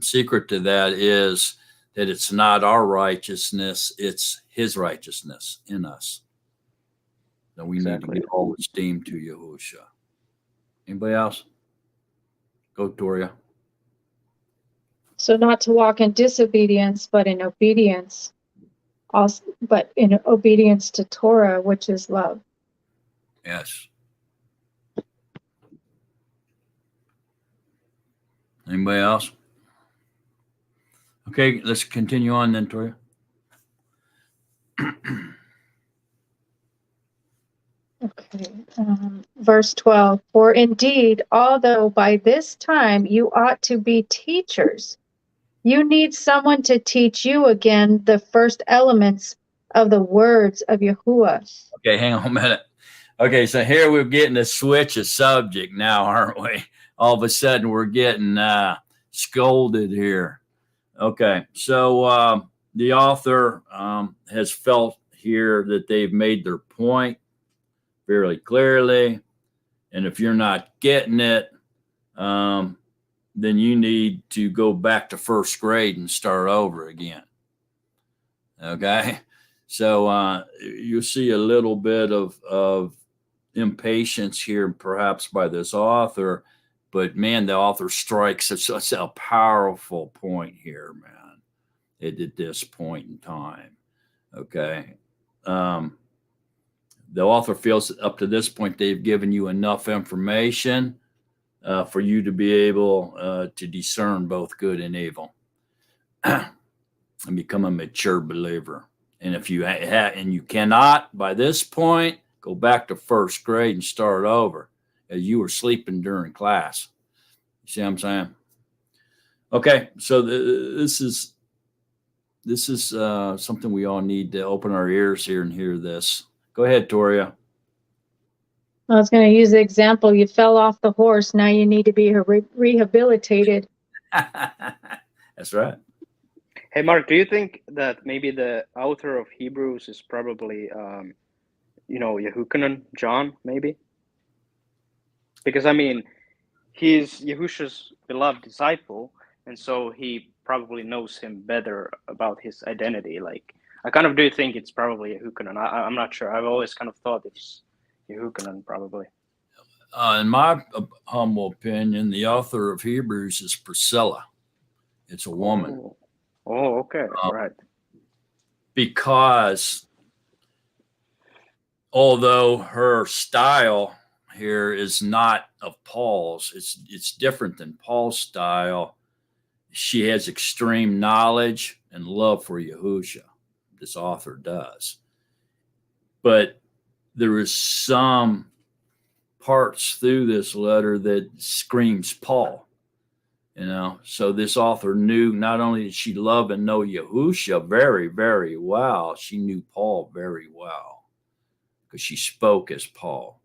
secret to that is that it's not our righteousness, it's his righteousness in us. So we need to give all esteem to Yahusha. Anybody else? Go, Toria. So not to walk in disobedience, but in obedience. Also, but in obedience to Torah, which is love. Yes. Anybody else? Okay, let's continue on then, Toria. Okay. Verse 12. For indeed, although by this time you ought to be teachers, you need someone to teach you again the first elements of the words of Yahuwah. Okay, hang on a minute. Okay, so here we're getting a switch of subject now, aren't we? All of a sudden we're getting scolded here. Okay, so the author has felt here that they've made their point fairly clearly. And if you're not getting it, then you need to go back to first grade and start over again. Okay, so you see a little bit of impatience here, perhaps by this author, but man, the author strikes such a powerful point here, man, at this point in time. Okay. The author feels that up to this point, they've given you enough information for you to be able to discern both good and evil and become a mature believer. And if you and you cannot by this point, go back to first grade and start over, as you were sleeping during class. You see what I'm saying? Okay, so this is something we all need to open our ears here and hear this. Go ahead, Toria. I was going to use the example. You fell off the horse. Now you need to be rehabilitated. That's right. Hey, Mark, do you think that maybe the author of Hebrews is probably, Yehukanan, John, maybe? Because, I mean, he's Yahusha's beloved disciple, and so he probably knows him better about his identity. Like, I kind of do think it's probably Yehukanan. I'm not sure. I've always kind of thought it's Yehukanan, probably. In my humble opinion, the author of Hebrews is Priscilla. It's a woman. Oh, okay. Right. Because although her style here is not of Paul's, it's different than Paul's style. She has extreme knowledge and love for Yahusha. This author does. But there is some parts through this letter that screams Paul. So this author knew not only did she love and know Yahusha very, very well, she knew Paul very well because she spoke as Paul.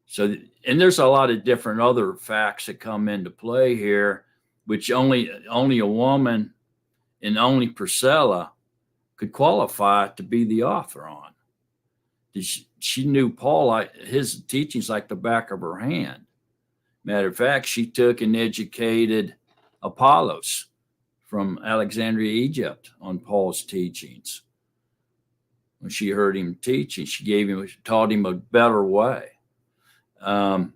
So, and there's a lot of different other facts that come into play here, which only a woman and only Priscilla could qualify to be the author on. She knew Paul, his teachings like the back of her hand. Matter of fact, she took and educated Apollos from Alexandria, Egypt, on Paul's teachings. When she heard him teaching, she taught him a better way. And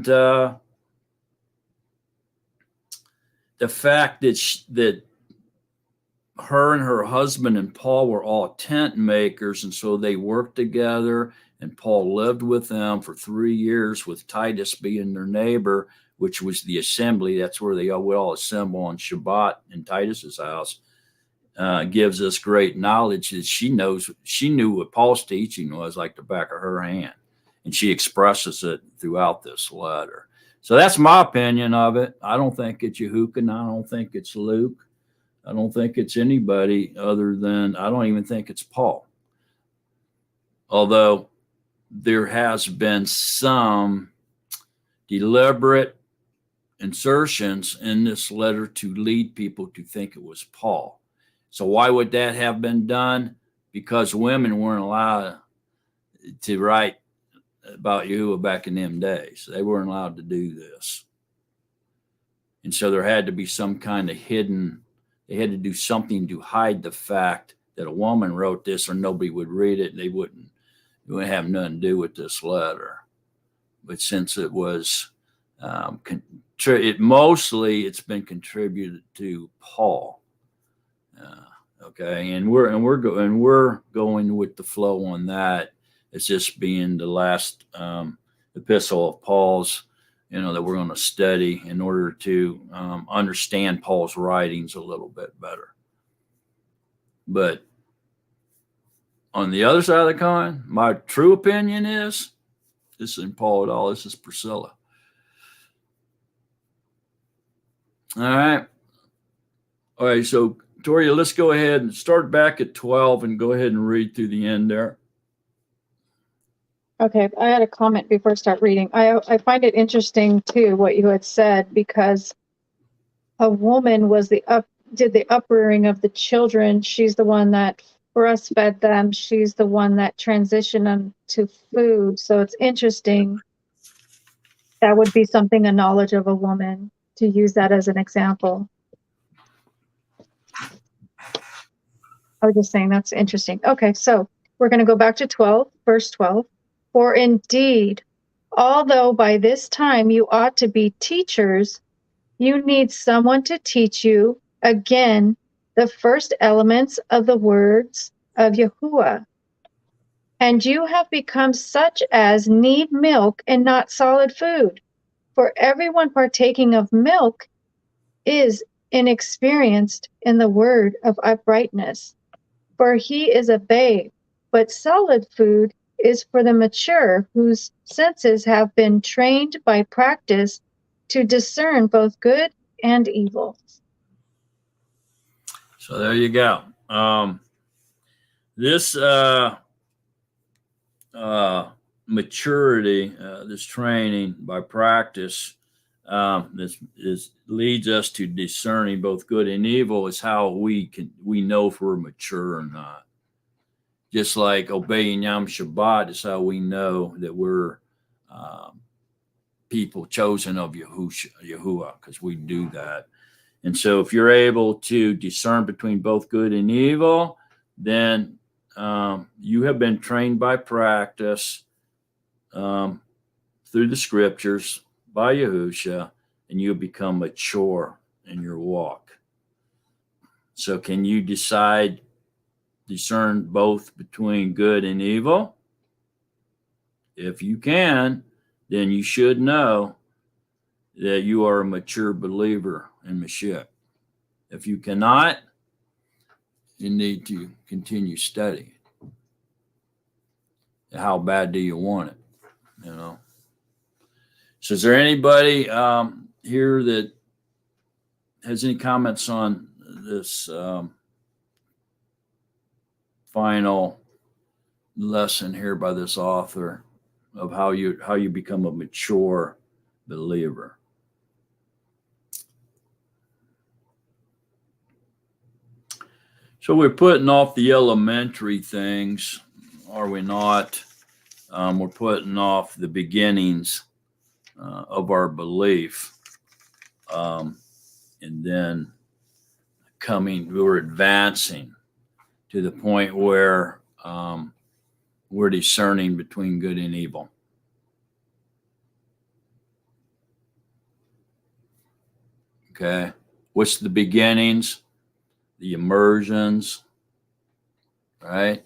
the fact that her and her husband and Paul were all tent makers, and so they worked together, and Paul lived with them for 3 years, with Titus being their neighbor, which was the assembly. That's where they would all assemble on Shabbat in Titus's house. Gives us great knowledge that she knew what Paul's teaching was like the back of her hand, and she expresses it throughout this letter. So that's my opinion of it. I don't think it's Yehukin. I don't think it's Luke. I don't think it's anybody other than, I don't even think it's Paul. Although there has been some deliberate insertions in this letter to lead people to think it was Paul. So why would that have been done? Because women weren't allowed to write about Yahuwah back in them days. They weren't allowed to do this. And so there had to be some kind of hidden, they had to do something to hide the fact that a woman wrote this, or nobody would read it. They wouldn't have nothing to do with this letter. But since it was, it's been contributed to Paul. Okay, and we're going with the flow on that. It's just being the last epistle of Paul's, that we're going to study in order to understand Paul's writings a little bit better. But on the other side of the coin, my true opinion is, this isn't Paul at all. This is Priscilla. All right. So Toria, let's go ahead and start back at 12 and go ahead and read through the end there. Okay, I had a comment before I start reading. I find it interesting too what you had said, because a woman did the uprearing of the children. She's the one that breastfed them. She's the one that transitioned them to food. So it's interesting. That would be something, a knowledge of a woman, to use that as an example. I was just saying that's interesting. Okay, so we're going to go back to 12, verse 12. For indeed, although by this time you ought to be teachers, you need someone to teach you again the first elements of the words of Yahuwah. And you have become such as need milk and not solid food. For everyone partaking of milk is inexperienced in the word of uprightness, for he is a babe. But solid food is for the mature, whose senses have been trained by practice to discern both good and evil. So there you go. This maturity, this training by practice, this leads us to discerning both good and evil, is how we know if we're mature or not. Just like obeying Yom Shabbat is how we know that we're people chosen of Yahuwah, because we do that. And so if you're able to discern between both good and evil, then you have been trained by practice through the scriptures by Yahusha, and you have become mature in your walk. So can you discern both between good and evil? If you can, then you should know that you are a mature believer in Mashiach. If you cannot, you need to continue studying. How bad do you want it? So is there anybody here that has any comments on this final lesson here by this author of how you become a mature believer? So we're putting off the elementary things, are we not? We're putting off the beginnings of our belief. And then we're advancing to the point where we're discerning between good and evil. Okay. What's the beginnings? The immersions, right?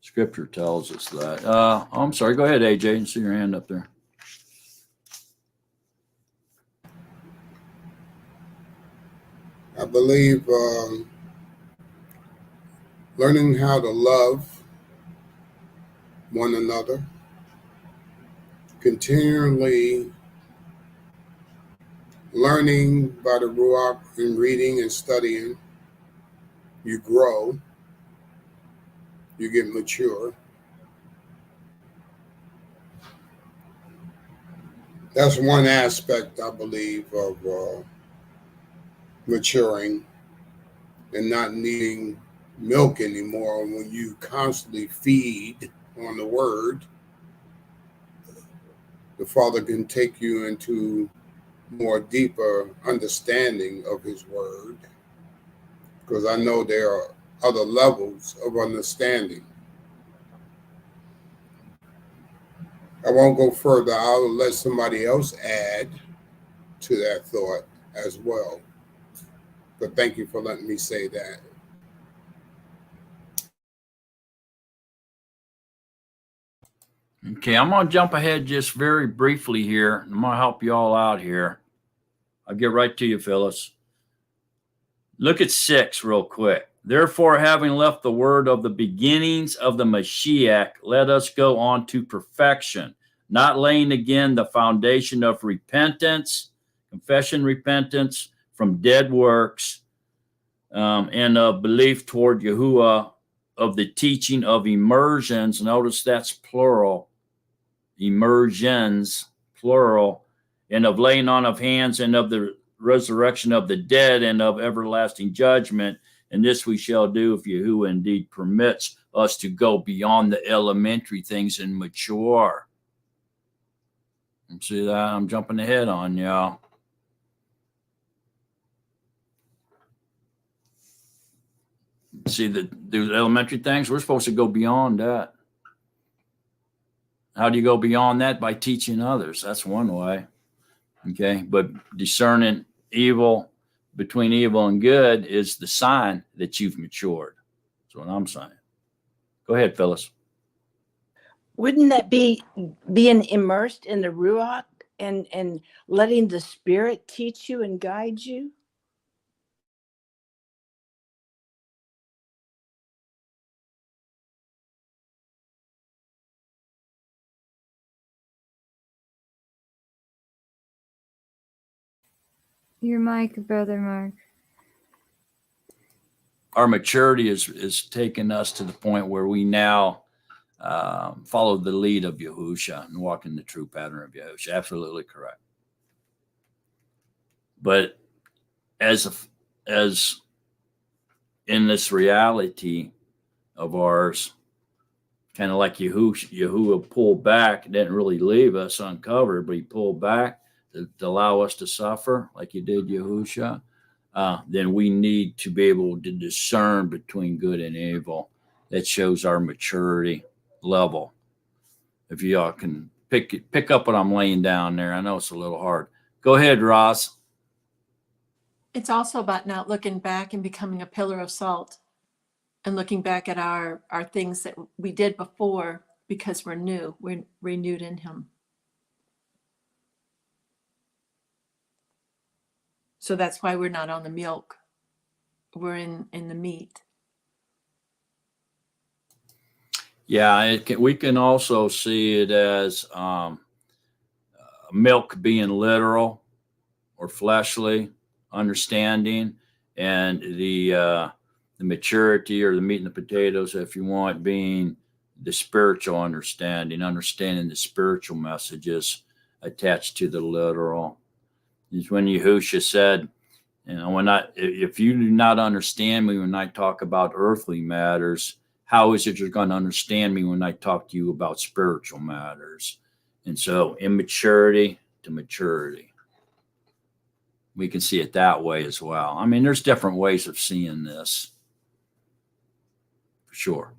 Scripture tells us that. I'm sorry. Go ahead, AJ. I see your hand up there. I believe learning how to love one another, continually learning by the Ruach and reading and studying, you grow, you get mature. That's one aspect, I believe, of maturing and not needing milk anymore. When you constantly feed on the word, the Father can take you into more deeper understanding of his word, because I know there are other levels of understanding. I won't go further. I'll let somebody else add to that thought as well. But thank you for letting me say that. Okay, I'm going to jump ahead just very briefly here. I'm going to help you all out here. I'll get right to you, Phyllis. Look at 6 real quick. Therefore, having left the word of the beginnings of the Mashiach, let us go on to perfection, not laying again the foundation of repentance, confession, repentance from dead works, and of belief toward Yahuwah, of the teaching of immersions. Notice that's plural. Immersions, plural, and of laying on of hands, and of the resurrection of the dead, and of everlasting judgment. And this we shall do if Yahuwah indeed permits us to go beyond the elementary things and mature. You see that? I'm jumping ahead on y'all. See the elementary things? We're supposed to go beyond that. How do you go beyond that? By teaching others. That's one way. Okay. But discerning evil between evil and good is the sign that you've matured. That's what I'm saying. Go ahead, Phyllis. Wouldn't that be being immersed in the Ruach and letting the Spirit teach you and guide you? Your mic, Brother Mark. Our maturity is taking us to the point where we now follow the lead of Yahusha and walk in the true pattern of Yahusha. Absolutely correct. But as in this reality of ours, kind of like Yahuwah pulled back, didn't really leave us uncovered, but he pulled back to allow us to suffer like you did, Yahusha. Then we need to be able to discern between good and evil. That shows our maturity level. If y'all can pick up what I'm laying down there, I know it's a little hard. Go ahead, Ross. It's also about not looking back and becoming a pillar of salt and looking back at our things that we did before, because we're renewed in him. So that's why we're not on the milk. We're in the meat. Yeah, we can also see it as milk being literal or fleshly understanding, and the maturity or the meat and the potatoes, if you want, being the spiritual understanding the spiritual messages attached to the literal. It's when Yahusha said, if you do not understand me when I talk about earthly matters, how is it you're going to understand me when I talk to you about spiritual matters? And so immaturity to maturity. We can see it that way as well. I mean, there's different ways of seeing this, for sure.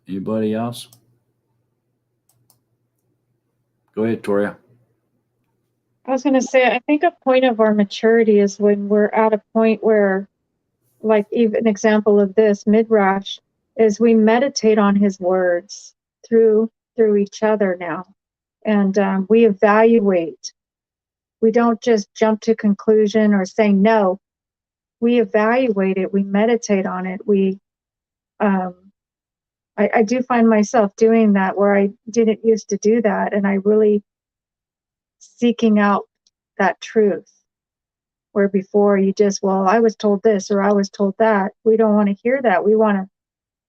Anybody else? Go ahead, Toria. I was going to say, I think a point of our maturity is when we're at a point where, like even an example of this, Midrash, is we meditate on his words through each other now. And we evaluate. We don't just jump to conclusion or say no. We evaluate it. We meditate on it. I do find myself doing that where I didn't used to do that. And I really seeking out that truth. Where before you just, well, I was told this or I was told that. We don't want to hear that. We want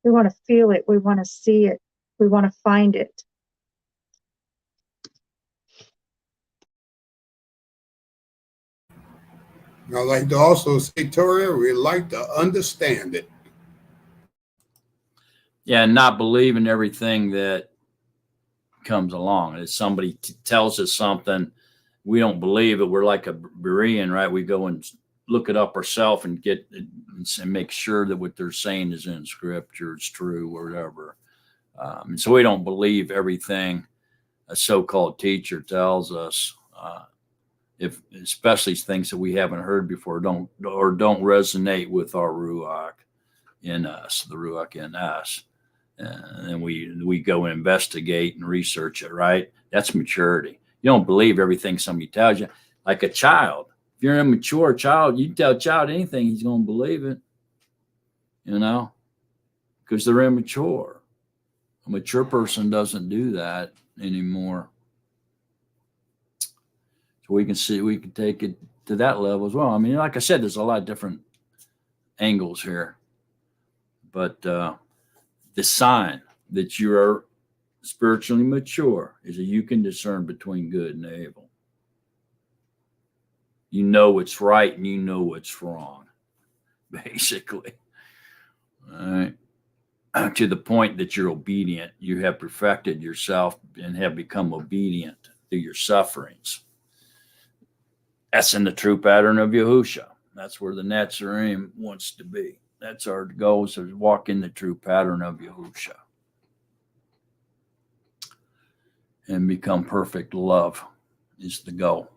to feel it. We want to see it. We want to find it. I like to also say, Toria, we like to understand it. Yeah, and not believe in everything that comes along. If somebody tells us something, we don't believe it. We're like a Berean, right? We go and look it up ourselves and get and make sure that what they're saying is in Scripture, it's true, or whatever. And so we don't believe everything a so-called teacher tells us. If especially things that we haven't heard before don't resonate with our ruach in us, the ruach in us, and then we go and investigate and research it. Right? That's maturity. You don't believe everything somebody tells you. Like a child, if you're an immature child, you tell a child anything, he's going to believe it. You know, because they're immature. A mature person doesn't do that anymore. We can take it to that level as well. I mean, like I said, there's a lot of different angles here, but the sign that you are spiritually mature is that you can discern between good and evil. You know what's right and you know what's wrong, basically. All right. To the point that you're obedient, you have perfected yourself and have become obedient through your sufferings. That's in the true pattern of Yahusha. That's where the Natsarim wants to be. That's our goal, is to walk in the true pattern of Yahusha and become perfect love is the goal.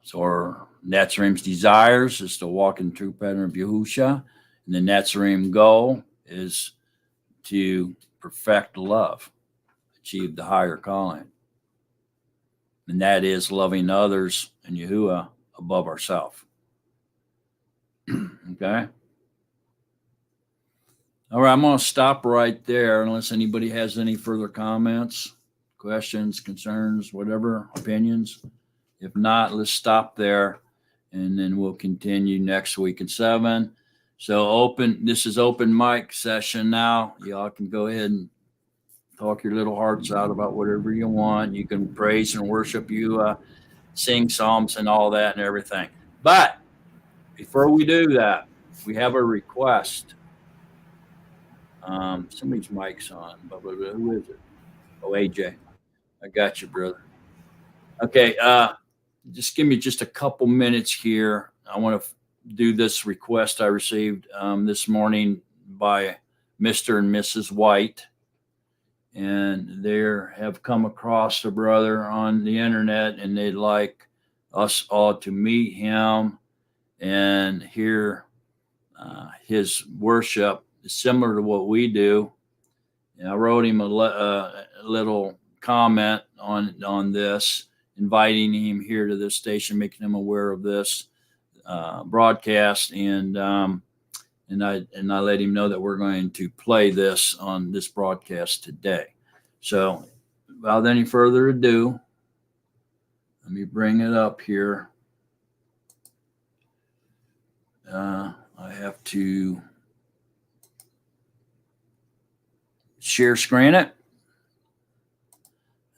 So our Natsarim's desires is to walk in the true pattern of Yahusha, and the Natsarim goal is to perfect love, achieve the higher calling. And that is loving others and Yahuwah above ourselves. Okay. All right, I'm going to stop right there unless anybody has any further comments, questions, concerns, whatever, opinions. If not, let's stop there, and then we'll continue next week at 7. So this is open mic session now. Y'all can go ahead and talk your little hearts out about whatever you want. You can praise and worship you, sing psalms and all that and everything. But before we do that, we have a request. Somebody's mic's on. Who is it? Oh, AJ. I got you, brother. Okay. Just give me just a couple minutes here. I want to do this request I received this morning by Mr. and Mrs. White. And they have come across a brother on the internet, and they'd like us all to meet him and hear his worship, similar to what we do. And I wrote him a little comment on this, inviting him here to this station, making him aware of this broadcast, and I let him know that we're going to play this on this broadcast today. So, without any further ado, let me bring it up here. I have to share screen it,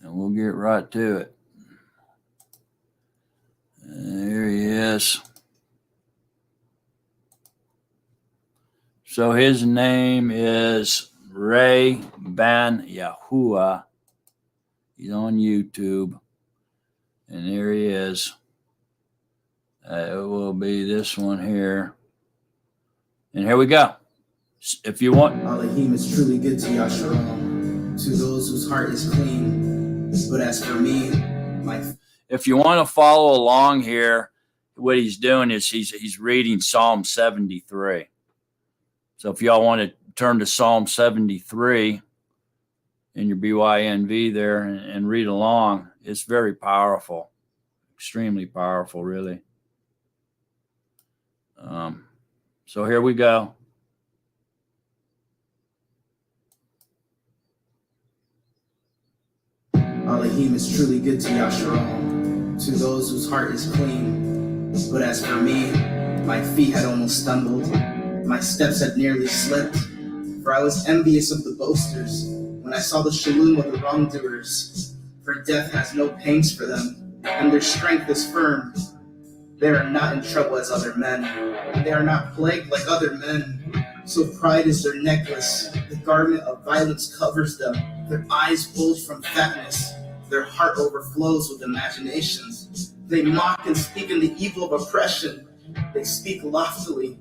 and we'll get right to it. There he is. So his name is Ray Ben Yahuwah He's on YouTube. And there he is. It will be this one here. And here we go. If you want. Elohim is truly good to Yasharal, to those whose heart is clean. But as for me, if you want to follow along here, what he's doing is he's reading Psalm 73. So if y'all want to turn to Psalm 73 in your BYNV there and read along, it's very powerful, extremely powerful, really. So here we go. Elohim is truly good to Yasharal, to those whose heart is clean. But as for me, my feet had almost stumbled, my steps had nearly slipped, for I was envious of the boasters when I saw the shalom of the wrongdoers. For death has no pangs for them, and their strength is firm. They are not in trouble as other men, and they are not plagued like other men. So pride is their necklace, the garment of violence covers them. Their eyes bulge from fatness, their heart overflows with imaginations. They mock and speak in the evil of oppression. They speak loftily.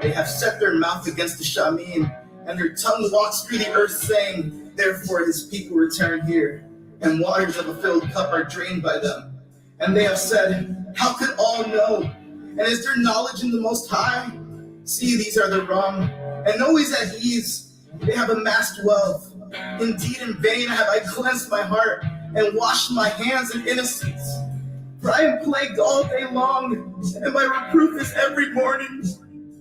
They have set their mouth against the Shamim, and their tongue walks through the earth, saying, therefore his people return here, and waters of a filled cup are drained by them. And they have said, how could all know? And is there knowledge in the Most High? See, these are the wrong, and always at ease. They have amassed wealth. Indeed, in vain have I cleansed my heart and washed my hands in innocence. For I am plagued all day long, and my reproof is every morning.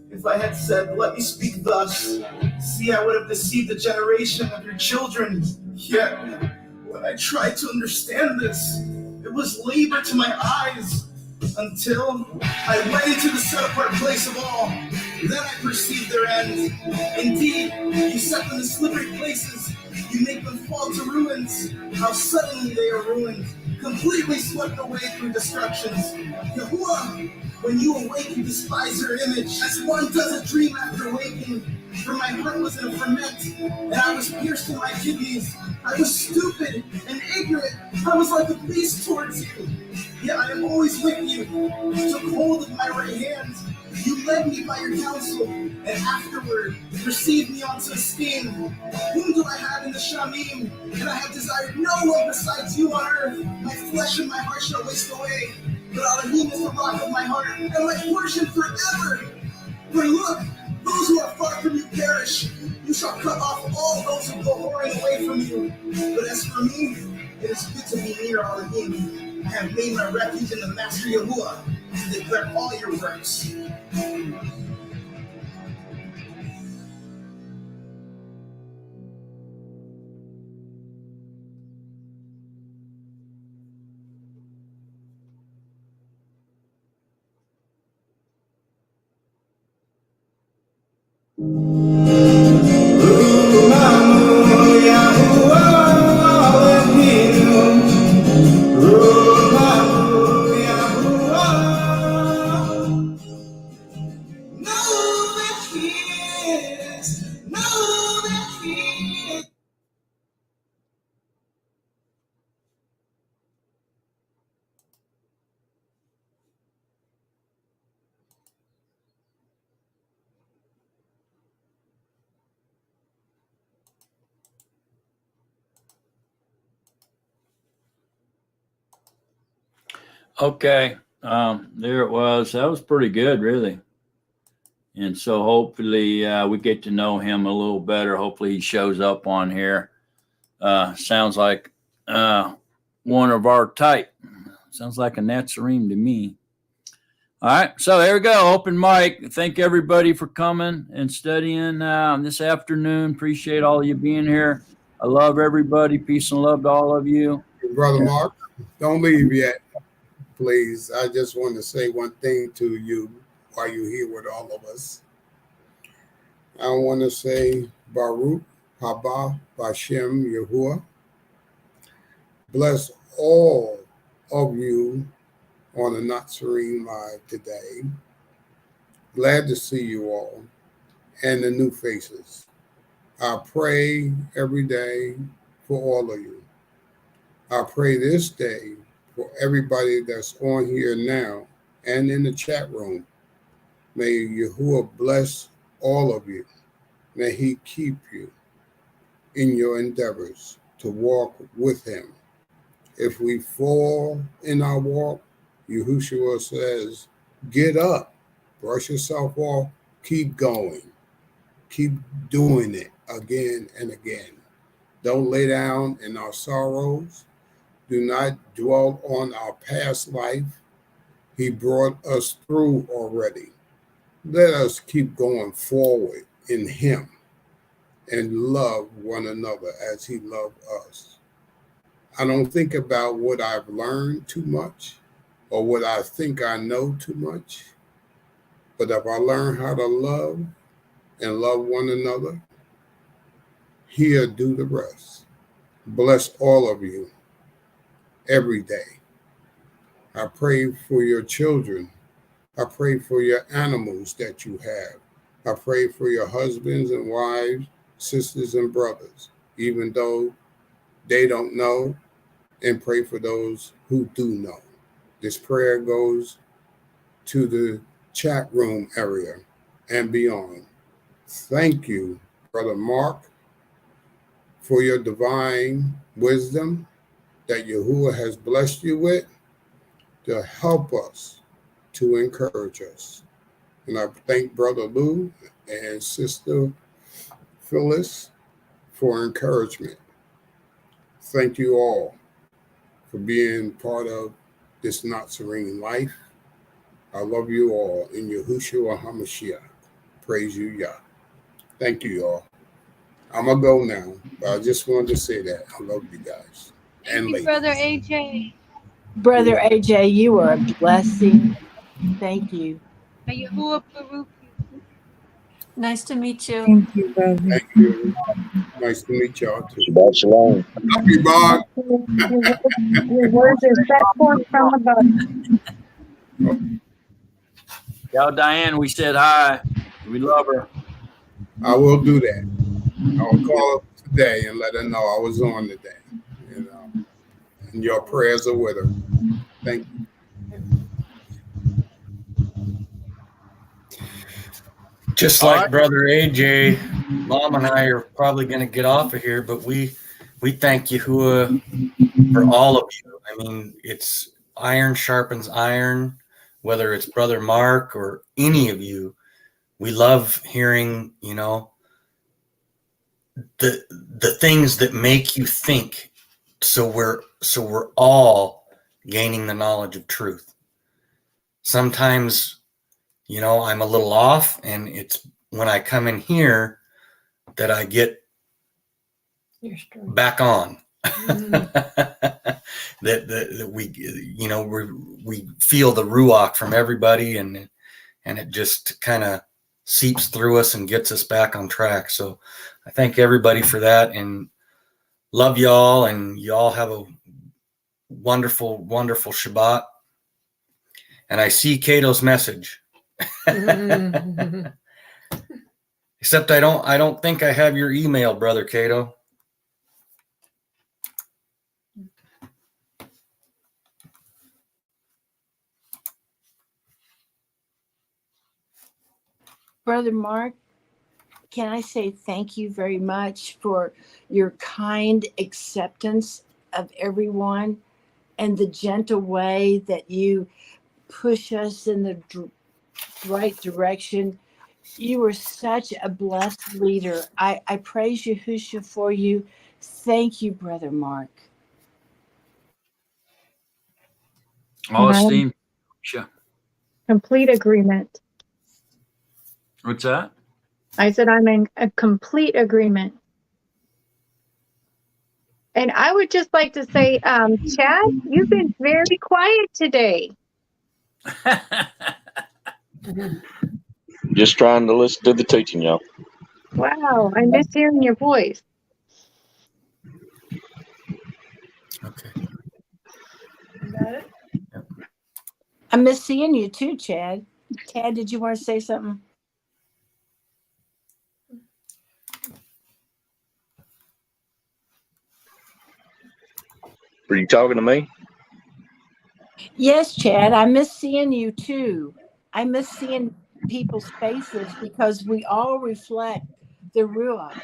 If I had said, let me speak thus, see, I would have deceived the generation of your children. Yet, when I tried to understand this, it was labor to my eyes, until I went into the set-apart place of all. Then I perceived their end. Indeed, you set them in slippery places. You make them fall to ruins. How suddenly they are ruined, completely swept away through destructions. Yahuwah, when you awake, you despise your image, as one does a dream after waking. For my heart was in a ferment, and I was pierced in my kidneys. I was stupid and ignorant. I was like a beast towards you. Yet I am always with you. You took hold of my right hand. You led me by your counsel, and afterward received me onto esteem. Whom do I have in the Shamim? And I have desired no one besides you on earth. My flesh and my heart shall waste away, but Elohim is the rock of my heart, and my portion forever. For look, those who are far from you perish. You shall cut off all those who go whoring away from you. But as for me, it is good to be near Elohim. I have made my refuge in the Master Yahuwah to declare all your works. Okay. There it was. That was pretty good, really. And so hopefully we get to know him a little better. Hopefully he shows up on here. Sounds like one of our type. Sounds like a Natsarim to me. All right. So there we go. Open mic. Thank everybody for coming and studying this afternoon. Appreciate all of you being here. I love everybody. Peace and love to all of you. Brother Mark, don't leave yet, please. I just want to say one thing to you while you're here with all of us. I want to say Baruch Haba Bashem Yahuwah. Bless all of you on the Natsarim Live today. Glad to see you all and the new faces. I pray every day for all of you. I pray this day for everybody that's on here now and in the chat room. May Yahuwah bless all of you. May he keep you in your endeavors to walk with him. If we fall in our walk, Yahushua says, get up, brush yourself off, keep going, keep doing it again and again. Don't lay down in our sorrows. Do not dwell on our past life. He brought us through already. Let us keep going forward in him and love one another as he loved us. I don't think about what I've learned too much or what I think I know too much. But if I learn how to love and love one another, he'll do the rest. Bless all of you every day. I pray for your children. I pray for your animals that you have. I pray for your husbands and wives, sisters and brothers, even though they don't know, and pray for those who do know. This prayer goes to the chat room area and beyond. Thank you, Brother Mark, for your divine wisdom that Yahuwah has blessed you with to help us, to encourage us. And I thank Brother Lou and Sister Phyllis for encouragement. Thank you all for being part of this Natsarim life. I love you all in Yahushua HaMashiach. Praise you, Yah. Thank you, y'all. I'm going to go now, but I just wanted to say that. I love you guys. Thank you, Brother AJ. Brother AJ, you are a blessing. Thank you. May Yahuwah Baruch you. Nice to meet you. Thank you, brother. Thank you. Nice to meet y'all, too. Shabbat shalom. Love you, Bob. Your words are set forth from above. Tell Diane we said hi. We love her. I will do that. I will call her today and let her know I was on today. And your prayers are with her. Thank you. Just All like right. Brother AJ, Mom and I are probably going to get off of here, but we thank Yahuwah for all of you. I mean, it's iron sharpens iron, whether it's Brother Mark or any of you. We love hearing, the things that make you think. So we're all gaining the knowledge of truth. Sometimes, I'm a little off, and it's when I come in here that I get back on. that we feel the ruach from everybody, and it just kind of seeps through us and gets us back on track. So I thank everybody for that, and love y'all, and y'all have a wonderful, wonderful Shabbat. And I see Cato's message. Except I don't think I have your email, Brother Cato. Brother Mark, can I say thank you very much for your kind acceptance of everyone and the gentle way that you push us in the right direction. You were such a blessed leader. I praise Yahushua for you. Thank you, Brother Mark. All And I'm esteemed. Sure. complete agreement. What's that? I said I'm in a complete agreement. And I would just like to say, Chad, you've been very quiet today. Just trying to listen to the teaching, y'all. Wow, I miss hearing your voice. Okay. Got it? I miss seeing you too, Chad. Chad, did you want to say something? Were you talking to me? Yes, Chad, I miss seeing you too. I miss seeing people's faces because we all reflect the Ruach.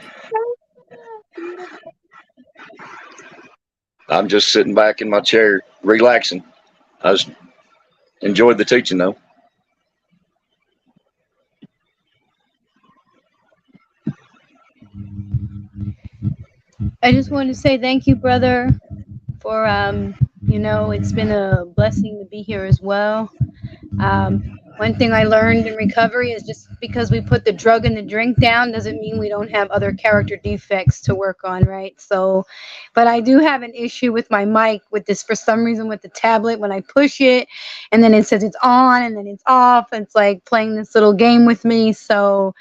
I'm just sitting back in my chair, relaxing. I was enjoyed the teaching though. I just want to say thank you, brother, for it's been a blessing to be here as well. One thing I learned in recovery is just because we put the drug and the drink down doesn't mean we don't have other character defects to work on, right? So, but I do have an issue with my mic with this for some reason with the tablet when I push it and then it says it's on and then it's off. It's like playing this little game with me. So,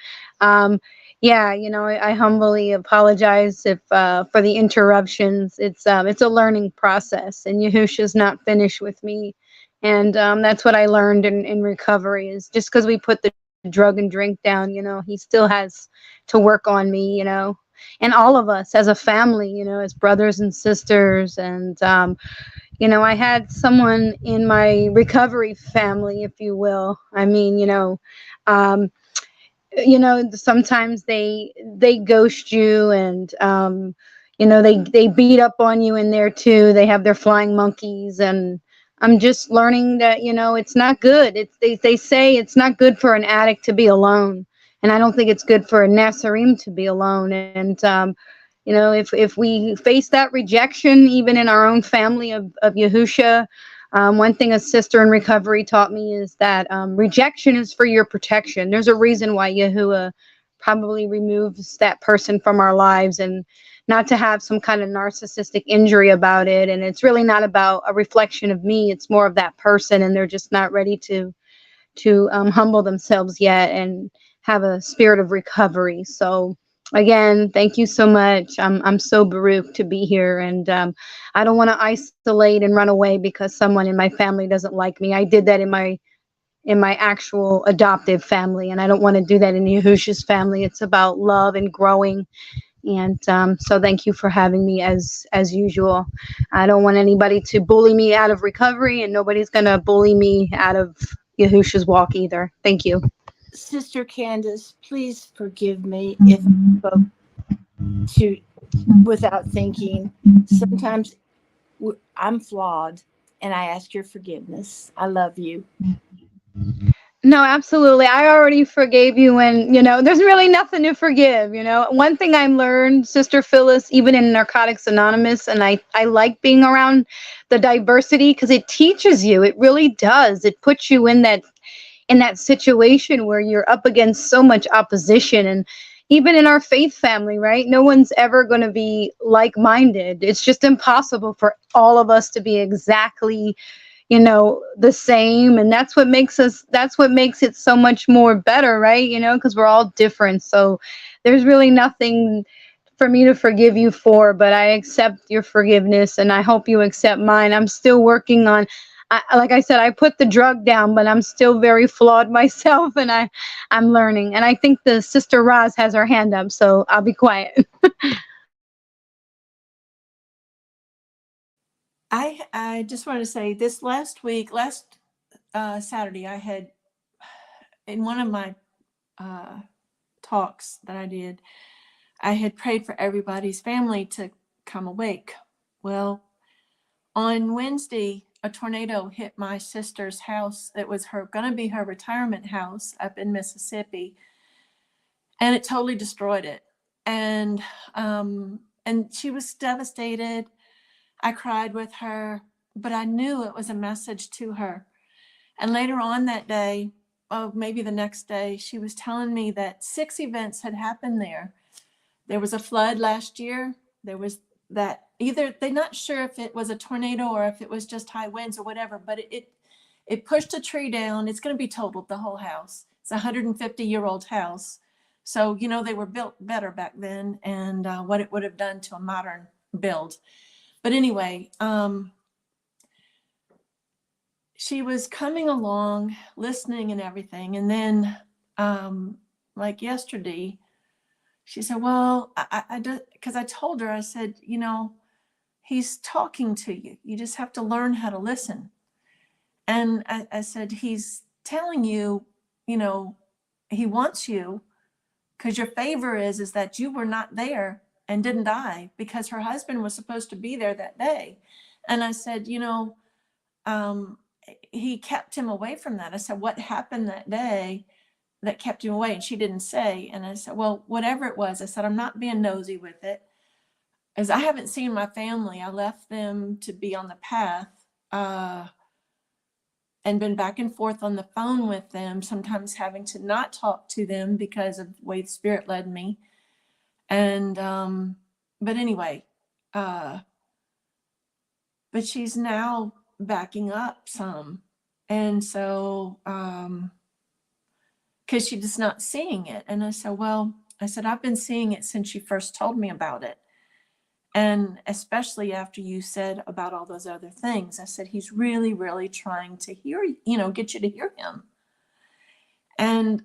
yeah, I humbly apologize if for the interruptions. It's a learning process, and Yahusha's not finished with me, and that's what I learned in recovery is just because we put the drug and drink down, he still has to work on me, and all of us as a family, as brothers and sisters, and I had someone in my recovery family, if you will. I mean, um, sometimes they ghost you and they beat up on you in there too. They have their flying monkeys, and I'm just learning that it's not good. They say it's not good for an addict to be alone, and I don't think it's good for a Natsarim to be alone. And if we face that rejection even in our own family of Yahusha, one thing a sister in recovery taught me is that rejection is for your protection. There's a reason why Yahuwah probably removes that person from our lives, and not to have some kind of narcissistic injury about it. And it's really not about a reflection of me. It's more of that person, and they're just not ready to humble themselves yet and have a spirit of recovery. So again, thank you so much. I'm so Baruch to be here, and I don't want to isolate and run away because someone in my family doesn't like me. I did that in my actual adoptive family, and I don't want to do that in Yahusha's family. It's about love and growing. And so thank you for having me as usual. I don't want anybody to bully me out of recovery, and nobody's going to bully me out of Yahusha's walk either. Thank you. Sister Candace, please forgive me if I spoke to without thinking. Sometimes I'm flawed, and I ask your forgiveness. I love you. No, absolutely. I already forgave you, and there's really nothing to forgive. One thing I learned, Sister Phyllis, even in Narcotics Anonymous, and I like being around the diversity because it teaches you. It really does. It puts you in that situation where you're up against so much opposition. And even in our faith family, right? No one's ever going to be like-minded. It's just impossible for all of us to be exactly the same. And that's what makes it so much more better, right? Because we're all different. So there's really nothing for me to forgive you for, but I accept your forgiveness, and I hope you accept mine. I'm still working on, like I said, I put the drug down, but I'm still very flawed myself, and I'm learning. And I think the Sister Roz has her hand up, so I'll be quiet. I just want to say this last Saturday, I had in one of my talks that I did, I had prayed for everybody's family to come awake. Well, on Wednesday, a tornado hit my sister's house. It was going to be her retirement house up in Mississippi, and it totally destroyed it. And she was devastated. I cried with her, but I knew it was a message to her. And later on that day, maybe the next day, she was telling me that 6 events had happened there. There was a flood last year. There was that either they're not sure if it was a tornado or if it was just high winds or whatever, but it pushed a tree down. It's going to be totaled, the whole house. It's a 150-year-old house. So, they were built better back then, and what it would have done to a modern build. But anyway, she was coming along, listening and everything. And then, like yesterday, she said, well, because I told her, I said, he's talking to you. You just have to learn how to listen. And I said, he's telling you, you know, he wants you, because your favor is that you were not there and didn't die, because her husband was supposed to be there that day. And I said, you know, he kept him away from that. I said, what happened that day that kept him away? And she didn't say. And I said, well, whatever it was, I said, I'm not being nosy with it, as I haven't seen my family. I left them to be on the path, and been back and forth on the phone with them, sometimes having to not talk to them because of the way the Spirit led me. And, but anyway, but she's now backing up some. And so, because she's just not seeing it. And I said, well, I said, I've been seeing it since you first told me about it. And especially after you said about all those other things, I said, he's really, really trying to hear, you know, get you to hear him. And,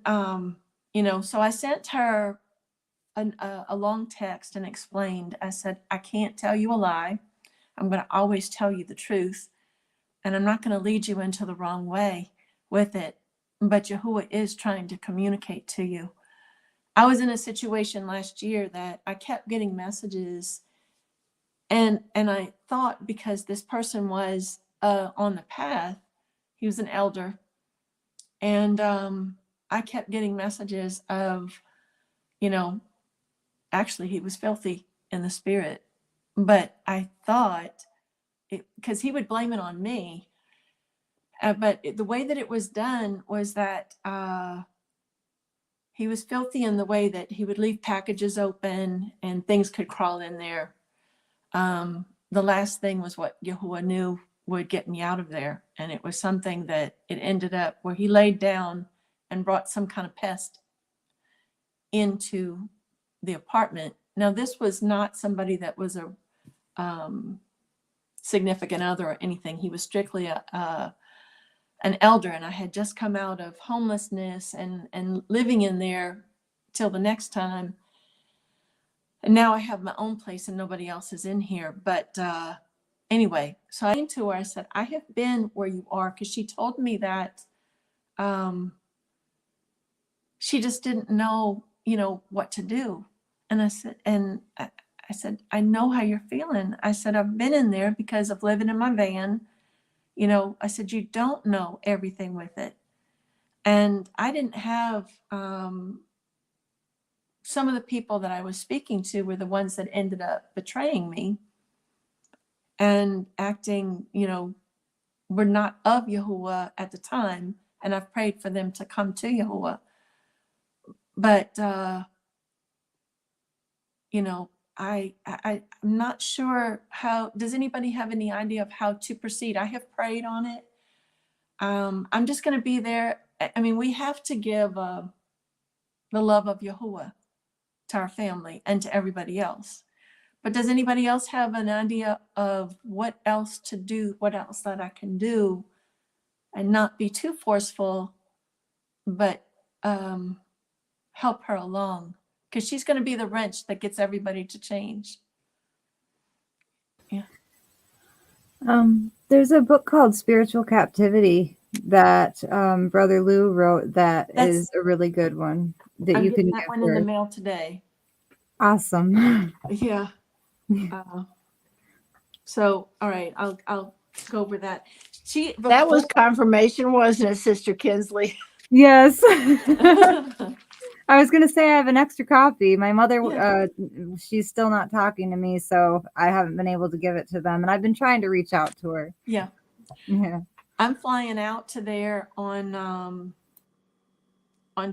you know, so I sent her a long text and explained, I said, I can't tell you a lie. I'm going to always tell you the truth. And I'm not going to lead you into the wrong way with it. But Yahuwah is trying to communicate to you. I was in a situation last year that I kept getting messages. And I thought, because this person was on the path, he was an elder. And I kept getting messages of, you know, actually he was filthy in the spirit. But I thought, because he would blame it on me. But the way that it was done was that he was filthy in the way that he would leave packages open and things could crawl in there. The last thing was what Yahuwah knew would get me out of there. And it was something that it ended up where he laid down and brought some kind of pest into the apartment. Now, this was not somebody that was a significant other or anything. He was strictly an elder, and I had just come out of homelessness and living in there till the next time. And now I have my own place and nobody else is in here. But anyway, so I came to her, I said, I have been where you are, because she told me that she just didn't know, you know, what to do. And I said, I know how you're feeling. I said, I've been in there because of living in my van. You know, I said, you don't know everything with it. And I didn't have, some of the people that I was speaking to were the ones that ended up betraying me and acting, you know, were not of Yahuwah at the time. And I've prayed for them to come to Yahuwah. But, you know, I'm not sure how, does anybody have any idea of how to proceed? I have prayed on it. I'm just going to be there. I mean, we have to give the love of Yahuwah to our family and to everybody else. But does anybody else have an idea of what else to do, what else that I can do and not be too forceful, but help her along? Because she's going to be the wrench that gets everybody to change. Yeah. There's a book called Spiritual Captivity that Brother Lou wrote is a really good one that you can get that give one her. in the mail today. Awesome. Yeah. So, all right, I'll go over that. That was confirmation, wasn't it, Sister Kinsley? Yes. I was going to say I have an extra copy. My mother, she's still not talking to me, so I haven't been able to give it to them. And I've been trying to reach out to her. Yeah. Yeah. I'm flying out to there on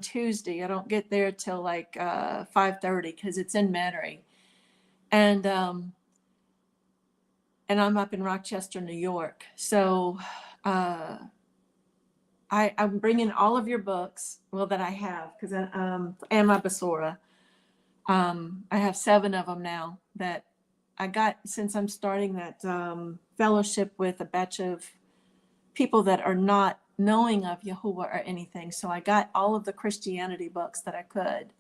Tuesday. I don't get there till like 5:30 because it's in Metairie. And I'm up in Rochester, New York. So I'm bringing all of your books, well, that I have, because and my Basora. I have 7 of them now that I got since I'm starting that fellowship with a batch of people that are not knowing of Yahuwah or anything. So I got all of the Christianity books that I could.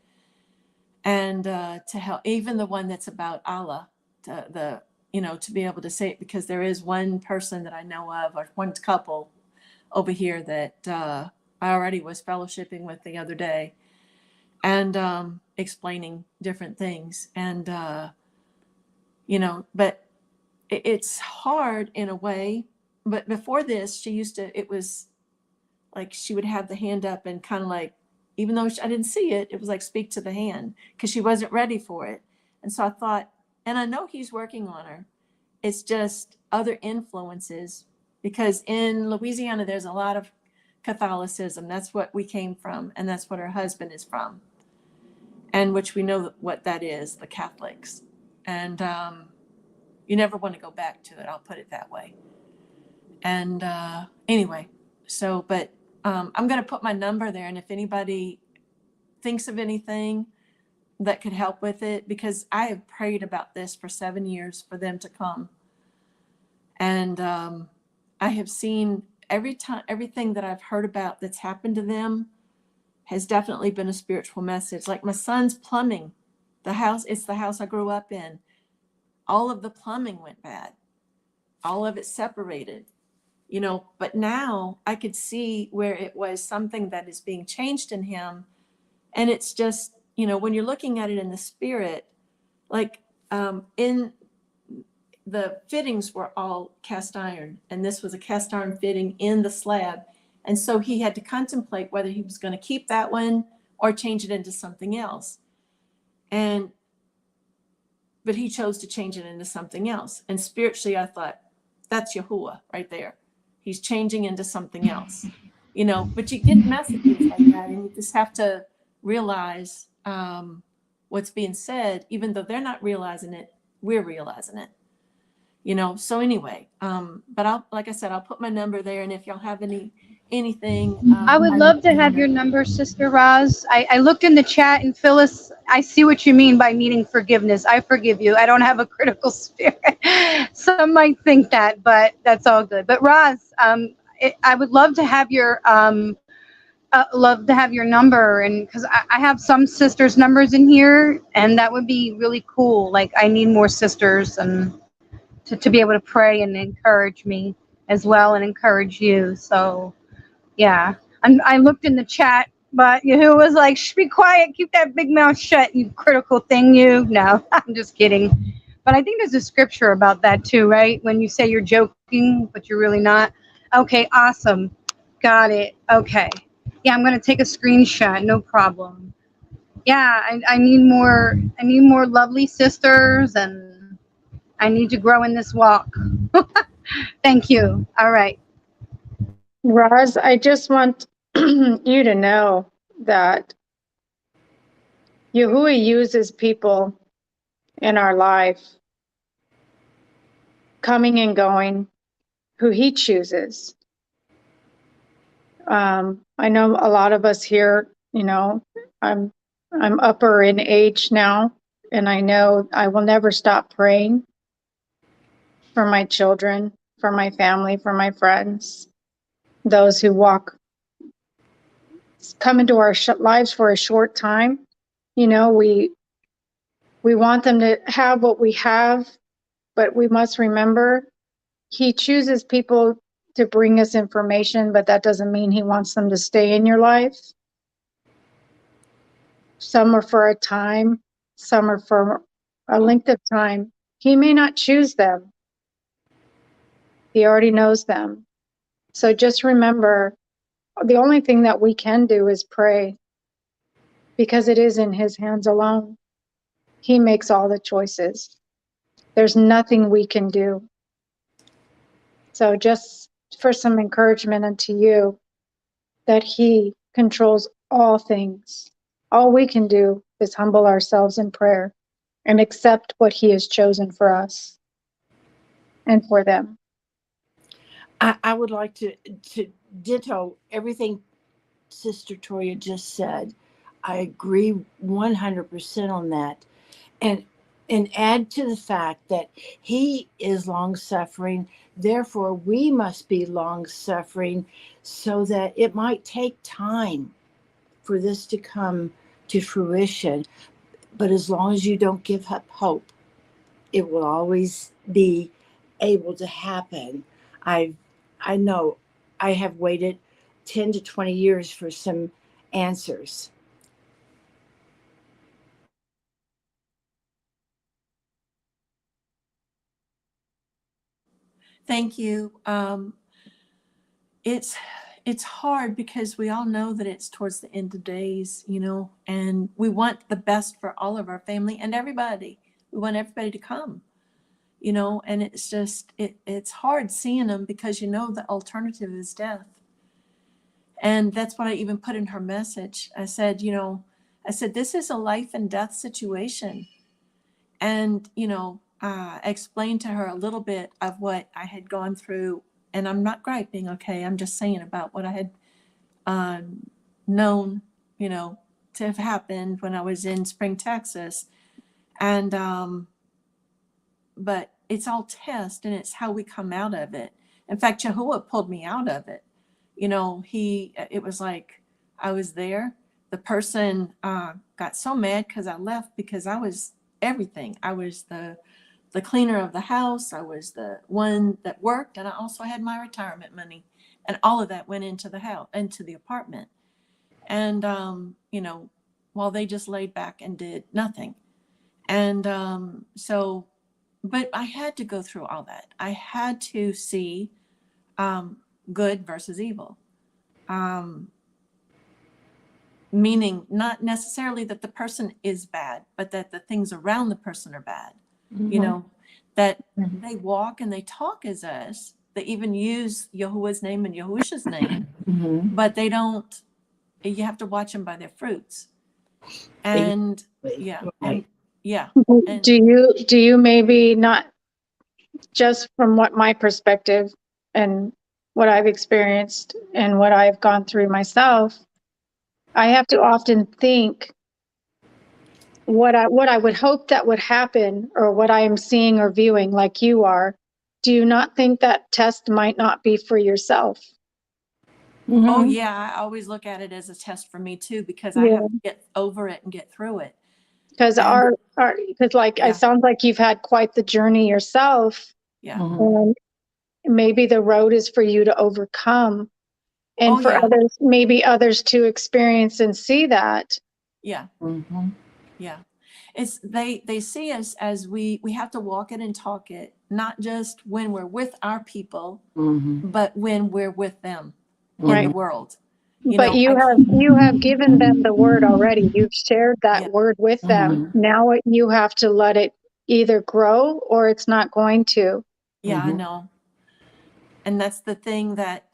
And to help, even the one that's about Allah, the to be able to say it, because there is one person that I know of, or one couple over here that I already was fellowshipping with the other day, and explaining different things. And, but it's hard in a way. But before this, it was like she would have the hand up and kind of like, even though I didn't see it, it was like speak to the hand, because she wasn't ready for it. And so I thought, and I know he's working on her. It's just other influences, because in Louisiana, there's a lot of Catholicism. That's what we came from. And that's what her husband is from. And which we know what that is, the Catholics. And you never want to go back to it. I'll put it that way. And anyway, but I'm going to put my number there. And if anybody thinks of anything that could help with it, because I have prayed about this for 7 years for them to come. And I have seen everything that I've heard about that's happened to them has definitely been a spiritual message. Like my son's plumbing, it's the house I grew up in. All of the plumbing went bad. All of it separated, but now I could see where it was something that is being changed in him. And it's just, when you're looking at it in the spirit, like in the fittings were all cast iron, and this was a cast iron fitting in the slab. And so he had to contemplate whether he was going to keep that one or change it into something else. But he chose to change it into something else. And spiritually, I thought, that's Yahuwah right there. He's changing into something else, but you get messages like that, and you just have to realize what's being said, even though they're not realizing it, we're realizing it, so anyway, but like I said, I'll put my number there. And if y'all have anything, I would love to have your number, Sister Roz. I looked in the chat, and Phyllis, I see what you mean by needing forgiveness. I forgive you. I don't have a critical spirit. Some might think that, but that's all good. But Roz, I would love to have your number, and because I have some sisters' numbers in here, and that would be really cool. Like, I need more sisters and to be able to pray and encourage me as well, and encourage you. So yeah, and I looked in the chat, but Yahu was like, "Shh, be quiet, keep that big mouth shut, you critical thing, you." No, I'm just kidding. But I think there's a scripture about that too, right? When you say you're joking, but you're really not. Okay, awesome. Got it. Okay. Yeah, I'm going to take a screenshot. No problem. Yeah, I need more lovely sisters, and I need to grow in this walk. Thank you. All right. Roz, I just want you to know that Yahuwah uses people in our life, coming and going, who he chooses. I know a lot of us here, I'm upper in age now, and I know I will never stop praying for my children, for my family, for my friends, those who come into our lives for a short time. We want them to have what we have, but we must remember he chooses people to bring us information, but that doesn't mean he wants them to stay in your life. Some are for a time, some are for a length of time. He may not choose them. He already knows them. So just remember, the only thing that we can do is pray, because it is in his hands alone. He makes all the choices. There's nothing we can do. So just for some encouragement unto you, that he controls all things. All we can do is humble ourselves in prayer and accept what he has chosen for us and for them. I would like to ditto everything Sister Toya just said. I agree 100% on that. And add to the fact that he is long-suffering, therefore we must be long-suffering, so that it might take time for this to come to fruition. But as long as you don't give up hope, it will always be able to happen. I know I have waited 10 to 20 years for some answers. Thank you. It's hard because we all know that it's towards the end of days, you know, and we want the best for all of our family and everybody. We want everybody to come, you know, and it's just it's hard seeing them because you know the alternative is death. And that's what I even put in her message. I said, you know, this is a life and death situation. And, you know, explained to her a little bit of what I had gone through. And I'm not griping, okay? I'm just saying about what I had known, you know, to have happened when I was in Spring, Texas. And, but it's all test and it's how we come out of it. In fact, Yahuwah pulled me out of it. You know, it was like I was there. The person got so mad because I left because I was everything. I was the cleaner of the house. I was the one that worked, and I also had my retirement money, and all of that went into the house, into the apartment. And you know, while they just laid back and did nothing. And so, but I had to go through all that. I had to see good versus evil. Meaning not necessarily that the person is bad, but that the things around the person are bad. You know, that they walk and they talk as us. They even use Yahuwah's name and Yahusha's name, but they don't. You have to watch them by their fruits. And yeah, and yeah. And Do you maybe not, just from what my perspective and what I've experienced and what I've gone through myself, I have to often think what I would hope that would happen, or what I am seeing or viewing like you are. Do you not think that test might not be for yourself? Oh yeah, I always look at it as a test for me too, because I have to get over it and get through it. Because it sounds like you've had quite the journey yourself. Yeah. And maybe the road is for you to overcome, and for others, maybe others to experience and see that. Yeah. Yeah. It's they see us as we have to walk it and talk it, not just when we're with our people, but when we're with them in the world. But you have given them the word already. You've shared that word with them. Now you have to let it either grow or it's not going to. Yeah, I know. And that's the thing that.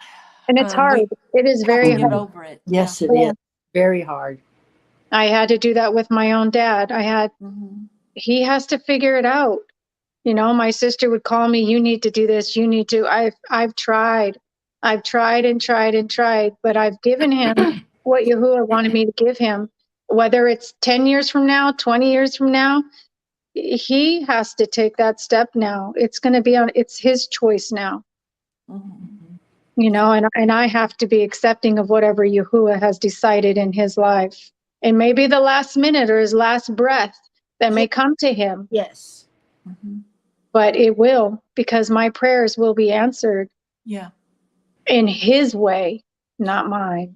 And it's hard. It is very hard. Get over it. Yes, it is. Very hard. I had to do that with my own dad. He has to figure it out. You know, my sister would call me, you need to do this. You need to. I've tried and tried and tried, but I've given him what Yahuwah wanted me to give him. Whether it's 10 years from now, 20 years from now, he has to take that step now. It's going to be it's his choice now. You know, and I have to be accepting of whatever Yahuwah has decided in his life. And maybe the last minute or his last breath that may come to him. Yes. But it will, because my prayers will be answered. Yeah. In his way, not mine.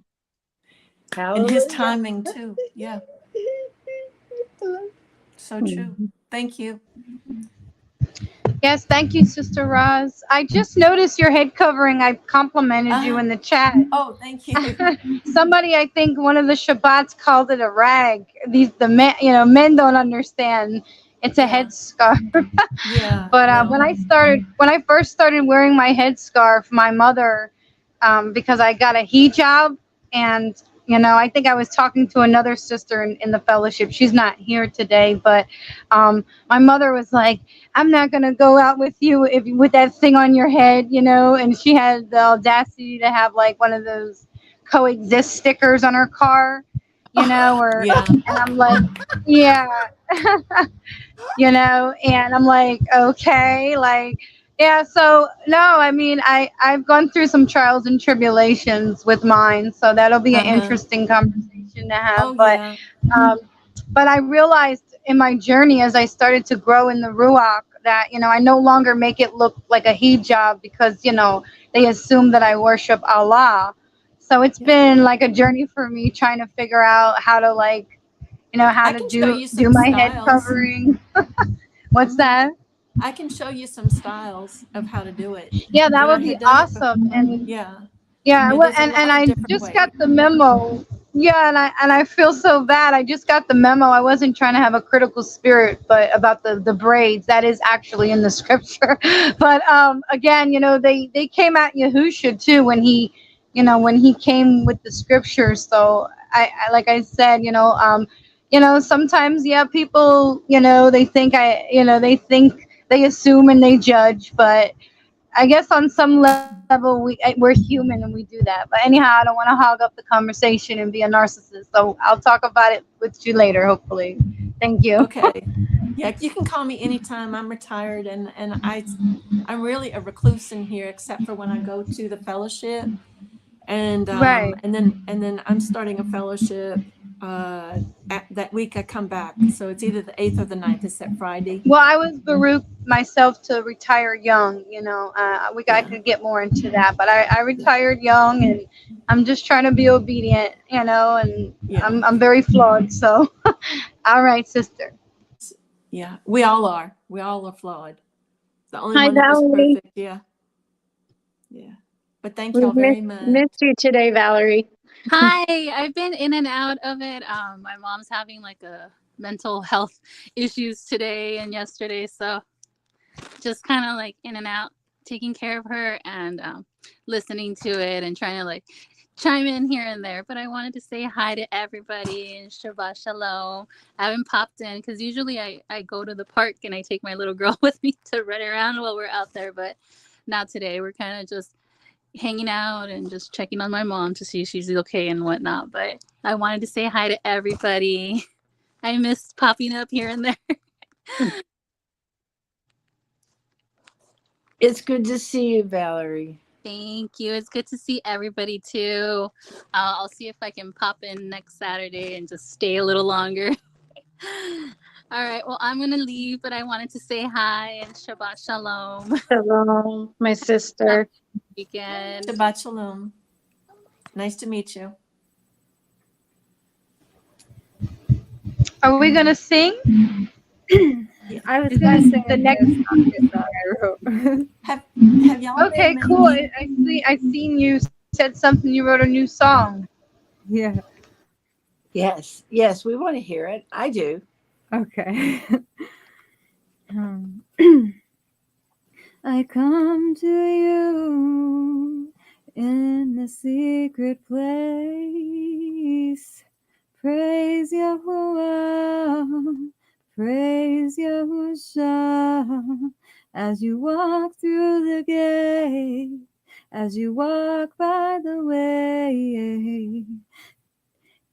In his timing too. Yeah. So true. Thank you. Yes, thank you, Sister Roz. I just noticed your head covering. I complimented you in the chat. Oh, thank you. Somebody, I think one of the Shabbats called it a rag. Men don't understand. It's a headscarf. Yeah. But when I first started wearing my headscarf, my mother, because I got a hijab, and I think I was talking to another sister in the fellowship. She's not here today, but my mother was like, I'm not going to go out with you with that thing on your head, and she had the audacity to have like one of those coexist stickers on her car, and I'm like, yeah, and I'm like, okay, like, yeah, so no, I mean, I've gone through some trials and tribulations with mine, so that'll be an interesting conversation to have. But I realized in my journey, as I started to grow in the Ruach, that. I no longer make it look like a hijab because, they assume that I worship Allah. So it's been like a journey for me trying to figure out how to how I to can show do you do some my head styles. covering. What's that? I can show you some styles of how to do it. Yeah, that When I would be had done it, awesome. And yeah, yeah, well, there's a and lot of I different just ways. got the memo. Yeah, and I feel so bad. I just got the memo. I wasn't trying to have a critical spirit, but about the braids, that is actually in the scripture. But again, they came at Yahusha too when he came with the scripture. So I like I said, sometimes people, they assume and they judge, but I guess on some level we're human and we do that. But anyhow, I don't want to hog up the conversation and be a narcissist. So I'll talk about it with you later, hopefully. Thank you. Okay. Yeah, you can call me anytime. I'm retired and I'm really a recluse in here except for when I go to the fellowship. And Right. and then I'm starting a fellowship that week I come back. So it's either the 8th or the 9th. It's that Friday. Well, I was Baruch myself to retire young. I Yeah. could get more into that, but I retired young, and I'm just trying to be obedient. And Yeah. I'm very flawed. So, all right, sister. Yeah. We all are. We all are flawed. The only Hi, one that was Valerie. perfect. Yeah. Yeah. But thank y'all We've very much. missed you today, Valerie. Hi, I've been in and out of it. My mom's having like a mental health issues today and yesterday, so just kind of like in and out, taking care of her and listening to it and trying to like chime in here and there. But I wanted to say hi to everybody and Shabbat Shalom. I haven't popped in because usually I go to the park and I take my little girl with me to run around while we're out there, but not today. We're kind of just hanging out and just checking on my mom to see if she's okay and whatnot. But I wanted to say hi to everybody. I miss popping up here and there. It's good to see you, Valerie. Thank you. It's good to see everybody too. I'll see if I can pop in next Saturday and just stay a little longer. All right. Well, I'm going to leave, but I wanted to say hi and Shabbat Shalom. Shalom, my sister. Weekend. Shabbat Shalom. Nice to meet you. Are we gonna sing? I was Is gonna that sing the a next? song I wrote. Have y'all Okay, been cool. maybe? I seen you said something. You wrote a new song. Yeah. Yes, we want to hear it. I do. Okay. I come to you in the secret place. Praise Yahuwah, praise Yahusha, as you walk through the gate, as you walk by the way.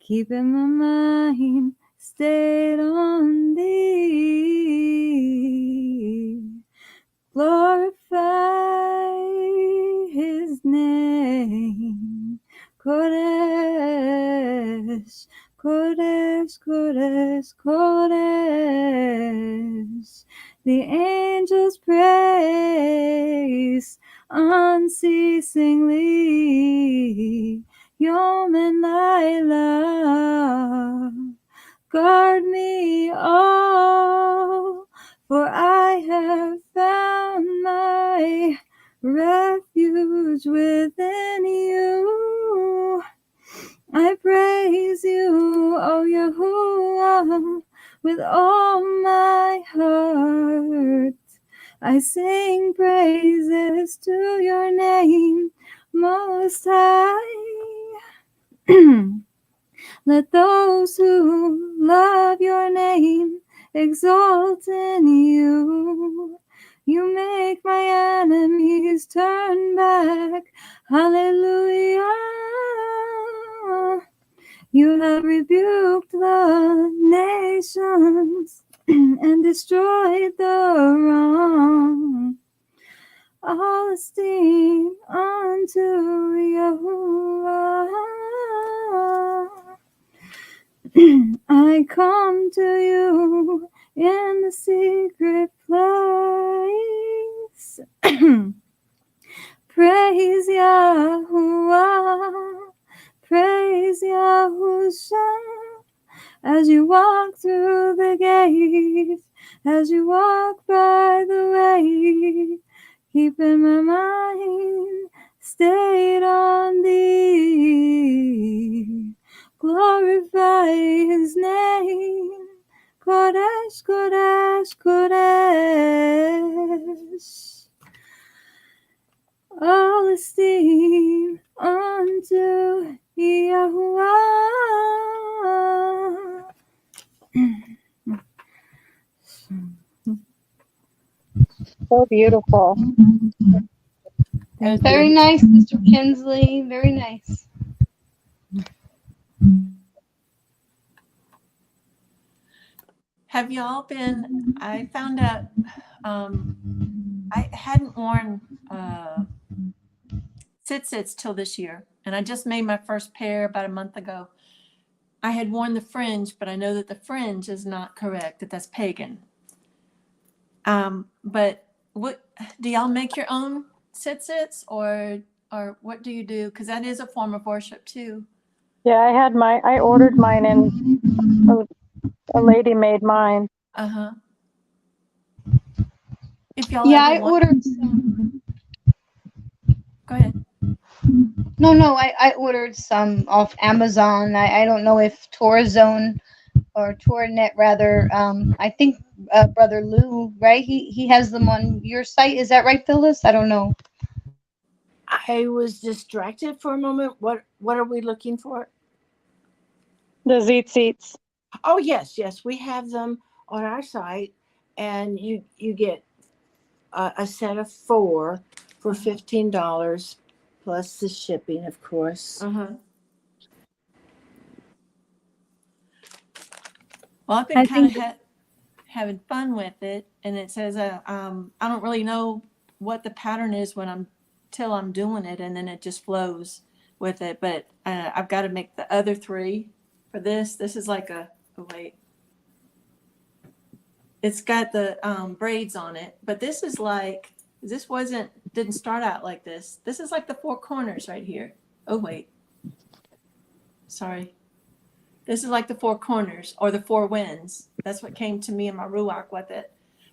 Keeping my mind stayed on thee. Glorify his name. Kodesh, Kodesh, Kodesh, Kodesh. The angels praise unceasingly. Yom and Laila, guard me all, for I have found my refuge within you. I praise you, O Yahuwah, with all my heart. I sing praises to your name, Most High. Let those who love your name exalt in you. You make my enemies turn back. Hallelujah. You have rebuked the nations and destroyed the wrong. All esteem unto Yahuwah. I come to you in the secret place. Praise Yahuwah, praise Yahusha, as you walk through the gates, as you walk by the way, keeping my mind stayed on thee. Glorify his name. Kodesh, Kodesh, Kodesh. All esteem unto Yahuwah. So beautiful. Thank Very you. nice, Mr. Kinsley. Very nice. Have y'all been? I found out I hadn't worn sit-sits till this year, and I just made my first pair about a month ago. I had worn the fringe, but I know that the fringe is not correct, that's pagan. But what do y'all make your own sit-sits, or what do you do? Because that is a form of worship too. Yeah, I ordered mine and a lady made mine. Uh-huh. If y'all Yeah, ever I want, ordered some. go ahead. No, I ordered some off Amazon. I don't know if Torazone or ToraNet rather. I think Brother Lou, right? He has them on your site. Is that right, Phyllis? I don't know. I was distracted for a moment. What are we looking for? The Zeet Seats. Oh yes, we have them on our site, and you get a set of 4 for $15 plus the shipping, of course. Uh-huh. Well, I've been I kind think of having fun with it, and it says I don't really know what the pattern is till I'm doing it, and then it just flows with it. But I've got to make the other 3 for this. This is like wait. It's got the braids on it, but this didn't start out like this. This is like the 4 corners right here. Oh wait, sorry. This is like the 4 corners or the 4 winds. That's what came to me in my ruach with it.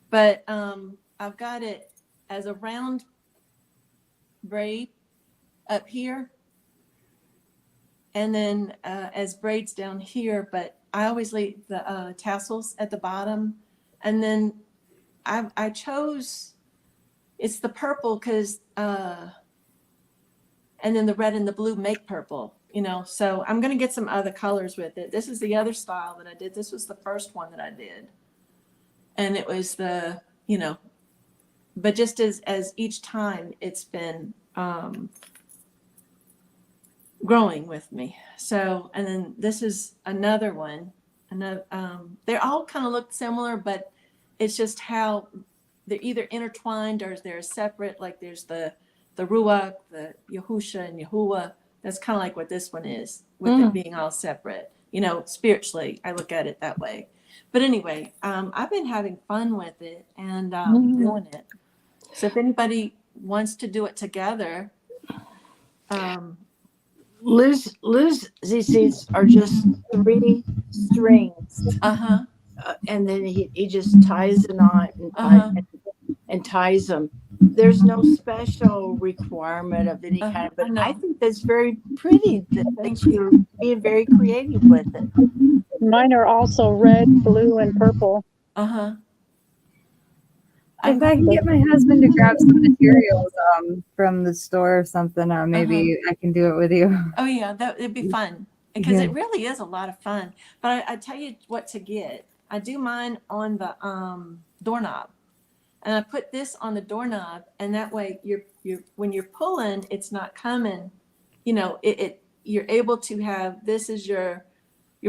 But I've got it as a round braid up here, and then as braids down here. But I always leave the tassels at the bottom, and then I chose it's the purple because and then the red and the blue make purple. So I'm going to get some other colors with it. This is the other style that I did. This was the first one that I did. And it was but just as each time it's been growing with me. So, and then this is another one. They all kind of look similar, but it's just how they're either intertwined or they're separate. Like there's the Ruach, the Yahusha and Yahuwah. That's kind of like what this one is, with it being all separate. Spiritually, I look at it that way. But anyway, I've been having fun with it and doing it. So if anybody wants to do it together, Liz seeds are just 3 strings. Uh-huh. And then he just ties a knot and ties them. There's no special requirement of any kind, but I think that's very pretty that you're being very creative with it. Mine are also red, blue, and purple. Uh-huh. If I can get my husband to grab some materials from the store or something, maybe I can do it with you. Oh yeah, it'd be fun because it really is a lot of fun. But I tell you what to get. I do mine on the doorknob, and I put this on the doorknob, and that way you're when you're pulling, it's not coming. You're able to have this as you're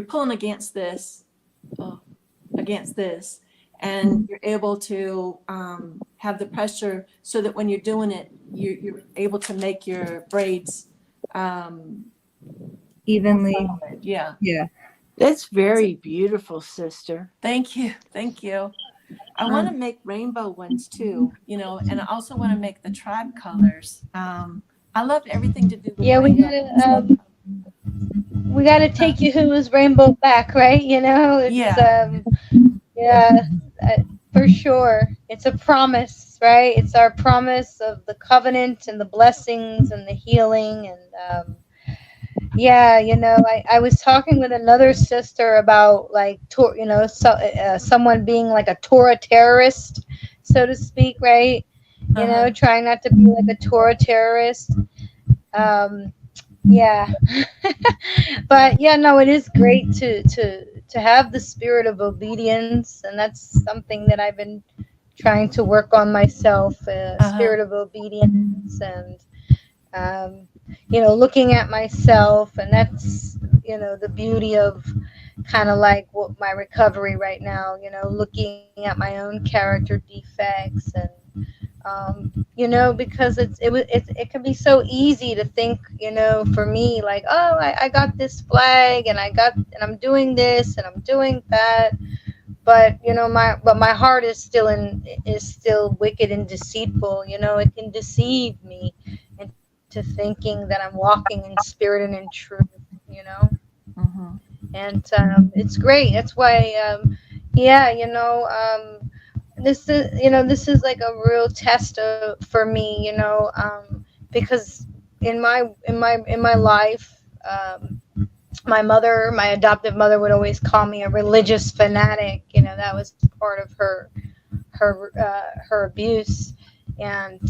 pulling against this, and you're able to have the pressure so that when you're doing it, you're able to make your braids evenly. Yeah. Yeah. That's very beautiful, sister. Thank you. I want to make rainbow ones too, and I also want to make the tribe colors. I love everything to do with Yeah, rainbows. we gotta take Yahuwah's rainbow back, right? It's Yeah. yeah, for sure. It's a promise, right? It's our promise of the covenant and the blessings and the healing and yeah, I was talking with another sister about like someone being like a Torah terrorist, so to speak, right? Trying not to be like a Torah terrorist. Yeah. But yeah, no, it is great to have the spirit of obedience, and that's something that I've been trying to work on myself, spirit of obedience, and looking at myself, and that's the beauty of kind of like what my recovery right now, looking at my own character defects and because it can be so easy to think, for me, like, oh, I got this flag and I'm doing this and I'm doing that, but my heart is still wicked and deceitful. It can deceive me into thinking that I'm walking in spirit and in truth. And it's great. That's why, yeah, this is like a real test for me, because in my life, my adoptive mother would always call me a religious fanatic. That was part of her abuse. And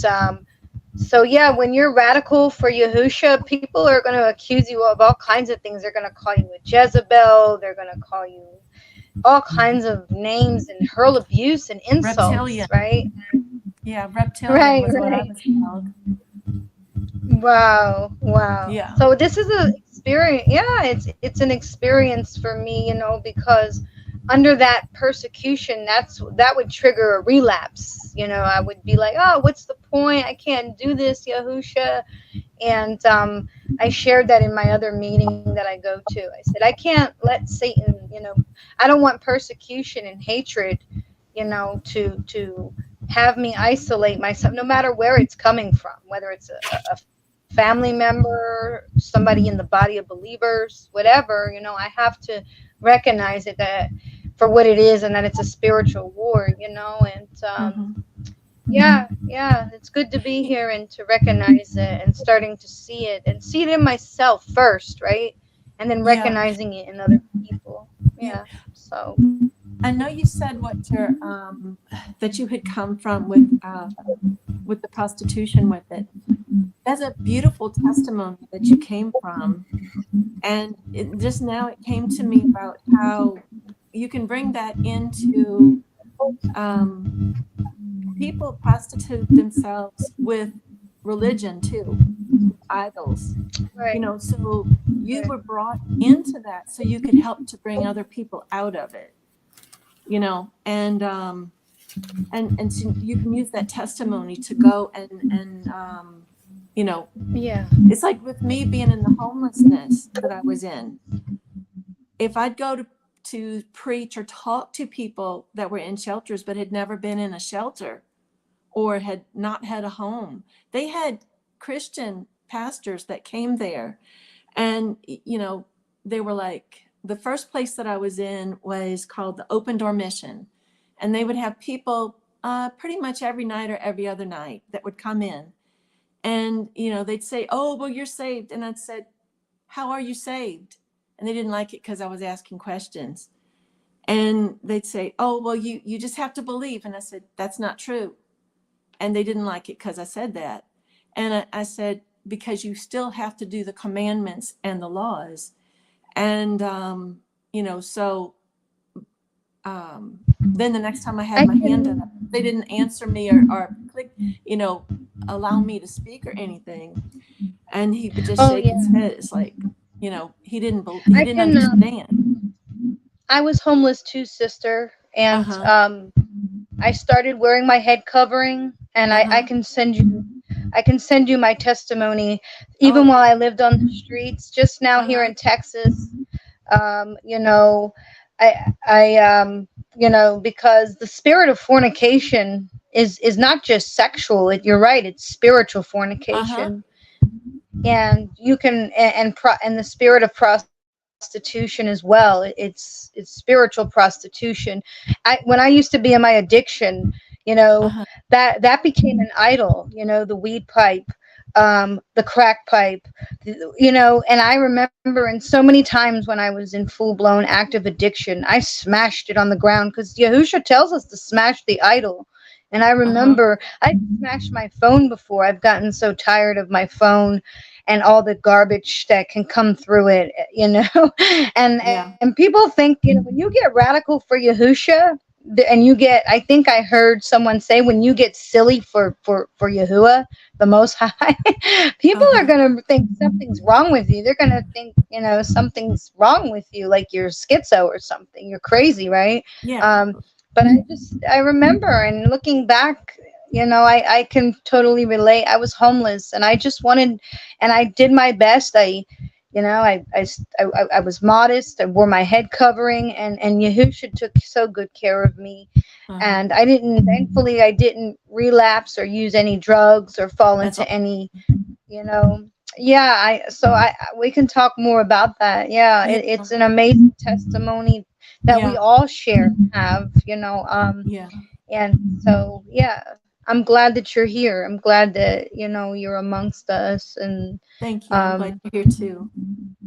so yeah, when you're radical for Yahusha, people are going to accuse you of all kinds of things. They're going to call you a Jezebel. They're going to call you all kinds of names and hurl abuse and insults, Reptilian. right? Yeah, reptilian was what I was called. Wow. Yeah. So this is an experience. Yeah, it's an experience for me, because under that persecution, that would trigger a relapse. I would be like, oh, what's the point? I can't do this, Yahusha. And I shared that in my other meeting that I go to. I said, I can't let Satan, I don't want persecution and hatred, to have me isolate myself, no matter where it's coming from, whether it's a family member, somebody in the body of believers, whatever. I have to recognize it that for what it is, and that it's a spiritual war, and yeah, it's good to be here and to recognize it and starting to see it in myself first, right? And then recognizing it in other people. Yeah. So I know you said that you had come from with the prostitution with it. That's a beautiful testimony that you came from. And just now it came to me about how you can bring that into people prostitute themselves with religion too, idols. right. So you were brought into that so you could help to bring other people out of it. And so you can use that testimony to go and Yeah. it's like with me being in the homelessness that I was in. If I'd go to preach or talk to people that were in shelters but had never been in a shelter or had not had a home, they had Christian pastors that came there, and they were like, the first place that I was in was called the Open Door Mission, and they would have people pretty much every night or every other night that would come in, and they'd say, oh, well, you're saved. And I'd said, how are you saved? And they didn't like it because I was asking questions. And they'd say, oh, well, you just have to believe. And I said, that's not true. And they didn't like it because I said that. And I said, because you still have to do the commandments and the laws. And, so then the next time I had my hand up, they didn't answer me or click, allow me to speak or anything. And he would just shake his head. It's like, he didn't understand. I was homeless too, sister. And I started wearing my head covering, and I can send you my testimony, even while I lived on the streets. Just now here in Texas, I because the spirit of fornication is not just sexual. You're right, it's spiritual fornication. And you can and the spirit of prostitution as well. It's spiritual prostitution. When I used to be in my addiction, that became an idol. The weed pipe, the crack pipe, and I remember, and so many times when I was in full-blown active addiction, I smashed it on the ground, because Yahusha tells us to smash the idol. And I remember I smashed my phone before. I've gotten so tired of my phone and all the garbage that can come through it, and people think, when you get radical for Yahusha, and you get, I think I heard someone say, when you get silly for Yahuwah, the Most High, people are going to think something's wrong with you. They're going to think, something's wrong with you, like you're schizo or something. You're crazy, right? But I remember, and looking back, I can totally relate. I was homeless, and I just wanted, and I did my best. I was modest. I wore my head covering, and Yahusha took so good care of me. And thankfully, I didn't relapse or use any drugs or fall into any, we can talk more about that. It's an amazing testimony that we all share and have, and so, I'm glad that you're here. I'm glad that, you're amongst us. And thank you. I'm glad you're here too.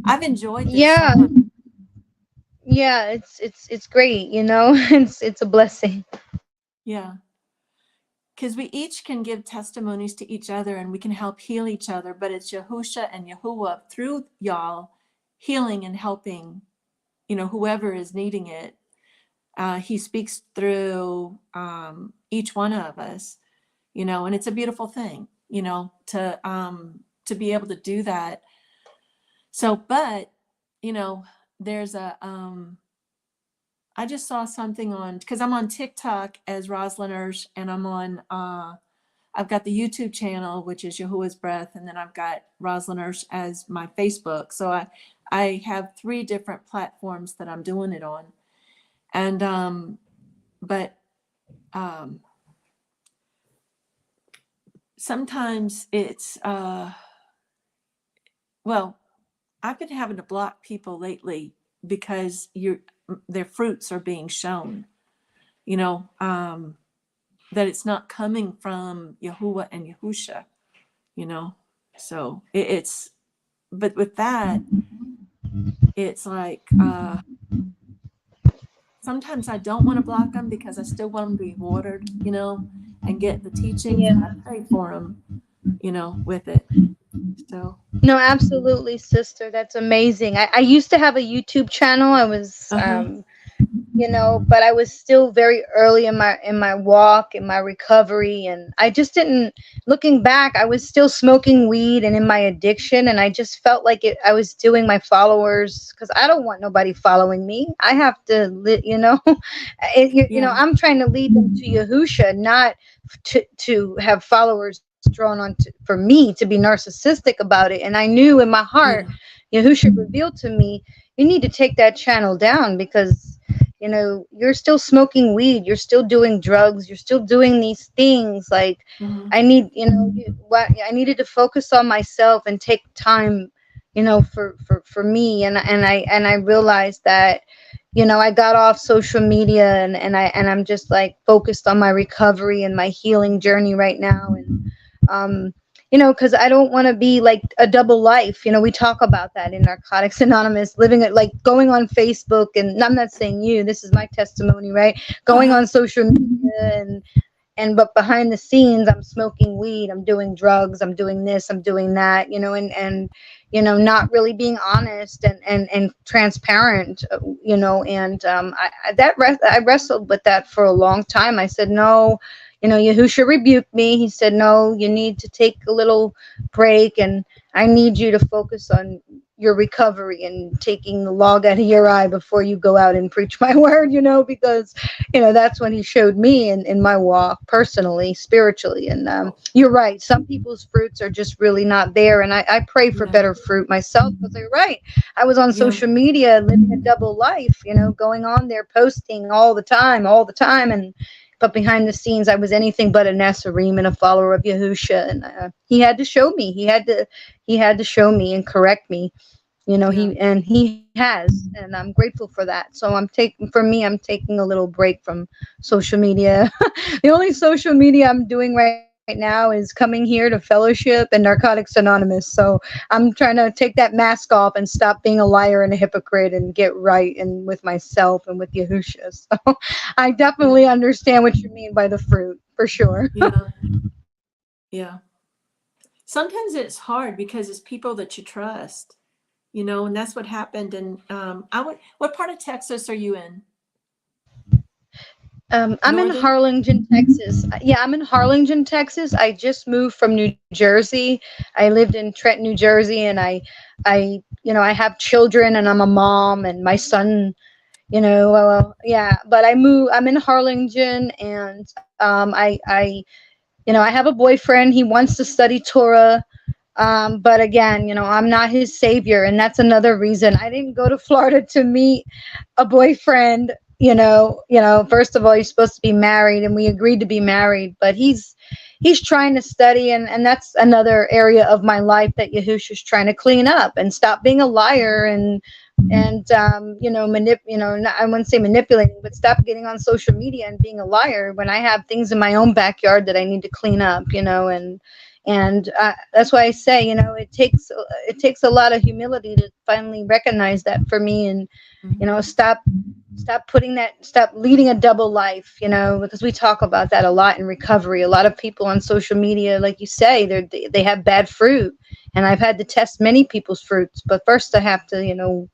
I've enjoyed this so much. It's great. It's a blessing. Yeah. Because we each can give testimonies to each other, and we can help heal each other, but it's Yahusha and Yahuwah through y'all healing and helping, whoever is needing it. He speaks through each one of us, and it's a beautiful thing, to be able to do that. So, but, there's I just saw something because I'm on TikTok as Rosalind Ersch, and I'm on, I've got the YouTube channel, which is Yahuwah's Breath, and then I've got Rosalind Ersch as my Facebook. So I have 3 different platforms that I'm doing it on. And, sometimes it's, well, I've been having to block people lately because their fruits are being shown, that it's not coming from Yahuwah and Yahusha, so but with that, it's like, sometimes I don't want to block them because I still want them to be watered, and get the teachings. And I pray for them, with it. So. No, absolutely, sister. That's amazing. I used to have a YouTube channel. I was, but I was still very early in my walk, in my recovery. And I just didn't, looking back, I was still smoking weed and in my addiction. And I just felt like I was doing my followers, because I don't want nobody following me. I have to, I'm trying to lead them to Yahusha, not to have followers drawn on for me to be narcissistic about it. And I knew in my heart, Yahusha revealed to me, you need to take that channel down, because you're still smoking weed, you're still doing drugs, you're still doing these things. Like, I need, I needed to focus on myself and take time, for me. And I realized that, I got off social media, and I'm just like focused on my recovery and my healing journey right now. And because I don't want to be like a double life. We talk about that in Narcotics Anonymous, living it, like going on Facebook, and I'm not saying you, this is my testimony, right? Going on social media, but behind the scenes, I'm smoking weed, I'm doing drugs, I'm doing this, I'm doing that, and not really being honest and transparent, and I wrestled with that for a long time. I said, no. Yahusha rebuked me. He said, no, you need to take a little break, and I need you to focus on your recovery and taking the log out of your eye before you go out and preach my word, because, that's when he showed me in my walk personally, spiritually. And you're right. Some people's fruits are just really not there. And I pray for Yeah. better fruit myself, because you're right. I was on Yeah. social media living a double life, going on there, posting all the time. But behind the scenes, I was anything but a Natsarim and a follower of Yahusha. And he had to show me. He had to show me and correct me. He has, and I'm grateful for that. So I'm taking a little break from social media. The only social media I'm doing right now is coming here to fellowship and Narcotics Anonymous. So I'm trying to take that mask off and stop being a liar and a hypocrite and get right and with myself and with Yahusha. So I definitely understand what you mean by the fruit, for sure. Yeah. Sometimes it's hard because it's people that you trust, and that's what happened. And what part of Texas are you in? I'm in Harlingen, Texas. Yeah, I'm in Harlingen, Texas. I just moved from New Jersey. I lived in Trenton, New Jersey, and I have children, and I'm a mom, and my son, yeah. But I'm in Harlingen, and I have a boyfriend. He wants to study Torah. But again, I'm not his savior. And that's another reason I didn't go to Florida to meet a boyfriend. First of all, he's supposed to be married, and we agreed to be married, but he's trying to study. And that's another area of my life that Yahushua's trying to clean up and stop being a liar and I wouldn't say manipulating, but stop getting on social media and being a liar when I have things in my own backyard that I need to clean up, and that's why I say, it takes a lot of humility to finally recognize that for me, and stop leading a double life, because we talk about that a lot in recovery. A lot of people on social media, like you say, they have bad fruit, and I've had to test many people's fruits. But first, I have to,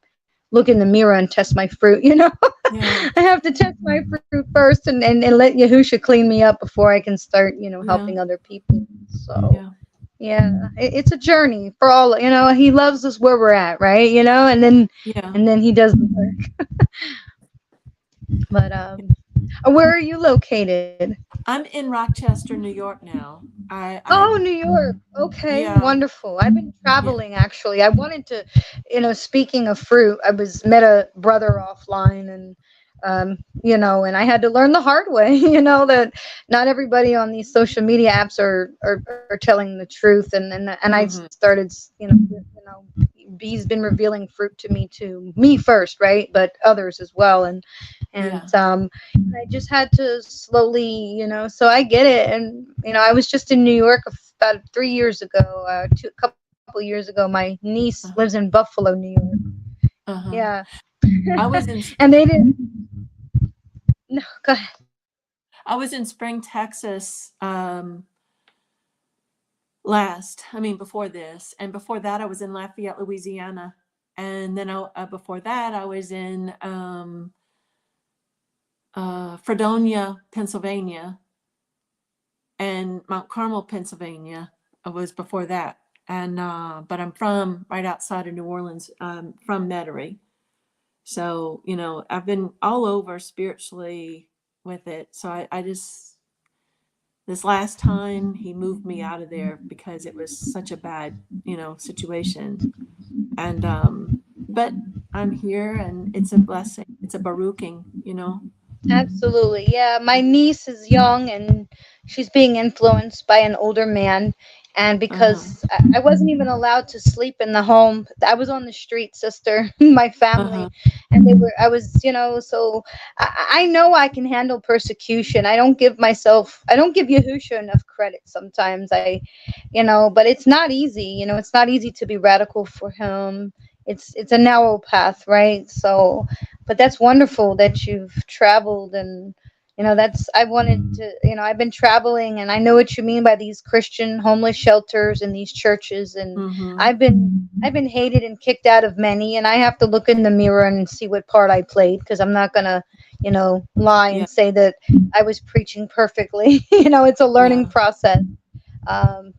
look in the mirror and test my fruit. Yeah. I have to test my fruit first, and let Yahusha clean me up before I can start, helping other people. So. Yeah, it's a journey for all. He loves us where we're at, right? And then he does the work. But where are you located? I'm in Rochester, New York now. New York. Okay, Yeah. wonderful. I've been traveling actually. I wanted to, speaking of fruit, met a brother offline, and and I had to learn the hard way, that not everybody on these social media apps are telling the truth, and I started, he's been revealing fruit to me first, right, but others as well, and I just had to slowly, so I get it, and I was just in New York about 3 years ago, a couple years ago. My niece lives in Buffalo, New York. Yeah. I was in and they didn't. No, go ahead. I was in Spring, Texas, before this, and before that I was in Lafayette, Louisiana, and then before that I was in Fredonia, Pennsylvania, and Mount Carmel, Pennsylvania was before that, and but I'm from right outside of New Orleans, from Metairie. So, I've been all over spiritually with it. So I just, this last time he moved me out of there because it was such a bad, situation. And, but I'm here, and it's a blessing. It's a baruching, Absolutely. Yeah. My niece is young, and she's being influenced by an older man. And because I wasn't even allowed to sleep in the home, I was on the street, sister, my family. And I was, so I know I can handle persecution. I don't give Yahusha enough credit sometimes. But it's not easy. It's not easy to be radical for him. It's a narrow path, right? So, but that's wonderful that you've traveled, and I wanted to, I've been traveling, and I know what you mean by these Christian homeless shelters and these churches, and I've been hated and kicked out of many, and I have to look in the mirror and see what part I played, because I'm not gonna lie and say that I was preaching perfectly. It's a learning process.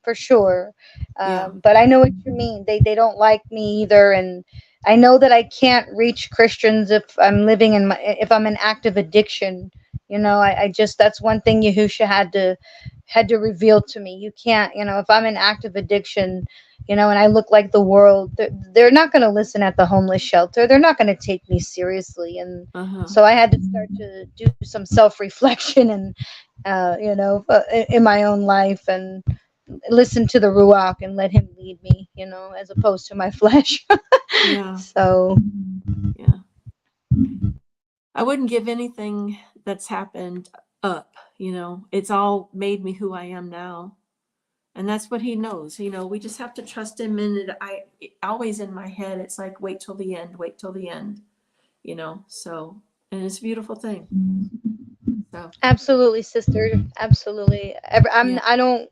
for sure. Yeah. But I know what you mean. They don't like me either, and I know that I can't reach Christians if I'm living in if I'm in active addiction. I just, that's one thing Yahusha had to reveal to me. You can't, if I'm in active addiction, and I look like the world, they're not going to listen at the homeless shelter. They're not going to take me seriously. And so I had to start to do some self-reflection and, in my own life, and listen to the Ruach and let him lead me, as opposed to my flesh. Yeah. So, yeah. I wouldn't give anything that's happened up, it's all made me who I am now. And that's what he knows. We just have to trust him. And always in my head, it's like, wait till the end, so, and it's a beautiful thing. So. Absolutely, sister. Absolutely. Yeah. I don't,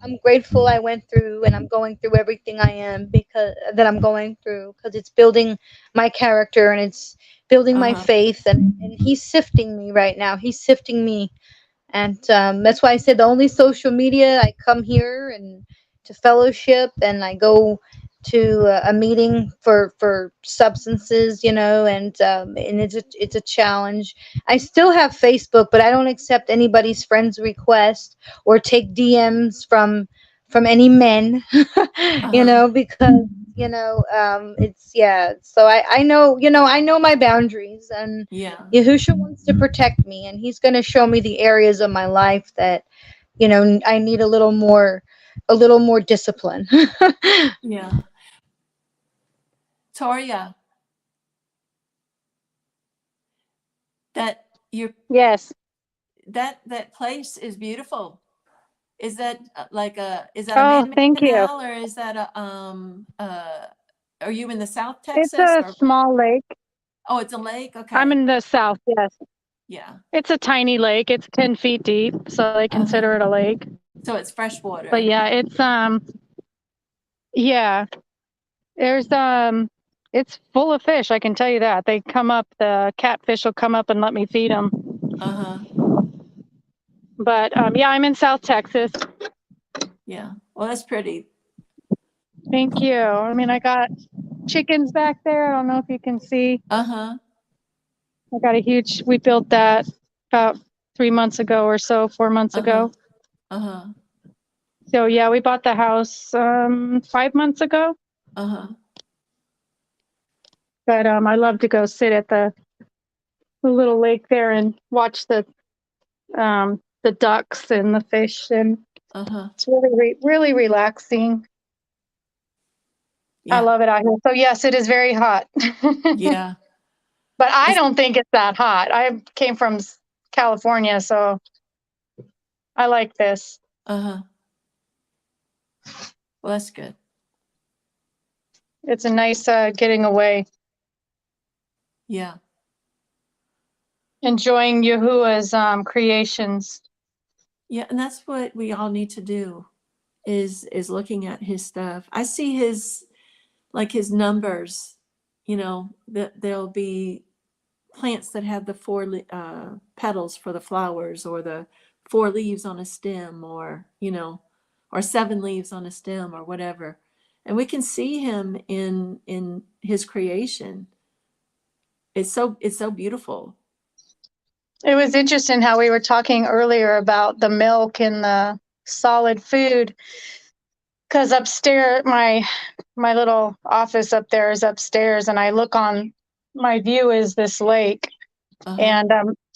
I'm grateful I went through, and I'm going through everything I'm going through, because it's building my character, and it's building my faith, and he's sifting me right now. He's sifting me. And that's why I said the only social media, I come here and to fellowship, and I go to a meeting for substances, and it's a challenge. I still have Facebook, but I don't accept anybody's friends request or take DMs from any men, because it's, yeah. So I know, I know my boundaries, and Yeah. Yahusha wants to protect me, and he's going to show me the areas of my life that, I need a little more discipline. Yeah. Toria, Yes. that place is beautiful. Is that is that a Oh, man-made thank you. canal, or is that are you in the South It's Texas, a or? small lake. Oh, it's a lake. Okay. I'm in the South. Yes. Yeah. It's a tiny lake. It's 10 feet deep, so they consider it a lake. So it's fresh water. But yeah, it's yeah. There's it's full of fish, I can tell you that. They come up, the catfish will come up and let me feed them. But yeah, I'm in South Texas. Yeah. Well, that's pretty. Thank you. I mean, I got chickens back there. I don't know if you can see. I got we built that about 3 months ago or so, 4 months ago. So yeah, we bought the house 5 months ago. But I love to go sit at the little lake there and watch the ducks and the fish, and it's really relaxing. Yeah. I love it out here. So yes, it is very hot. Yeah. But I don't think it's that hot. I came from California, so I like this. Well, that's good. It's a nice getting away. Yeah. Enjoying Yahuwah's creations. Yeah, and that's what we all need to do, is looking at his stuff. I see his numbers, that there'll be plants that have the 4 petals for the flowers, or the 4 leaves on a stem, or or 7 leaves on a stem, or whatever. And we can see him in his creation. It's so beautiful. It was interesting how we were talking earlier about the milk and the solid food, because upstairs, my little office up there is upstairs, and I look on, my view is this lake, and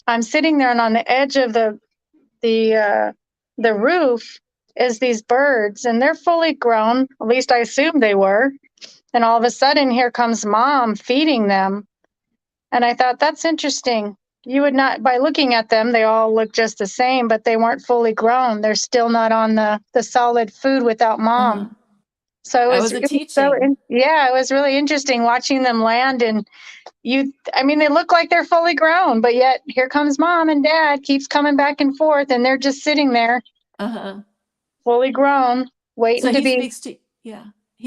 I'm sitting there, and on the edge of the roof is these birds, and they're fully grown. At least I assumed they were. And all of a sudden, here comes mom feeding them. And I thought, that's interesting. You would not, by looking at them, they all look just the same, but they weren't fully grown. They're still not on the solid food without mom. So That was a teaching. it was really interesting watching them land. And they look like they're fully grown, but yet here comes mom, and dad keeps coming back and forth, and they're just sitting there, fully grown, waiting So to he be.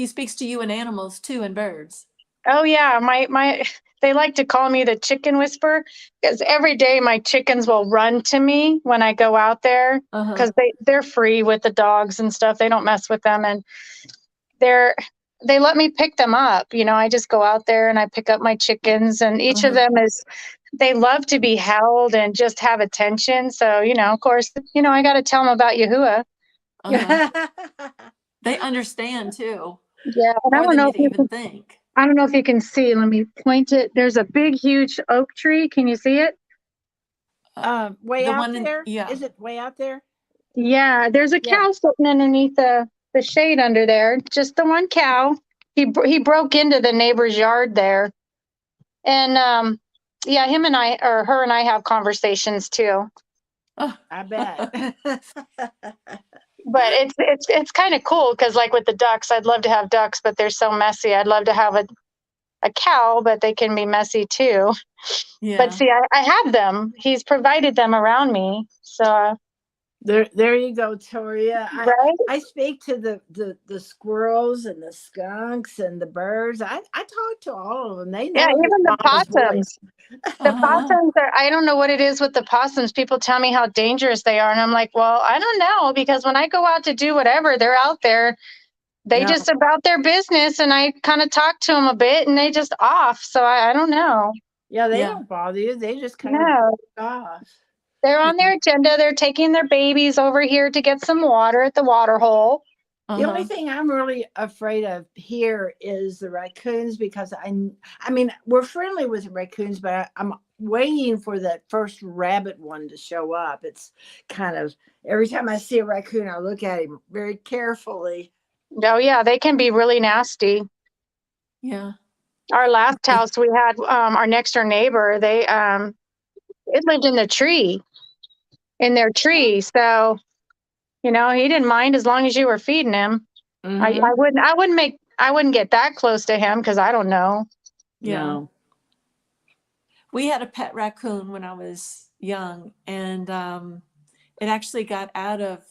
speaks to you and animals too, and birds. Oh yeah, my they like to call me the chicken whisperer because every day my chickens will run to me when I go out there because they're free with the dogs and stuff. They don't mess with them, and they let me pick them up. I just go out there and I pick up my chickens, and each of them they love to be held and just have attention. So, of course, I got to tell them about Yahuwah. They understand too. Yeah, and more than you'd even think. I don't know if you can see. Let me point it. There's a big, huge oak tree. Can you see it? Way The out one there? yeah. Is it way out there? Yeah, there's a cow sitting underneath the shade under there. Just the one cow. He broke into the neighbor's yard there, and yeah, her and I have conversations too. I bet. But it's kind of cool because, like with the ducks, I'd love to have ducks, but they're so messy. I'd love to have a cow, but they can be messy too. Yeah. But see, I have them. He's provided them around me. So there you go, Toria. right? I speak to the squirrels and the skunks and the birds. I talk to all of them. They know Even the Mama's possums. The possums I don't know what it is with the possums. People tell me how dangerous they are. And I'm like, well, I don't know, because when I go out to do whatever, they're out there. They just about their business, and I kind of talk to them a bit, and they just off. So I don't know. Yeah, they don't bother you. They just kind of off. They're on their agenda. They're taking their babies over here to get some water at the water hole. The only thing I'm really afraid of here is the raccoons, because I mean, we're friendly with the raccoons, but I'm waiting for that first rabbit one to show up. It's kind of, every time I see a raccoon, I look at him very carefully. Oh yeah, they can be really nasty. Yeah. Our last house we had, our next door neighbor, it lived in their tree. So, he didn't mind as long as you were feeding him. I wouldn't get that close to him because I don't know. Yeah. No. We had a pet raccoon when I was young, and it actually got out of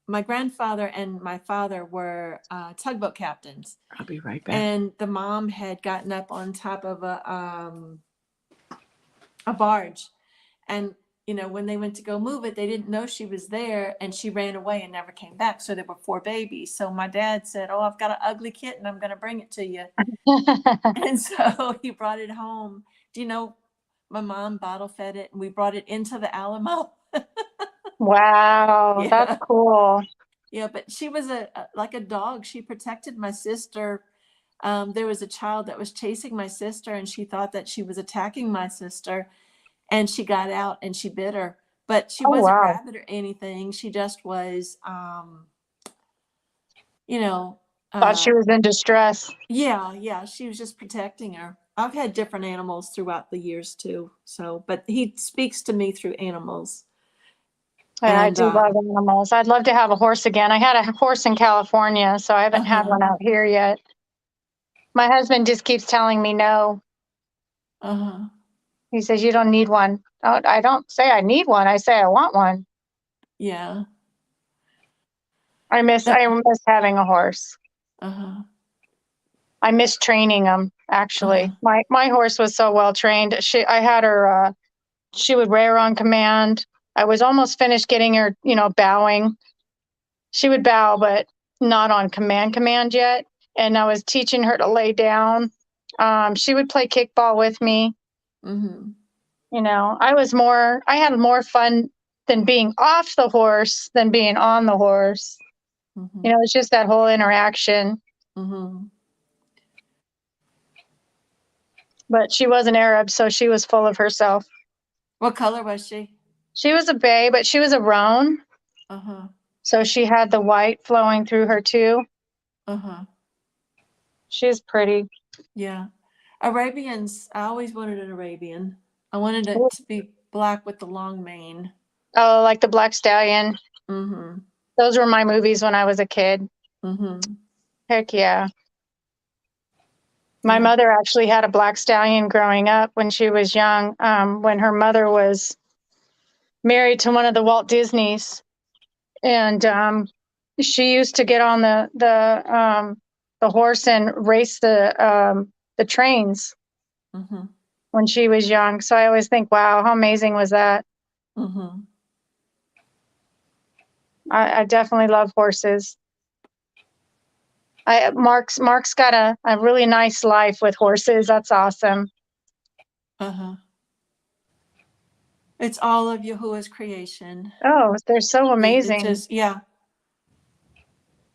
my grandfather and my father were tugboat captains. I'll be right back. And the mom had gotten up on top of a barge, and when they went to go move it, they didn't know she was there, and she ran away and never came back. So there were 4 babies. So my dad said, "Oh, I've got an ugly kitten. I'm going to bring it to you." And so he brought it home. Do you know, my mom bottle fed it, and we brought it into the Alamo. Wow, that's cool. Yeah, but she was like a dog. She protected my sister. There was a child that was chasing my sister, and she thought that she was attacking my sister, and she got out and she bit her. But she wasn't rabid or anything. She just was, thought she was in distress. Yeah, she was just protecting her. I've had different animals throughout the years too. So, but he speaks to me through animals. And I do love animals. I'd love to have a horse again. I had a horse in California, so I haven't had one out here yet. My husband just keeps telling me no. He says, "You don't need one." Oh, I don't say I need one. I say I want one. Yeah. I miss having a horse. I miss training them, actually. My horse was so well trained. I had her, she would rear on command. I was almost finished getting her, bowing. She would bow, but not on command yet. And I was teaching her to lay down. She would play kickball with me. I had more fun than being off the horse than being on the horse. It's just that whole interaction. But she was an Arab, so she was full of herself. What color was she? She was a bay, but she was a roan. So she had the white flowing through her too. She's pretty. Yeah. Arabians, I always wanted an Arabian. I wanted it to be black with the long mane. Oh, like the Black Stallion. Those were my movies when I was a kid. Heck yeah. My mother actually had a Black Stallion growing up when she was young, when her mother was married to one of the Walt Disneys. And she used to get on the horse and race the trains. Mm-hmm. when she was young. So I always think, wow, how amazing was that? Mm-hmm. I definitely love horses. Mark's got a really nice life with horses. That's awesome. Uh-huh. It's all of Yahuwah's creation. Oh, they're so It's amazing. just, yeah.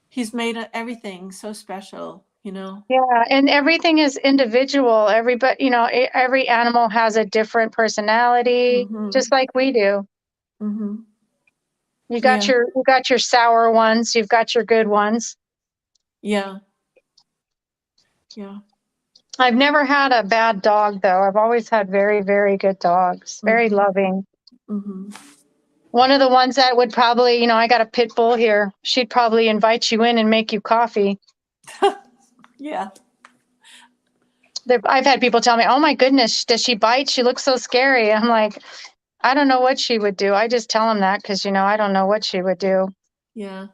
He's made everything so special, you know? Yeah, and everything is individual. Everybody, every animal has a different personality, Mm-hmm. just like we do. Mm-hmm. You got Yeah. your sour ones, you've got your good ones. Yeah. Yeah. I've never had a bad dog though. I've always had very, very good dogs. Very Mm-hmm. loving. Mm-hmm. One of the ones that would probably, I got a pit bull here. She'd probably invite you in and make you coffee. Yeah. I've had people tell me, "Oh my goodness, does she bite? She looks so scary." I'm like, I don't know what she would do. I just tell them that because, I don't know what she would do. Yeah.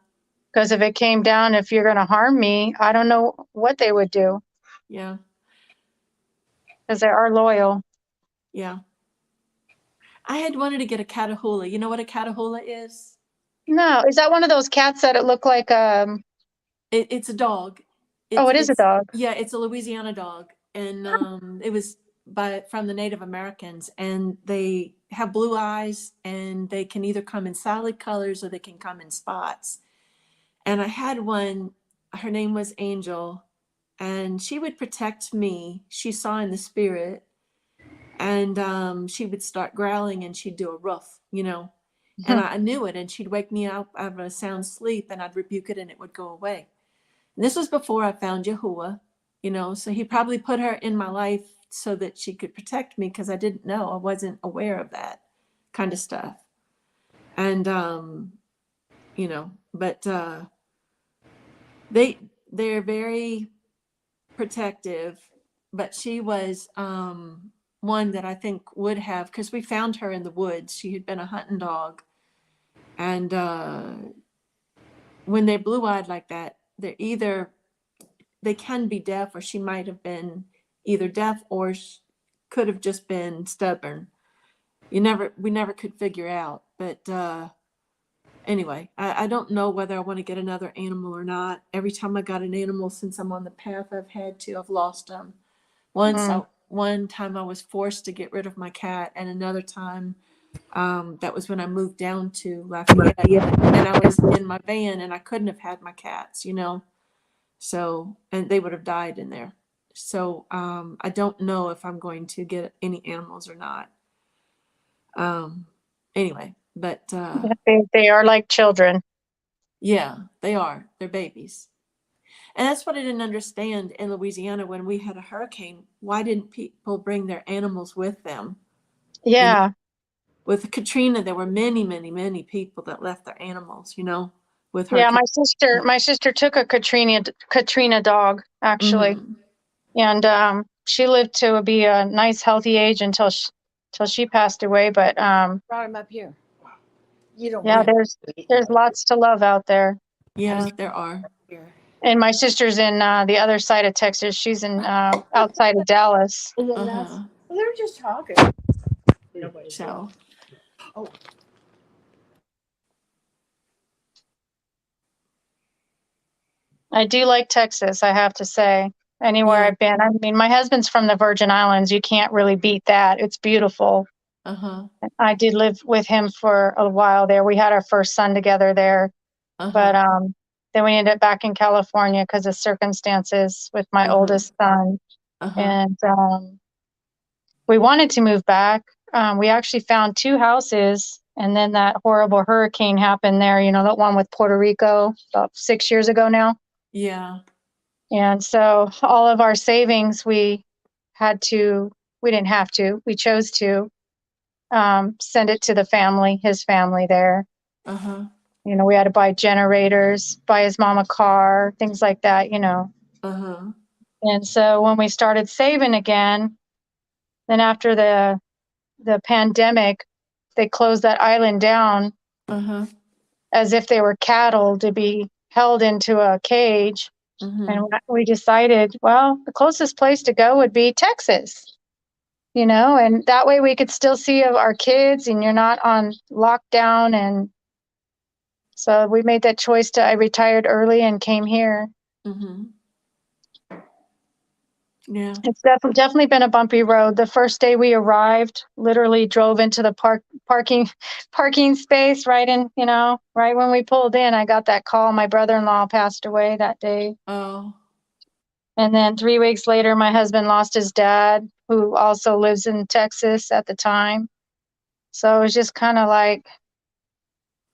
Because if it came down, if you're going to harm me, I don't know what they would do. Yeah. Because they are loyal. Yeah. I had wanted to get a Catahoula. You know what a Catahoula is? No, is that one of those cats that it looked like? It's a dog. Oh, it is a dog. Yeah, it's a Louisiana dog, and it was from the Native Americans, and they have blue eyes, and they can either come in solid colors or they can come in spots. And I had one. Her name was Angel, and she would protect me. She saw in the spirit, and she would start growling, and she'd do a roof, and I knew it, and she'd wake me up out of a sound sleep, and I'd rebuke it, and it would go away. And this was before I found Yahuwah, so he probably put her in my life so that she could protect me because I didn't know. I wasn't aware of that kind of stuff. And, but they're very protective, but she was one that I think would have, because we found her in the woods. She had been a hunting dog. And when they're blue-eyed like that, they can be deaf, or she might have been either deaf or could have just been stubborn. We never could figure out. But anyway, I don't know whether I want to get another animal or not. Every time I got an animal since I'm on the path I've lost them. One time I was forced to get rid of my cat, and another time that was when I moved down to Lafayette, and I was in my van, and I couldn't have had my cats, So, and they would have died in there. So I don't know if I'm going to get any animals or not. Anyway, but They are like children. yeah, they are. They're babies. And that's what I didn't understand in Louisiana when we had a hurricane. Why didn't people bring their animals with them? Yeah. With Katrina, there were many, many, many people that left their animals, with her. Yeah, my sister took a Katrina dog, actually. Mm-hmm. And she lived to be a nice, healthy age until she passed away. But Brought him up here. You don't. yeah, there's lots to love out there. Yeah, there are. And my sister's in the other side of Texas. She's in outside of Dallas. Uh-huh. Well, they're just talking. So. Oh. I do like Texas, I have to say. Anywhere Yeah. I've been. I mean, my husband's from the Virgin Islands. You can't really beat that. It's beautiful. Uh-huh. I did live with him for a while there. We had our first son together there. Uh-huh. But then we ended up back in California because of circumstances with my oldest son. Uh-huh. And we wanted to move back. We actually found 2 houses, and then that horrible hurricane happened there, that one with Puerto Rico about 6 years ago now. Yeah. And so all of our savings, we didn't have to, we chose to send it to his family there. Uh-huh. We had to buy generators, buy his mom a car, things like that, Uh-huh. And so when we started saving again, then after the pandemic, they closed that island down Uh-huh. as if they were cattle to be held into a cage. Mm-hmm. And we decided, well, the closest place to go would be Texas. and that way we could still see our kids and you're not on lockdown. And so we made that choice I retired early and came here. Mm-hmm. Yeah. It's definitely been a bumpy road. The first day we arrived, literally drove into the parking space right when we pulled in. I got that call. My brother-in-law passed away that day. Oh. And then 3 weeks later, my husband lost his dad, who also lives in Texas at the time. So it was just kind of like,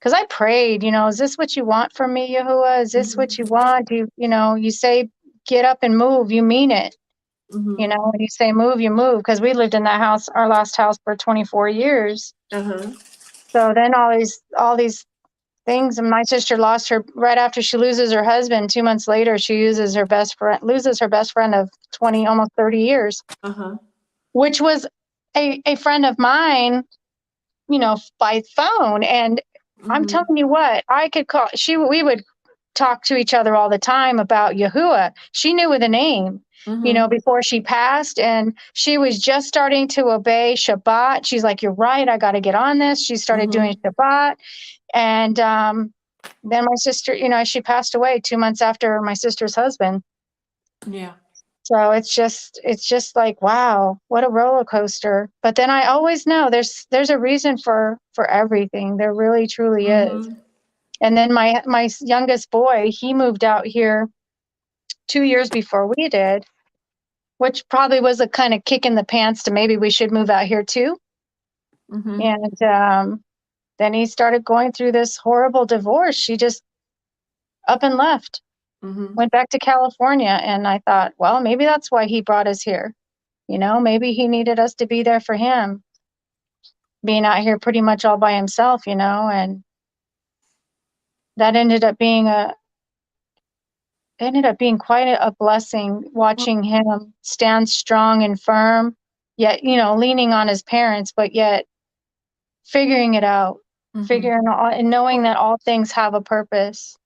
because I prayed, is this what you want from me, Yahuwah? Is this what you want? You say, get up and move, you mean it. Mm-hmm. When you say move, you move, because we lived in that house, our last house, for 24 years. Uh-huh. So then all these things, and my sister lost her right after she loses her husband. 2 months later, she loses her best friend of 20, almost 30 years, Uh-huh. which was a friend of mine, by phone. And I'm Mm-hmm. telling you what, I could call, we would talk to each other all the time about Yahuwah. She knew with a name, Mm-hmm. before she passed, and she was just starting to obey Shabbat. She's like, you're right, I got to get on this. She started doing Shabbat. And then my sister, she passed away 2 months after my sister's husband. Yeah. So it's just like, wow, what a roller coaster. But then I always know there's a reason for everything. There really truly is. Mm-hmm. And then my youngest boy, he moved out here 2 years before we did, which probably was a kind of kick in the pants to maybe we should move out here too. Mm-hmm. And then he started going through this horrible divorce. She just up and left, Mm-hmm. went back to California. And I thought, well, maybe that's why he brought us here. Maybe he needed us to be there for him, being out here pretty much all by himself, and that ended up being quite a blessing, watching him stand strong and firm, yet, leaning on his parents, but yet figuring it out, figuring out and knowing that all things have a purpose.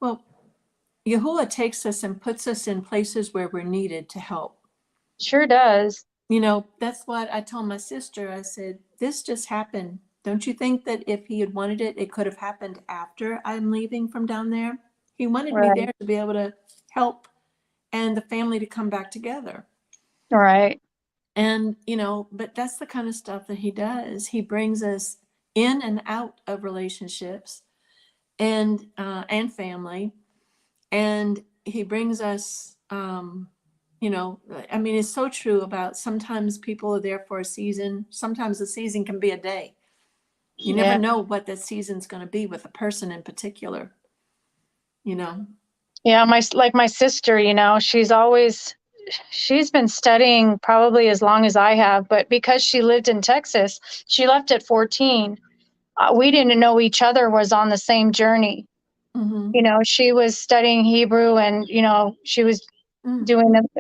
Well, Yahuwah takes us and puts us in places where we're needed to help. Sure does. That's what I told my sister. I said, this just happened. Don't you think that if he had wanted it, it could have happened after I'm leaving from down there? He wanted me there to be able to help and the family to come back together. Right. And, but that's the kind of stuff that he does. He brings us in and out of relationships and family. And he brings us, it's so true about sometimes people are there for a season. Sometimes the season can be a day. You never know what that season's going to be with a person in particular, Yeah, my sister, she's been studying probably as long as I have, but because she lived in Texas, she left at 14. We didn't know each other was on the same journey. Mm-hmm. She was studying Hebrew, and she was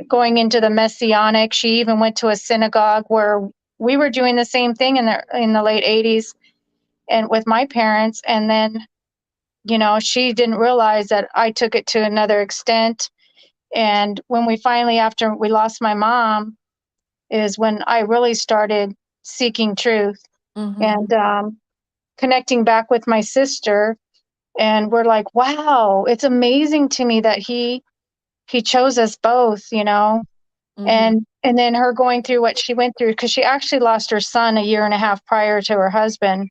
going into the Messianic. She even went to a synagogue where we were doing the same thing in the late 80s, and with my parents. And then, she didn't realize that I took it to another extent. And when we finally, after we lost my mom, is when I really started seeking truth and connecting back with my sister. And we're like, wow, it's amazing to me that he chose us both, and then her going through what she went through, because she actually lost her son a year and a half prior to her husband.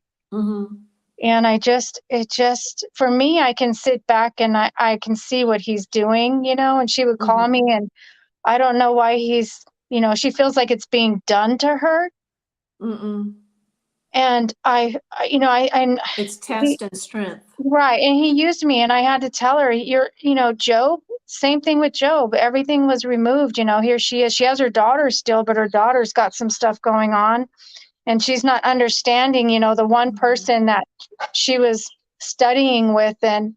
And for me, I can sit back and I can see what he's doing, and she would call me, and I don't know why she feels like it's being done to her. And it's test and strength. Right. And he used me, and I had to tell her, Job, same thing with Job. Everything was removed. Here she is. She has her daughter still, but her daughter's got some stuff going on, and she's not understanding, the one person that she was studying with. And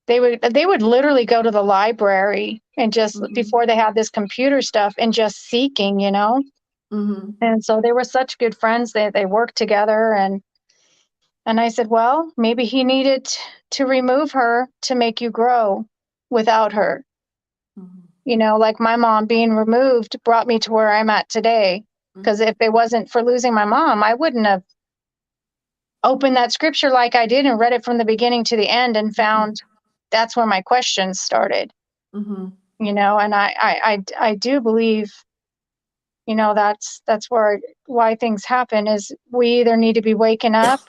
they would literally go to the library and just before they had this computer stuff and just seeking, And so they were such good friends. They worked together, and I said, well, maybe he needed to remove her to make you grow without her. Like my mom being removed brought me to where I'm at today. Because if it wasn't for losing my mom, I wouldn't have opened that scripture like I did and read it from the beginning to the end and found that's where my questions started. Mm-hmm. You know, and I do believe, you know, that's why things happen is we either need to be waking up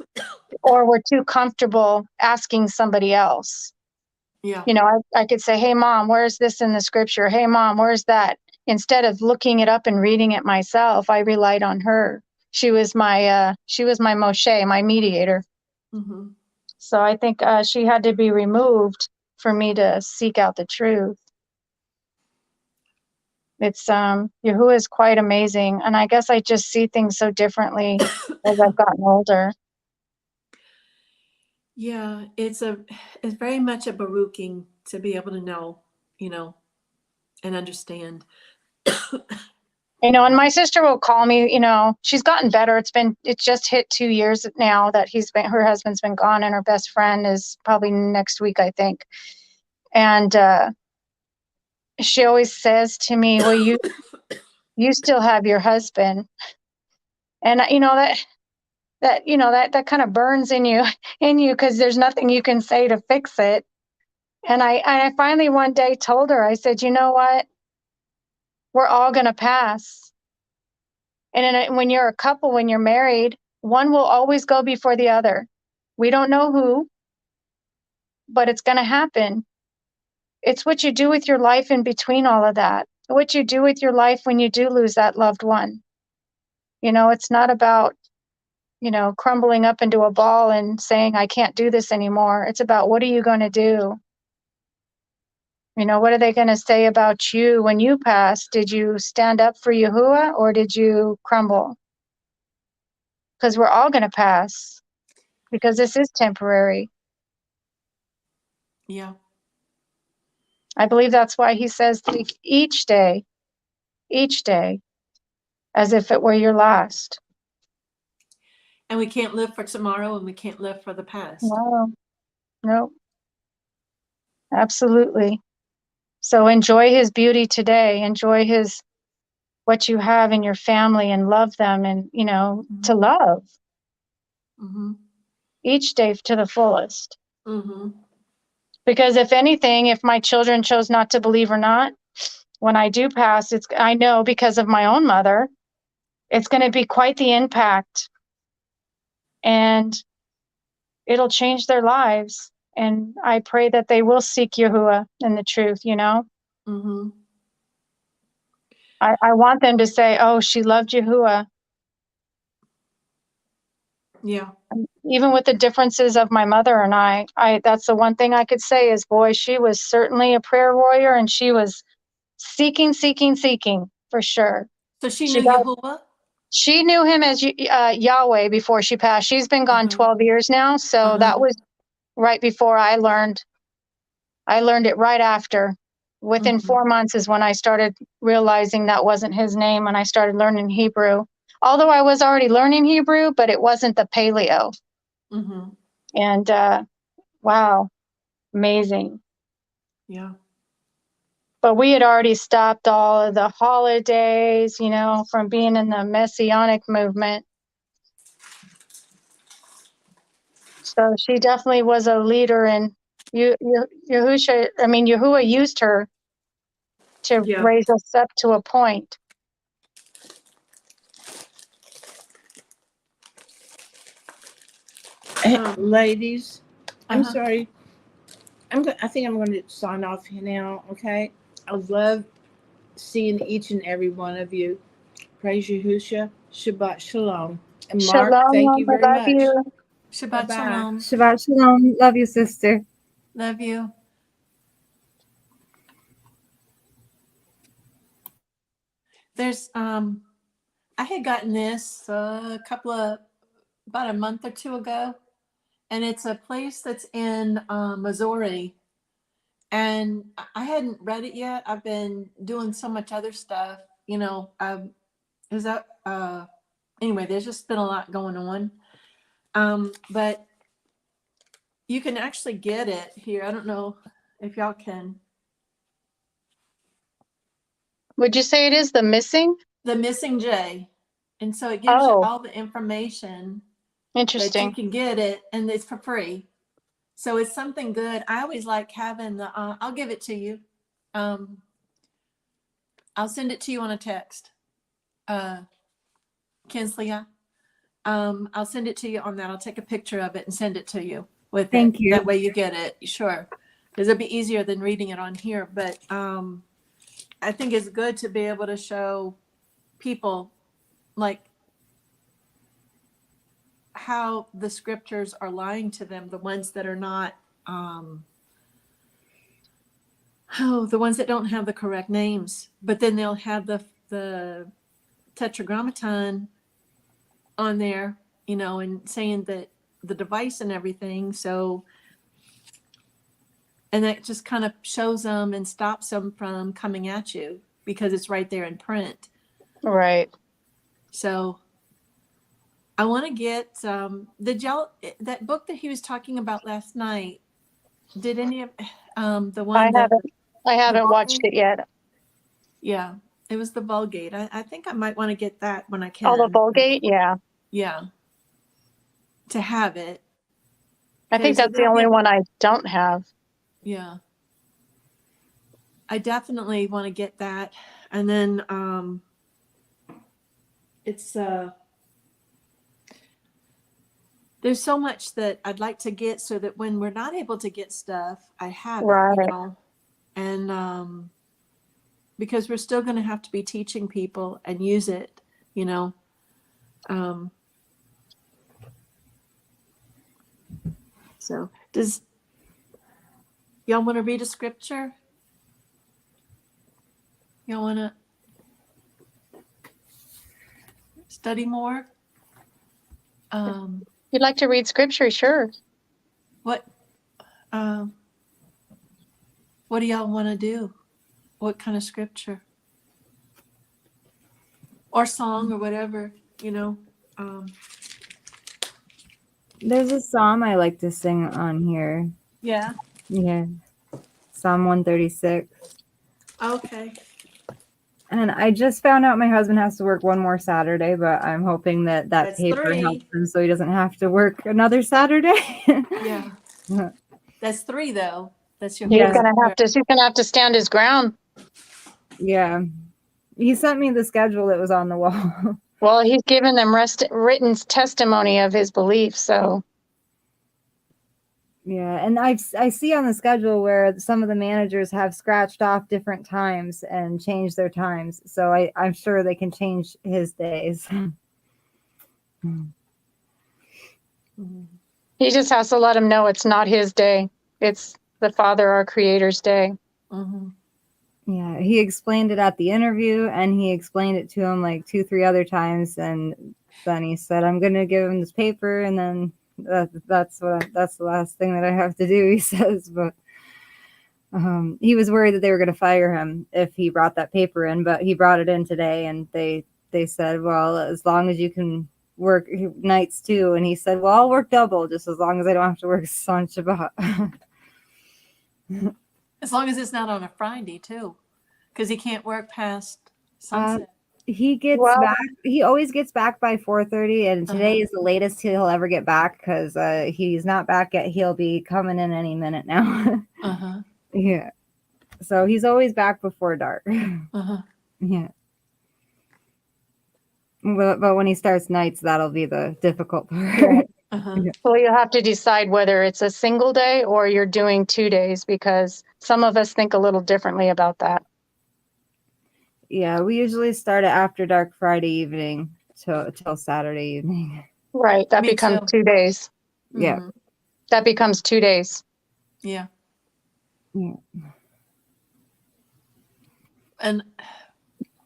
or we're too comfortable asking somebody else. Yeah. You know, I could say, hey, Mom, where's this in the scripture? Hey, Mom, where's that? Instead of looking it up and reading it myself, I relied on her. She was my Moshe, my mediator. Mm-hmm. So I think she had to be removed for me to seek out the truth. It's Yahuwah is quite amazing, and I guess I just see things so differently as I've gotten older. Yeah, it's very much a baruching to be able to know, you know, and understand. You know, and my sister will call me, you know, she's gotten better. It's just hit 2 years now that her husband's been gone, and her best friend is probably next week, I think. And she always says to me, well, you still have your husband. And you know, that kind of burns in you because there's nothing you can say to fix it. And I finally one day told her, I said, you know what? We're all going to pass. And when you're a couple, when you're married, one will always go before the other. We don't know who, but it's going to happen. It's what you do with your life in between all of that. What you do with your life when you do lose that loved one. You know, it's not about, you know, crumbling up into a ball and saying, I can't do this anymore. It's about what are you going to do? You know, what are they going to say about you when you pass? Did you stand up for Yahuwah or did you crumble? Because we're all going to pass because this is temporary. Yeah. I believe that's why he says take each day, as if it were your last. And we can't live for tomorrow and we can't live for the past. No, absolutely. So enjoy his beauty today. Enjoy what you have in your family and love them and, you know, to love each day to the fullest. Because if anything, if my children chose not to believe or not, when I do pass, I know because of my own mother, it's going to be quite the impact and it'll change their lives. And I pray that they will seek Yahuwah and the truth, you know? I want them to say, oh, she loved Yahuwah. Yeah. Even with the differences of my mother and I that's the one thing I could say is, boy, she was certainly a prayer warrior and she was seeking for sure. So she knew Yahuwah? She knew him as Yahweh before she passed. She's been gone 12 years now. So that was right before I learned it right after. Within 4 months is when I started realizing that wasn't his name and I started learning Hebrew. Although I was already learning Hebrew, but it wasn't the paleo. And wow, amazing. Yeah. But we had already stopped all of the holidays, you know, from being in the Messianic movement. So she definitely was a leader, and Yahuwah used her to raise us up to a point. Ladies, I'm sorry. I think I'm going to sign off here now. Okay. I love seeing each and every one of you. Praise Yahushua. Shabbat Shalom. And Mark, thank you very much. You. Shabbat Shalom. Shabbat Shalom. Love you, sister. Love you. There's I had gotten this about a month or two ago, and it's a place that's in Missouri, and I hadn't read it yet. I've been doing so much other stuff, you know. Anyway, there's just been a lot going on, but you can actually get it here. I don't know if y'all can. Would you say it is the missing? The Missing J. And so it gives you Oh, all the information that you interesting. can get it, and it's for free. So it's something good. I always like having the, I'll give it to you. I'll send it to you on a text. Kinsley, I'll send it to you on that. I'll take a picture of it and send it to you with Thank it. you. That way you get it. Sure. Because it'll be easier than reading it on here. But I think it's good to be able to show people like how the scriptures are lying to them, the ones that are not, the ones that don't have the correct names, but then they'll have the tetragrammaton on there, you know, and saying that the device and everything. So, and that just kind of shows them and stops them from coming at you because it's right there in print. Right. So I want to get that book that he was talking about last night. Did any of the one I haven't watched Vulgate? it yet. Yeah, it was the Vulgate. I think I might want to get that when I can. Oh, the Vulgate? Yeah. Yeah. To have it. I think that's the only one I don't have. Yeah. I definitely want to get that. And then it's there's so much that I'd like to get so that when we're not able to get stuff, I have it, you know. And because we're still going to have to be teaching people and use it, you know. So does y'all want to read a scripture? Y'all want to study more? You'd like to read scripture? Sure. What do y'all want to do? What kind of scripture? Or song or whatever, you know? There's a psalm I like to sing on here. Yeah. Yeah. Psalm 136. Okay. And I just found out my husband has to work one more Saturday, but I'm hoping that That's paper 3. helps him so he doesn't have to work another Saturday. Yeah. That's 3 though. That's your He's gonna have to stand his ground. Yeah. He sent me the schedule that was on the wall. Well, he's given them written testimony of his belief, so. Yeah, and I see on the schedule where some of the managers have scratched off different times and changed their times. So I'm sure they can change his days. He just has to let him know it's not his day. It's the Father, our Creator's day. Mm-hmm. Yeah, he explained it at the interview, and he explained it to him like 2-3 other times, and then he said, "I'm going to give him this paper, and then that's the last thing that I have to do," he says. But he was worried that they were going to fire him if he brought that paper in, but he brought it in today, and they said, "Well, as long as you can work nights too," and he said, "Well, I'll work double just as long as I don't have to work on Shabbat." As long as it's not on a Friday too, because he can't work past sunset. He gets back. He always gets back by 4:30, and today is the latest he'll ever get back because he's not back yet. He'll be coming in any minute now. Yeah. So he's always back before dark. Yeah. But when he starts nights, that'll be the difficult part. Well, you'll have to decide whether it's a single day or you're doing 2 days, because some of us think a little differently about that. Yeah, we usually start it after dark Friday evening till Saturday evening. Right. That becomes 2 days. Yeah. That becomes 2 days. Yeah. Yeah. And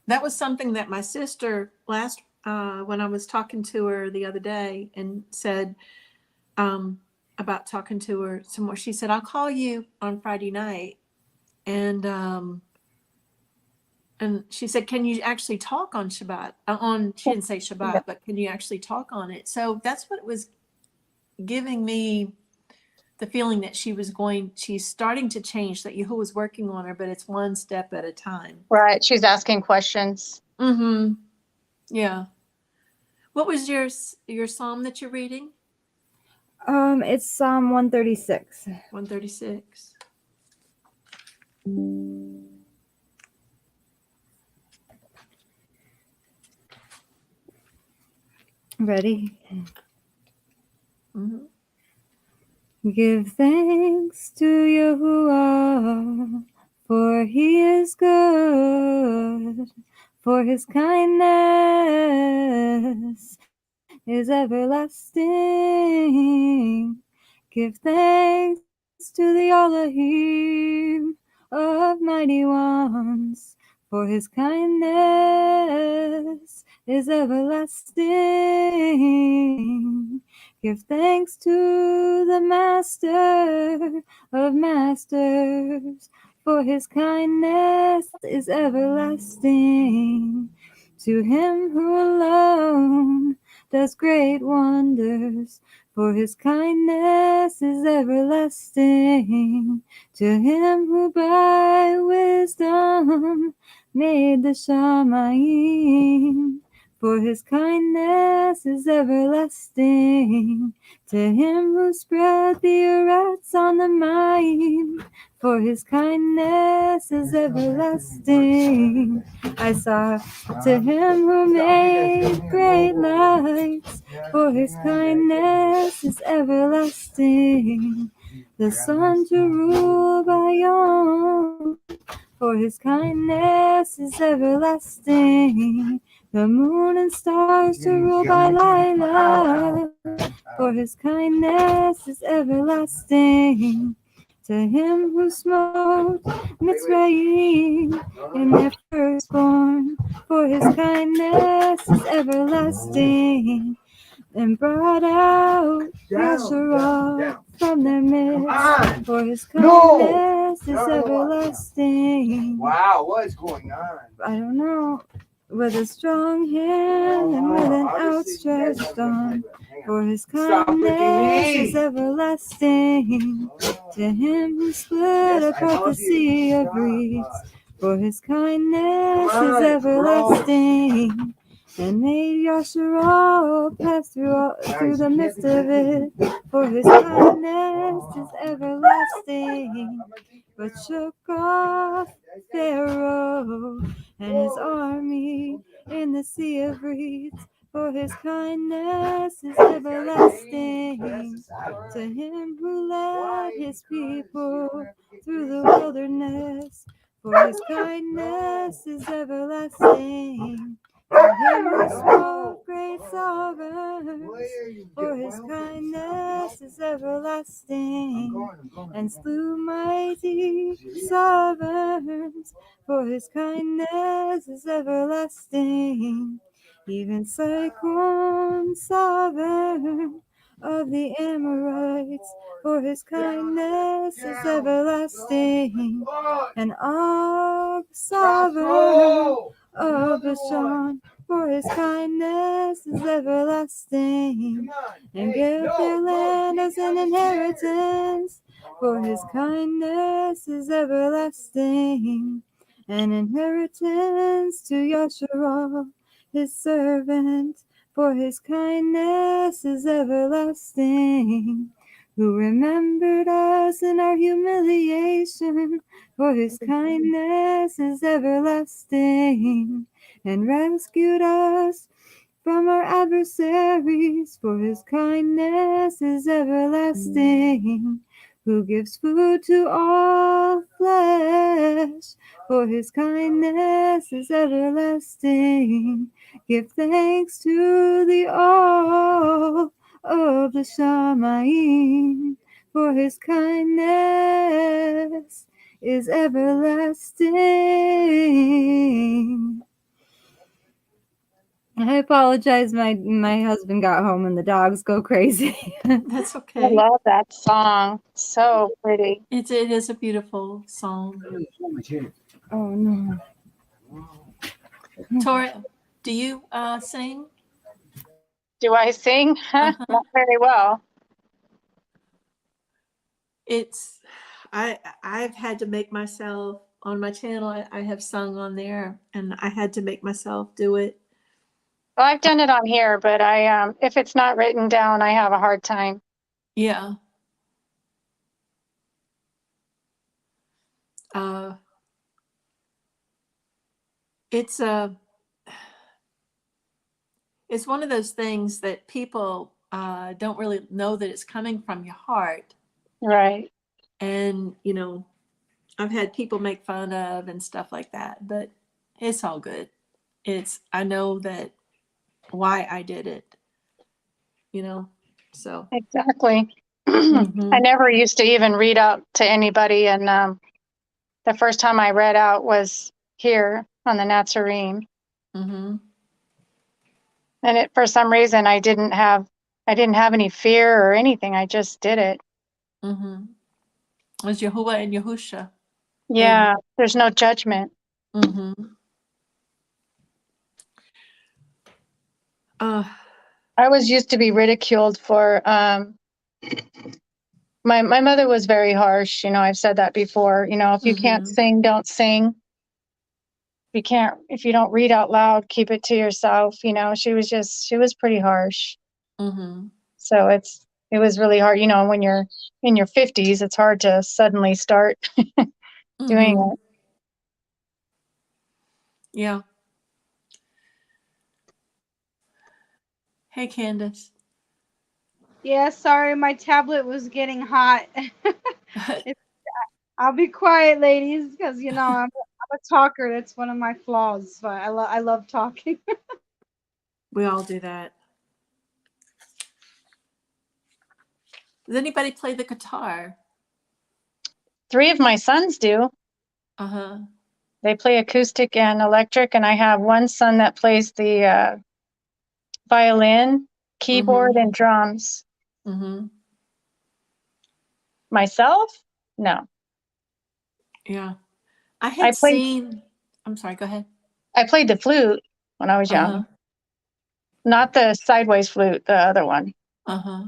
that was something that my sister when I was talking to her the other day and said about talking to her some more. She said, "I'll call you on Friday night." And she said, "Can you actually talk on Shabbat?" She didn't say Shabbat, but can you actually talk on it? So that's what was giving me the feeling that she's starting to change, that Yahuwah was working on her, but it's one step at a time. Right. She's asking questions. Mm-hmm. Yeah. What was your psalm that you're reading? It's Psalm 136. 136. Ready? Mm-hmm. Give thanks to Yahuwah, for he is good, for his kindness is everlasting. Give thanks to the Elohim of mighty ones, for his kindness is everlasting. Give thanks to the Master of masters, for his kindness is everlasting. To him who alone does great wonders, for his kindness is everlasting. To him who by wisdom made the Shamayim, for his kindness is everlasting. To him who spread the Arats on the Mayim, for his kindness is everlasting. I saw to him who made great lights, for his kindness is everlasting. The sun to rule by Yom, for his kindness is everlasting. The moon and stars to rule by Lila, for his kindness is everlasting. To him who smote Mitzrayim in their firstborn, for his kindness is everlasting. And brought out Yasharah from their midst, for his kindness is everlasting. Wow, what is going on? I don't know. With a strong hand and with an outstretched arm, for his kindness is everlasting. To him who split apart the sea of reeds, for his kindness is everlasting. And made Yasharah pass through the midst of it, for his kindness is everlasting. But shook off Pharaoh and his army in the sea of reeds, for his kindness is everlasting. To him who led his people through the wilderness, for his kindness is everlasting. To him who spoke great sovereigns, for his kindness is everlasting. And slew mighty sovereigns, for his kindness is everlasting. Even Sihon, sovereign of the Amorites, for his kindness is everlasting. And Og, sovereign of Bashan, for his kindness is everlasting. And give their land as an inheritance, for his kindness is everlasting. An inheritance to Yasharah, his servant, for his kindness is everlasting. Who remembered us in our humiliation, for his kindness is everlasting. And rescued us from our adversaries, for his kindness is everlasting. Who gives food to all flesh, for his kindness is everlasting. Give thanks to the all of the Shamayim, for his kindness is everlasting. I apologize. My husband got home and the dogs go crazy. That's I okay. love that song. So pretty. It is a beautiful song. Oh no. Tora, do you sing? Do I sing? Uh-huh. Not very well. I've had to make myself on my channel. I have sung on there, and I had to make myself do it. Well, I've done it on here, but I if it's not written down, I have a hard time. Yeah. It's it's one of those things that people don't really know that it's coming from your heart. Right. And, you know, I've had people make fun of and stuff like that, but it's all good. I know that why I did it, you know, so. Exactly. Mm-hmm. I never used to even read out to anybody, and the first time I read out was here on the Natsarim. Mm-hmm. And it, for some reason, I didn't have any fear or anything. I just did it. Mm-hmm. It was Yahuwah and Yahusha. Yeah, there's no judgment. Mm-hmm. I was used to be ridiculed for my mother was very harsh. You know, I've said that before. You know, if you can't Mm-hmm. sing, don't sing. If you don't read out loud, keep it to yourself. You know, she was pretty harsh. Mm-hmm. So it was really hard. You know, when you're in your 50s, it's hard to suddenly start doing Mm-hmm. it. Yeah. Hey, Candace. Yeah, sorry, my tablet was getting hot. I'll be quiet, ladies, because you know I'm a talker. That's one of my flaws. But I love talking. We all do that. Does anybody play the guitar? 3 of my sons do. Uh-huh. They play acoustic and electric, and I have one son that plays the violin, keyboard, Mm-hmm. and drums. Mm-hmm. Myself? No. Yeah. I had seen, I'm sorry, go ahead. I played the flute when I was young. Uh-huh. Not the sideways flute, the other one. Uh-huh.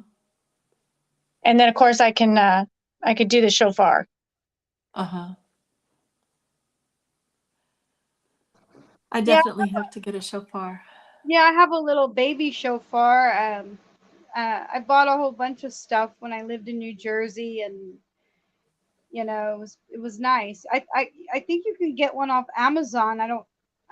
And then of course I could do the shofar. Uh-huh. I definitely have to get a shofar. Yeah, I have a little baby shofar. I bought a whole bunch of stuff when I lived in New Jersey, and you know it was nice. I think you can get one off Amazon. I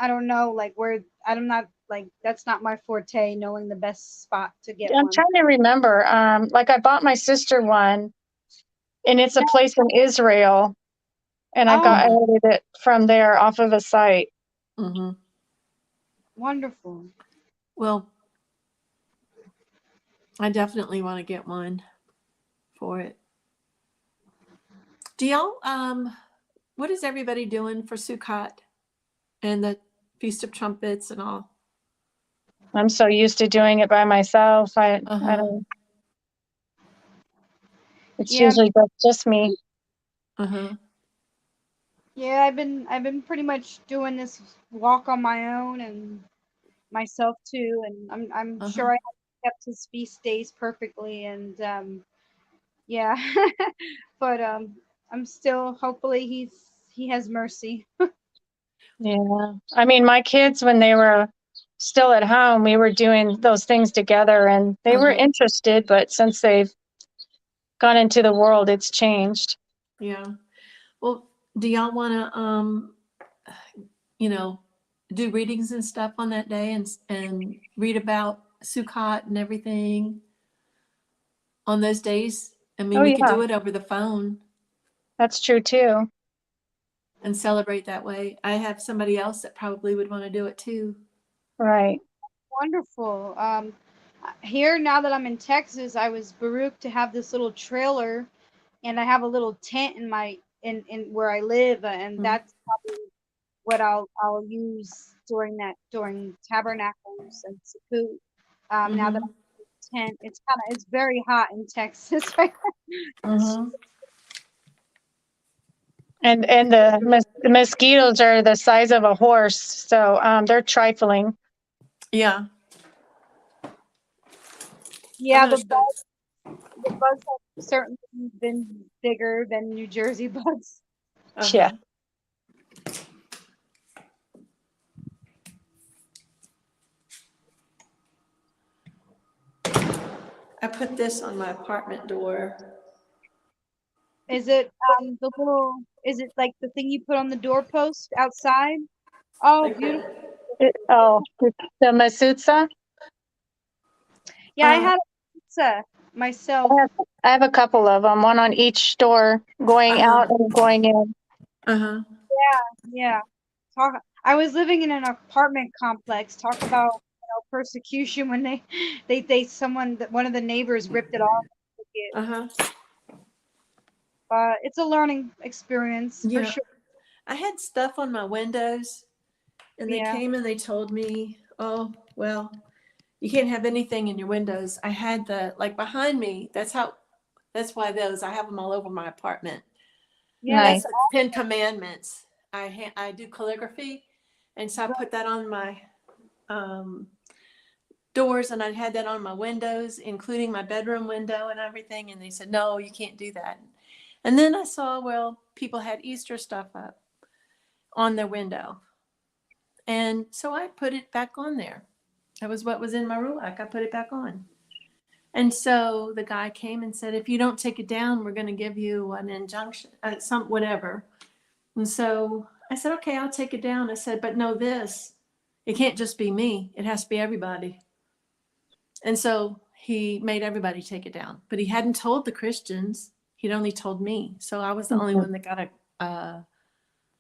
don't know like where. I'm not like that's not my forte, knowing the best spot to get I'm one. trying to remember. Like I bought my sister one, and it's a place in Israel, and I ordered it from there off of a site. Mm-hmm. Wonderful. Well, I definitely want to get one for it. Do y'all, what is everybody doing for Sukkot and the Feast of Trumpets and all? I'm so used to doing it by myself. I don't. It's usually just me. Uh-huh. Yeah, I've been pretty much doing this walk on my own and myself too, and I'm sure I have kept his feast days perfectly, and yeah, but I'm still hopefully he has mercy. Yeah. I mean, my kids, when they were still at home, we were doing those things together, and they were interested, but since they've gone into the world, it's changed. Yeah. Well, do y'all want to, you know, do readings and stuff on that day and read about Sukkot and everything on those days? I mean, we could do it over the phone. That's true too. And celebrate that way. I have somebody else that probably would want to do it too. Right. Wonderful. Here now that I'm in Texas, I was baruch to have this little trailer, and I have a little tent in my in where I live, and that's probably what I'll use during tabernacles and sukkot. Now that I'm in the tent, it's very hot in Texas right now. And the mosquitoes are the size of a horse, so they're trifling. Yeah. Yeah, the bugs have certainly been bigger than New Jersey bugs. Yeah. I put this on my apartment door. Is it the little? Is it like the thing you put on the doorpost outside? Oh, beautiful. The Masutsa. Yeah, I had a pizza myself. I have a couple of them, one on each door, going out and going in. Uh-huh. Yeah. I was living in an apartment complex. Talk about persecution when one of the neighbors ripped it off. Uh-huh. But it's a learning experience for Yeah. sure. I had stuff on my windows, and they Yeah. came and they told me, oh, well, you can't have anything in your windows. I had behind me. That's why I have them all over my apartment. Yeah, That's that's the 10 Commandments. I do calligraphy, and so I put that on my doors, and I had that on my windows, including my bedroom window and everything. And they said, no, you can't do that. And then I saw, well, people had Easter stuff up on their window. And so I put it back on there. That was what was in my ruach. I put it back on. And so the guy came and said, if you don't take it down, we're going to give you an injunction, whatever. And so I said, okay, I'll take it down. I said, but know this, it can't just be me. It has to be everybody. And so he made everybody take it down, but he hadn't told the Christians. He'd only told me. So I was the only one that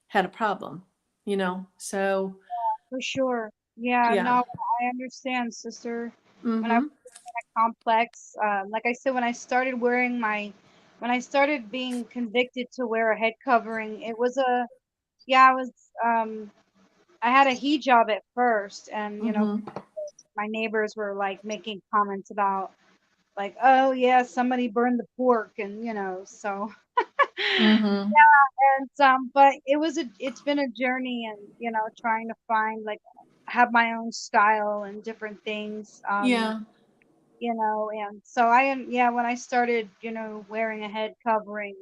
had a problem, so. For sure. Yeah, Yeah. no, I understand, sister. When I Mm-hmm. was in a complex, like I said, when I started being convicted to wear a head covering, I had a hijab at first, and my neighbors were like making comments about like, oh yeah, somebody burned the pork, and so Mm-hmm. but it's been a journey, and trying to find have my own style and different things. Yeah. And so when I started, wearing a head covering,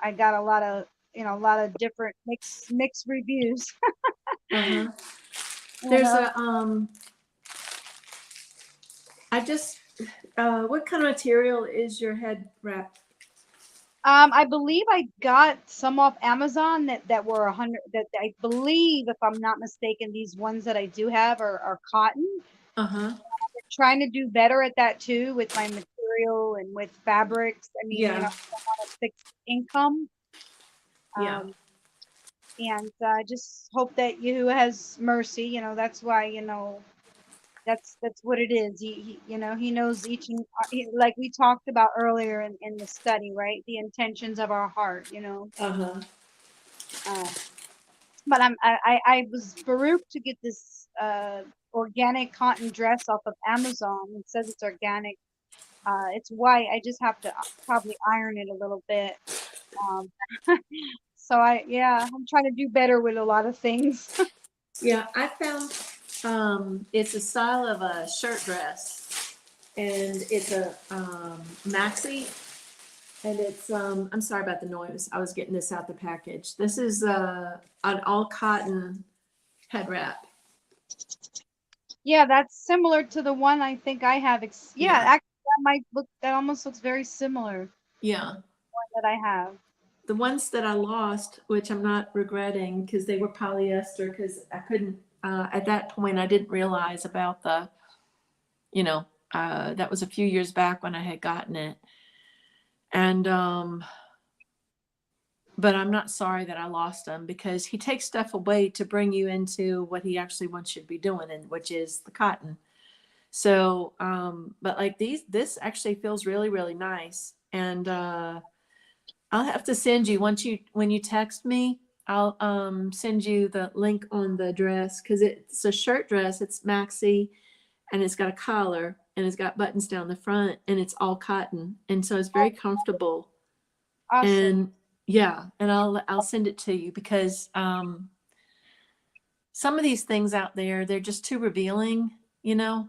I got a lot of different mixed reviews. Uh-huh. You There's know? what kind of material is your head wrap? I believe I got some off Amazon that were 100. That I believe, if I'm not mistaken, these ones that I do have are cotton. Uh-huh. Trying to do better at that too with my material and with fabrics. I mean, Yeah. I'm on a fixed income. Yeah. And I just hope that Yahuwah has mercy. That's why, that's what it is. He knows each and like we talked about earlier in the study, right? The intentions of our heart. Uh-huh. But I was Baruch to get this organic cotton dress off of Amazon. It says it's organic. It's white. I just have to probably iron it a little bit. So I'm trying to do better with a lot of things. Yeah, I found it's a style of a shirt dress, and it's a maxi, and it's I'm sorry about the noise. I was getting this out the package. This is an all cotton head wrap. Yeah, that's similar to the one I think I have. Actually, that almost looks very similar. Yeah. One that I have. The ones that I lost, which I'm not regretting because they were polyester, because I couldn't, at that point, I didn't realize about the, that was a few years back when I had gotten it. And, but I'm not sorry that I lost them, because he takes stuff away to bring you into what he actually wants you to be doing, and which is the cotton. So, but like this actually feels really, really nice. And, I'll have to send you when you text me, I'll send you the link on the dress, because it's a shirt dress. It's maxi, and it's got a collar, and it's got buttons down the front, and it's all cotton, and so it's very comfortable. Awesome. And yeah, and I'll send it to you, because some of these things out there, they're just too revealing, For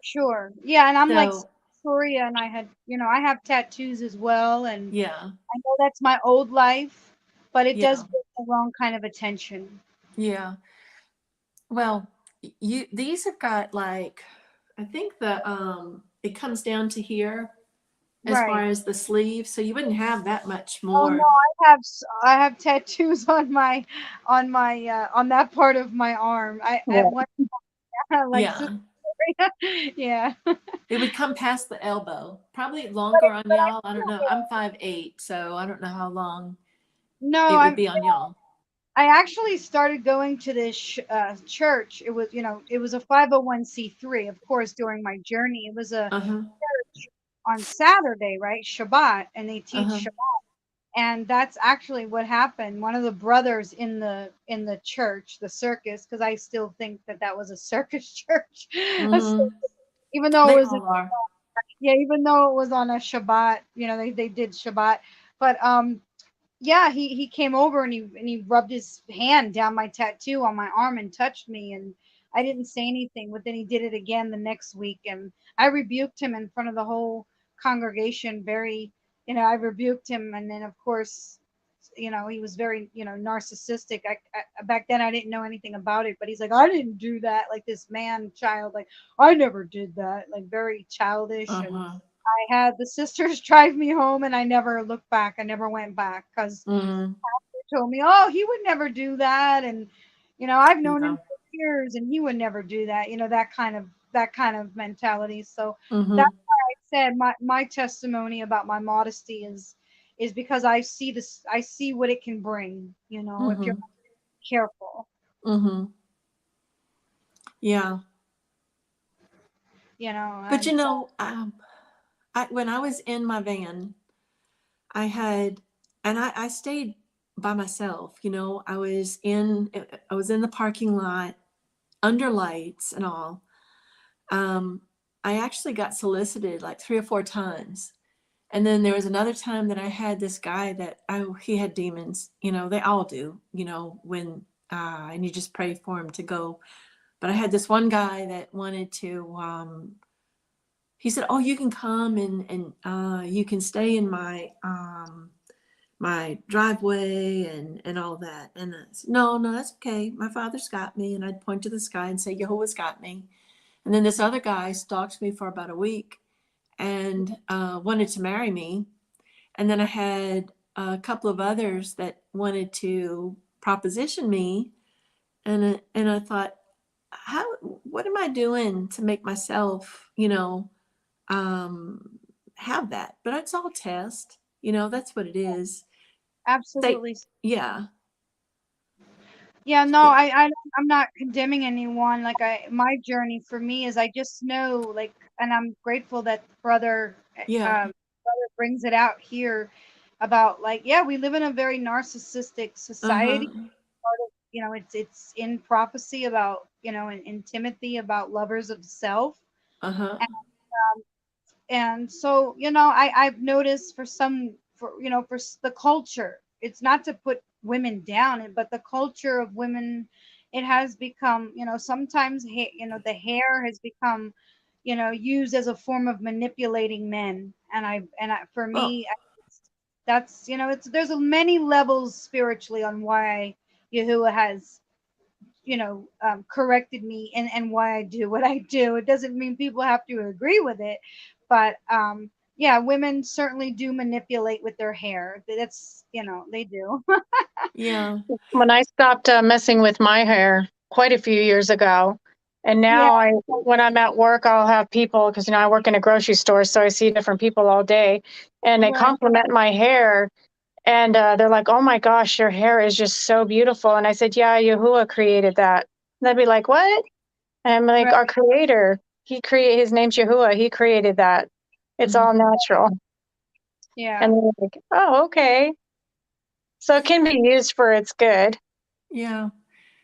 sure. Yeah, and I'm like So Victoria, and I have tattoos as well, and yeah, I know that's my old life, but it Yeah. does get the wrong kind of attention. yeah. Well, these have got like, I think it comes down to here, as far Right. as the sleeve. So you wouldn't have that much Oh no, more. I have tattoos on on that part of my arm. I Yeah. at one like Yeah. yeah. It would come past the elbow. Probably longer on y'all. I don't know. I'm 5'8", so I don't know how long No, it would be on y'all. I actually started going to this church. It was, it was a 501c3, of course, during my journey. It was a Uh-huh. church on Saturday, right? Shabbat, and they teach Uh-huh. Shabbat. And that's actually what happened. One of the brothers in the church, the circus, because I still think that was a circus church. Mm-hmm. Even though They it was all are. yeah, even though it was on a Shabbat, they did Shabbat. But yeah, he came over and he rubbed his hand down my tattoo on my arm and touched me, and I didn't say anything, but then he did it again the next week, and I rebuked him in front of the whole congregation. Very, I rebuked him, and then of course, he was very, narcissistic. I back then I didn't know anything about it, but he's like, I didn't do that. Like this man child, like I never did that. Like very childish. And Uh-huh. I had the sisters drive me home, and I never looked back. I never went back because Mm-hmm. they told me, oh, he would never do that. And, I've known Yeah. him for years and he would never do that, that kind of mentality. So Mm-hmm. that's why I said my testimony about my modesty is because I see this, I see what it can bring, if you're Mm-hmm. careful, Mm-hmm. Yeah. But and so when I was in my van, I stayed by myself. I was in the parking lot under lights and all. I actually got solicited like 3 or 4 times. And then there was another time that I had this guy that he had demons. They all do, when, and you just pray for him to go. But I had this one guy that wanted to, he said, oh, you can come and you can stay in my driveway and all that. And I said, no, that's okay. My father's got me. And I'd point to the sky and say, Jehovah's got me. And then this other guy stalked me for about a week and wanted to marry me. And then I had a couple of others that wanted to proposition me. And I thought, what am I doing to make myself, have that? But it's all test, that's what it is. absolutely. Yeah. Yeah, no, Yeah. I'm not condemning anyone. Like my journey for me is I just know, like, and I'm grateful that Yeah. brother brings it out here about, like, yeah, we live in a very narcissistic society. Uh-huh. Part of, it's in prophecy about, in Timothy about lovers of self. Uh-huh. And so, I've noticed for the culture, it's not to put women down, but the culture of women, it has become, sometimes the hair has become, used as a form of manipulating men. For Well, me, that's, there's many levels spiritually on why Yahuwah has, corrected me, and why I do what I do. It doesn't mean people have to agree with it, but yeah, women certainly do manipulate with their hair. That's, they do. yeah. When I stopped messing with my hair quite a few years ago, and Yeah, now when I'm at work, I'll have people, because I work in a grocery store, so I see different people all day, and they right, compliment my hair, and they're like, "Oh my gosh, your hair is just so beautiful." And I said, "Yeah, Yahuwah created that." And they'd be like, "What?" And I'm like, right. "Our Creator, His name's Yahuwah. He created that. It's all Mm-hmm. natural." Yeah. And they're like, "Oh, okay." So it can be used for its good. Yeah.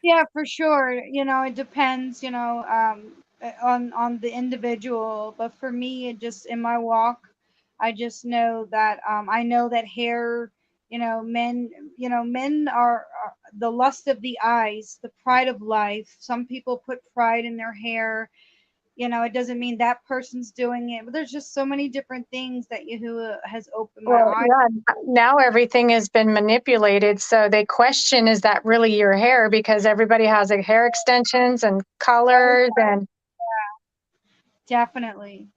Yeah, for sure. It depends, on the individual. But for me, it just, in my walk, I just know that, I know that hair, men are the lust of the eyes, the pride of life. Some people put pride in their hair. It doesn't mean that person's doing it, but there's just so many different things that Yahuwah has opened my Well, eyes. yeah, now everything has been manipulated. So they question, is that really your hair? Because everybody has like hair extensions and colors and Definitely,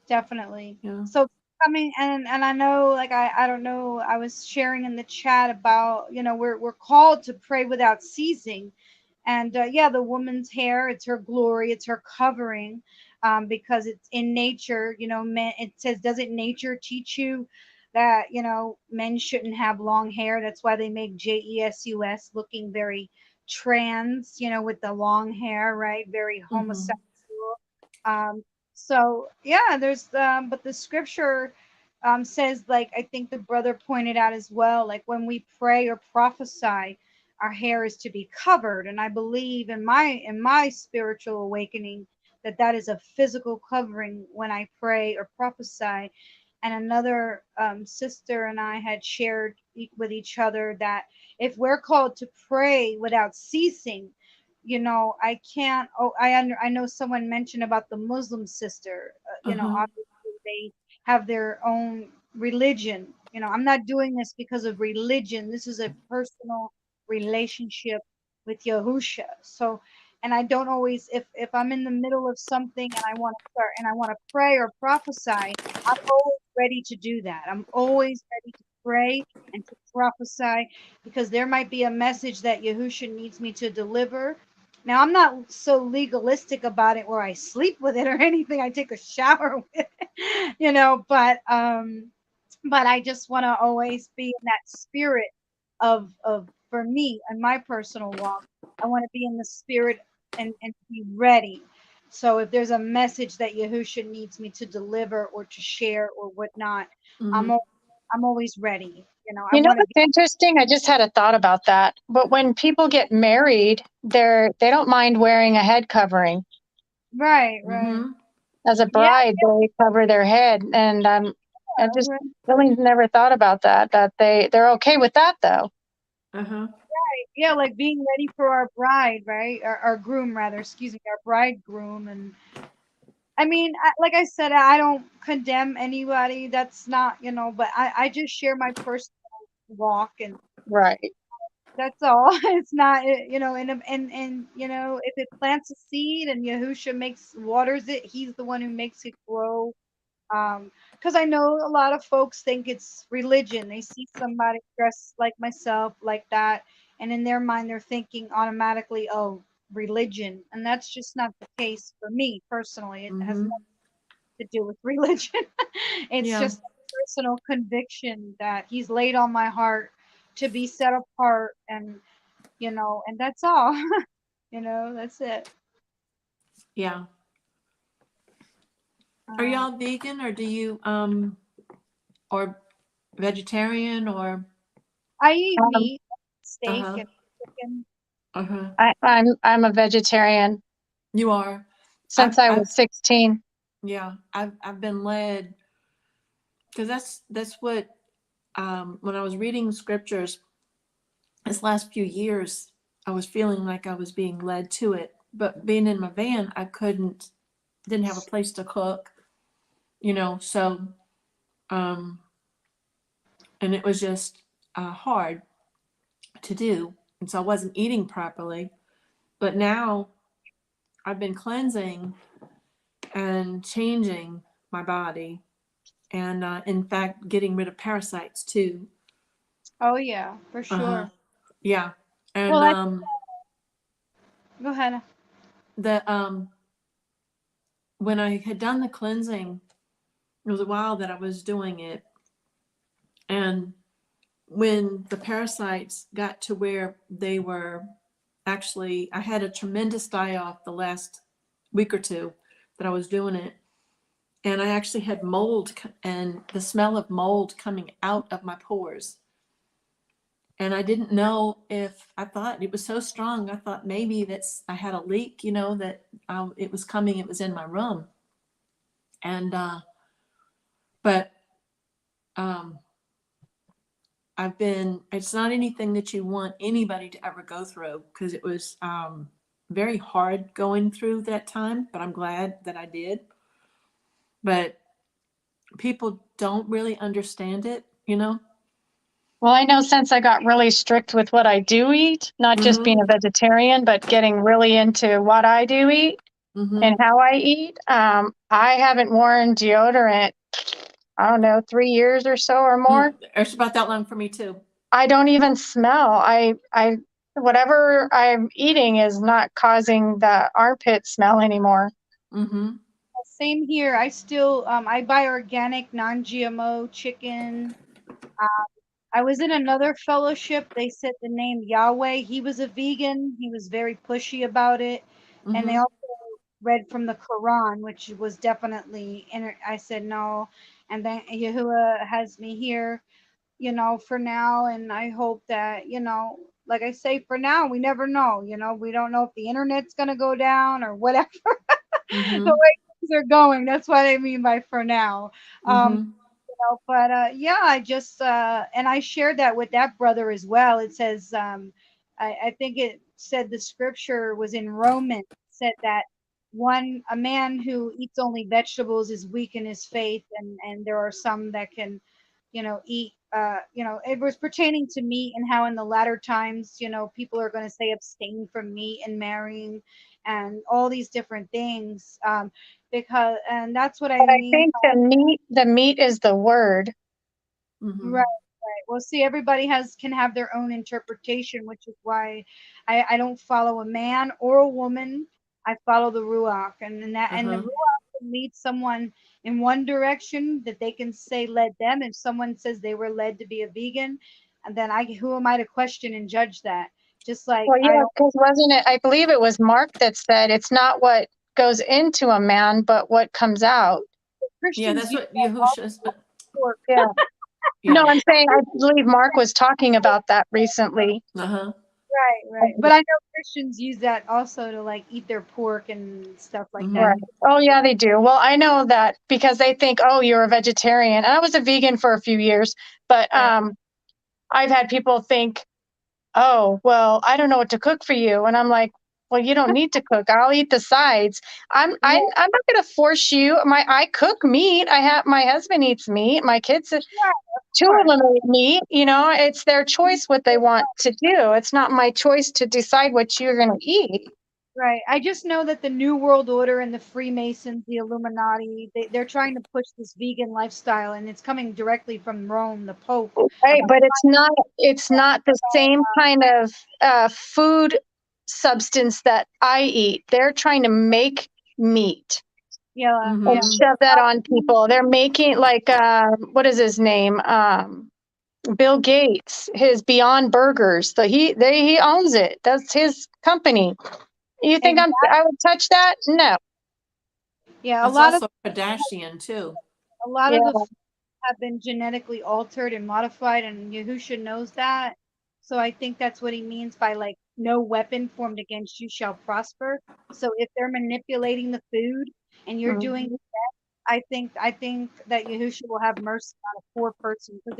definitely. Yeah. So coming, and I know, like, I don't know, I was sharing in the chat about, we're called to pray without ceasing. And yeah, the woman's hair, it's her glory, it's her covering, because it's in nature. Men, it says, doesn't nature teach you that men shouldn't have long hair? That's why they make Jesus looking very trans, with the long hair, right? Very Mm-hmm. homosexual. So yeah, there's but the scripture says, like, I think the brother pointed out as well, like, when we pray or prophesy, our hair is to be covered. And I believe in my spiritual awakening that that is a physical covering when I pray or prophesy. And another sister and I had shared with each other that if we're called to pray without ceasing, I can't. Oh, I know someone mentioned about the Muslim sister. Uh-huh. Obviously they have their own religion. I'm not doing this because of religion. This is a personal relationship with Yahusha. So, and I don't always, if I'm in the middle of something and I want to start and I want to pray or prophesy, I'm always ready to do that. I'm always ready to pray and to prophesy, because there might be a message that Yahusha needs me to deliver. Now, I'm not so legalistic about it where I sleep with it or anything. I take a shower with it, but I just want to always be in that spirit of for me and my personal walk. I want to be in the spirit and be ready. So if there's a message that Yahusha needs me to deliver or to share or whatnot, Mm-hmm. I'm al- I'm always ready. I You know want to what's be interesting? I just had a thought about that. But when people get married, they don't mind wearing a head covering. right, right. Mm-hmm. As a Yeah, bride, they cover their head, and I just right. really never thought about that. That they're okay with that though. Uh-huh. Yeah, like being ready for our bride, right? Our groom, rather, excuse me, our bridegroom. And I mean, like I said, I don't condemn anybody. That's not, but I just share my personal walk, and Right. that's all. It's not, and if it plants a seed and Yahusha waters it, he's the one who makes it grow. Because I know a lot of folks think it's religion. They see somebody dressed like myself, like that, and in their mind, they're thinking automatically, oh, religion. And that's just not the case for me personally. It has Mm-hmm. nothing to do with religion. It's Yeah. just a personal conviction that he's laid on my heart to be set apart, and that's all. That's it. Yeah. Are Um, y'all vegan, or do you or vegetarian, or I eat Um, meat, steak, uh-huh. and chicken. Uh-huh. I'm a vegetarian You are. since I I've was 16. yeah, I've been led, because that's what when I was reading scriptures this last few years, I was feeling like I was being led to it. But being in my van, didn't have a place to cook, so um and it was just hard to do. And so I wasn't eating properly. But now I've been cleansing and changing my body, and in fact, getting rid of parasites too. Oh yeah, for Uh-huh. sure. Yeah. Well, And I go ahead. the when I had done the cleansing, it was a while that I was doing it. And when the parasites got to where they were actually, I had a tremendous die off the last week or two that I was doing it. And I actually had mold and the smell of mold coming out of my pores. And I didn't know, if I thought it was so strong, I thought maybe I had a leak, that it was coming, it was in my room. And, but, um, it's not anything that you want anybody to ever go through, because it was very hard going through that time, but I'm glad that I did. But people don't really understand it. Well, I know since I got really strict with what I do eat, not just Mm-hmm. being a vegetarian, but getting really into what I do eat Mm-hmm. and how I eat, I haven't worn deodorant I don't know, 3 years or so or more. It's about that long for me too. I don't even smell. I whatever I'm eating is not causing the armpit smell anymore. Mm-hmm. Same here. I still I buy organic, non-GMO chicken. I was in another fellowship. They said the name Yahweh. He was a vegan. He was very pushy about it, and they Mm-hmm. also read from the Quran, which was definitely. And I said no, and then Yahuwah has me here, for now. And I hope that, like I say, for now, we never know. We don't know if the internet's gonna go down or whatever. The Mm-hmm. way things are going. That's what I mean by for now. Mm-hmm. But yeah, I just and I shared that with that brother as well. It says I think it said the scripture was in Romans, said that a man who eats only vegetables is weak in his faith, and there are some that can eat it was pertaining to meat, and how in the latter times people are going to say abstain from meat and marrying and all these different things, and that's what I But I mean. think the meat is the word. Mm-hmm. Right, right. Well, see, everybody can have their own interpretation, which is why I don't follow a man or a woman. I follow the Ruach, and the Uh-huh. Ruach can lead someone in one direction that they can say led them. If someone says they were led to be a vegan, and then who am I to question and judge that? Just like Well, I yeah, don't because wasn't it? I believe it was Mark that said it's not what goes into a man, but what comes out. Yeah, Christians that's use what that Yahusha. for Yeah. No, Yeah. I'm saying I believe Mark was talking about that recently. Uh-huh. right, right. But I know Christians use that also to like eat their pork and stuff like that. Right. Mm-hmm. Oh, yeah, they do. Well, I know that because they think, oh, you're a vegetarian. And I was a vegan for a few years, but Right. I've had people think, oh, well, I don't know what to cook for you. And I'm like, well, you don't need to cook. I'll eat the sides. I'm Yeah, not going to force you. I cook meat. My husband eats meat. My kids, right, of two of course. them eat meat. It's their choice what they want to do. It's not my choice to decide what you're going to eat. Right. I just know that the New World Order and the Freemasons, the Illuminati, they're trying to push this vegan lifestyle, and it's coming directly from Rome, the Pope. Right, About but it's not the same kind of food substance that I eat. They're trying to make meat yeah, and yeah, Mm-hmm. shove that on people. They're making like what is his name? Bill Gates, his Beyond Burgers. He owns it. That's his company. You think exactly. I would touch that? No. Yeah, It's also Kardashian too. a lot Yeah. of the foods have been genetically altered and modified, and Yahusha knows that. So I think that's what he means by like no weapon formed against you shall prosper. So if they're manipulating the food and you're doing Mhm. I think that Yahushua will have mercy on a poor person, because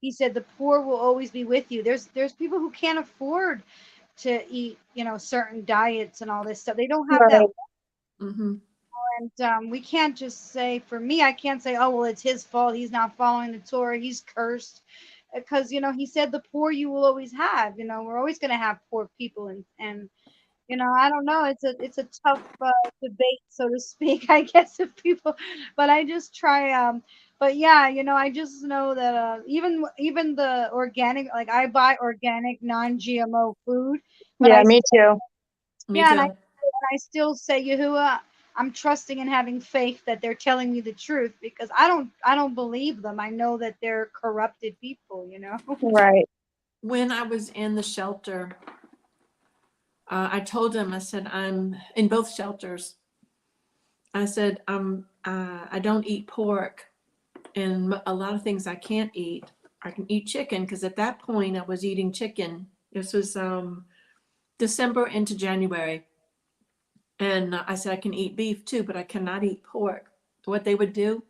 he said the poor will always be with you. There's people who can't afford to eat, certain diets and all this stuff. They don't have that. Right. Mm-hmm. And we can't just say, for me, I can't say, oh, well, it's his fault. He's not following the Torah. He's cursed. Because, he said the poor you will always have. We're always going to have poor people. And I don't know. It's a tough debate, so to speak, I guess, if people, but I just try. But yeah, I just know that even the organic, like I buy organic, non-GMO food, but Yeah, me too. Me yeah, and too. I still say, Yahuwah, I'm trusting and having faith that they're telling me the truth, because I don't believe them. I know that they're corrupted people. Right. When I was in the shelter, I told them, I said, I'm in both shelters. I said, I don't eat pork, and a lot of things I can't eat. I can eat chicken, because at that point I was eating chicken. This was December into January. And I said, I can eat beef too, but I cannot eat pork. What they would do,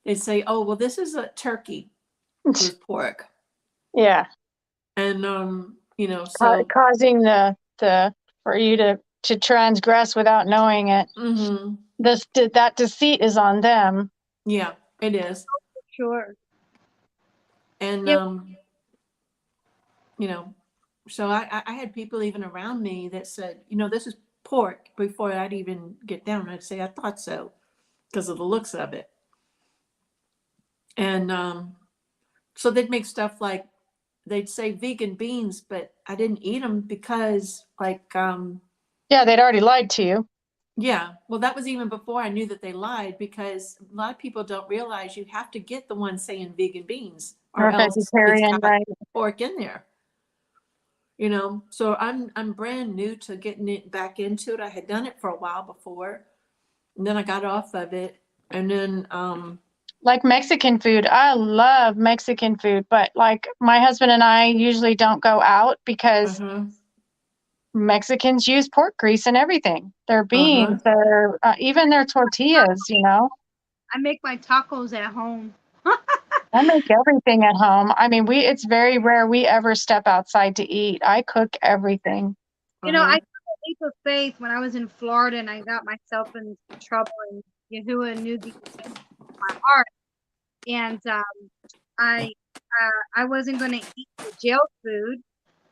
they'd say, oh, well, this is a turkey. It was pork. Yeah. And, so. Causing the for you to transgress without knowing it. Mm-hmm. That deceit is on them. Yeah, it is. Sure. And, Yeah. So I had people even around me that said, this is pork, before I'd even get down. I'd say, I thought so, because of the looks of it. And so they'd make stuff like, they'd say vegan beans, but I didn't eat them because like, Yeah, they'd already lied to you. yeah, well, that was even before I knew that they lied, because a lot of people don't realize you have to get the one saying vegan beans, or Or else it's vegetarian, got right? pork in there. You know, so I'm brand new to getting it back into it. I had done it for a while before, and then I got off of it, and then Like Mexican food. I love Mexican food, but like my husband and I usually don't go out because Mexicans use pork grease and everything. Their beans, their even their tortillas, you know. I make my tacos at home. I make everything at home. I mean, it's very rare we ever step outside to eat. I cook everything. You know, I took a leap of faith when I was in Florida and I got myself in trouble, and Yahuwah knew the intent of my heart. And I wasn't going to eat the jail food.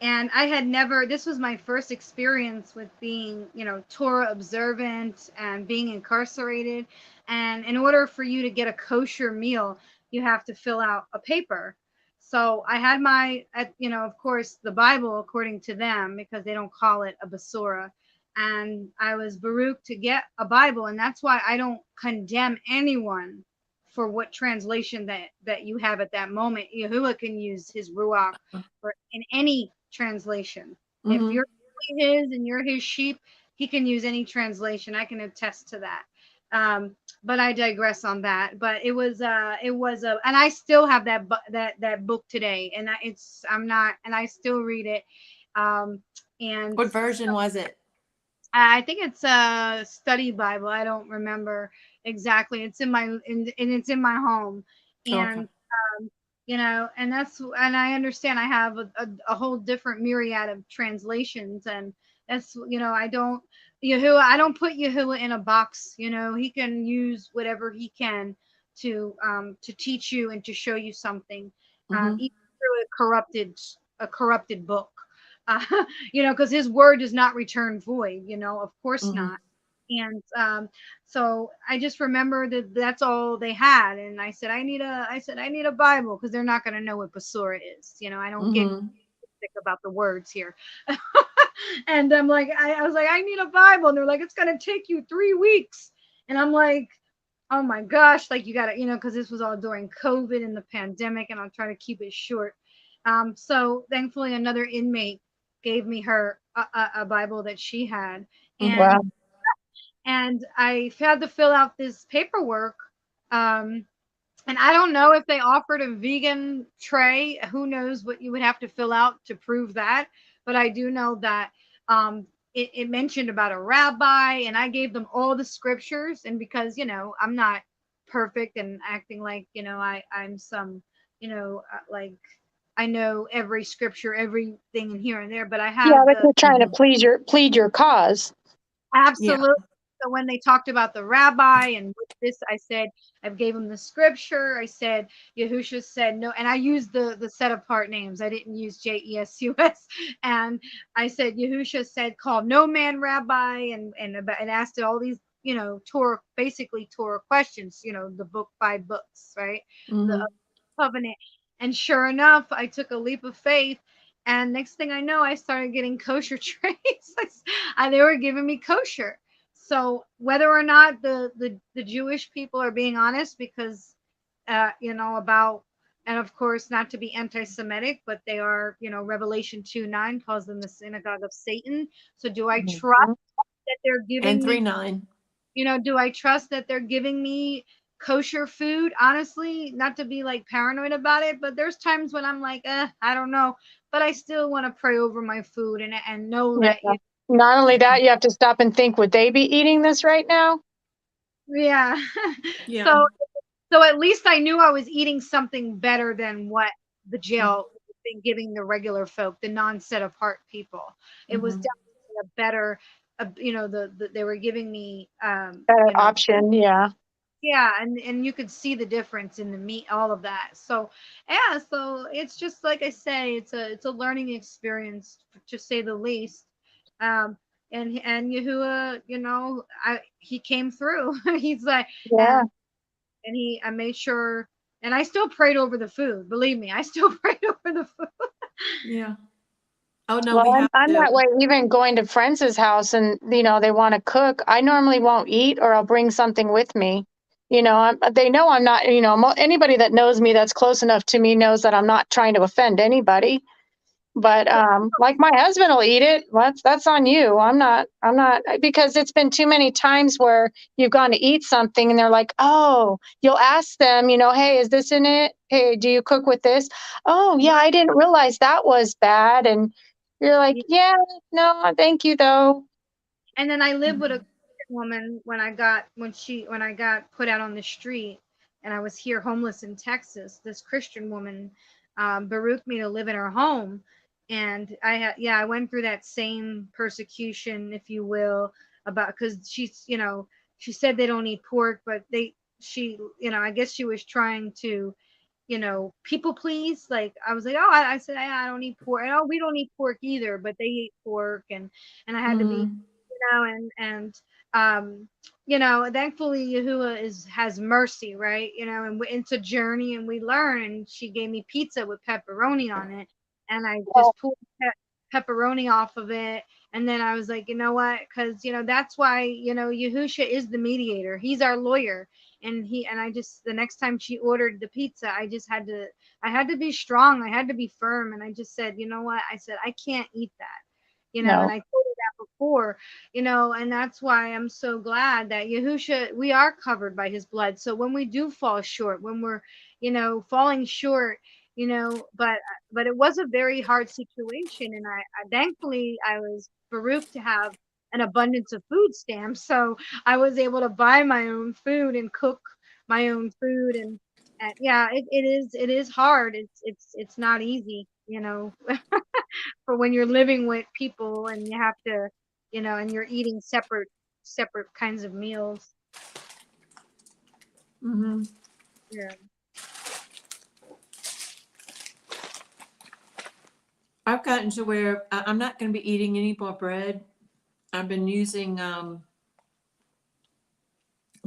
And I had never, this was my first experience with being, Torah observant and being incarcerated. And in order for you to get a kosher meal, you have to fill out a paper. So I had of course, the Bible according to them, because they don't call it a Basora. And I was Baruch to get a Bible. And that's why I don't condemn anyone for what translation that you have at that moment. Yahuwah can use his Ruach in any translation. If you're his and you're his sheep, he can use any translation. I can attest to that. But I digress on that. But it was and I still have that book today, and I still read it. And what version was it? I think it's a study Bible. I don't remember exactly. It's in it's in my home, and and I understand I have a whole different myriad of translations, and that's I don't put Yahuwah in a box. He can use whatever he can to teach you and to show you something, even through a corrupted book. Because his word does not return void, of course not. And so I just remember that's all they had, and I said I need a Bible, because they're not going to know what Basura is. I don't get sick about the words here. And I'm like, I was like, I need a Bible, and they're like, it's going to take you 3 weeks, and I'm like, oh my gosh, like you got to, because this was all during COVID and the pandemic, and I'll try to keep it short. So thankfully, another inmate gave me her a Bible that she had, and I had to fill out this paperwork. And I don't know if they offered a vegan tray. Who knows what you would have to fill out to prove that? But I do know that it mentioned about a rabbi, and I gave them all the scriptures. And because I'm not perfect and acting like I'm some like I know every scripture, everything in here and there, but I have but you're trying to plead your cause. Absolutely. So when they talked about the rabbi and this, I said, I gave him the scripture. I said, Yahusha said no. And I used the set apart names. I didn't use JESUS. And I said, Yahusha said, call no man rabbi, and asked all these, Torah, basically Torah questions, the 5 books, right? The covenant. And sure enough, I took a leap of faith. And next thing I know, I started getting kosher trays. They were giving me kosher. So whether or not the Jewish people are being honest, because about, and of course not to be anti-Semitic, but they are, Revelation 2:9 calls them the synagogue of Satan. So do I trust that they're giving and me 3:9? Do I trust that they're giving me kosher food? Honestly, not to be like paranoid about it, but there's times when I'm like, I don't know, but I still want to pray over my food and know that Not only that, you have to stop and think, would they be eating this right now? Yeah. So at least I knew I was eating something better than what the jail has been giving the regular folk, the non-set apart people. It was definitely a better, they were giving me better option, yeah. Yeah, and you could see the difference in the meat, all of that. So yeah, so it's just like I say, it's a learning experience, to say the least. And Yahuwah, he came through. He's like, I made sure, And I still prayed over the food. Believe me, I still prayed over the food. Yeah. Oh no, Well, we have I'm to. that way even going to friends' house and, they want to cook. I normally won't eat or I'll bring something with me. They know I'm not, anybody that knows me that's close enough to me knows that I'm not trying to offend anybody. But like my husband will eat it. Well, that's on you. I'm not because it's been too many times where you've gone to eat something and they're like, oh, you'll ask them, hey, is this in it? Hey, do you cook with this? Oh, yeah, I didn't realize that was bad. And you're like, yeah, no, thank you though. And then I lived with a Mhm. Christian woman when I got put out on the street, and I was here homeless in Texas. This Christian woman baruched me to live in her home, and I went through that same persecution, if you will, about because she said they don't eat pork, but I guess she was trying to people please. Like I was like, oh, I said I don't eat pork. And, oh, we don't eat pork either, but they eat pork, and I had to be, Mhm. and thankfully Yahuwah has mercy, right? And it's a journey, and we learn. And she gave me pizza with pepperoni on it, and I Oh, just pulled pepperoni off of it. And then I was like, you know what? Because that's why Yahusha is the mediator. He's our lawyer, and I just, the next time she ordered the pizza, I had to be strong. I had to be firm, and I just said, you know what? I said I can't eat that, and no. I told her that before, and that's why I'm so glad that Yahusha, we are covered by his blood. So when we do fall short, when we're, falling short, but it was a very hard situation. And I thankfully I was Baruch to have an abundance of food stamps. So I was able to buy my own food and cook my own food. And yeah, it is hard. It's not easy, for when you're living with people and you have to, and you're eating separate kinds of meals. Mhm. Yeah. I've gotten to where I'm not going to be eating any more bread. I've been using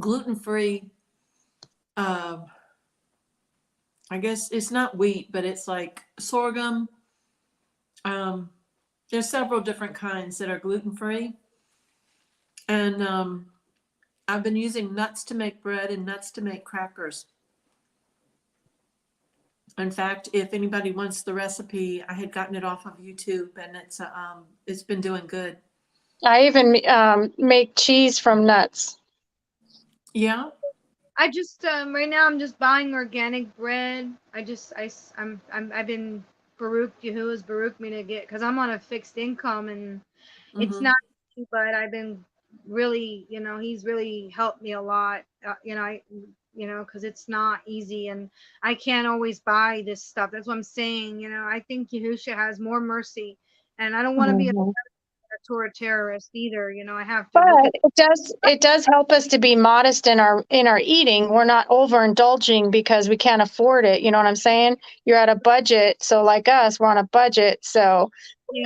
gluten-free. Uh, I guess it's not wheat, but it's like sorghum. Um, there's several different kinds that are gluten-free, and I've been using nuts to make bread and nuts to make crackers. In fact, if anybody wants the recipe, I had gotten it off of YouTube, and it's been doing good. I even make cheese from nuts. Yeah. I just right now I'm just buying organic bread. I've been Baruch Yahuwah's Baruch me to get, because I'm on a fixed income, and it's Mm-hmm. not easy, but I've been really, he's really helped me a lot. Because it's not easy, and I can't always buy this stuff. That's what I'm saying. I think Yahusha has more mercy, and I don't want to be a Mhm. Torah terrorist either. I have to But look at. it does help us to be modest in our eating. We're not overindulging because we can't afford it. You know what I'm saying? You're at a budget, so like us, we're on a budget. So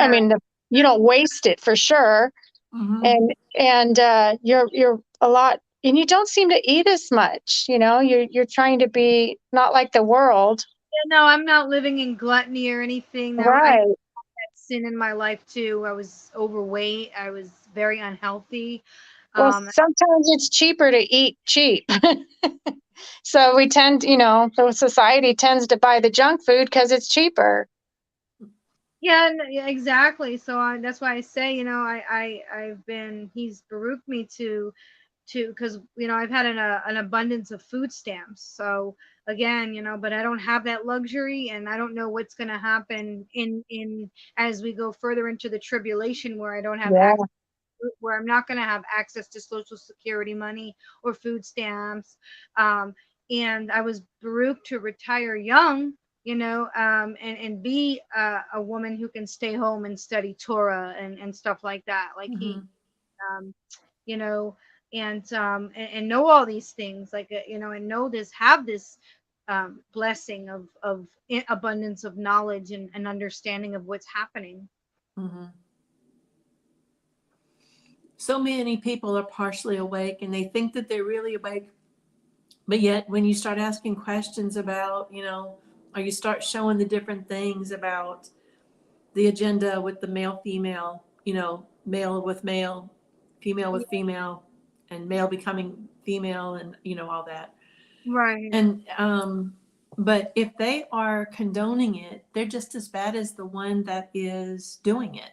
I Yeah. mean, you don't waste it for sure, Mm-hmm. and you're a lot, and you don't seem to eat as much. You're trying to be not like the world, No, I'm not living in gluttony or anything. Now, I right? had sin in my life too. I was overweight. I was very unhealthy. Well, Um, sometimes it's cheaper to eat cheap. So we tend, the society tends to buy the junk food because it's cheaper. yeah, yeah, exactly. So that's why I say, he's baruched me because I've had an abundance of food stamps. So again, but I don't have that luxury, and I don't know what's going to happen in as we go further into the tribulation, where I don't have Yeah. access, where I'm not going to have access to Social Security money or food stamps. And I was baruched to retire young, and be a woman who can stay home and study Torah and stuff like that. Like Mm-hmm. um, you know, and know all these things, like, and have this blessing of abundance of knowledge and understanding of what's happening. Mm-hmm. So many people are partially awake and they think that they're really awake, But yet, when you start asking questions about, or you start showing the different things about the agenda with the male, female, male with male, female with female, and male becoming female, and, all that. Right. And, but if they are condoning it, they're just as bad as the one that is doing it.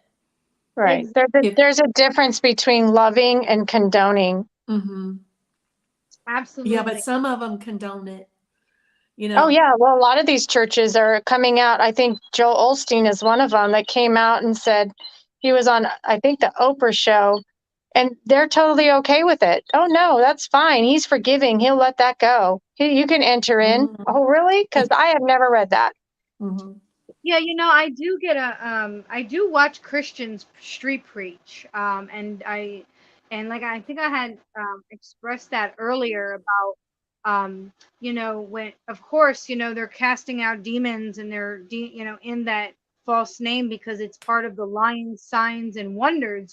Right. If- There's a difference between loving and condoning. Mm-hmm. Absolutely. Yeah, but some of them condone it. Oh, yeah. Well, a lot of these churches are coming out. I think Joel Osteen is one of them that came out and said he was on, I think, the Oprah show, and they're totally okay with it. Oh, no, that's fine. He's forgiving. He'll let that go. You can enter in. Mhm. Oh, really? Because I have never read that. Mm-hmm. Yeah, I do get I do watch Christians street preach. And like I think I had expressed that earlier about when of course, they're casting out demons and they're in that false name because it's part of the lying signs and wonders,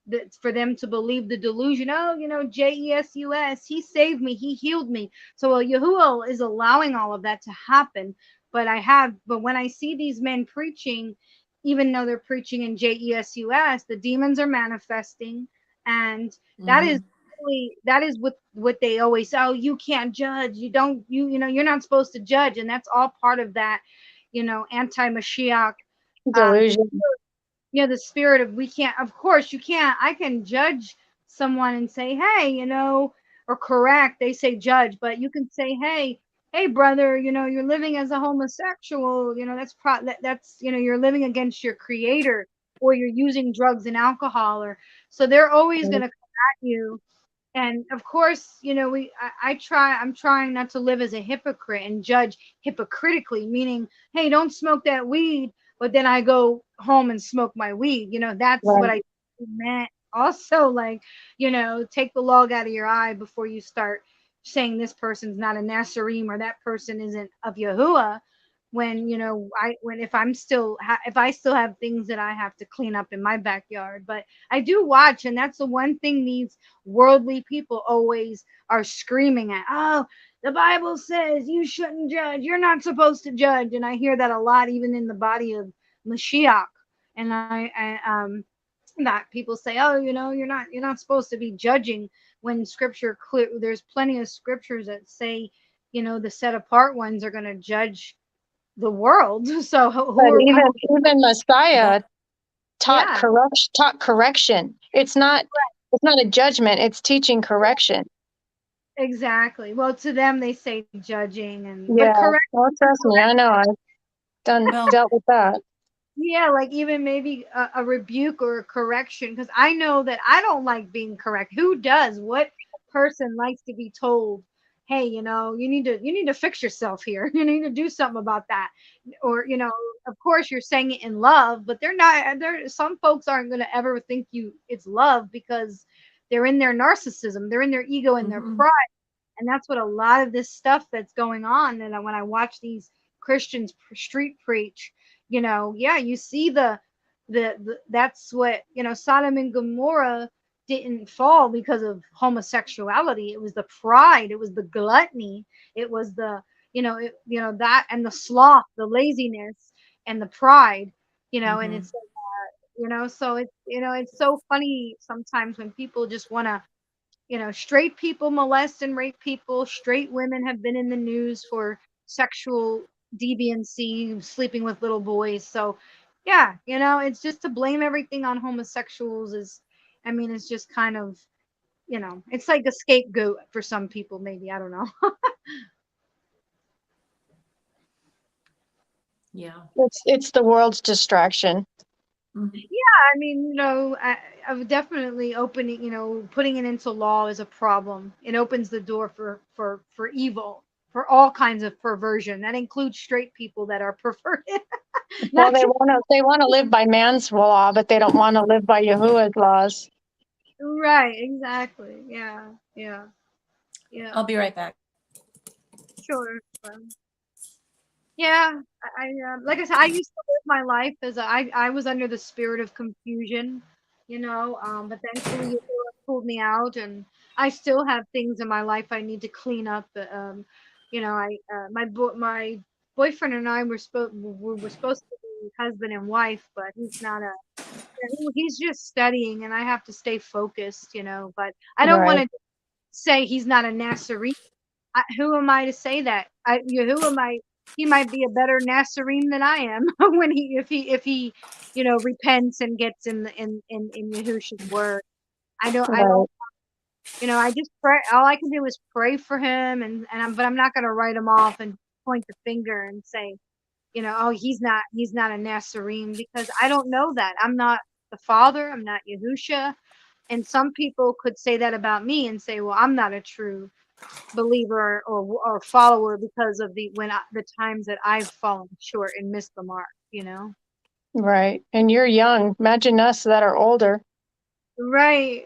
that for them to believe the delusion. Oh, Jesus, he saved me, he healed me. So Yahuwah is allowing all of that to happen. But when I see these men preaching, even though they're preaching in Jesus, the demons are manifesting, and that is what they always say. Oh, you can't judge. You don't. You're not supposed to judge, and that's all part of that, anti-Mashiach Delusion. the spirit of we can't. Of course, you can't. I can judge someone and say, hey, or correct. They say judge, but you can say, hey brother, you're living as a homosexual, that's you're living against your creator, or you're using drugs and alcohol, or so they're always going to come at you. And of course, I'm trying not to live as a hypocrite and judge hypocritically, meaning, hey, don't smoke that weed, but then I go home and smoke my weed. That's what I meant. Also, like, take the log out of your eye before you start saying this person's not a Natsarim or that person isn't of Yahuwah. When if I still have things that I have to clean up in my backyard. But I do watch, and that's the one thing these worldly people always are screaming at. Oh, the Bible says you shouldn't judge. You're not supposed to judge. And I hear that a lot, even in the body of Mashiach. And that people say, oh, you're not supposed to be judging, when scripture clear. There's plenty of scriptures that say, the set apart ones are going to judge the world. So But even Messiah taught correction. It's not a judgment, it's teaching correction. Exactly. Well, to them they say judging, and Yeah. but correct. Well, trust me, I know. I've dealt with that. Yeah, like even maybe a rebuke or a correction, because I know that I don't like being correct. Who does? What person likes to be told, hey, you need to fix yourself here. You need to do something about that. Or, of course you're saying it in love, but some folks aren't going to ever think it's love, because they're in their narcissism, they're in their ego and their pride. And that's what a lot of this stuff that's going on. And when I watch these Christians street preach, you see the that's what, Sodom and Gomorrah didn't fall because of homosexuality. It was the pride, it was the gluttony, it was the that, and the sloth, the laziness, and the pride, and it's so it's so funny sometimes when people just want to, straight people molest and rape people. Straight women have been in the news for sexual deviancy, sleeping with little boys. So, yeah, it's just to blame everything on homosexuals it's just kind of, it's like a scapegoat for some people, maybe. I don't know. Yeah. It's the world's distraction. Yeah, I would definitely putting it into law is a problem. It opens the door for evil, for all kinds of perversion. That includes straight people that are perverted. Well, they want to live by man's law, but they don't want to live by Yahuwah's laws. Right, exactly. Yeah. I'll be right back. Sure. Yeah, like I said, I used to live my life as I was under the spirit of confusion, but thankfully it pulled me out, and I still have things in my life I need to clean up. You know, my boyfriend and I were supposed to be husband and wife, but he's not a. He's just studying, and I have to stay focused. You know, but I don't want Right. to say he's not a Nazarene. Who am I to say that? Who am I? He might be a better Nazarene than I am when he you know repents and gets in Yahushua's word. I Right. don't you know I just pray. All I can do is pray for him, but I'm not going to write him off and point the finger and say, you know, oh, he's not a Nazarene, because I don't know that. I'm not the Father. I'm not Yahusha. And some people could say that about me and say, well, I'm not a true believer or follower because of the times that I've fallen short and missed the mark, you know. Right. And you're young. Imagine us that are older. Right.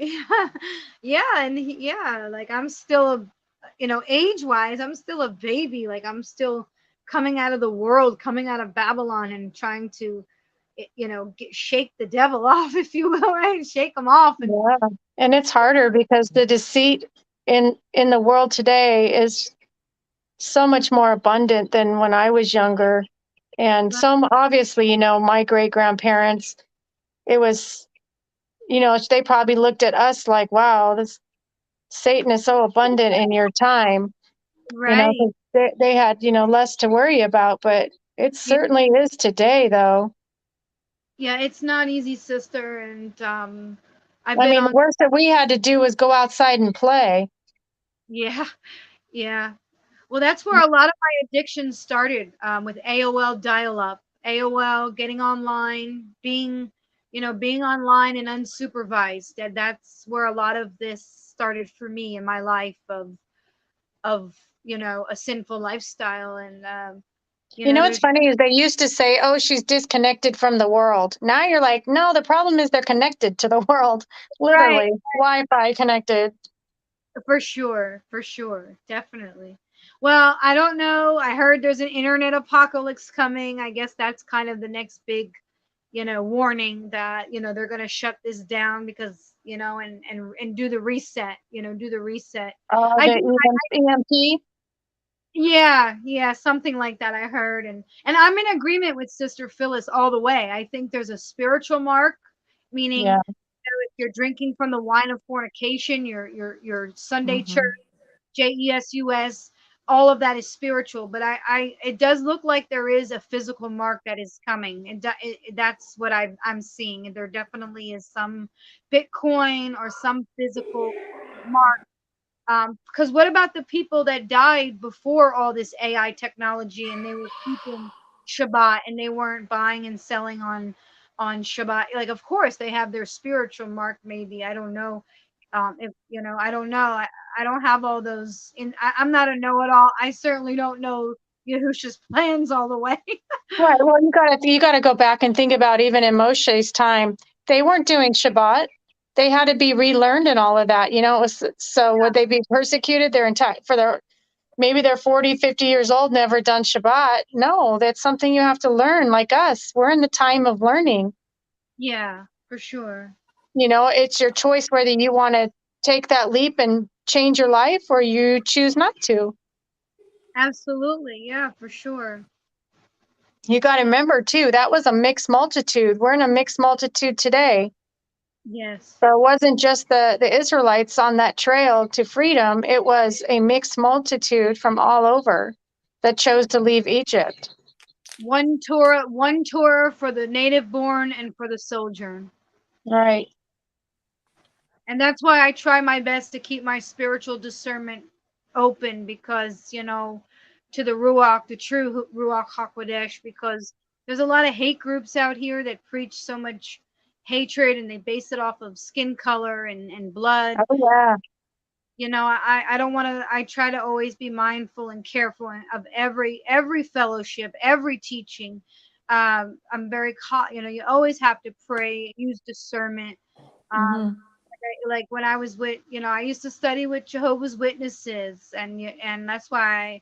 Yeah, yeah, like I'm still you know, age-wise, I'm still a baby. Like I'm still coming out of the world, coming out of Babylon and trying to you know, shake the devil off, if you will, right? Shake him off and Yeah. And it's harder because the deceit in the world today is so much more abundant than when I was younger. And some obviously, you know, my great grandparents, it was, you know, they probably looked at us like, wow, this Satan is so abundant in your time, you know, right. 'cause they had, you know, less to worry about, but it Yeah, certainly is today, though. yeah, it's not easy, sister, and I've I been mean, the on worst that we had to do was go outside and play. yeah, yeah. Well, that's where a lot of my addiction started, with AOL dial-up, AOL, getting online, being online and unsupervised. That's where a lot of this started for me in my life of you know a sinful lifestyle, and you You know know what's there's funny is they used to say, "Oh, she's disconnected from the world." Now you're like, "No, the problem is they're connected to the world, right. literally, Wi-Fi connected." For sure, definitely. Well, I don't know. I heard there's an internet apocalypse coming. I guess that's kind of the next big, you know, warning that, you know, they're going to shut this down because, you know, and do the reset, you know, do the reset. I The do, EMP. yeah, yeah, something like that I heard, and I'm in agreement with Sister Phyllis all the way. I think there's a spiritual mark, meaning, you Yeah. know, if you're drinking from the wine of fornication, your Sunday church, Hmm. JESUS, all of that is spiritual. But it does look like there is a physical mark that is coming, and that's what I'm seeing. And there definitely is some Bitcoin or some physical mark. Because what about the people that died before all this AI technology and they were keeping Shabbat and they weren't buying and selling on Shabbat? Like, of course, they have their spiritual mark. Maybe I don't know. If you know, I don't know. I don't have all those. I'm not a know-it-all. I certainly don't know Yahusha's plans all the way. Right. Well, you gotta go back and think about even in Moshe's time, they weren't doing Shabbat. They had to be relearned and all of that. You know, it was so would they be persecuted their entire for their maybe they're 40, 50 years old, never done Shabbat. No, that's something you have to learn like us. We're in the time of learning. Yeah, for sure. You know, it's your choice whether you want to take that leap and change your life or you choose not to. Absolutely. Yeah, for sure. You got to remember too, that was a mixed multitude. We're in a mixed multitude today. Yes. So it wasn't just the Israelites on that trail to freedom, it was a mixed multitude from all over that chose to leave Egypt. One Torah for the native born and for the sojourn. Right. And that's why I try my best to keep my spiritual discernment open, because, you know, to the Ruach, the true Ruach HaKodesh, because there's a lot of hate groups out here that preach so much hatred and they base it off of skin color and blood. Oh yeah. You know, I don't want to. I try to always be mindful and careful of every fellowship, every teaching. I'm very you know, you always have to pray, use discernment. Hmm. Like when I was with, you know, I used to study with Jehovah's Witnesses, and that's why,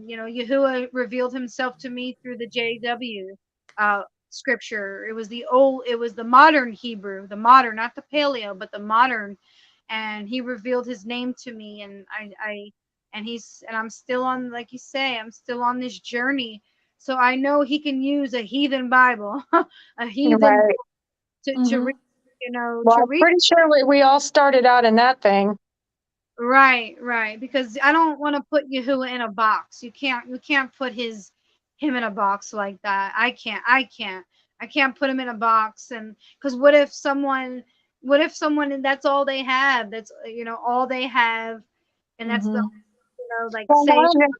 you know, Yahuwah revealed Himself to me through the JW scripture. It was the modern Hebrew, the modern, not the Paleo, but the modern and he revealed his name to me, and I'm still on, like you say, I'm still on this journey. So I know he can use a heathen Bible, a heathen Right. to read, Well, to I'm read. pretty sure we all started out in that thing. Right. Because I don't want to put Yahuwah in a box. You can't put him in a box like that. I can't put him in a box. And because what if someone and that's all they have? That's all they have, and that's the like Well, say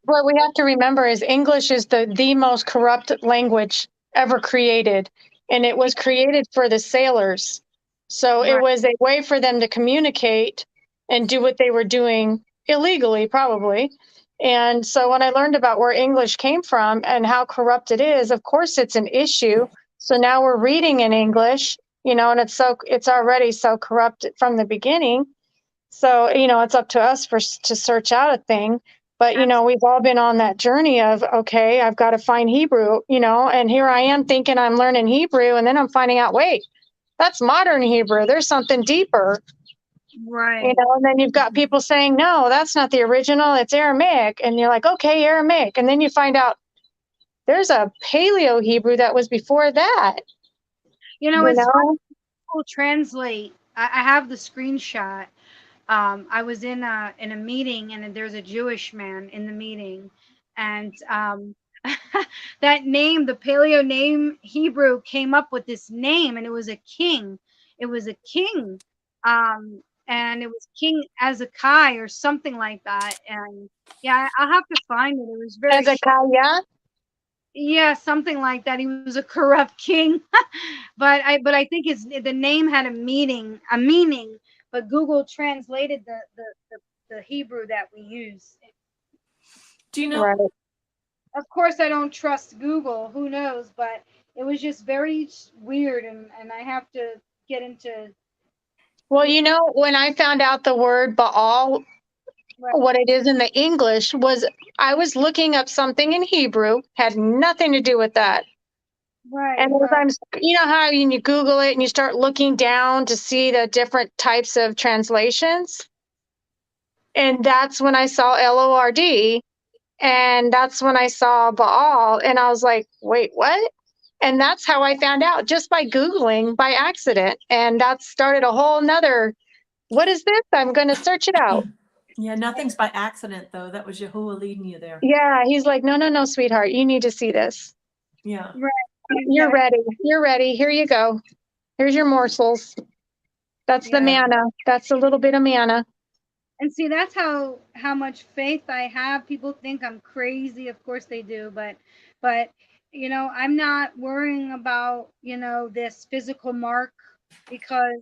what we have to remember is English is the most corrupt language ever created, and it was created for the sailors. So it right, was a way for them to communicate and do what they were doing illegally, probably. And so when I learned about where English came from and how corrupt it is, of course it's an issue. So now we're reading in English, and it's already so corrupt from the beginning. So, it's up to us to search out a thing. But, we've all been on that journey of, okay, I've got to find Hebrew, and here I am thinking I'm learning Hebrew. And then I'm finding out, wait, that's modern Hebrew. There's something deeper, right. and then you've got people saying, no, that's not the original. It's Aramaic. And you're like, okay, Aramaic. And then you find out there's a Paleo Hebrew that was before that, It's funny, people translate. I have the screenshot. I was in a meeting, and there's a Jewish man in the meeting, and that name, the Paleo name Hebrew, came up with this name, and it was a king. It was a king, and it was King Azakai or something like that. And yeah, I'll have to find it. It was very Hezekiah. yeah, something like that. He was a corrupt king, but I think the name had a meaning, but Google translated the Hebrew that we use. Do you know? Right. Of course, I don't trust Google. Who knows? But it was just very weird, and I have to get into. Well, when I found out the word Baal, Right, what it is in the English was I was looking up something in Hebrew, had nothing to do with that. right, And as right. how you Google it and you start looking down to see the different types of translations. And that's when I saw Lord, and that's when I saw Baal, and I was like, wait, what? And that's how I found out, just by Googling by accident. And that started a whole nother, what is this? I'm going to search it out. Yeah, nothing's by accident, though. That was Yahuwah leading you there. Yeah, he's like, no, sweetheart, you need to see this. Yeah. Right. You're ready. You're ready. Here you go. Here's your morsels. That's the Yeah. manna. That's a little bit of manna. And see, that's how much faith I have. People think I'm crazy. Of course they do, but I'm not worrying about this physical mark, because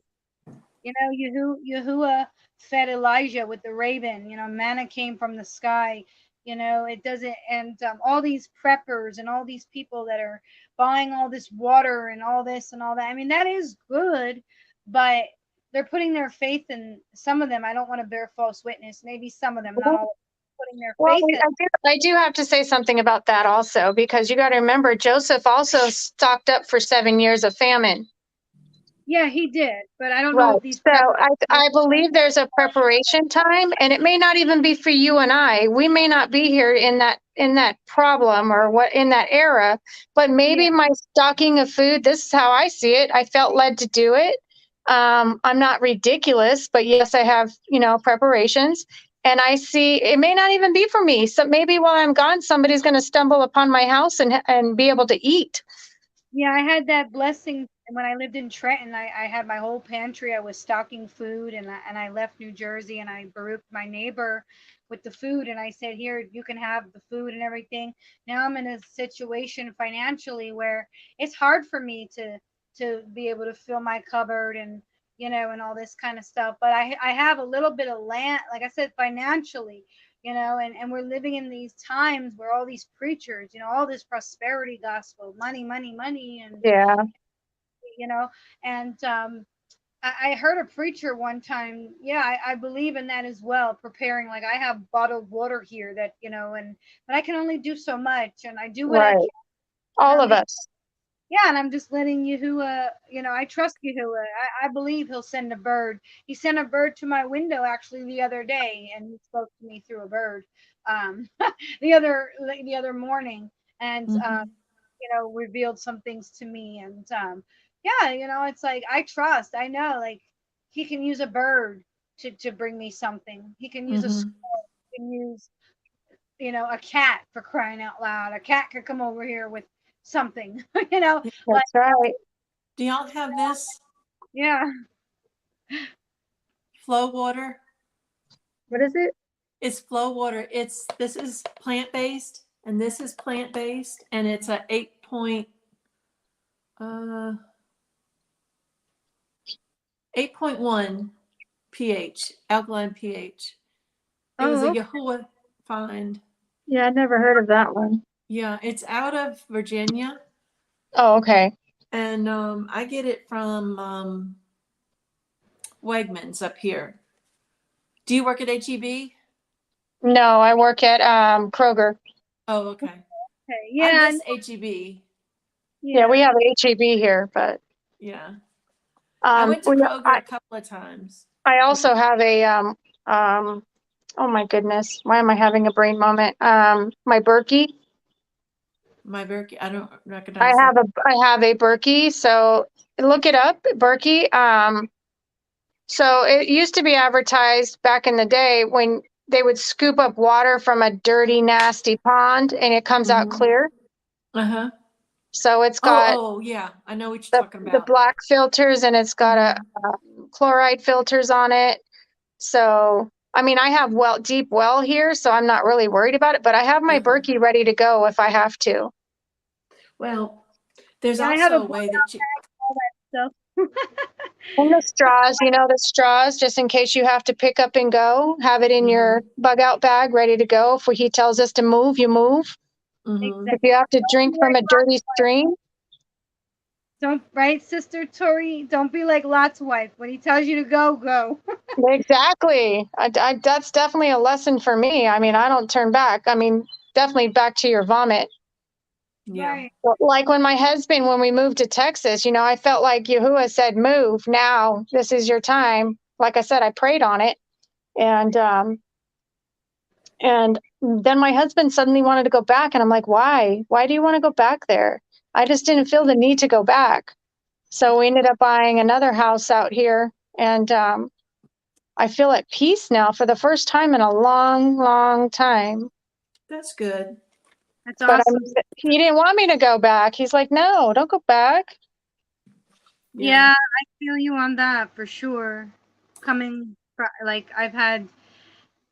Yahuwah fed Elijah with the raven. Manna came from the sky. It doesn't, and all these preppers and all these people that are buying all this water and all this and all that. I mean, that is good, but they're putting their faith in some of them. I don't want to bear false witness. Maybe some of them, not all of them, putting their Well, faith in. I do have to say something about that also, because you got to remember Joseph also stocked up for 7 years of famine. Yeah, he did, but I don't know Right. if these So preppers. I believe there's a preparation time, and it may not even be for you and I. We may not be here in that problem or what in that era, but maybe Yeah. my stocking of food, this is how I see it. I felt led to do it. I'm not ridiculous, but yes, I have, preparations. And I see it may not even be for me. So maybe while I'm gone, somebody's going to stumble upon my house and be able to eat. Yeah, I had that blessing when I lived in Trenton. I had my whole pantry. I was stocking food, and I left New Jersey, and I baruched my neighbor with the food, and I said, "Here, you can have the food and everything." Now I'm in a situation financially where it's hard for me to be able to fill my cupboard, and all this kind of stuff. But I have a little bit of land, like I said, financially. And we're living in these times where all these preachers, all this prosperity gospel, money, money, money, and Yeah. you know, and I heard a preacher one time. Yeah, I believe in that as well. Preparing, like I have bottled water here that, but I can only do so much, and I do what I Right. can. I All of only us. Yeah, and I'm just letting Yahuwah, I trust Yahuwah. I believe he'll send a bird. He sent a bird to my window actually the other day, and he spoke to me through a bird um, the other morning, and Mm-hmm. revealed some things to me. And yeah, it's like I trust. I know, like he can use a bird to bring me something. He can use a Mm-hmm. squirrel. He can use a cat, for crying out loud. A cat could come over here with something, like, That's right. Do y'all have this yeah. flow water? What is it? It's flow water. This is plant based, and this is plant based, and it's a 8.1 pH, alkaline pH. It was a Oh, Yahuwah find. Yeah, I never heard of that one. Yeah, it's out of Virginia, Oh, okay. and I get it from Wegmans up here. Do you work at HEB? No, I work at Kroger. Oh, okay. okay. I Yeah. miss HEB. Yeah, Yeah. we have HEB here, but Yeah. I went to we Kroger a couple of times. I also have a oh my goodness, why am I having a brain moment? My Berkey. My Berkey, I don't I recognize have that. I have a Berkey, so look it up, Berkey. So it used to be advertised back in the day when they would scoop up water from a dirty, nasty pond and it comes out Mm-hmm. clear. Uh-huh. So it's got Oh, yeah. I know what you're talking the about. black filters and it's got Mm-hmm. a chloride filters on it. So, I mean, I have deep well here, so I'm not really worried about it, but I have my Uh-huh. Berkey ready to go if I have to. Well, there's Yeah, I have a also a bug way that you, out, all that stuff. And the straws, the straws, just in case you have to pick up and go, have it in mm-hmm. your bug out bag ready to go. If he tells us to move, you move. Mm-hmm. If Exactly. you have to Don't drink be from like a dirty stream, Don't right, Sister Tori. Don't be like Lot's wife. When he tells you to go, go. exactly. That's definitely a lesson for me. I mean, I don't turn back. I mean, definitely back to your vomit. Yeah. Right. Like when we moved to Texas, I felt like Yahuwah said, move now. This is your time. Like I said, I prayed on it. And then my husband suddenly wanted to go back. And I'm like, why? Why do you want to go back there? I just didn't feel the need to go back. So we ended up buying another house out here. And I feel at peace now for the first time in a long, long time. That's good. That's But awesome. he didn't want me to go back. He's like, no, don't go back. Yeah, I feel you on that for sure. Like I've had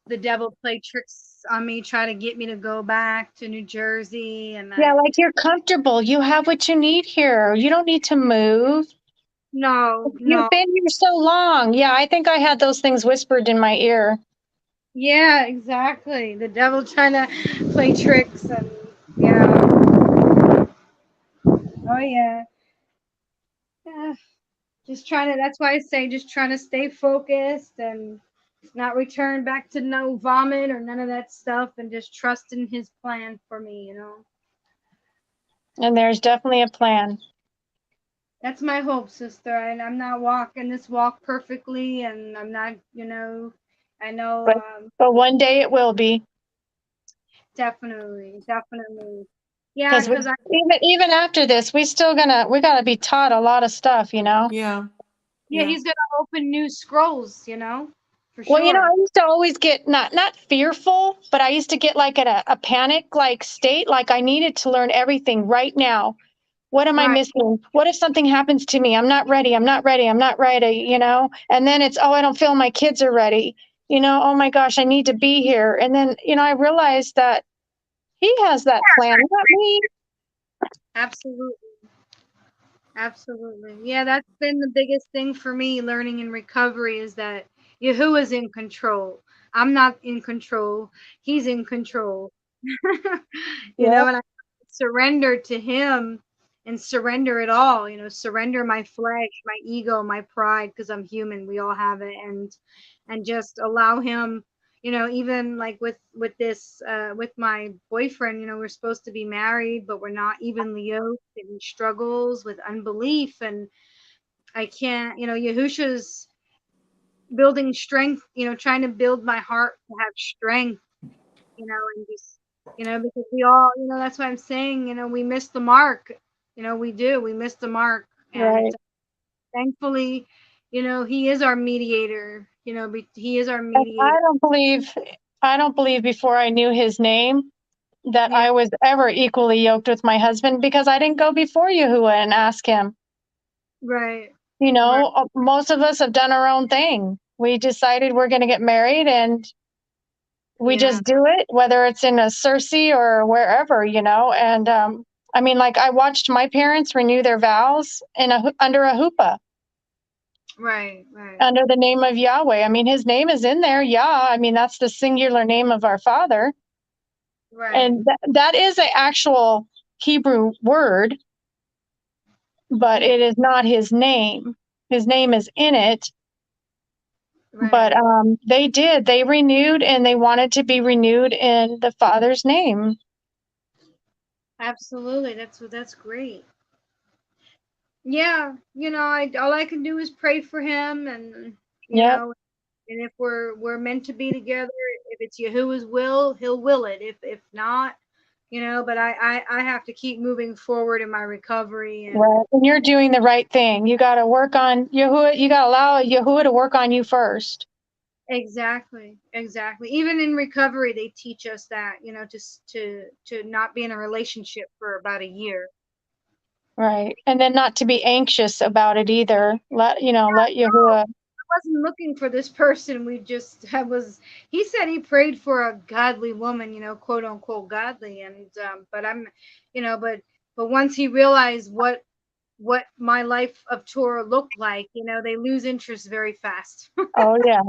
the devil play tricks on me, try to get me to go back to New Jersey, and Yeah, like you're comfortable. You have what you need here. You don't need to move. no, You've been here so long. Yeah, I think I had those things whispered in my ear. yeah, exactly. The devil trying to play tricks, and yeah, oh yeah, yeah. Just trying to. That's why I say just trying to stay focused and not return back to no vomit or none of that stuff, and just trust in His plan for me. And there's definitely a plan. That's my hope, sister. And I'm not walking this walk perfectly, and I'm not, I know, But one day it will be. definitely, definitely. Yeah, Because because even after this, we gotta be taught a lot of stuff, Yeah. yeah, He's gonna open new scrolls, for Well, sure. I used to always get not fearful, but I used to get like at a panic like state, like I needed to learn everything right now. What am I Right. missing? What if something happens to me? I'm not ready. I'm not ready. I'm not ready, And then it's, oh, I don't feel my kids are ready. Oh my gosh, I need to be here. And then, I realized that he has that plan, not me. Absolutely. Absolutely. Yeah, that's been the biggest thing for me learning in recovery is that Yahuwah's in control. I'm not in control. He's in control. Yeah. And I surrender to him and surrender it all, surrender my flesh, my ego, my pride, because I'm human. We all have it. And just allow him, even like with this with my boyfriend, we're supposed to be married, but we're not evenly yoked, and he struggles with unbelief, and I can't, Yahusha's building strength, trying to build my heart to have strength, and just, because we all, that's why I'm saying, we miss the mark. We miss the mark. And Right. thankfully, he is our mediator, he is our And mediator. I don't believe before I knew his name that Yeah, I was ever equally yoked with my husband, because I didn't go before Yahuwah and ask him. right, Most of us have done our own thing. We decided we're going to get married, and we yeah, just do it, whether it's in a Cersei or wherever, And I mean, like, I watched my parents renew their vows under a hoopah, right, under the name of Yahweh. I mean, his name is in there, Yah. I mean, that's the singular name of our Father. right, And that is an actual Hebrew word, but yeah, it is not his name. His name is in it. But right. they renewed, and they wanted to be renewed in the Father's name. Absolutely. That's great. Yeah, all I can do is pray for him, and Yep, and if we're meant to be together, if it's Yahuwah's will, he'll will it. If not, but I have to keep moving forward in my recovery. And right. And you're doing the right thing. You got to work on Yahuwah. You got to allow Yahuwah to work on you first. exactly, exactly. Even in recovery, they teach us that, just to not be in a relationship for about a year. Right. And then not to be anxious about it either. Let Yahuwah. Wasn't looking for this person. We just I was he said he prayed for a godly woman, quote unquote godly, and but I'm but once he realized what my life of Torah looked like, they lose interest very fast. Oh, yeah.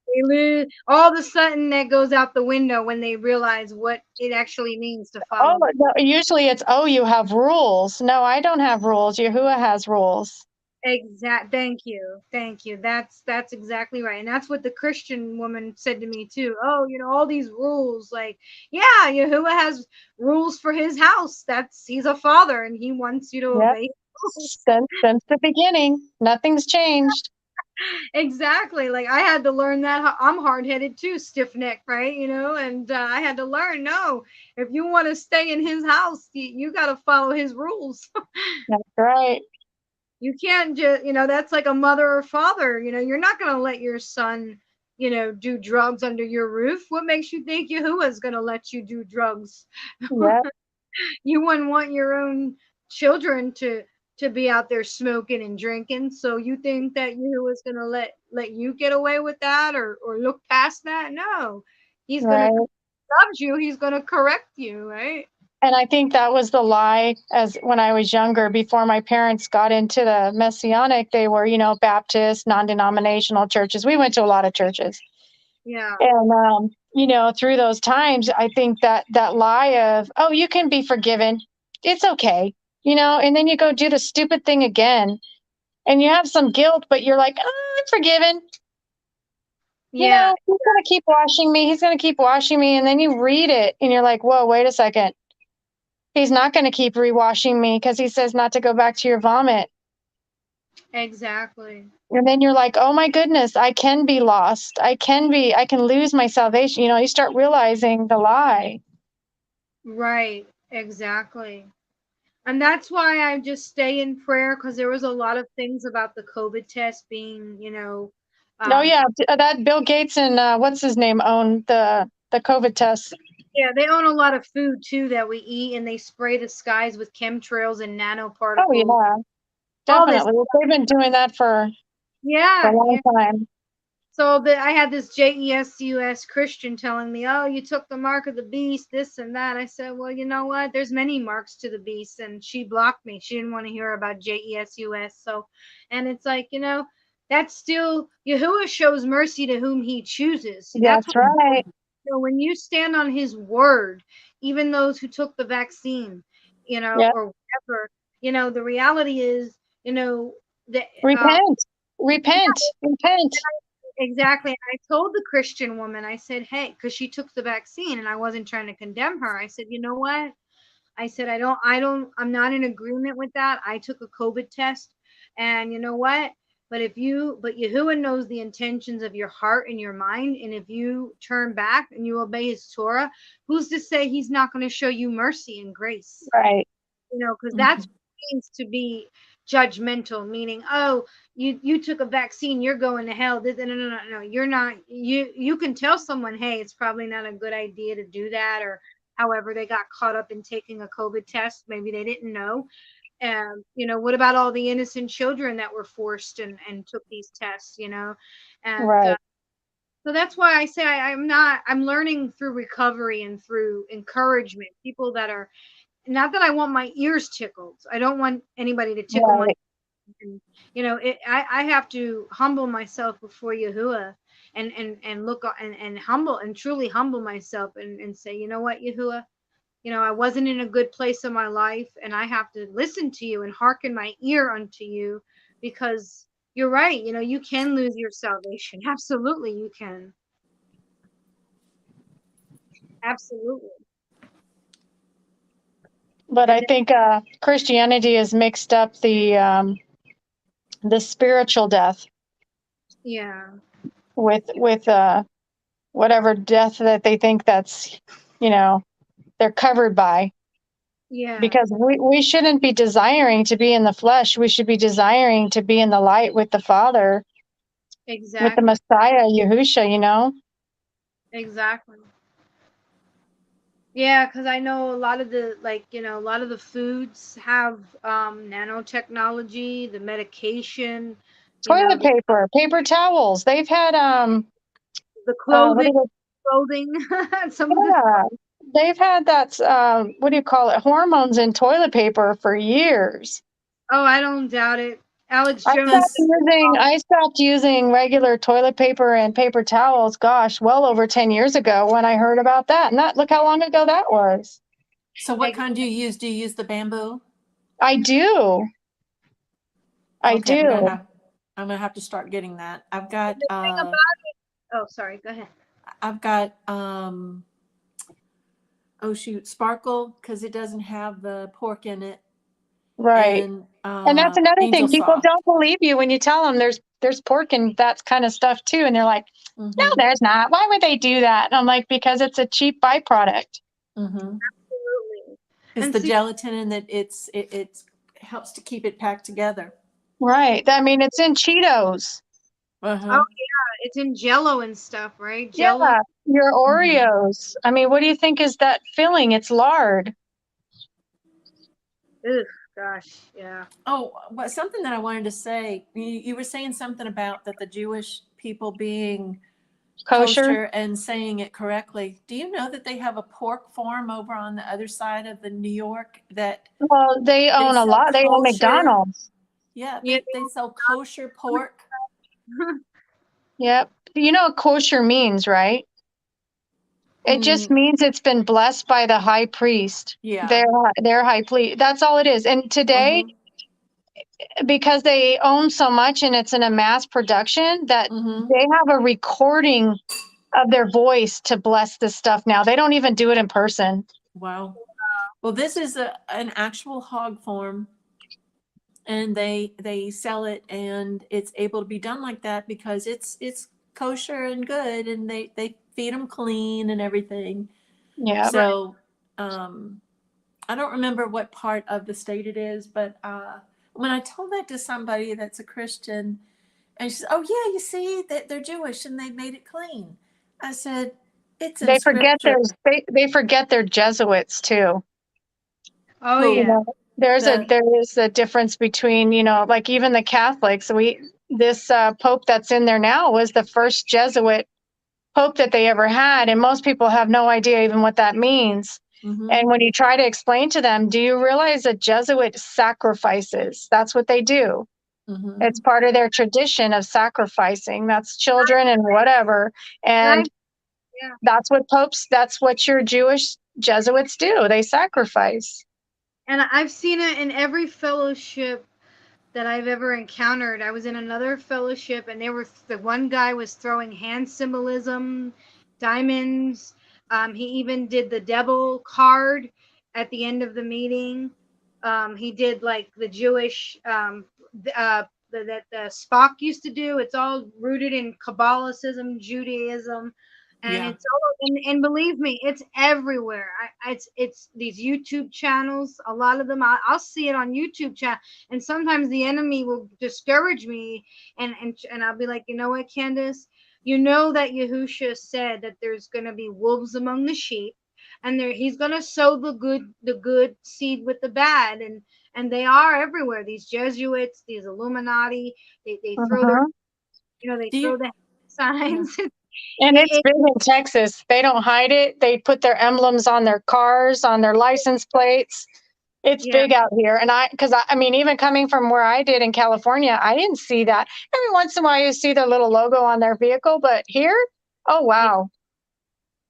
They lose all of a sudden, that goes out the window when they realize what it actually means to Oh, follow me. no, usually it's, oh, you have rules. No, I don't have rules. Yahuwah has rules. Thank you. Thank you. That's exactly right. And that's what the Christian woman said to me too. Oh, all these rules, like, yeah, Yahuwah has rules for his house. He's a father, and he wants you to Yep. obey rules. Since the beginning, nothing's changed. Exactly. Like, I had to learn that. I'm hard-headed too, stiff-necked, right? And I had to learn, no, if you want to stay in his house, you got to follow his rules. That's right. You can't just, that's like a mother or father. You're not going to let your son, do drugs under your roof. What makes you think Yahuwah's going to let you do drugs? Yep. You wouldn't want your own children to be out there smoking and drinking. So you think that Yahuwah's going to let you get away with that, or look past that? No, he's going to Right. love you. He's going to correct you, right? And I think that was the lie, as when I was younger, before my parents got into the Messianic, they were, Baptist, non-denominational churches. We went to a lot of churches. Yeah. And, through those times, I think that lie of, oh, you can be forgiven. It's okay. And then you go do the stupid thing again, and you have some guilt, but you're like, oh, I'm forgiven. Yeah. He's going to keep washing me. He's going to keep washing me. And then you read it and you're like, whoa, wait a second. He's not going to keep rewashing me, because he says not to go back to your vomit. Exactly. And then you're like, oh my goodness, I can be lost. I can lose my salvation. You start realizing the lie. Right. Exactly. And that's why I just stay in prayer, because there was a lot of things about the COVID test being, Oh um, yeah, that Bill Gates and what's his name own the COVID tests. yeah, they own a lot of food too that we eat, and they spray the skies with chemtrails and Oh nanoparticles. yeah, All this. definitely. They've been doing that for a Yeah, long yeah. time. So I had this JESUS Christian telling me, "Oh, you took the mark of the beast, this and that." I said, "Well, you know what? There's many marks to the beast," and she blocked me. She didn't want to hear about JESUS. So, and it's like, that's still Yahuwah shows mercy to whom He chooses. See, that's That's what. right. So when you stand on His word, even those who took the vaccine, Yep. or whatever, the reality is, that. Repent. Repent. Repent. Exactly. I told the Christian woman, I said, hey, because she took the vaccine and I wasn't trying to condemn her. I said, you know what? I said, I'm not in agreement with that. I took a COVID test, and you know what? But Yahuwah knows the intentions of your heart and your mind. And if you turn back and you obey his Torah, who's to say he's not going to show you mercy and grace? Right. You know, because that's what it means to be judgmental, meaning, oh, you took a vaccine, you're going to hell. No, you're not. You can tell someone, hey, it's probably not a good idea to do that, or however they got caught up in taking a COVID test, maybe they didn't know. You know, what about all the innocent children that were forced and took these tests, you know? And Right. so that's why I say I'm learning through recovery and through encouragement. People that are, not that I want my ears tickled. I don't want anybody to tickle my, Right. and, you know, I have to humble myself before Yahuwah and look and humble and truly humble myself and say, you know what, Yahuwah, you know, I wasn't in a good place in my life, and I have to listen to you and hearken my ear unto you, because you're right. You know, you can lose your salvation. Absolutely, you can. Absolutely. But And I think Christianity has mixed up the spiritual death yeah. with whatever death that they think that's, you know, they're covered by. Yeah. Because we shouldn't be desiring to be in the flesh. We should be desiring to be in the light with the Father, with the Exactly. Messiah, Yahusha, you know? Exactly. Yeah, because I know a lot of the, like, you know, a lot of the foods have nanotechnology, the medication, you know, Toilet paper, paper towels. They've had the what clothing, do some they, of the, yeah, they've had that what do you call it? Hormones in toilet paper for years. oh, I don't doubt it. Alex I Jones. stopped using I stopped using regular toilet paper and paper towels, gosh, well over 10 years ago when I heard about that. And that, look how long ago that was. So what kind do you use? Do you use the bamboo? I do. I Okay, do. I'm gonna have to start getting that. I've got The thing about it, oh, sorry, go ahead. I've got oh shoot, sparkle, because it doesn't have the pork in it. Right. And that's another Angel thing. People soft. don't believe you when you tell them there's pork and that kind of stuff too. And they're like, no, there's not. Why would they do that? And I'm like, because it's a cheap byproduct. Absolutely. It's And the see, gelatin, and that it helps to keep it packed together. Right. I mean, it's in Cheetos. oh yeah, it's in Jello and stuff, right? Yeah. Jello. Your Oreos. I mean, what do you think is that filling? It's lard. Ugh, gosh, yeah. Oh, but something that I wanted to say, you were saying something about that the Jewish people being kosher and saying it correctly. Do you know that they have a pork farm over on the other side of the New York that Well, they own a lot. They own McDonald's. Yeah, they sell kosher pork. Yep. You know what kosher means, right? It just means it's been blessed by the high priest. Yeah. Their high priest. That's all it is. And today, because they own so much and it's in a mass production, that they have a recording of their voice to bless this stuff now. They don't even do it in person. Wow. Well, this is an actual hog farm, and they sell it, and it's able to be done like that because it's kosher and good, and they feed them clean and everything. Yeah. So I don't remember what part of the state it is, but when I told that to somebody that's a Christian, and she said, "Oh yeah, you see that they're Jewish and they made it clean," I said, "It's in They forget scripture." they forget they're Jesuits too. Oh Who? yeah. You know, there is a difference between, you know, like even the Catholics. This Pope that's in there now was the first Jesuit Pope that they ever had, and most people have no idea even what that means. And when you try to explain to them, do you realize a Jesuit sacrifices? That's what they do. It's part of their tradition of sacrificing. That's children and whatever. And that's what your Jewish Jesuits do. They sacrifice. And I've seen it in every fellowship that I've ever encountered. I was in another fellowship, and the one guy was throwing hand symbolism, diamonds. He even did the devil card at the end of the meeting. He did like the Jewish that the Spock used to do. It's all rooted in Kabbalicism, Judaism, and Yeah. it's all and believe me, it's everywhere. It's these YouTube channels. A lot of them, I'll see it on YouTube channel, and sometimes the enemy will discourage me, and I'll be like, you know what, Candace, you know that Yahusha said that there's going to be wolves among the sheep, and he's going to sow the good seed with the bad, and they are everywhere. These Jesuits, these Illuminati, they throw their, Uh-huh. they Do throw you? the Yeah. signs. And it, it's it, big in Texas. They don't hide it. They put their emblems on their cars, on their license plates. It's yeah, big out here. And I mean, even coming from where I did in California, I didn't see that. Every once in a while you see their little logo on their vehicle, but here, oh, yeah, wow.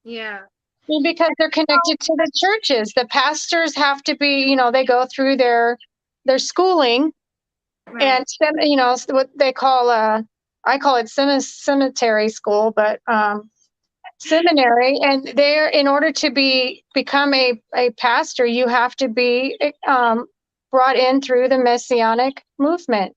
yeah. Well, because they're connected to the churches. The pastors have to be, they go through their schooling Right. and, what they call, I call it cemetery school, but, seminary, and there, in order to become a pastor, you have to be brought in through the messianic movement.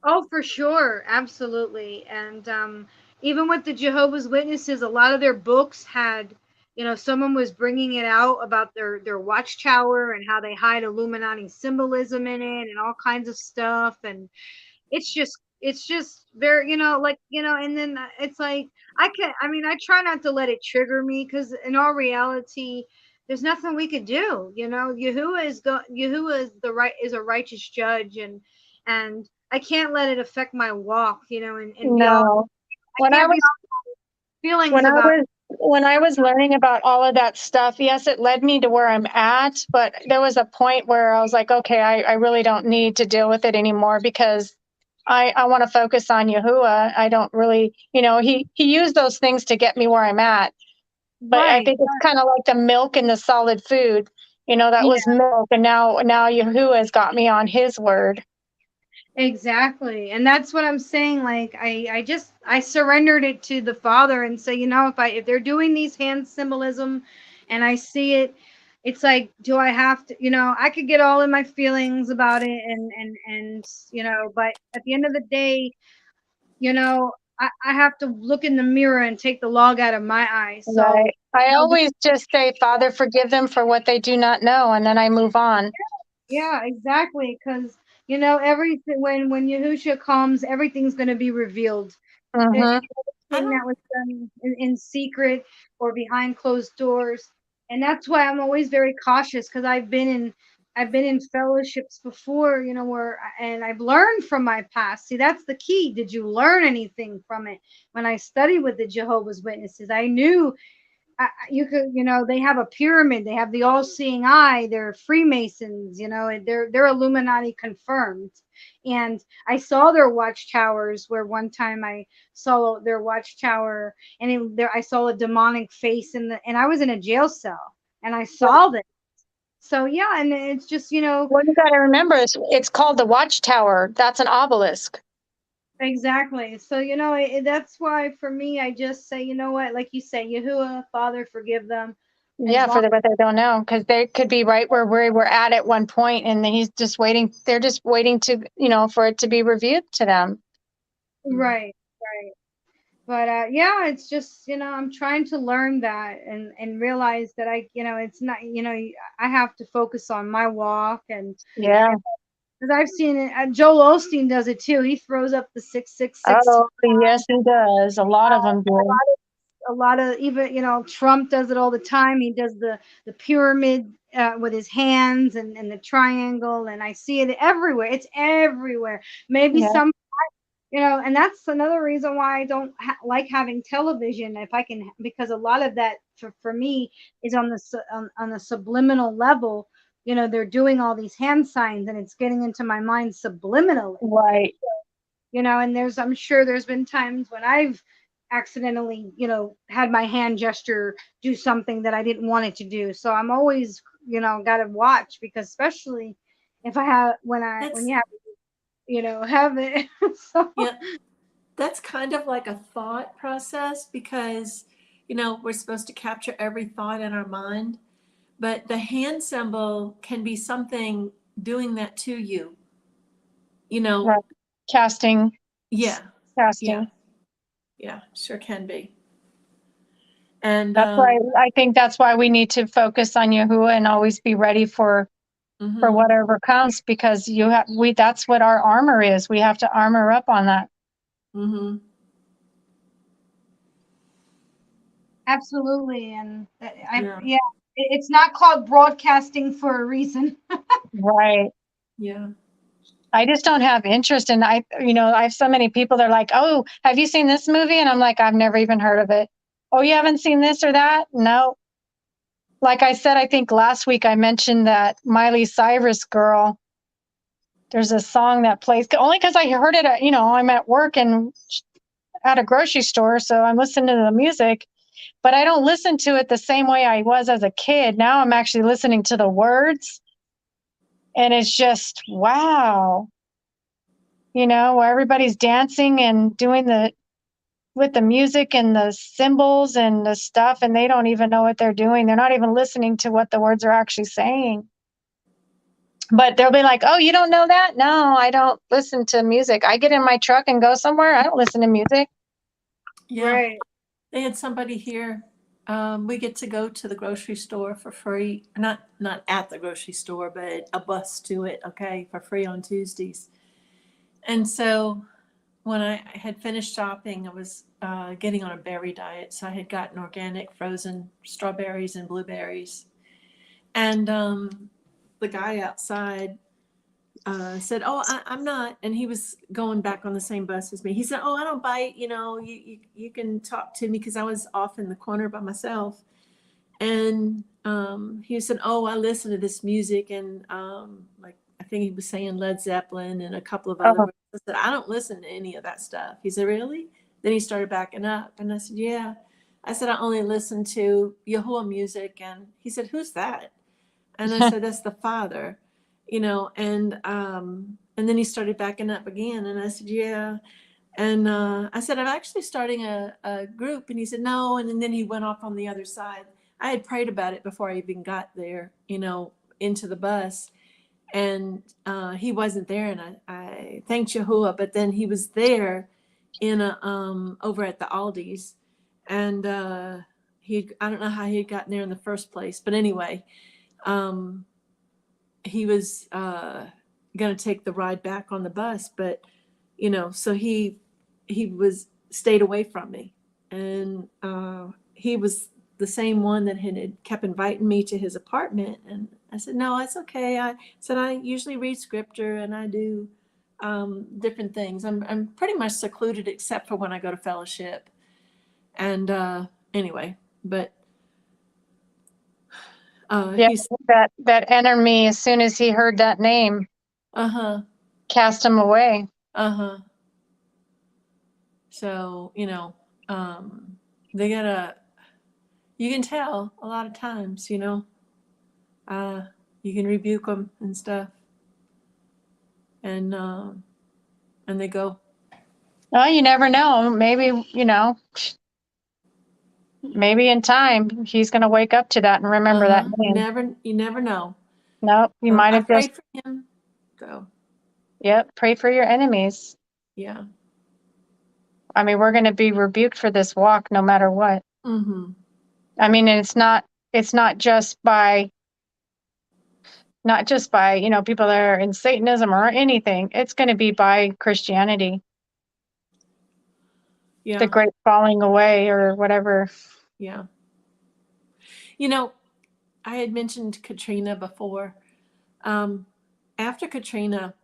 Oh, for sure, absolutely. And even with the Jehovah's Witnesses, a lot of their books had, someone was bringing it out about their watchtower and how they hide Illuminati symbolism in it and all kinds of stuff. And it's just very, and then it's like I try not to let it trigger me, because in all reality, there's nothing we could do. Yahuwah is a righteous judge, and I can't let it affect my walk, and be all, No, I when I can't be was all feelings when I about. was when I was learning about all of that stuff, yes, it led me to where I'm at, but there was a point where I was like, okay, I really don't need to deal with it anymore, because I want to focus on Yahuwah. I don't really, he used those things to get me where I'm at. But I Right. think it's kind of like the milk and the solid food. That Yeah, was milk, and now Yahuwah has got me on his word. exactly. And that's what I'm saying. Like I surrendered it to the Father and say, if they're doing these hand symbolism and I see it, it's like, do I have to, I could get all in my feelings about it, and but at the end of the day, I have to look in the mirror and take the log out of my eye. So, Right. I this, always just say, Father, forgive them for what they do not know, and then I move on. yeah, exactly. Because, everything, when Yahusha comes, everything's going to be revealed. Mm-hmm. I Everything don't. that was done in secret or behind closed doors. And that's why I'm always very cautious, because I've been in fellowships before, and I've learned from my past. See, that's the key. Did you learn anything from it? When I studied with the Jehovah's Witnesses, I knew you could, they have a pyramid, they have the all-seeing eye, they're Freemasons, and they're Illuminati confirmed. And I saw their watchtowers, where one time I saw their watchtower, and I saw a demonic face and I was in a jail cell, and I saw that. So yeah, and it's just, What you got to remember is it's called the Watchtower. That's an obelisk. exactly. So, that's why for me, I just say, you know what, like you say, Yahuwah, Father, forgive them. As Yeah, long for what they don't know, because they could be right where we were at one point, and then he's just waiting. They're just waiting to, for it to be revealed to them. Right, right. But yeah, it's just, I'm trying to learn that and realize that it's not, I have to focus on my walk, and Yeah. because I've seen it. Joel Osteen does it too. He throws up the 666. Oh, yes, he does. A lot of them do. A lot of, even, Trump does it all the time. He does the pyramid with his hands, and the triangle, and I see it everywhere. It's everywhere. Maybe Yeah. some, and that's another reason why I don't like having television, if I can, because a lot of that for me is on the subliminal level. They're doing all these hand signs, and it's getting into my mind subliminally. Right. And I'm sure there's been times when I've accidentally, had my hand gesture do something that I didn't want it to do. So I'm always, got to watch, because especially if I have when That's you have have it. So yeah, that's kind of like a thought process because, we're supposed to capture every thought in our mind, but the hand symbol can be something doing that to you, Right. Casting, yeah, yeah, casting. yeah, sure can be. And That's why I think that's why we need to focus on Yahuwah and always be ready for mhm, whatever comes, because that's what our armor is. We have to armor up on that. mhm, absolutely, and yeah, it's not called broadcasting for a reason. Right. yeah, I just don't have interest in, I have so many people that are like, oh, have you seen this movie? And I'm like, I've never even heard of it. Oh, you haven't seen this or that? No. Like I said, I think last week I mentioned that Miley Cyrus girl, there's a song that plays only because I heard it at, I'm at work and at a grocery store. So I'm listening to the music, but I don't listen to it the same way I was as a kid. Now I'm actually listening to the words, and it's just, wow. Where everybody's dancing and doing with the music and the symbols and the stuff, and they don't even know what they're doing. They're not even listening to what the words are actually saying. But they'll be like, oh, you don't know that? No, I don't listen to music. I get in my truck and go somewhere. I don't listen to music. yeah. Right. They had somebody here. We get to go to the grocery store for free. Not at the grocery store, but a bus to it, okay, for free on Tuesdays. And so when I had finished shopping, I was getting on a berry diet. So I had gotten organic frozen strawberries and blueberries. And the guy outside said, "Oh, I'm not," and he was going back on the same bus as me. He said, "Oh, I don't bite. You can talk to me," because I was off in the corner by myself. And he said, "Oh, I listen to this music," and like I think he was saying Led Zeppelin and a couple of other Oh, groups. I said, "I don't listen to any of that stuff." He said, "Really?" Then he started backing up, and I said, "Yeah." I said, "I only listen to Yahuwah music," and he said, "Who's that?" And I said, "That's the Father," and then he started backing up again, and I said, "Yeah." And I said, "I'm actually starting a group," and he said, "No," and then he went off on the other side. I had prayed about it before I even got there, into the bus, and he wasn't there, and I thanked Yahuwah, but then he was there in over at the Aldi's, and I don't know how he had gotten there in the first place, but anyway, um, he was going to take the ride back on the bus, but so he was stayed away from me, and he was the same one that had kept inviting me to his apartment, and I said, "No, it's okay." I said, "I usually read scripture and I do different things. I'm pretty much secluded except for when I go to fellowship." And anyway, but yeah. he's That enemy, as soon as he heard that name, uh-huh, cast him away. uh-huh. So, they gotta, you can tell a lot of times, you can rebuke them and stuff, and they go, Well, you never know. Maybe in time he's going to wake up to that and remember that uh-huh, name. you never know. Nope, you might I have just, prayed for him, so, yep, pray for your enemies. yeah. I mean, we're going to be rebuked for this walk no matter what. Mm-hmm. I mean, and it's not just by, people that are in Satanism or anything. It's going to be by Christianity, the Yeah, great falling away or whatever. yeah. I had mentioned Katrina before. After Katrina,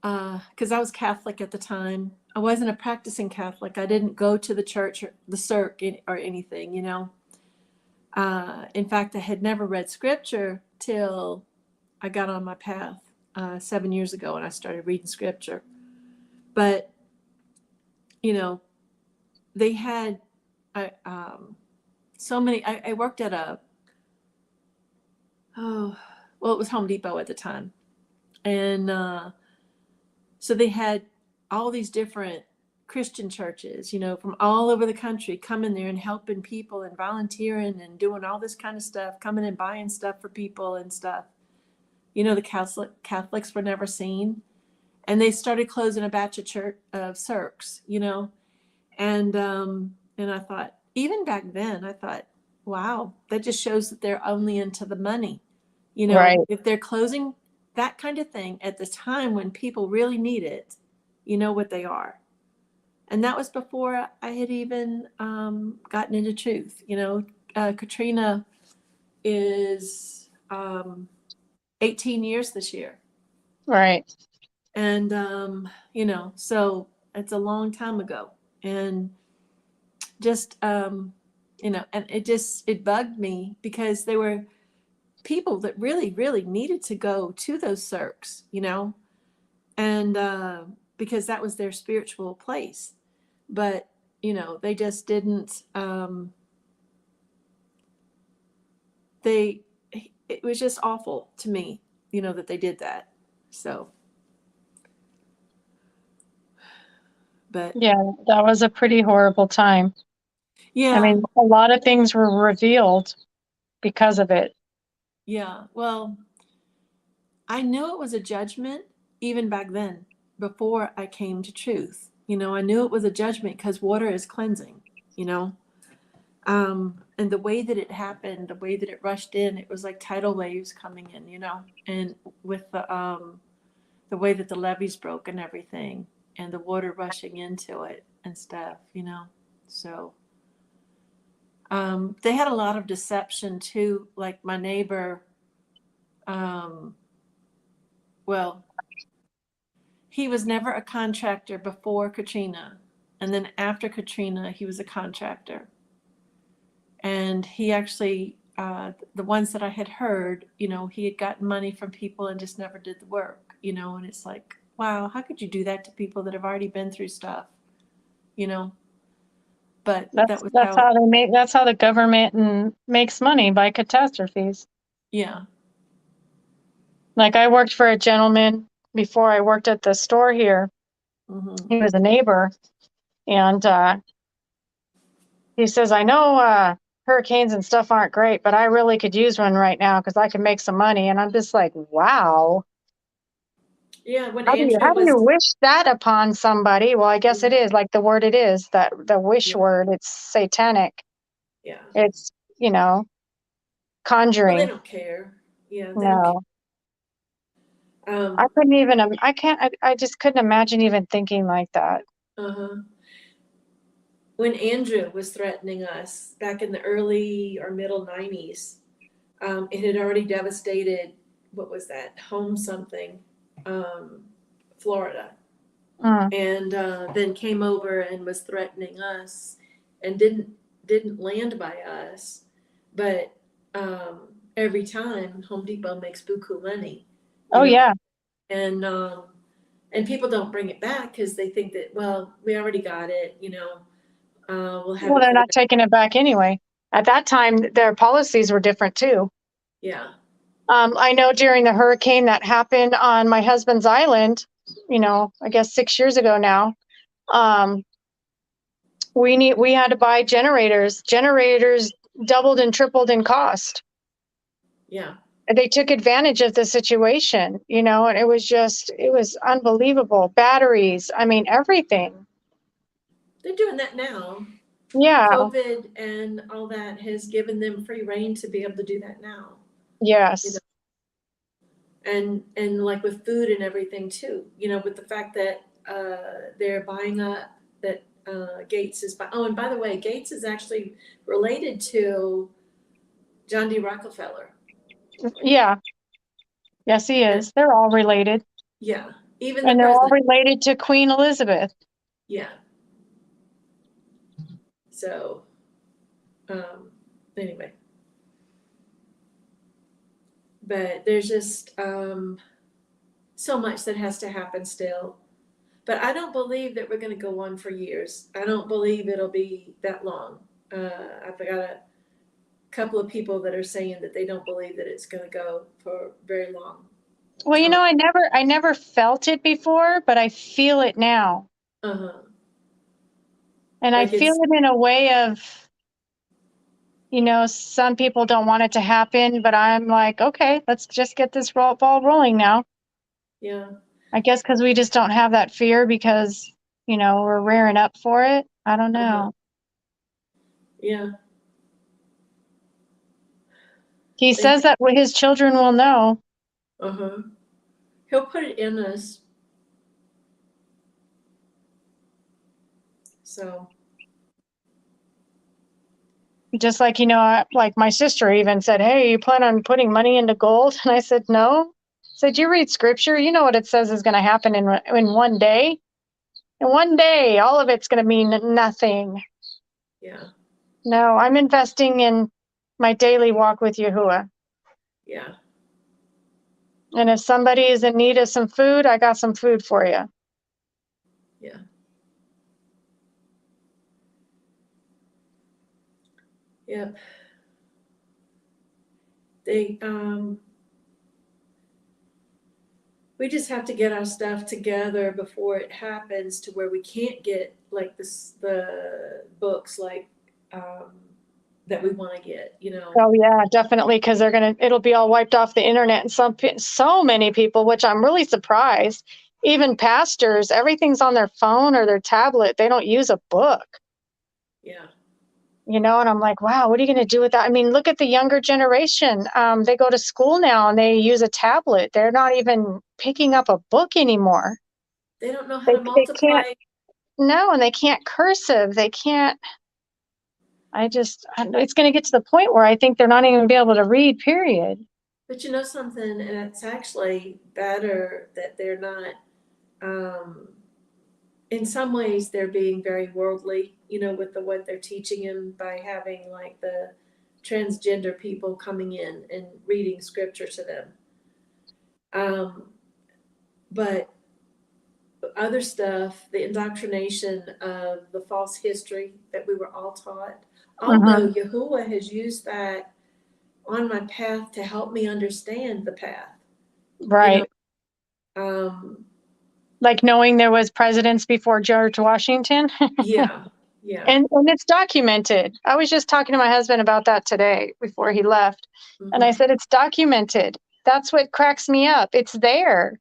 because I was Catholic at the time. I wasn't a practicing Catholic. I didn't go to the church or the circ or anything, In fact, I had never read scripture till I got on my path 7 years ago and I started reading scripture. But, they had so many. I worked at it was Home Depot at the time. And so they had all these different Christian churches, from all over the country coming there and helping people and volunteering and doing all this kind of stuff, coming and buying stuff for people and stuff. The Catholics were never seen. And they started closing a batch of circs, and I thought, even back then, I thought, wow, that just shows that they're only into the money. Right. If they're closing that kind of thing at the time when people really need it, you know what they are. And that was before I had even gotten into truth. Katrina is 18 years this year. Right. And, so it's a long time ago. And just, and it bugged me because there were people that really, really needed to go to those circs, and because that was their spiritual place. But, they just didn't, it was just awful to me, that they did that. So. But yeah, that was a pretty horrible time. Yeah. I mean, a lot of things were revealed because of it. Yeah. Well, I knew it was a judgment even back then, before I came to truth. I knew it was a judgment because water is cleansing, and the way that it happened, the way that it rushed in, it was like tidal waves coming in, and with the way that the levees broke and everything, and the water rushing into it and stuff, so they had a lot of deception too. Like my neighbor, well, he was never a contractor before Katrina, and then after Katrina he was a contractor. And he actually, the ones that I had heard, he had gotten money from people and just never did the work, and it's like, wow, how could you do that to people that have already been through stuff, but That's how they make. That's how the government makes money, by catastrophes. Yeah. Like I worked for a gentleman before I worked at the store here. Mm-hmm. He was a neighbor, and he says, "I know hurricanes and stuff aren't great, but I really could use one right now because I can make some money." And I'm just like, "Wow." Yeah, when How do Andrew you was, wish that upon somebody? Well, I guess it is like the word it is, that the wish word, it's satanic. yeah, It's, well, conjuring. they don't care. Yeah, they don't No. care. I couldn't even, I just couldn't imagine even thinking like that. Uh-huh. When Andrew was threatening us back in the early or middle 90s, it had already devastated, what was that, home something, Florida. And then came over and was threatening us and didn't land by us. But every time Home Depot makes buku money. Oh, yeah. And people don't bring it back because they think that, well, we already got it, we'll have Well, it they're for not taking it back anyway. At that time, their policies were different too. Yeah. I know during the hurricane that happened on my husband's island, I guess 6 years ago now, we had to buy generators. Generators doubled and tripled in cost. Yeah. They took advantage of the situation, and it was unbelievable. Batteries, I mean, everything. They're doing that now. Yeah. COVID and all that has given them free reign to be able to do that now. Yes. And like with food and everything too, with the fact that they're buying up that Gates is oh, and by the way, Gates is actually related to John D. Rockefeller. Yeah. Yes, he is. They're all related. Yeah. Even and the they're all president. related to Queen Elizabeth. Yeah. So, anyway. But there's just so much that has to happen still. But I don't believe that we're going to go on for years. I don't believe it'll be that long. I've got a couple of people that are saying that they don't believe that it's going to go for very long. Well, I never felt it before, but I feel it now. Uh-huh. And I feel it in a way of, some people don't want it to happen, but I'm like, okay, let's just get this ball rolling now. Yeah. I guess because we just don't have that fear because, we're rearing up for it. I don't know. Yeah. He says that his children will know. Uh-huh. He'll put it in us. So. Just like, like my sister even said, hey, you plan on putting money into gold? And I said, no. I said, you read scripture, you know what it says is going to happen in one day. In one day, all of it's going to mean nothing. Yeah. No, I'm investing in my daily walk with Yahuwah. Yeah. And if somebody is in need of some food, I got some food for you. Yeah. Yep. We just have to get our stuff together before it happens to where we can't get like the books like that we want to get, Oh yeah, definitely. Because it'll be all wiped off the internet. And so many people, which I'm really surprised, even pastors, everything's on their phone or their tablet. They don't use a book. Yeah. And I'm like, wow, what are you going to do with that? I mean, look at the younger generation. They go to school now and they use a tablet. They're not even picking up a book anymore. They don't know how They to multiply. No, and they can't cursive. They can't. It's going to get to the point where I think they're not even going to be able to read, period. But you know something, and it's actually better that they're not, in some ways they're being very worldly, with what they're teaching them by having like the transgender people coming in and reading scripture to them. But other stuff, the indoctrination of the false history that we were all taught, although Yahuwah has used that on my path to help me understand the path. Right. Like knowing there was presidents before George Washington. Yeah. Yeah. And it's documented. I was just talking to my husband about that today before he left. And I said, it's documented. That's what cracks me up. It's there.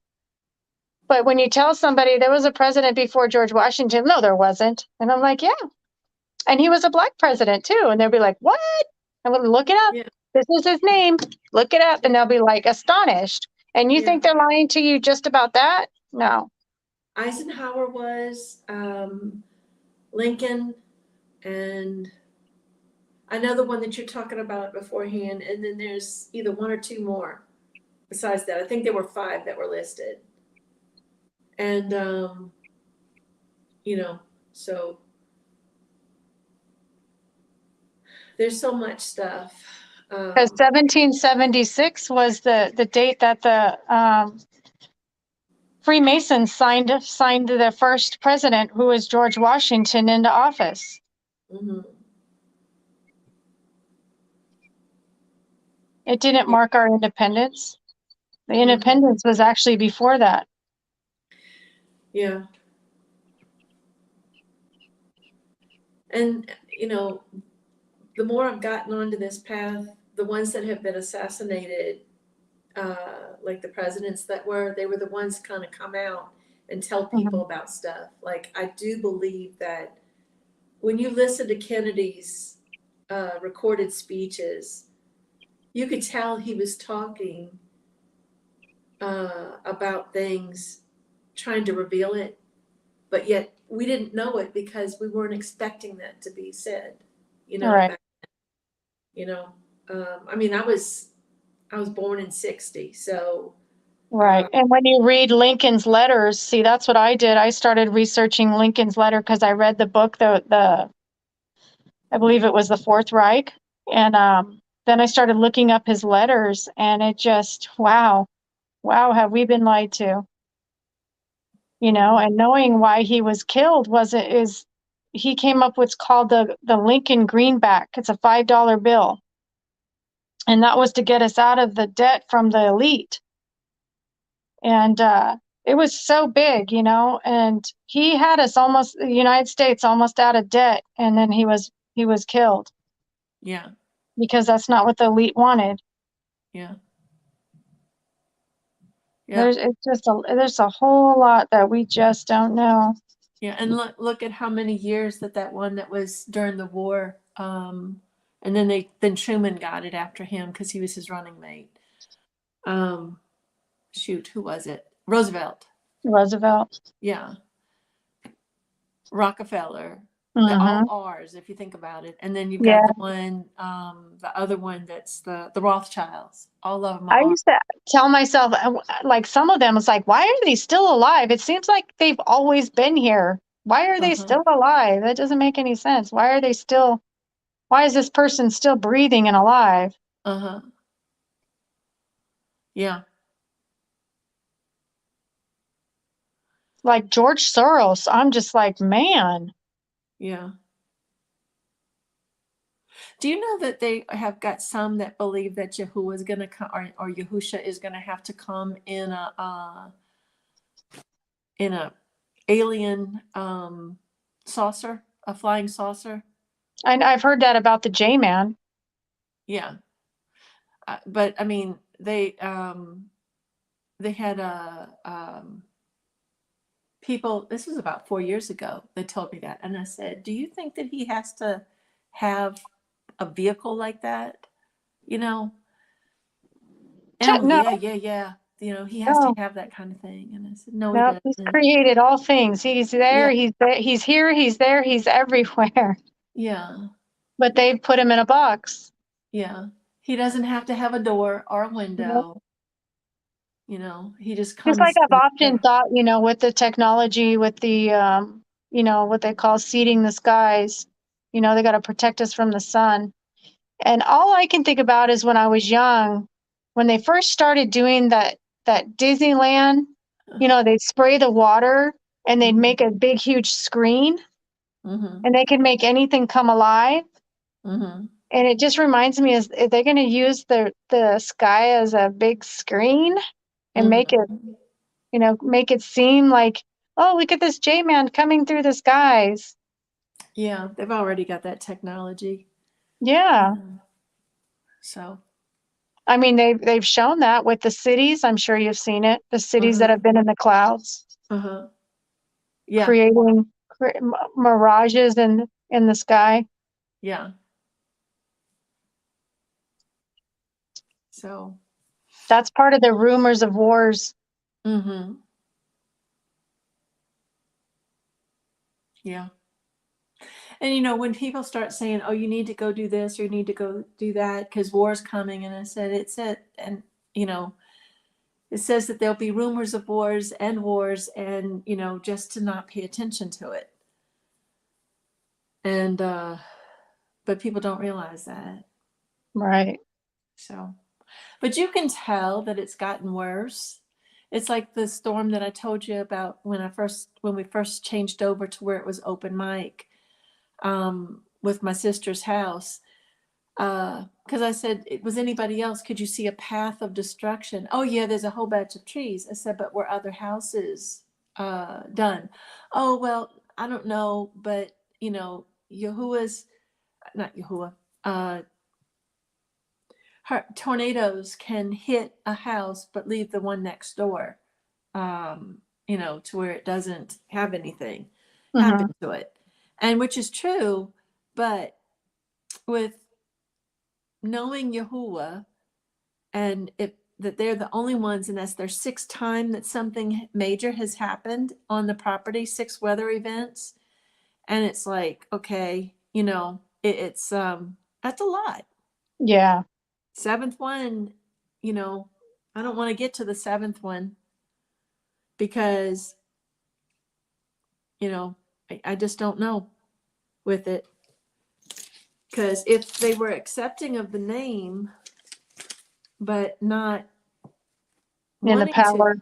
But when you tell somebody there was a president before George Washington, no, there wasn't. And I'm like, yeah. And he was a black president too. And they'll be like, what? I'm going to look it up. Yeah. This is his name. Look it up. And they'll be like astonished. And you think they're lying to you just about that? No. Eisenhower was, Lincoln, and I know the one that you're talking about beforehand. And then there's either one or two more besides that. I think there were 5 that were listed. And, so there's so much stuff. Because 1776 was the date that the Freemasons signed the first president, who was George Washington, into office. Mm-hmm. It didn't mark our independence. The independence was actually before that. Yeah. And, the more I've gotten onto this path, the ones that have been assassinated, like the presidents they were the ones kind of come out and tell people about stuff. Like, I do believe that when you listen to Kennedy's recorded speeches, you could tell he was talking about things, trying to reveal it, but yet we didn't know it because we weren't expecting that to be said, Right. I mean, I was born in 60, so. Right. And when you read Lincoln's letters, see, that's what I did. I started researching Lincoln's letter because I read the book, I believe it was the Fourth Reich. And then I started looking up his letters, and it just, wow, have we been lied to? And knowing why he was killed he came up with what's called the Lincoln Greenback. It's a $5 bill. And that was to get us out of the debt from the elite. And it was so big, and he had us almost, the United States almost out of debt, and then he was killed Yeah. because that's not what the elite wanted. Yeah. Yeah. There's a whole lot that we just don't know. Yeah. And look at how many years that one that was during the war. And then Truman got it after him because he was his running mate. Shoot, who was it? Roosevelt. Yeah. Rockefeller. They're all R's if you think about it. And then you've got the one, the other one that's the Rothschilds. All of them I are. used to tell myself, like some of them, it's like, why are they still alive? It seems like they've always been here. Why are they still alive? That doesn't make any sense. Why is this person still breathing and alive? Yeah. Like George Soros, I'm just like, man. Yeah. Do you know that they have got some that believe that Yahuwah is going to come, or Yahusha is going to have to come in a alien saucer, a flying saucer? I've heard that about the J-Man. Yeah. But I mean, they had people, this was about 4 years ago, they told me that. And I said, do you think that he has to have a vehicle like that? Oh, No. yeah. He has to have that kind of thing. And I said, no, he No, he's doesn't. created all things. He's there, he's here, he's there, he's everywhere. Yeah. But they've put him in a box. Yeah. He doesn't have to have a door or a window. He just comes. Just like I've often thought, with the technology, with the, what they call seeding the skies, they got to protect us from the sun. And all I can think about is when I was young, when they first started doing that Disneyland, they'd spray the water and they'd make a big, huge screen and they could make anything come alive. And it just reminds me, is they're going to use the sky as a big screen and make it seem like, oh, look at this J-Man coming through the skies. Yeah, they've already got that technology. Yeah. So, I mean, they've shown that with the cities. I'm sure you've seen it. The cities that have been in the clouds, yeah, creating mirages in the sky. Yeah. So that's part of the rumors of wars. Yeah. And when people start saying, oh, you need to go do this or you need to go do that because war's coming, and I said, it says that there'll be rumors of wars and just to not pay attention to it. And but people don't realize that. Right. So, but you can tell that it's gotten worse. It's like the storm that I told you about when we first changed over to where it was open mic. With my sister's house, because I said, was anybody else? Could you see a path of destruction? Oh yeah, there's a whole batch of trees. I said, but were other houses done? Oh well, I don't know, but Yahuwah's not Yahuwah. Tornadoes can hit a house but leave the one next door, to where it doesn't have anything happen to it, and which is true. But with knowing Yahuwah and that they're the only ones, and that's their sixth time that something major has happened on the property, 6 weather events, and it's like, okay, it's that's a lot. Yeah. 7th one, I don't want to get to the 7th one because I just don't know with it. Because if they were accepting of the name, but not in the power,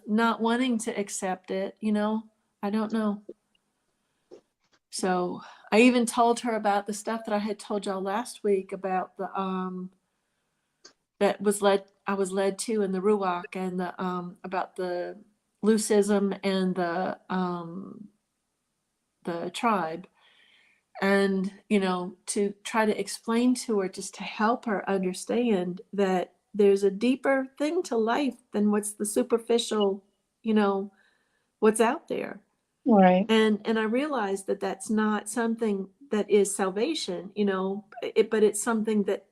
not wanting to accept it, I don't know. So I even told her about the stuff that I had told y'all last week about the that was led I was led to in the Ruach, and the about the Lucism and the tribe, and to try to explain to her, just to help her understand that there's a deeper thing to life than what's the superficial, what's out there. Right. And I realized that that's not something that is salvation, but it's something that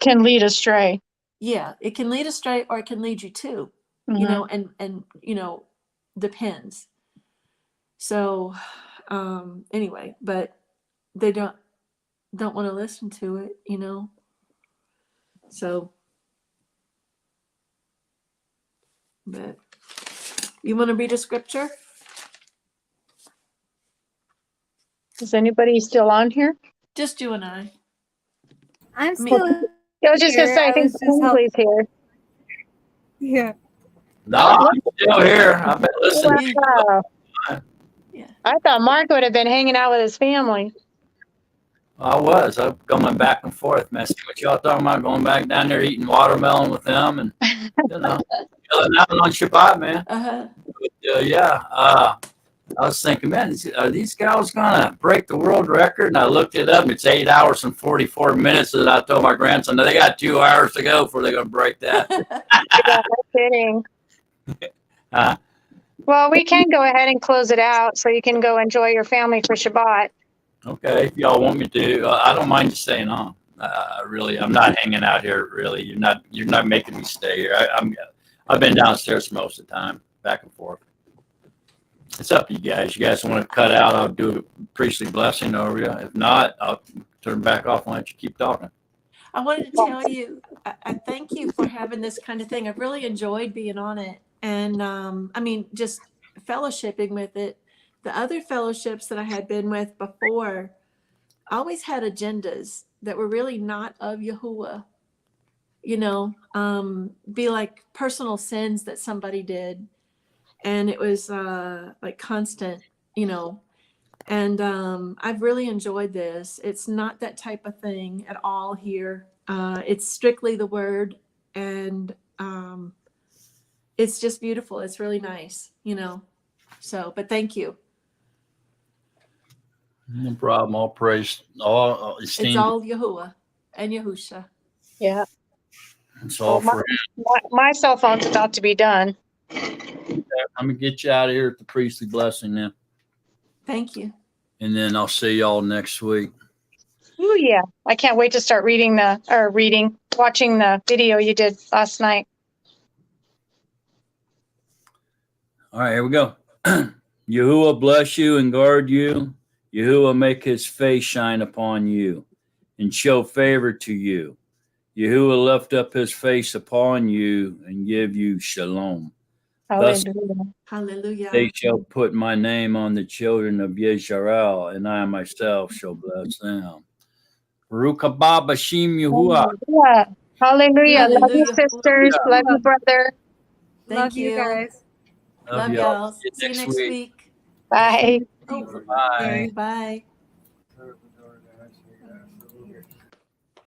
Can lead astray. yeah, it can lead astray, or it can lead you to, and depends. So anyway, but they don't want to listen to it, so, but you want to read a scripture? Is anybody still on here? Just you and I. I'm still I was just gonna here. say, I think Kingsley's here. Yeah. No, I'm still here. I've been listening. Wow. I thought Mark would have been hanging out with his family. I was. I'm going back and forth, man. See what y'all talking about? Going back down there eating watermelon with them, and chilling out on Shabbat, man. I was thinking, man, are these guys gonna break the world record? And I looked it up, and it's 8 hours and 44 minutes. And I told my grandson, they got 2 hours to go before they're gonna break that. Yeah, no kidding. Well, we can go ahead and close it out, so you can go enjoy your family for Shabbat. Okay, if y'all want me to, I don't mind you staying on. I'm not hanging out here. Really, you're not making me stay here. I've been downstairs most of the time, back and forth. It's up to you guys. You guys want to cut out? I'll do a priestly blessing over you. If not, I'll turn back off and let you keep talking. I wanted to tell you, I thank you for having this kind of thing. I've really enjoyed being on it, and just fellowshipping with it. The other fellowships that I had been with before always had agendas that were really not of Yahuwah. Be like personal sins that somebody did, and it was like constant, and I've really enjoyed this. It's not that type of thing at all here. It's strictly the word, and it's just beautiful. It's really nice, so, but thank you. No problem. All praise, all esteemed. It's all Yahuwah and Yahusha. Yeah. It's all for him. My cell phone's about to be done. I'm gonna get you out of here at the priestly blessing now. Thank you. And then I'll see y'all next week. Oh yeah, I can't wait to start watching the video you did last night. All right, here we go. Yahuwah bless you and guard you. Yahuwah make his face shine upon you and show favor to you. Yahuwah lift up his face upon you and give you shalom. Thus, Hallelujah. they shall put my name on the children of Yisrael, and I myself shall bless them. Baruch haba b'shem Yahuwah. Hallelujah. Love you, sisters. Love you, brother. Thank you guys. Love y'all. See you next week. Bye. Bye. Bye.